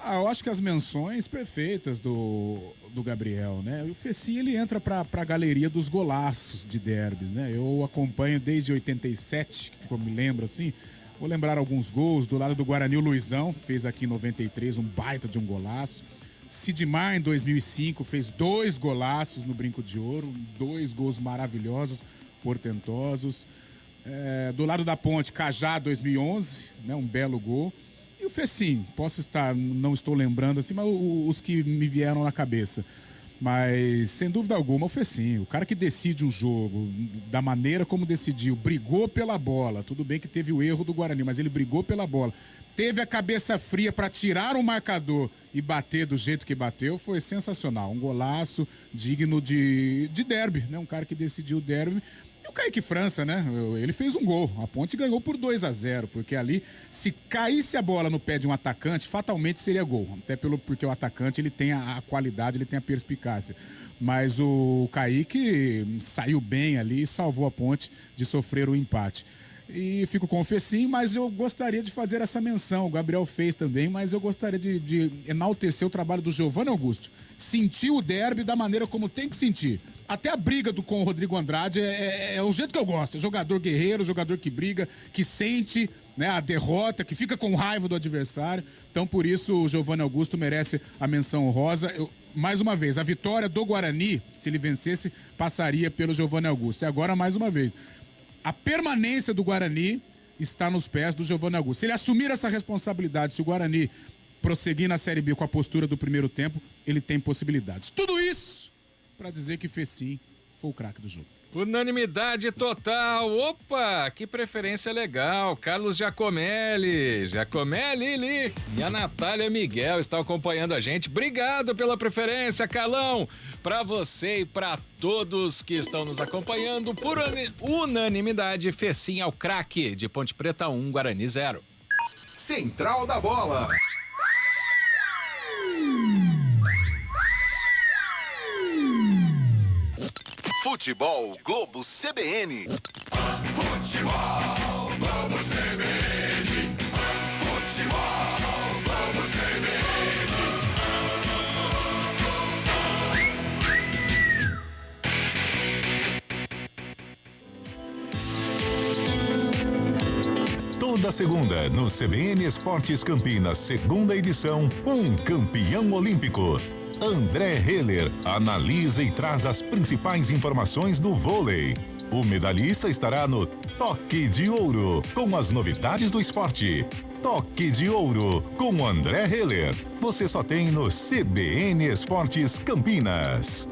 Eu acho que as menções perfeitas do Gabriel, né? O Fecim, ele entra para a galeria dos golaços de derbys, né? Eu acompanho desde 87, que eu me lembro assim. Vou lembrar alguns gols. Do lado do Guarani, o Luizão fez aqui em 93 um baita de um golaço. Sidmar, em 2005, fez 2 golaços no Brinco de Ouro, 2 gols maravilhosos, portentosos. Do lado da Ponte, Cajá, 2011, né? Um belo gol. E o Fecim, não estou lembrando assim, mas os que me vieram na cabeça. Mas, sem dúvida alguma, o Fecim, o cara que decide um jogo da maneira como decidiu, brigou pela bola. Tudo bem que teve o erro do Guarani, mas ele brigou pela bola. Teve a cabeça fria para tirar o marcador e bater do jeito que bateu, foi sensacional. Um golaço digno de derby, né? Um cara que decidiu o derby. E o Kaique França, né? Ele fez um gol. A Ponte ganhou por 2-0, porque ali, se caísse a bola no pé de um atacante, fatalmente seria gol. Até porque o atacante, ele tem a qualidade, ele tem a perspicácia. Mas o Kaique saiu bem ali e salvou a Ponte de sofrer o empate. E fico com o Fecim, mas eu gostaria de fazer essa menção. O Gabriel fez também, mas eu gostaria de enaltecer o trabalho do Giovanni Augusto. Sentiu o derby da maneira como tem que sentir. Até a briga com o Rodrigo Andrade é o jeito que eu gosto. É jogador guerreiro, jogador que briga, que sente, né, a derrota, que fica com raiva do adversário. Então, por isso, o Giovanni Augusto merece a menção honrosa. Mais uma vez, a vitória do Guarani, se ele vencesse, passaria pelo Giovanni Augusto. E agora, mais uma vez, a permanência do Guarani está nos pés do Giovanni Augusto. Se ele assumir essa responsabilidade, se o Guarani prosseguir na Série B com a postura do primeiro tempo, ele tem possibilidades. Tudo isso para dizer que Fecim foi o craque do jogo. Unanimidade total. Opa, que preferência legal. Carlos Giacomelli. Giacomelli e a Natália Miguel estão acompanhando a gente. Obrigado pela preferência, Carlão. Para você e para todos que estão nos acompanhando, por unanimidade, Fecim é o craque de Ponte Preta 1, Guarani 0. Central da Bola. Futebol Globo CBN. Futebol Globo CBN. Futebol Globo Toda segunda, no CBN Esportes Campinas, segunda edição, um campeão olímpico. André Heller analisa e traz as principais informações do vôlei. O medalhista estará no Toque de Ouro, com as novidades do esporte. Toque de Ouro, com André Heller. Você só tem no CBN Esportes Campinas.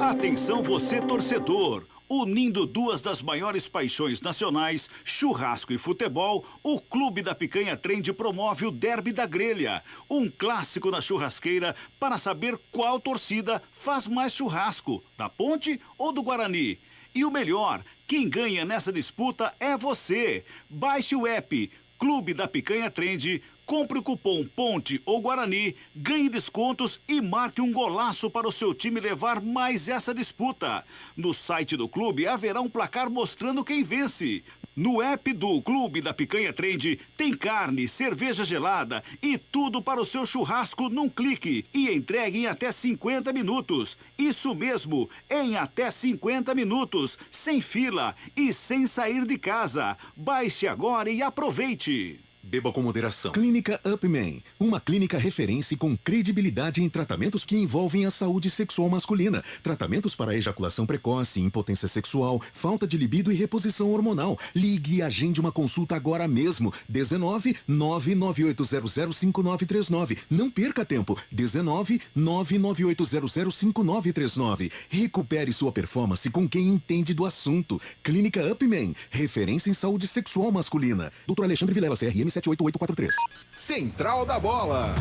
Atenção você, torcedor! Unindo duas das maiores paixões nacionais, churrasco e futebol, o Clube da Picanha Trend promove o Derby da Grelha, um clássico na churrasqueira para saber qual torcida faz mais churrasco, da Ponte ou do Guarani. E o melhor, quem ganha nessa disputa é você. Baixe o app Clube da Picanha Trend, compre o cupom Ponte ou Guarani, ganhe descontos e marque um golaço para o seu time levar mais essa disputa. No site do clube haverá um placar mostrando quem vence. No app do Clube da Picanha Trend tem carne, cerveja gelada e tudo para o seu churrasco num clique e entregue em até 50 minutos. Isso mesmo, em até 50 minutos, sem fila e sem sair de casa. Baixe agora e aproveite. Beba com moderação. Clínica Upman, uma clínica referência com credibilidade em tratamentos que envolvem a saúde sexual masculina. Tratamentos para ejaculação precoce, impotência sexual, falta de libido e reposição hormonal. Ligue e agende uma consulta agora mesmo. 19 99800 5939. Não perca tempo. 19 99800 5939. Recupere sua performance com quem entende do assunto. Clínica Upman, referência em saúde sexual masculina. Dr. Alexandre Vilela, CRM 78843. Central da Bola.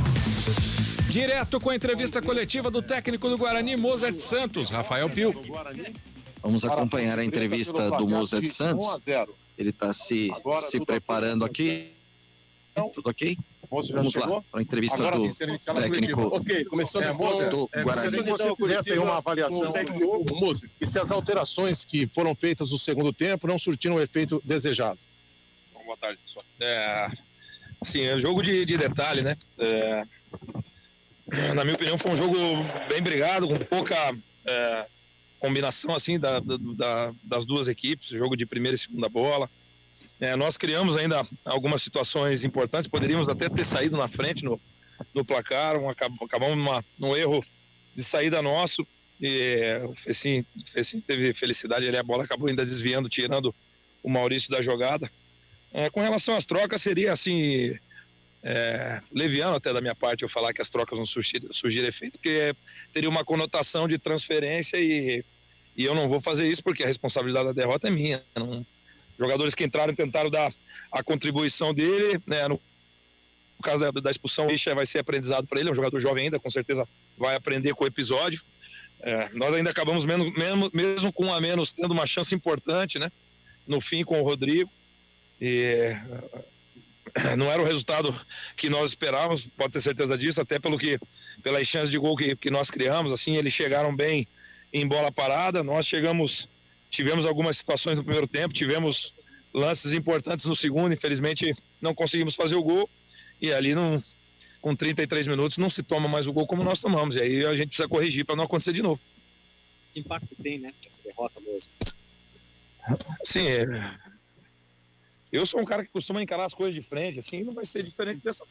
Direto com a entrevista coletiva do técnico do Guarani, Mozart Santos, Rafael Pio. Vamos acompanhar a entrevista do Mozart Santos. Ele está se preparando aqui. Tudo ok? Vamos lá, para a entrevista Agora, do sim, sendo iniciada a técnico coletiva. Ok, começando do Guarani. Se você fizesse aí uma avaliação, Moço, e se as alterações que foram feitas no segundo tempo não surtiram o efeito desejado? Boa tarde, pessoal. Assim, é um jogo de detalhe, né? Na minha opinião, foi um jogo bem brigado, com pouca combinação assim das duas equipes, jogo de primeira e segunda bola. Nós criamos ainda algumas situações importantes, poderíamos até ter saído na frente no placar, acabamos num erro de saída nosso, e o Fecim teve felicidade ali, a bola acabou ainda desviando, tirando o Maurício da jogada. Com relação às trocas, seria assim, leviano até da minha parte eu falar que as trocas não surgiram efeito, porque teria uma conotação de transferência e eu não vou fazer isso porque a responsabilidade da derrota é minha. Jogadores que entraram tentaram dar a contribuição dele, né? No caso da expulsão, o Isha vai ser aprendizado para ele, é um jogador jovem ainda, com certeza vai aprender com o episódio. Nós ainda acabamos mesmo com um a menos tendo uma chance importante, né? No fim com o Rodrigo, e não era o resultado que nós esperávamos, pode ter certeza disso, até pelas chances de gol que nós criamos. Assim, eles chegaram bem em bola parada, nós tivemos algumas situações no primeiro tempo, tivemos lances importantes no segundo, infelizmente não conseguimos fazer o gol, e ali com 33 minutos não se toma mais o gol como nós tomamos, e aí a gente precisa corrigir para não acontecer de novo. Que impacto tem, né, essa derrota mesmo? Sim, eu sou um cara que costuma encarar as coisas de frente, assim, não vai ser diferente dessa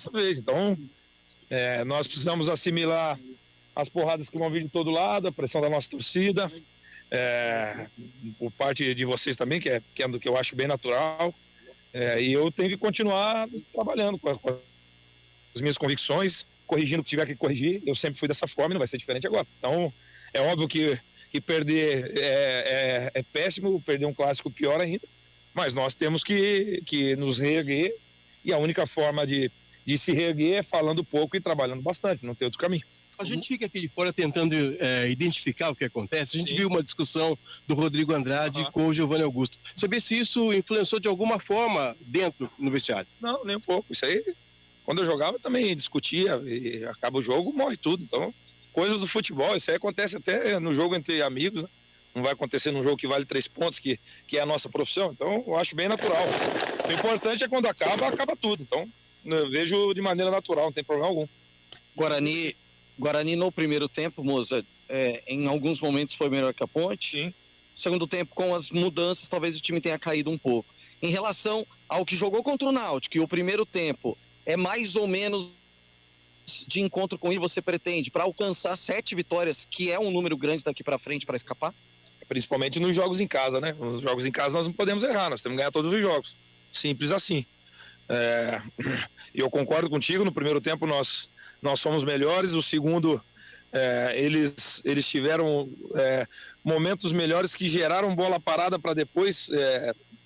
vez. Então, nós precisamos assimilar as porradas que vão vir de todo lado, a pressão da nossa torcida, por parte de vocês também, que é do que eu acho bem natural, e eu tenho que continuar trabalhando com as minhas convicções, corrigindo o que tiver que corrigir. Eu sempre fui dessa forma e não vai ser diferente agora. Então, é óbvio que perder é péssimo, perder um clássico pior ainda, mas nós temos que nos reerguer, e a única forma de se reerguer é falando pouco e trabalhando bastante, não tem outro caminho. A gente fica aqui de fora tentando identificar o que acontece. A gente viu uma discussão do Rodrigo Andrade com o Giovanni Augusto. Saber se isso influenciou de alguma forma dentro no vestiário. Não, nem um pouco. Isso aí, quando eu jogava, eu também discutia, e acaba o jogo, morre tudo. Então, coisas do futebol, isso aí acontece até no jogo entre amigos, né? Não vai acontecer num jogo que vale 3 pontos, que é a nossa profissão. Então, eu acho bem natural. O importante é quando acaba tudo. Então, eu vejo de maneira natural, não tem problema algum. Guarani no primeiro tempo, Moza, em alguns momentos foi melhor que a Ponte. Sim. Segundo tempo, com as mudanças, talvez o time tenha caído um pouco. Em relação ao que jogou contra o Náutico, que o primeiro tempo é mais ou menos de encontro com o que você pretende para alcançar 7 vitórias, que é um número grande daqui para frente para escapar? Principalmente nos jogos em casa, né? Nos jogos em casa nós não podemos errar, nós temos que ganhar todos os jogos. Simples assim. Eu concordo contigo, no primeiro tempo nós fomos melhores, o segundo eles tiveram momentos melhores que geraram bola parada para depois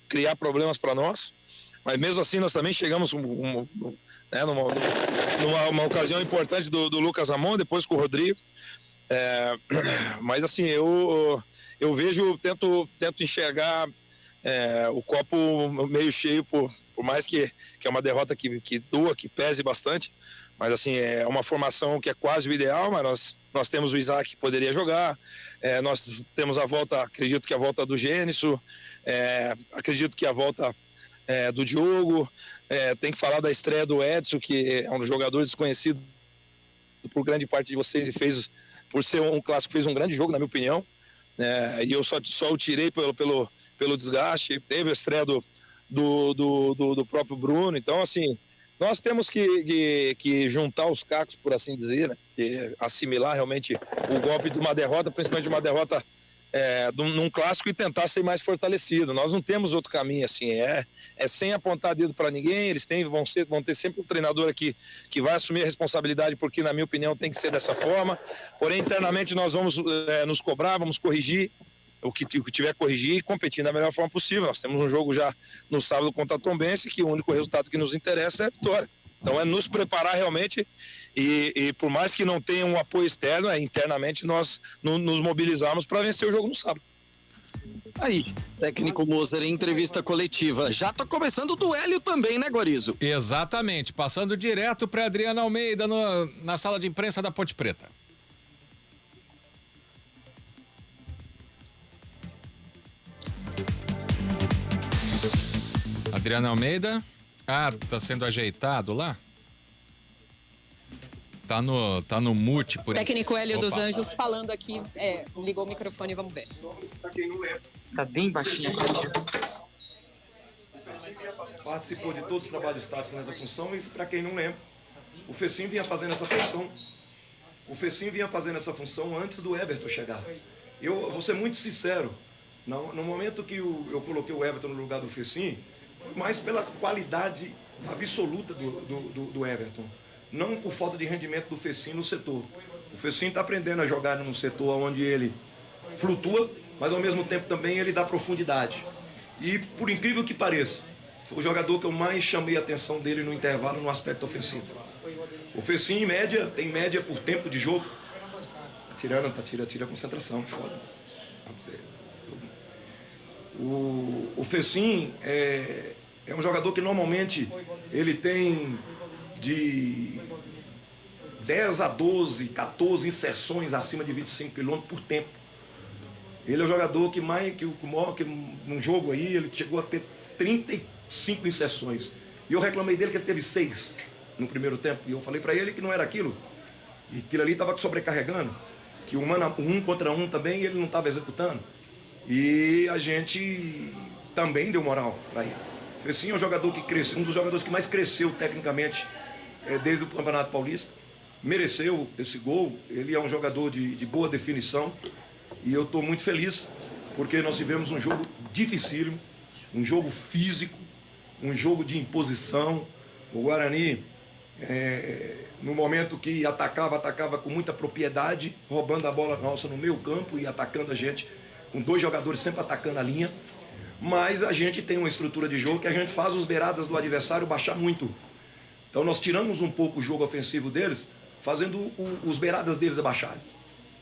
criar problemas para nós, mas mesmo assim nós também chegamos numa ocasião importante do Lucas Ramon, depois com o Rodrigo. Mas assim, eu vejo, tento enxergar o copo meio cheio, por mais que é uma derrota que doa, que pese bastante, mas assim, é uma formação que é quase o ideal, mas nós temos o Isaac que poderia jogar, nós temos a volta, acredito que a volta do Gêniso, acredito que a volta do Diogo, tem que falar da estreia do Edson, que é um dos jogadores desconhecidos por grande parte de vocês, e por ser um clássico, fez um grande jogo, na minha opinião, e eu só o tirei pelo desgaste. Teve a estreia do próprio Bruno. Então, assim, nós temos que juntar os cacos, por assim dizer, né? E assimilar realmente o golpe de uma derrota, principalmente de uma derrota num clássico, e tentar ser mais fortalecido. Nós não temos outro caminho, assim, sem apontar dedo para ninguém. Eles vão ter sempre um treinador aqui que vai assumir a responsabilidade, porque na minha opinião tem que ser dessa forma, porém internamente nós vamos nos cobrar, vamos corrigir o que tiver que corrigir e competir da melhor forma possível. Nós temos um jogo já no sábado contra a Tombense, que o único resultado que nos interessa é a vitória. Então é nos preparar realmente, e por mais que não tenha um apoio externo, internamente nós nos mobilizarmos para vencer o jogo no sábado. Aí, técnico Moser em entrevista coletiva. Já tá começando o duelo também, né, Guarizo? Exatamente, passando direto para Adriana Almeida na sala de imprensa da Ponte Preta. Adriana Almeida. Ah, tá sendo ajeitado lá? Tá no mute por aí. Técnico Hélio dos Anjos falando aqui. Ligou o microfone, vamos ver. Tá bem baixinho. Participou de todos os trabalhos táticos nessa função, e para quem não lembra, o Fecim vinha fazendo essa função. O Fecim vinha fazendo essa função antes do Everton chegar. Eu vou ser muito sincero, no momento que eu coloquei o Everton no lugar do Fecim, foi mais pela qualidade absoluta do Everton. Não por falta de rendimento do Fecim no setor. O Fecim está aprendendo a jogar num setor onde ele flutua, mas ao mesmo tempo também ele dá profundidade. E por incrível que pareça, foi o jogador que eu mais chamei a atenção dele no intervalo no aspecto ofensivo. O Fecim, em média, tem média por tempo de jogo. Tira a concentração, foda. O Fecim é um jogador que normalmente ele tem de 10 a 12, 14 inserções acima de 25 km por tempo. Ele é o jogador que num jogo aí, ele chegou a ter 35 inserções. E eu reclamei dele que ele teve 6 no primeiro tempo. E eu falei para ele que não era aquilo. E aquilo ali estava sobrecarregando. Que um contra um também ele não estava executando. E a gente também deu moral para ele. Fecim é um jogador que cresceu, um dos jogadores que mais cresceu tecnicamente desde o Campeonato Paulista. Mereceu esse gol. Ele é um jogador de boa definição. E eu estou muito feliz, porque nós tivemos um jogo dificílimo, um jogo físico, um jogo de imposição. O Guarani, no momento que atacava com muita propriedade, roubando a bola nossa no meio campo e atacando a gente, com 2 jogadores sempre atacando a linha. Mas a gente tem uma estrutura de jogo que a gente faz os beiradas do adversário baixar muito. Então nós tiramos um pouco o jogo ofensivo deles, fazendo os beiradas deles abaixarem.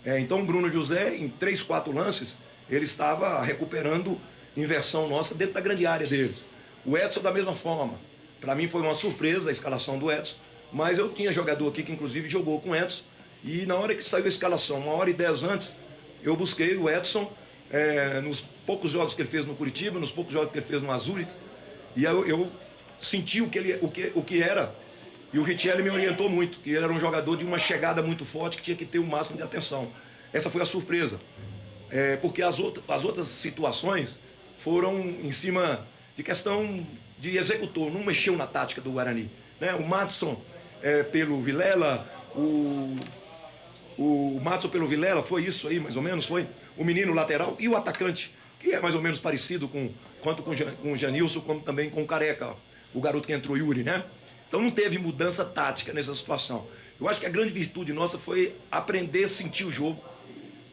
Então o Bruno José, em 3, 4 lances, ele estava recuperando inversão nossa dentro da grande área deles. O Edson da mesma forma. Para mim foi uma surpresa a escalação do Edson, mas eu tinha jogador aqui que inclusive jogou com o Edson, e na hora que saiu a escalação, 1h10 antes, eu busquei o Edson nos poucos jogos que ele fez no Curitiba, nos poucos jogos que ele fez no Azures, e eu senti o que era. E o Richelli me orientou muito, que ele era um jogador de uma chegada muito forte, que tinha que ter o máximo de atenção. Essa foi a surpresa. Porque as outras situações foram em cima de questão de executor, não mexeu na tática do Guarani. Né? O Madson pelo Vilela, o Madson pelo Vilela, foi isso aí, mais ou menos, foi o menino lateral e o atacante, que é mais ou menos parecido tanto com o Janilson, como também com o Careca, o garoto que entrou, Yuri, né? Então não teve mudança tática nessa situação. Eu acho que a grande virtude nossa foi aprender a sentir o jogo,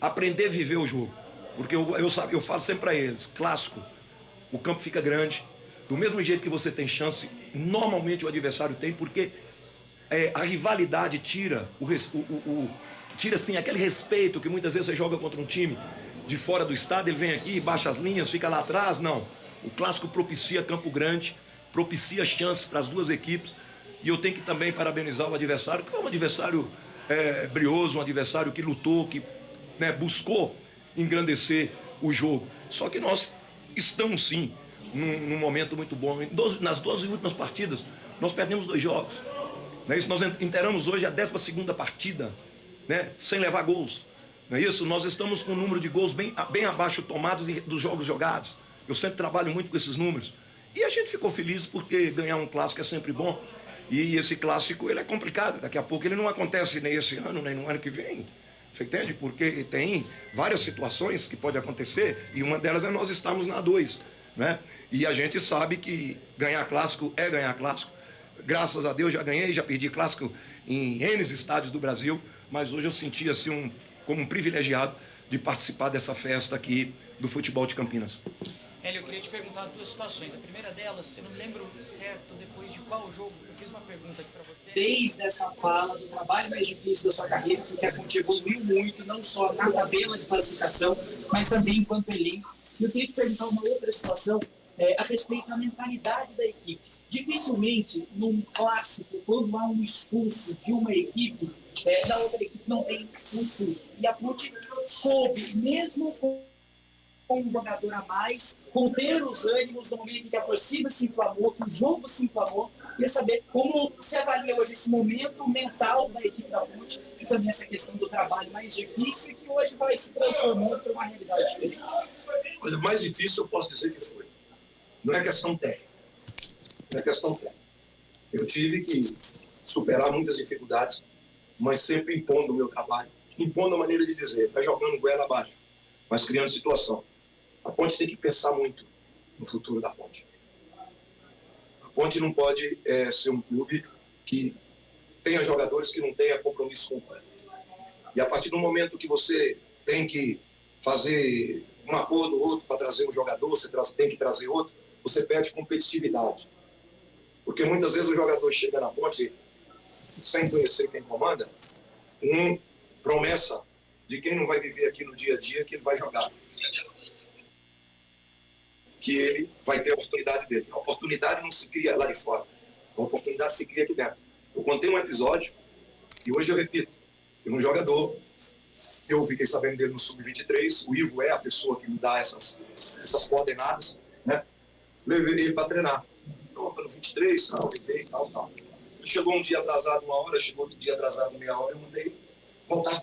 aprender a viver o jogo. Porque eu falo sempre para eles, clássico, o campo fica grande, do mesmo jeito que você tem chance, normalmente o adversário tem, porque a rivalidade tira assim, aquele respeito que muitas vezes você joga contra um time de fora do estado, ele vem aqui, baixa as linhas, fica lá atrás. Não, o clássico propicia campo grande, propicia chances para as duas equipes. E eu tenho que também parabenizar o adversário, que foi um adversário brioso, um adversário que lutou, que buscou engrandecer o jogo. Só que nós estamos sim num momento muito bom. Nas 12 últimas partidas, nós perdemos 2 jogos. Não é isso? Nós inteiramos hoje a 12ª partida, né? Sem levar gols. Não é isso? Nós estamos com um número de gols bem abaixo tomados dos jogos jogados. Eu sempre trabalho muito com esses números. E a gente ficou feliz porque ganhar um clássico é sempre bom. E esse clássico ele é complicado. Daqui a pouco ele não acontece nem esse ano, nem no ano que vem. Você entende? Porque tem várias situações que podem acontecer e uma delas é nós estarmos na 2. Né? E a gente sabe que ganhar clássico é ganhar clássico. Graças a Deus já ganhei, já perdi clássico em N estádios do Brasil, mas hoje eu senti assim como um privilegiado de participar dessa festa aqui do futebol de Campinas. Hélio, eu queria te perguntar 2 situações. A primeira delas, eu não me lembro certo depois de qual jogo, eu fiz uma pergunta aqui para você. Desde essa fala do trabalho mais difícil da sua carreira, porque a Ponte evoluiu muito, não só na tabela de classificação, mas também enquanto elenco. E eu queria te perguntar uma outra situação a respeito da mentalidade da equipe. Dificilmente, num clássico, quando há um expulso de uma equipe, da outra equipe não tem um expulso. E a Ponte soube, mesmo com um jogador a mais, conter os ânimos no momento em que a torcida se inflamou, que o jogo se inflamou. Queria saber como se avalia hoje esse momento mental da equipe da Ponte e também essa questão do trabalho mais difícil que hoje vai se transformando para uma realidade diferente. Olha, mais difícil eu posso dizer que foi. Não é questão técnica. Não é questão técnica. Eu tive que superar muitas dificuldades, mas sempre impondo o meu trabalho, impondo a maneira de dizer, vai jogando goela abaixo, mas criando situação. A Ponte tem que pensar muito no futuro da Ponte. A Ponte não pode ser um clube que tenha jogadores que não tenha compromisso com o clube. E a partir do momento que você tem que fazer um acordo ou outro para trazer um jogador, você tem que trazer outro, você perde competitividade. Porque muitas vezes o jogador chega na Ponte sem conhecer quem comanda, promessa de quem não vai viver aqui no dia a dia que ele vai jogar. Que ele vai ter a oportunidade dele. A oportunidade não se cria lá de fora. A oportunidade se cria aqui dentro. Eu contei um episódio e hoje eu repito. Tem um jogador, eu fiquei sabendo dele no Sub-23, o Ivo é a pessoa que me dá essas coordenadas, né? Levei ele para treinar. Então, no 23, levei, tal. Chegou um dia atrasado 1 hora, chegou outro dia atrasado meia hora, eu mandei voltar.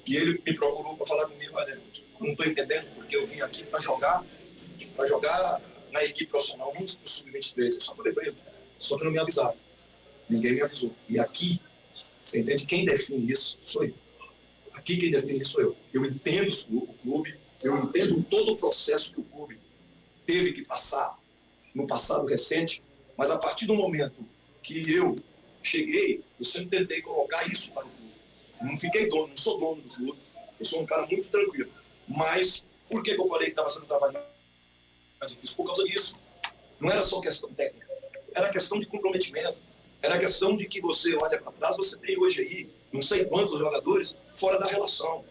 E ele me procurou para falar comigo, olha, não estou entendendo porque eu vim aqui para jogar na equipe profissional, não no Sub-23. Eu só falei para ele, só que não me avisaram. Ninguém me avisou. E aqui, você entende, quem define isso sou eu. Aqui quem define isso sou eu. Eu entendo o clube, eu entendo todo o processo que o clube teve que passar no passado recente, mas a partir do momento que eu cheguei, eu sempre tentei colocar isso para o clube. Não fiquei dono, não sou dono do clube, eu sou um cara muito tranquilo. Mas por que eu falei que estava sendo trabalhado difícil? Por causa disso. Não era só questão técnica, era questão de comprometimento, era questão de que você olha para trás, você tem hoje aí não sei quantos jogadores fora da relação.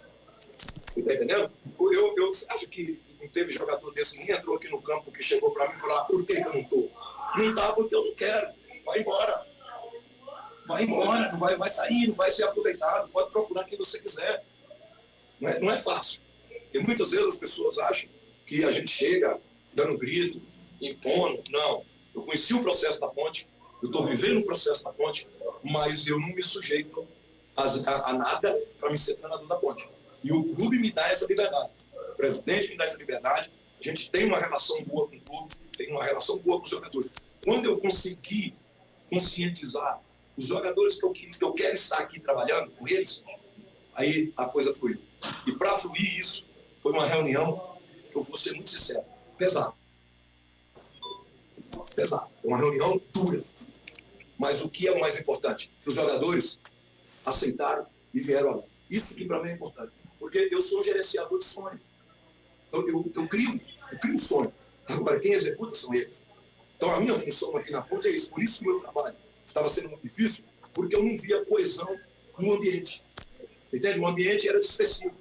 Você está entendendo? Eu acho que não teve jogador desse que nem entrou aqui no campo que chegou para mim e falou, por que eu não estou? Não está porque eu não quero. Vai embora. Vai embora, não vai sair, não vai ser aproveitado. Pode procurar quem você quiser. Não é fácil. E muitas vezes as pessoas acham que a gente chega dando grito, impondo. Não. Eu conheci o processo da Ponte, eu estou vivendo o processo da Ponte, mas eu não me sujeito a nada para me ser treinador da Ponte. E o clube me dá essa liberdade. O presidente me dá essa liberdade. A gente tem uma relação boa com o clube, tem uma relação boa com os jogadores. Quando eu consegui conscientizar os jogadores que eu quero estar aqui trabalhando com eles, aí a coisa fluiu. E para fluir isso, foi uma reunião, que eu vou ser muito sincero, pesada. Pesada. Foi uma reunião dura. Mas o que é o mais importante? Que os jogadores aceitaram e vieram lá. Isso que para mim é importante. Porque eu sou um gerenciador de sonho. Então eu crio sonho. Agora, quem executa são eles. Então a minha função aqui na Ponte é isso. Por isso que o meu trabalho estava sendo muito difícil, porque eu não via coesão no ambiente. Você entende? O ambiente era dispersivo.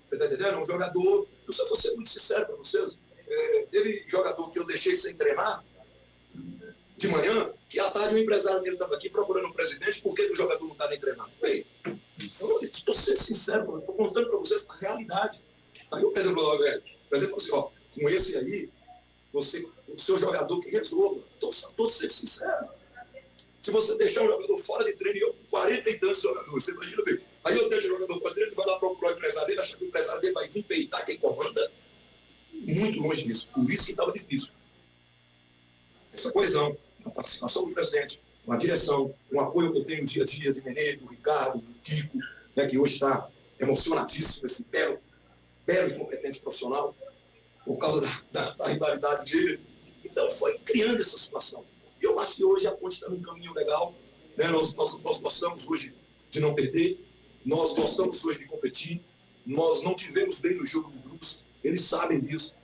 Você está entendendo? Um jogador... Eu só vou ser muito sincero para vocês. Teve jogador que eu deixei sem treinar de manhã, que à tarde o empresário dele estava aqui procurando um presidente, por que o jogador não está nem treinando? Ei, eu estou sendo sincero, estou contando para vocês a realidade. Aí o presidente falou, velho, o presidente falou assim, com esse aí, o seu jogador que resolva. Então, estou sendo sincero. Se você deixar um jogador fora de treino, e eu com 40 e tantos jogadores, você imagina bem. Aí eu deixo o jogador fora de treino, ele vai lá procurar o empresário dele, acha que o empresário dele vai vir peitar quem comanda. Muito longe disso. Por isso que estava difícil. Essa coesão, a participação do presidente, uma direção, um apoio que eu tenho dia a dia de Nenê, do Ricardo, do Kiko, né, que hoje está emocionadíssimo, esse belo e competente profissional, por causa da rivalidade dele. Então foi criando essa situação. E eu acho que hoje a Ponte está num caminho legal, né? Nós gostamos hoje de não perder, nós gostamos hoje de competir, nós não tivemos bem no jogo do Brusque, eles sabem disso,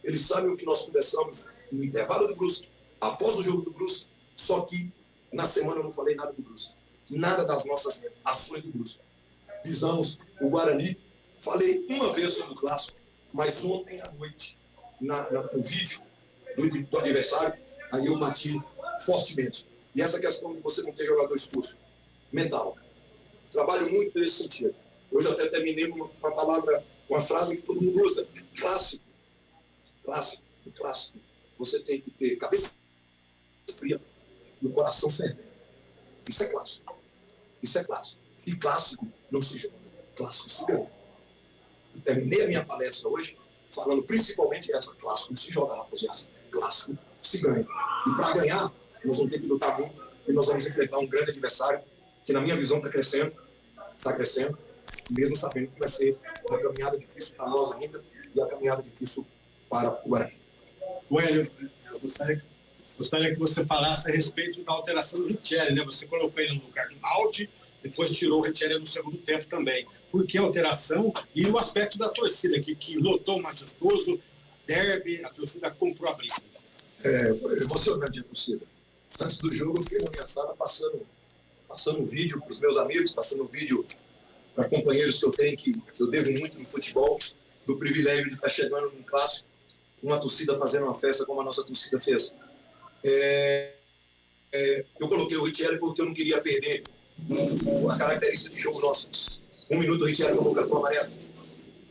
eles sabem o que nós conversamos no intervalo do Brusque, após o jogo do Brusque, só que na semana eu não falei nada do Brusque, nada das nossas ações do Brusque. Visamos o Guarani, falei uma vez sobre o clássico, mas ontem à noite no vídeo do adversário, aí eu bati fortemente. E essa questão de você não ter jogador expulso, mental. Trabalho muito nesse sentido. Hoje até terminei uma palavra, uma frase que todo mundo usa, clássico. Clássico. Você tem que ter cabeça fria e o coração fervendo. Isso é clássico. E clássico não se joga. Clássico se ganha. Eu terminei a minha palestra hoje falando principalmente essa. Clássico se joga, rapaziada. Clássico se ganha. E para ganhar, nós vamos ter que lutar muito e nós vamos enfrentar um grande adversário que, na minha visão, está crescendo, mesmo sabendo que vai ser uma caminhada difícil para nós ainda e a caminhada difícil para o Guarani. Hélio, eu gostaria que você falasse a respeito da alteração do Richelli, né? Você colocou ele no lugar do Naldi, depois tirou o Richelli no segundo tempo também. Por que a alteração? E o aspecto da torcida, que lotou o Majestoso, derby, a torcida comprou a briga. Foi emocionante a torcida. Antes do jogo, eu fiquei na minha sala passando vídeo para os meus amigos, passando vídeo para companheiros que eu tenho, que eu devo muito no futebol, do privilégio de estar chegando num clássico, uma torcida fazendo uma festa como a nossa torcida fez. Eu coloquei o Richelli porque eu não queria perder a característica de jogo nossa. 1 minuto o Richelli jogou cartão amarelo.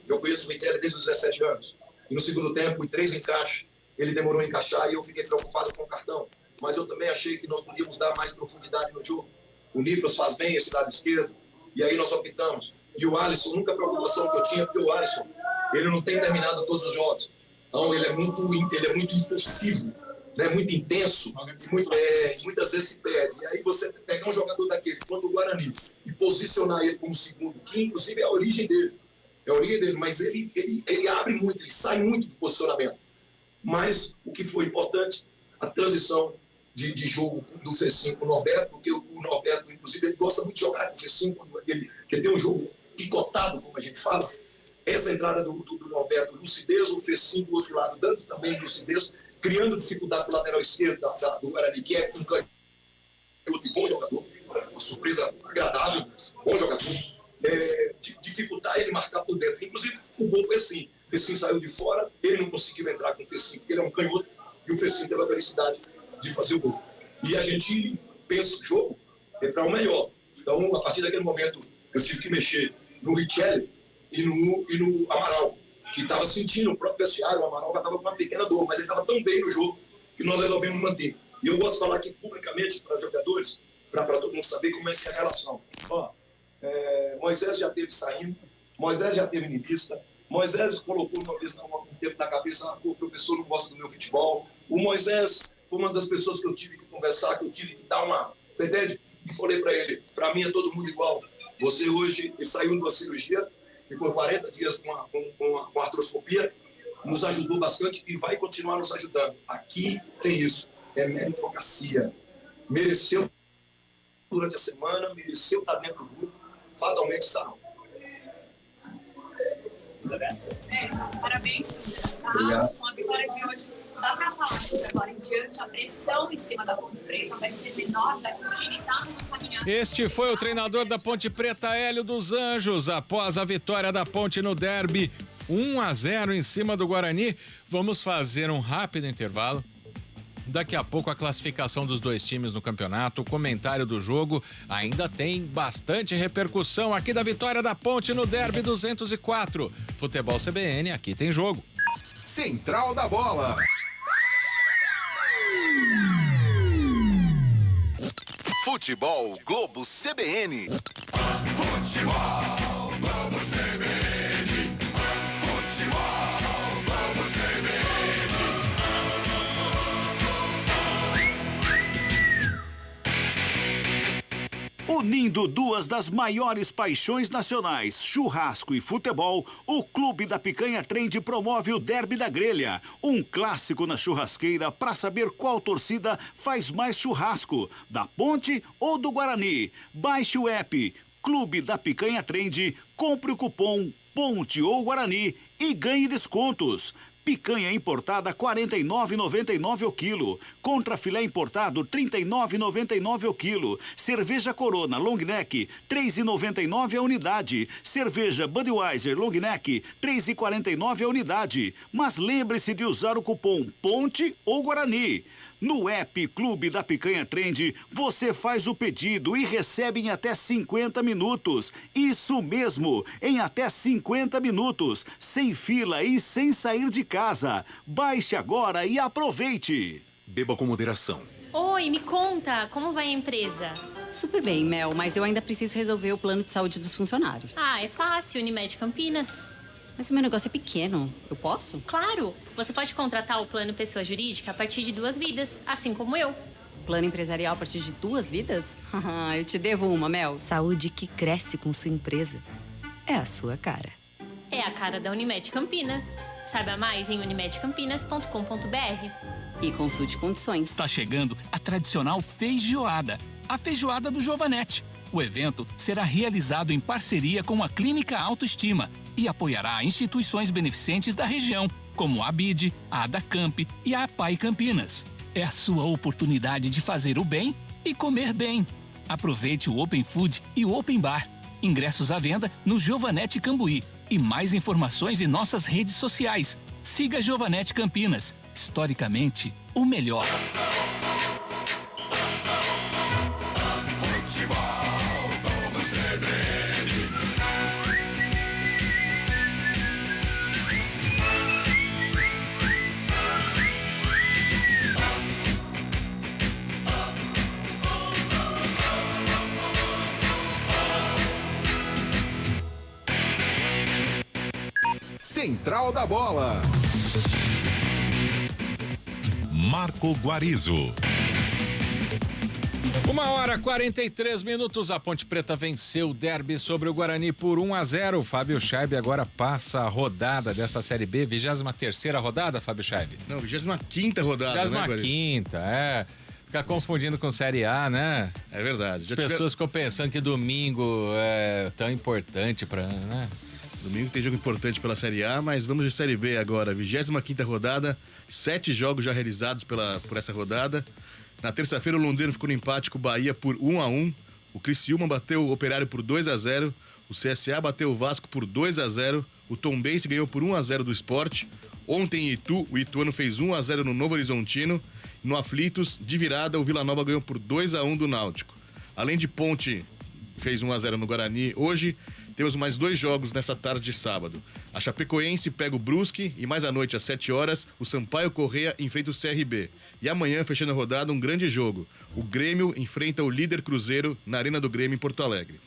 Eu conheço o Richelli desde os 17 anos. E no segundo tempo, em 3 encaixes, ele demorou a encaixar e eu fiquei preocupado com o cartão. Mas eu também achei que nós podíamos dar mais profundidade no jogo. O Nicolas faz bem esse lado esquerdo. E aí nós optamos. E o Alisson, nunca a preocupação que eu tinha, porque o Alisson, ele não tem terminado todos os jogos. Então ele é muito impulsivo, né? Muito intenso, muitas vezes se perde. E aí você pegar um jogador daquele, quanto o Guarani, e posicionar ele como segundo, que inclusive é a origem dele. Mas ele abre muito, ele sai muito do posicionamento. Mas o que foi importante, a transição de jogo do Fecinho com o Norberto, porque o Norberto, inclusive, ele gosta muito de jogar com o Fecinho, ele quer ter um jogo picotado, como a gente fala. Essa entrada do Norberto, lucidez, o Fecinho do outro lado, dando também lucidez, criando dificuldade do lateral esquerdo do Guarani, que é um canhoto e bom jogador, uma surpresa agradável, bom jogador, dificultar ele marcar por dentro. Inclusive, o gol foi assim. O Fecinho saiu de fora, ele não conseguiu entrar com o Fecinho, porque ele é um canhoto, e o Fecinho teve a felicidade de fazer o gol. E a gente pensa o jogo para o melhor. Então, a partir daquele momento, eu tive que mexer no Richelli e no Amaral, que estava sentindo o próprio vestiário. O Amaral já estava com uma pequena dor, mas ele estava tão bem no jogo que nós resolvemos manter. E eu gosto de falar aqui publicamente para jogadores, para todo mundo saber como é que é a relação. Moisés já esteve saindo, Moisés já esteve em lista, Moisés colocou uma vez um tempo na cabeça, o professor não gosta do meu futebol. O Moisés foi uma das pessoas que eu tive que conversar, que eu tive que dar uma... Você entende? E falei para ele, para mim é todo mundo igual. Você hoje, ele saiu de uma cirurgia, ficou 40 dias com artroscopia, nos ajudou bastante e vai continuar nos ajudando. Aqui tem isso, é meritocracia. Mereceu durante a semana, mereceu estar dentro do grupo, fatalmente sarão. Parabéns. Obrigado. Com a vitória de hoje, dá para falar que agora em diante a pressão em cima da Ponte Preta vai ser menor, já que o time está numa caminhada. Este foi o treinador da Ponte Preta, Hélio dos Anjos, após a vitória da Ponte no derby 1-0 em cima do Guarani. Vamos fazer um rápido intervalo. Daqui a pouco a classificação dos dois times no campeonato, o comentário do jogo, ainda tem bastante repercussão aqui da vitória da Ponte no derby 204. Futebol CBN, aqui tem jogo. Central da Bola. Futebol Globo CBN. Futebol Globo CBN. Futebol Globo CBN. Unindo duas das maiores paixões nacionais, churrasco e futebol, o Clube da Picanha Trend promove o Derby da Grelha, um clássico na churrasqueira para saber qual torcida faz mais churrasco, da Ponte ou do Guarani. Baixe o app Clube da Picanha Trend, compre o cupom Ponte ou Guarani e ganhe descontos. Picanha importada R$ 49,99 o quilo. Contra filé importado R$ 39,99 o quilo. Cerveja Corona Long Neck R$ 3,99 a unidade. Cerveja Budweiser Long Neck R$ 3,49 a unidade. Mas lembre-se de usar o cupom PONTE ou Guarani. No app Clube da Picanha Trend, você faz o pedido e recebe em até 50 minutos. Isso mesmo, em até 50 minutos, sem fila e sem sair de casa. Baixe agora e aproveite. Beba com moderação. Oi, me conta, como vai a empresa? Super bem, Mel, mas eu ainda preciso resolver o plano de saúde dos funcionários. Ah, é fácil, Unimed Campinas. Mas o meu negócio é pequeno, eu posso? Claro, você pode contratar o plano pessoa jurídica a partir de 2 vidas, assim como eu. Plano empresarial a partir de 2 vidas? Eu te devo uma, Mel. Saúde que cresce com sua empresa. É a sua cara. É a cara da Unimed Campinas. Saiba mais em unimedcampinas.com.br. E consulte condições. Está chegando a tradicional feijoada, a feijoada do Giovanetti. O evento será realizado em parceria com a Clínica Autoestima e apoiará instituições beneficentes da região, como a ABID, a Adacamp e a APAI Campinas. É a sua oportunidade de fazer o bem e comer bem. Aproveite o Open Food e o Open Bar. Ingressos à venda no Giovanetti Cambuí. E mais informações em nossas redes sociais. Siga Giovanetti Campinas. Historicamente, o melhor. Central da Bola. Marco Guarizo. 1h43, a Ponte Preta venceu o derby sobre o Guarani por 1-0. O Fábio Scheibe agora passa a rodada desta Série B, 23ª rodada, Fábio Scheibe? Não, 25ª rodada, 25ª, é. Fica confundindo com Série A, né? É verdade. As pessoas ficam pensando que domingo é tão importante pra, né? Domingo tem jogo importante pela Série A, mas vamos de Série B agora. 25ª rodada, 7 jogos já realizados por essa rodada. Na terça-feira, o Londrina ficou no empate com o Bahia por 1-1. O Criciúma bateu o Operário por 2-0. O CSA bateu o Vasco por 2-0. O Tombense ganhou por 1-0 do Sport. Ontem em Itu, o Ituano fez 1-0 no Novo Horizontino. No Aflitos, de virada, o Vila Nova ganhou por 2-1 do Náutico. Além de Ponte, fez 1-0 no Guarani. Hoje temos mais 2 jogos nessa tarde de sábado. A Chapecoense pega o Brusque e mais à noite, às 7 horas, o Sampaio Corrêa enfrenta o CRB. E amanhã, fechando a rodada, um grande jogo. O Grêmio enfrenta o líder Cruzeiro na Arena do Grêmio em Porto Alegre.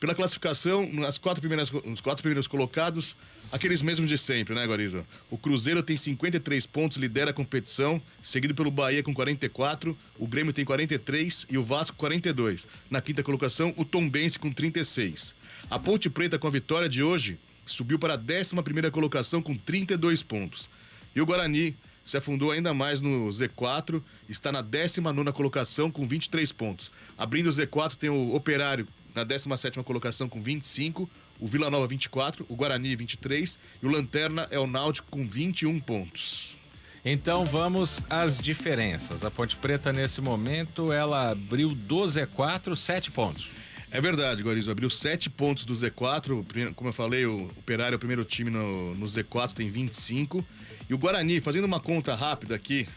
Pela classificação, os 4 primeiros colocados, aqueles mesmos de sempre, né, Guarizo? O Cruzeiro tem 53 pontos, lidera a competição, seguido pelo Bahia com 44, o Grêmio tem 43 e o Vasco 42. Na quinta colocação, o Tombense com 36. A Ponte Preta, com a vitória de hoje, subiu para a 11ª colocação com 32 pontos. E o Guarani se afundou ainda mais no Z4, está na 19ª colocação com 23 pontos. Abrindo o Z4 tem o Operário na 17ª colocação com 25, o Vila Nova 24, o Guarani 23 e o Lanterna é o Náutico com 21 pontos. Então vamos às diferenças. A Ponte Preta nesse momento, ela abriu do Z4 7 pontos. É verdade, Guarizo, abriu 7 pontos do Z4, como eu falei, o Operário é o primeiro time no Z4, tem 25, e o Guarani, fazendo uma conta rápida aqui,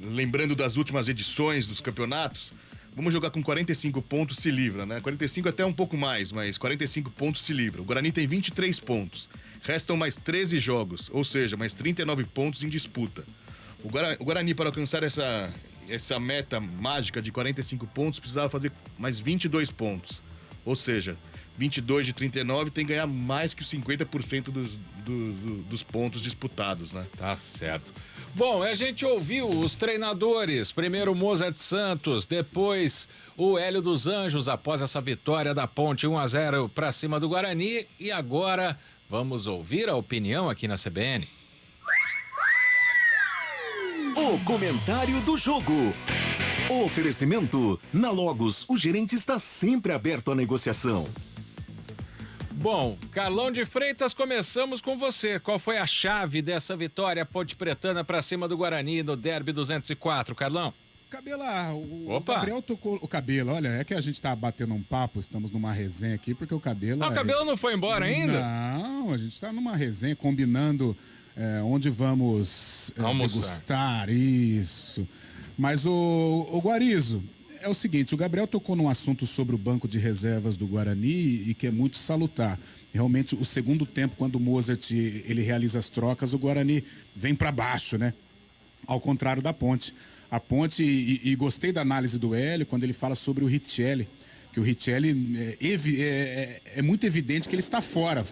lembrando das últimas edições dos campeonatos, vamos jogar com 45 pontos, se livra, né? 45 até um pouco mais, mas 45 pontos se livra. O Guarani tem 23 pontos, restam mais 13 jogos, ou seja, mais 39 pontos em disputa. O Guarani, para alcançar essa meta mágica de 45 pontos, precisava fazer mais 22 pontos. Ou seja, 22 de 39 tem que ganhar mais que os 50% dos pontos disputados, né? Tá certo. Bom, a gente ouviu os treinadores. Primeiro o Mozart Santos, depois o Hélio dos Anjos, após essa vitória da Ponte 1-0 para cima do Guarani. E agora vamos ouvir a opinião aqui na CBN. O comentário do jogo. Oferecimento. Na Logos, o gerente está sempre aberto à negociação. Bom, Carlão de Freitas, começamos com você. Qual foi a chave dessa vitória ponte pretana para cima do Guarani no Derby 204, Carlão? Cabela, o Gabriel tocou... O Cabelo, olha, é que a gente tá batendo um papo, estamos numa resenha aqui, porque o Cabelo... O Cabelo não foi embora ainda? Não, a gente tá numa resenha, combinando onde vamos degustar, isso. Mas o Guarizo, é o seguinte, o Gabriel tocou num assunto sobre o banco de reservas do Guarani e que é muito salutar. Realmente, o segundo tempo, quando o Mozart ele realiza as trocas, o Guarani vem para baixo, né? Ao contrário da Ponte. A Ponte, e gostei da análise do Hélio, quando ele fala sobre o Richelli, que o Richelli é muito evidente que ele está fora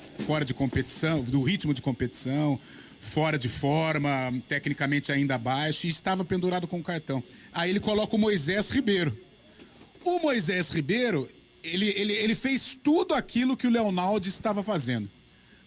de competição, do ritmo de competição, fora de forma, tecnicamente ainda abaixo, e estava pendurado com o cartão. Aí ele coloca o Moisés Ribeiro. O Moisés Ribeiro, ele fez tudo aquilo que o Leonaldo estava fazendo.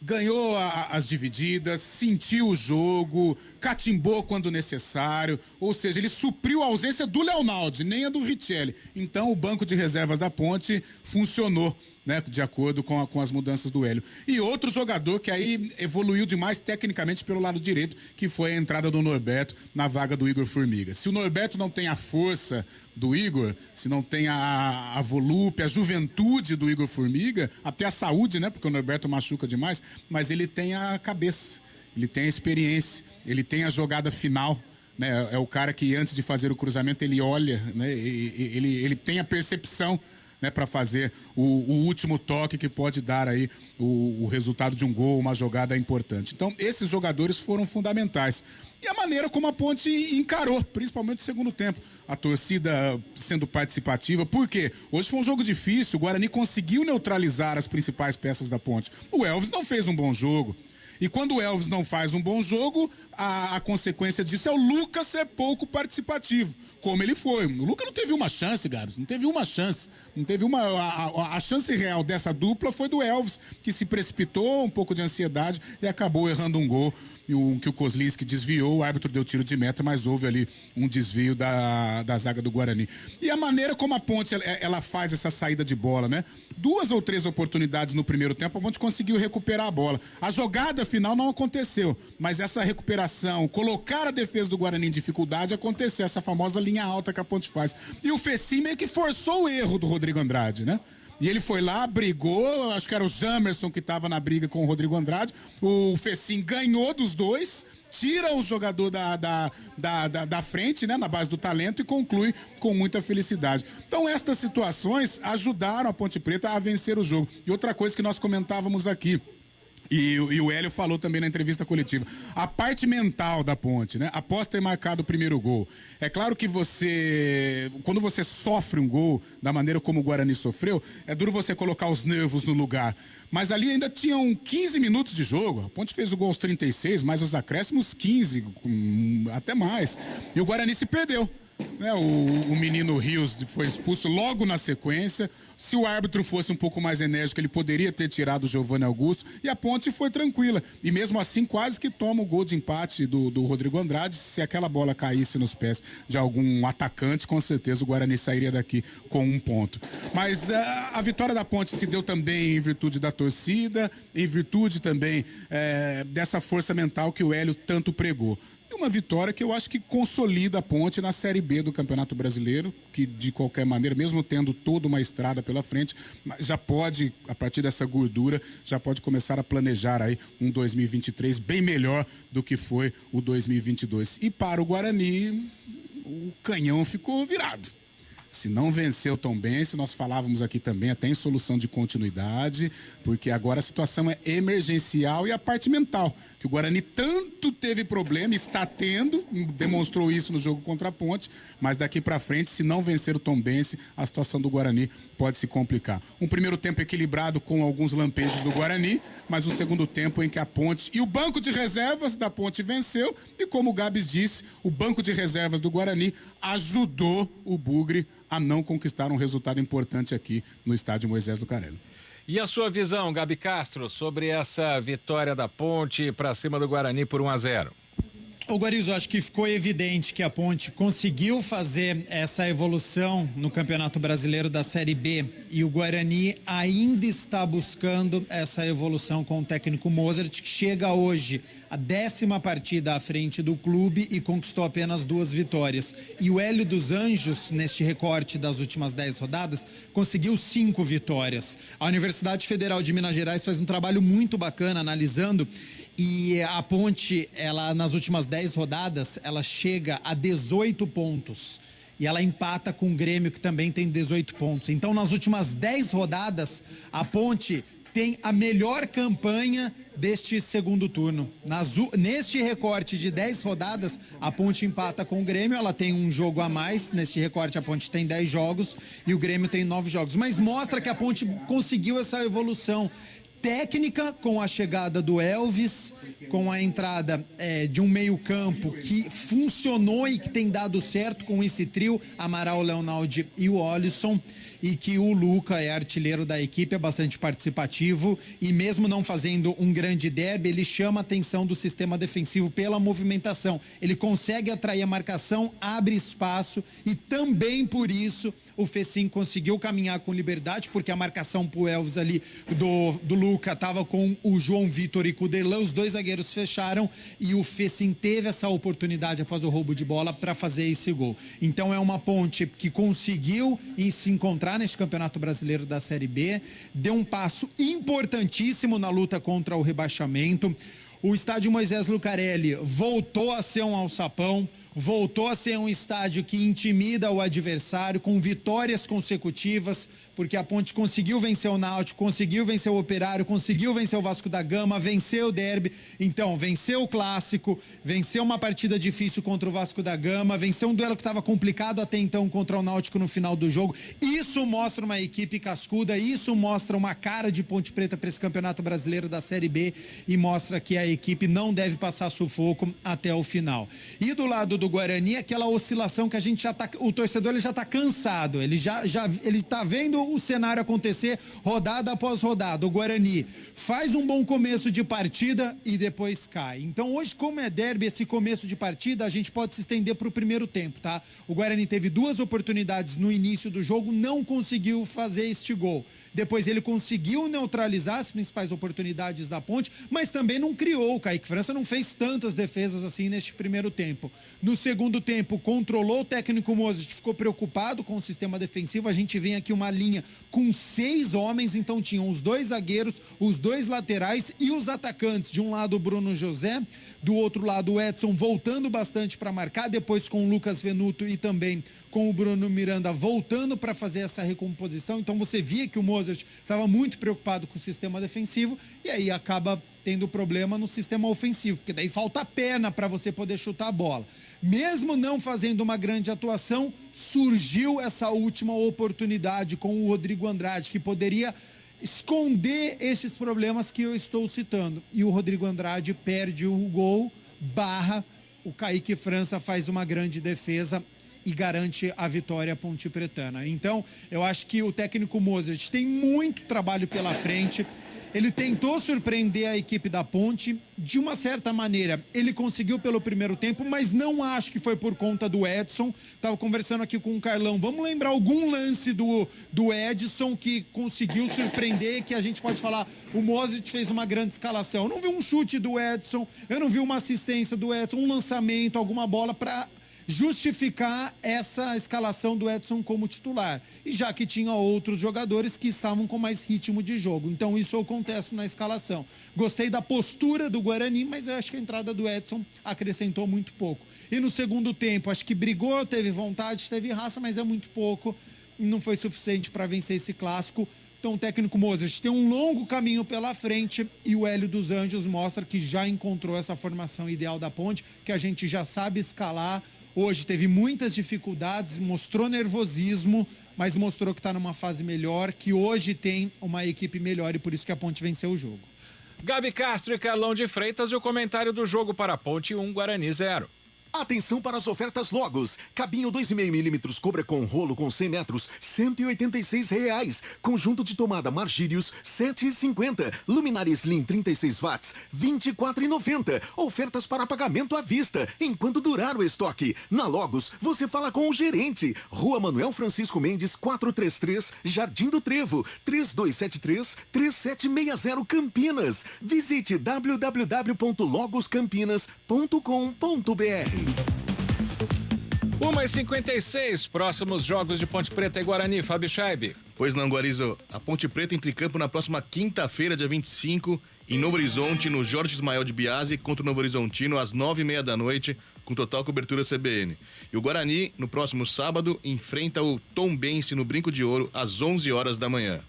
Ganhou as divididas, sentiu o jogo, catimbou quando necessário, ou seja, ele supriu a ausência do Leonaldo, nem a do Richelli. Então o banco de reservas da Ponte funcionou, né, de acordo com as mudanças do Hélio. E outro jogador que aí evoluiu demais tecnicamente pelo lado direito, que foi a entrada do Norberto na vaga do Igor Formiga. Se o Norberto não tem a força do Igor, se não tem a volúpia, a juventude do Igor Formiga, até a saúde, né, porque o Norberto machuca demais, mas ele tem a cabeça, ele tem a experiência, ele tem a jogada final, né, é o cara que antes de fazer o cruzamento ele olha, né, ele tem a percepção, né, para fazer o último toque que pode dar aí o resultado de um gol, uma jogada importante. Então, esses jogadores foram fundamentais. E a maneira como a Ponte encarou, principalmente no segundo tempo. A torcida sendo participativa. Por quê? Hoje foi um jogo difícil, o Guarani conseguiu neutralizar as principais peças da Ponte. O Elvis não fez um bom jogo. E quando o Elvis não faz um bom jogo, a consequência disso é o Lucas ser pouco participativo, como ele foi. O Lucas não teve uma chance, Gabs, não teve uma chance. Não teve uma. A chance real dessa dupla foi do Elvis, que se precipitou, um pouco de ansiedade e acabou errando um gol. Que o Kozlinski desviou, o árbitro deu tiro de meta, mas houve ali um desvio da zaga do Guarani. E a maneira como a Ponte ela faz essa saída de bola, né? 2 ou 3 oportunidades no primeiro tempo, a Ponte conseguiu recuperar a bola. A jogada final não aconteceu, mas essa recuperação, colocar a defesa do Guarani em dificuldade, aconteceu, essa famosa linha alta que a Ponte faz. E o Fecim meio que forçou o erro do Rodrigo Andrade, né? E ele foi lá, brigou, acho que era o Jamerson que estava na briga com o Rodrigo Andrade. O Fecim ganhou dos dois, tira o jogador da frente, né, na base do talento e conclui com muita felicidade. Então, estas situações ajudaram a Ponte Preta a vencer o jogo. E outra coisa que nós comentávamos aqui, e o Hélio falou também na entrevista coletiva, a parte mental da Ponte, né? Após ter marcado o primeiro gol. É claro que quando você sofre um gol da maneira como o Guarani sofreu, é duro você colocar os nervos no lugar. Mas ali ainda tinham 15 minutos de jogo. A Ponte fez o gol aos 36, mais os acréscimos 15, até mais. E o Guarani se perdeu. Né, o menino Rios foi expulso logo na sequência. Se o árbitro fosse um pouco mais enérgico, ele poderia ter tirado o Giovanni Augusto. E a Ponte foi tranquila. E mesmo assim, quase que toma o gol de empate do Rodrigo Andrade. Se aquela bola caísse nos pés de algum atacante, com certeza o Guarani sairia daqui com 1 ponto. Mas a vitória da Ponte se deu também em virtude da torcida, em virtude também dessa força mental que o Hélio tanto pregou. Uma vitória que eu acho que consolida a Ponte na Série B do Campeonato Brasileiro, que de qualquer maneira, mesmo tendo toda uma estrada pela frente, já pode, a partir dessa gordura, já pode começar a planejar aí um 2023 bem melhor do que foi o 2022. E para o Guarani, o canhão ficou virado. Se não venceu tão bem, se nós falávamos aqui também até em solução de continuidade, porque agora a situação é emergencial e a parte mental, que o Guarani tanto teve problema, está tendo, demonstrou isso no jogo contra a Ponte, mas daqui para frente, se não vencer o Tombense, a situação do Guarani pode se complicar. Um primeiro tempo equilibrado com alguns lampejos do Guarani, mas um segundo tempo em que a Ponte e o banco de reservas da Ponte venceu, e como o Gabs disse, o banco de reservas do Guarani ajudou o Bugre a não conquistar um resultado importante aqui no estádio Moisés do Carelli. E a sua visão, Gabi Castro, sobre essa vitória da Ponte para cima do Guarani por 1-0? Ô Guarizo, acho que ficou evidente que a Ponte conseguiu fazer essa evolução no Campeonato Brasileiro da Série B e o Guarani ainda está buscando essa evolução com o técnico Mozart, que chega hoje a 10ª partida à frente do clube e conquistou apenas 2 vitórias. E o Hélio dos Anjos, neste recorte das últimas 10 rodadas, conseguiu 5 vitórias. A Universidade Federal de Minas Gerais faz um trabalho muito bacana analisando. E a Ponte, ela nas últimas 10 rodadas, ela chega a 18 pontos. E ela empata com o Grêmio, que também tem 18 pontos. Então, nas últimas 10 rodadas, a Ponte tem a melhor campanha deste segundo turno. Neste recorte de 10 rodadas, a Ponte empata com o Grêmio, ela tem um jogo a mais. Neste recorte, a Ponte tem 10 jogos e o Grêmio tem 9 jogos. Mas mostra que a Ponte conseguiu essa evolução técnica com a chegada do Elvis, com a entrada de um meio-campo que funcionou e que tem dado certo com esse trio, Amaral, Leonaldi e o Olisson, e que o Luca é artilheiro da equipe, é bastante participativo e mesmo não fazendo um grande derby, ele chama a atenção do sistema defensivo pela movimentação. Ele consegue atrair a marcação, abre espaço e também por isso o Fecim conseguiu caminhar com liberdade, porque a marcação pro Elvis ali do Luca estava com o João Vitor e com o Derlan, os 2 zagueiros fecharam e o Fecim teve essa oportunidade após o roubo de bola para fazer esse gol. Então é uma Ponte que conseguiu se encontrar neste Campeonato Brasileiro da Série B, deu um passo importantíssimo na luta contra o rebaixamento. O estádio Moisés Lucarelli voltou a ser um alçapão, voltou a ser um estádio que intimida o adversário com vitórias consecutivas, porque a Ponte conseguiu vencer o Náutico, conseguiu vencer o Operário, conseguiu vencer o Vasco da Gama, venceu o derby, então venceu o Clássico, venceu uma partida difícil contra o Vasco da Gama, venceu um duelo que estava complicado até então contra o Náutico no final do jogo. Isso mostra uma equipe cascuda, isso mostra uma cara de Ponte Preta para esse Campeonato Brasileiro da Série B e mostra que a equipe não deve passar sufoco até o final. E do lado do Guarani, aquela oscilação que a gente já tá, o torcedor ele já tá cansado, ele tá vendo o cenário acontecer rodada após rodada. O Guarani faz um bom começo de partida e depois cai. Então hoje, como é derby, esse começo de partida, a gente pode se estender para o primeiro tempo, tá? O Guarani teve 2 oportunidades no início do jogo, não conseguiu fazer este gol. Depois ele conseguiu neutralizar as principais oportunidades da Ponte, mas também não criou. O Kaique França não fez tantas defesas assim neste primeiro tempo. No segundo tempo, controlou o técnico Mozart, ficou preocupado com o sistema defensivo. A gente vem aqui uma linha com 6 homens, então tinham os 2 zagueiros, os 2 laterais e os atacantes. De um lado o Bruno José, do outro lado o Edson voltando bastante para marcar, depois com o Lucas Venuto e também com o Bruno Miranda voltando para fazer essa recomposição. Então você via que o Mozart estava muito preocupado com o sistema defensivo e aí acaba tendo problema no sistema ofensivo, porque daí falta perna para você poder chutar a bola. Mesmo não fazendo uma grande atuação, surgiu essa última oportunidade com o Rodrigo Andrade, que poderia esconder esses problemas que eu estou citando. E o Rodrigo Andrade perde o gol, o Kaique França faz uma grande defesa e garante a vitória pontepretana. Então, eu acho que o técnico Mozart tem muito trabalho pela frente. Ele tentou surpreender a equipe da Ponte de uma certa maneira. Ele conseguiu pelo primeiro tempo, mas não acho que foi por conta do Edson. Estava conversando aqui com o Carlão. Vamos lembrar algum lance do Edson que conseguiu surpreender, que a gente pode falar, o Mozart fez uma grande escalação. Eu não vi um chute do Edson, eu não vi uma assistência do Edson, um lançamento, alguma bola para justificar essa escalação do Edson como titular. E já que tinha outros jogadores que estavam com mais ritmo de jogo. Então isso eu contesto na escalação. Gostei da postura do Guarani, mas eu acho que a entrada do Edson acrescentou muito pouco. E no segundo tempo, acho que brigou, teve vontade, teve raça, mas é muito pouco. Não foi suficiente para vencer esse clássico. Então o técnico Mozart tem um longo caminho pela frente e o Hélio dos Anjos mostra que já encontrou essa formação ideal da Ponte, que a gente já sabe escalar. Hoje teve muitas dificuldades, mostrou nervosismo, mas mostrou que está numa fase melhor, que hoje tem uma equipe melhor e por isso que a Ponte venceu o jogo. Gabi Castro e Carlão de Freitas e o comentário do jogo para a Ponte 1, Guarani 0. Atenção para as ofertas Logos. Cabinho 2,5 milímetros Cobra com rolo com 100 metros, R$186. Conjunto de tomada Margírios, R$7,50. Luminária Slim 36 watts, R$24,90. Ofertas para pagamento à vista, enquanto durar o estoque. Na Logos, você fala com o gerente. Rua Manuel Francisco Mendes, 433, Jardim do Trevo, 3273-3760 Campinas. Visite www.logoscampinas.com.br. 1h56, próximos jogos de Ponte Preta e Guarani, Fábio Scheibe. Pois não, Guarizo. A Ponte Preta entra em campo na próxima quinta-feira, dia 25, em Novo Horizonte, no Jorge Ismael de Biasi, contra o Novo Horizontino, às 9h30 da noite, com total cobertura CBN. E o Guarani, no próximo sábado, enfrenta o Tombense no Brinco de Ouro, às 11 horas da manhã.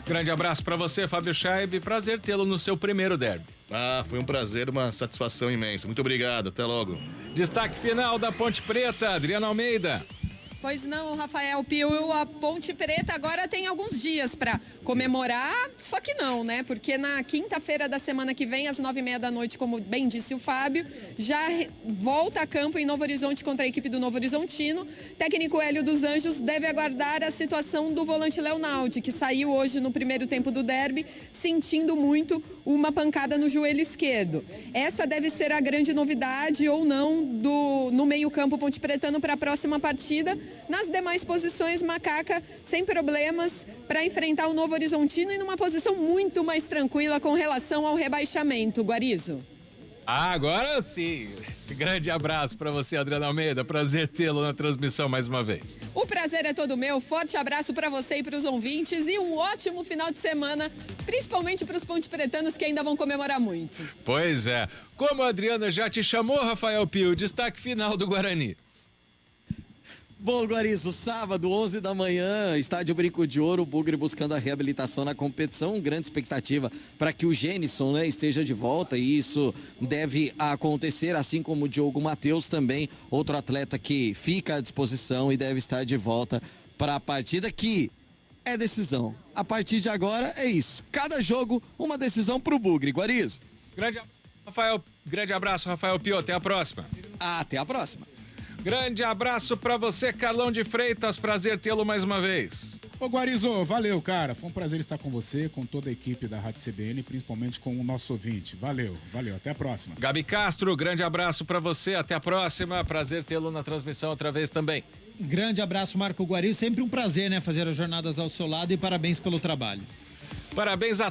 Grande abraço para você, Fábio Scheibe. Prazer tê-lo no seu primeiro derby. Foi um prazer, uma satisfação imensa. Muito obrigado, até logo. Destaque final da Ponte Preta, Adriana Almeida. Pois não, Rafael Pio, a Ponte Preta agora tem alguns dias para comemorar, só que não, né? Porque na quinta-feira da semana que vem, às 9h30 da noite, como bem disse o Fábio, já volta a campo em Novo Horizonte contra a equipe do Novo Horizontino. Técnico Hélio dos Anjos deve aguardar a situação do volante Leonaldi, que saiu hoje no primeiro tempo do derby, sentindo muito uma pancada no joelho esquerdo. Essa deve ser a grande novidade ou não no meio-campo ponte pretano para a próxima partida. Nas demais posições, Macaca sem problemas para enfrentar o Novo Horizontino e numa posição muito mais tranquila com relação ao rebaixamento. Guarizo. Agora sim. Grande abraço para você, Adriana Almeida. Prazer tê-lo na transmissão mais uma vez. O prazer é todo meu. Forte abraço para você e para os ouvintes e um ótimo final de semana, principalmente para os ponte-pretanos que ainda vão comemorar muito. Pois é. Como a Adriana já te chamou, Rafael Pio, destaque final do Guarani. Bom, Guarizo, sábado, 11 da manhã, estádio Brinco de Ouro, o Bugre buscando a reabilitação na competição, grande expectativa para que o Gênison, né, esteja de volta e isso deve acontecer, assim como o Diogo Matheus também, outro atleta que fica à disposição e deve estar de volta para a partida que é decisão. A partir de agora é isso, cada jogo uma decisão para o Bugre, Guarizo. Grande abraço, Rafael Pio, até a próxima. Até a próxima. Grande abraço pra você, Carlão de Freitas. Prazer tê-lo mais uma vez. Ô Guarizo, valeu, cara. Foi um prazer estar com você, com toda a equipe da Rádio CBN, principalmente com o nosso ouvinte. Valeu. Até a próxima. Gabi Castro, grande abraço pra você. Até a próxima. Prazer tê-lo na transmissão outra vez também. Grande abraço, Marco Guarizo. Sempre um prazer, né, fazer as jornadas ao seu lado e parabéns pelo trabalho. Parabéns a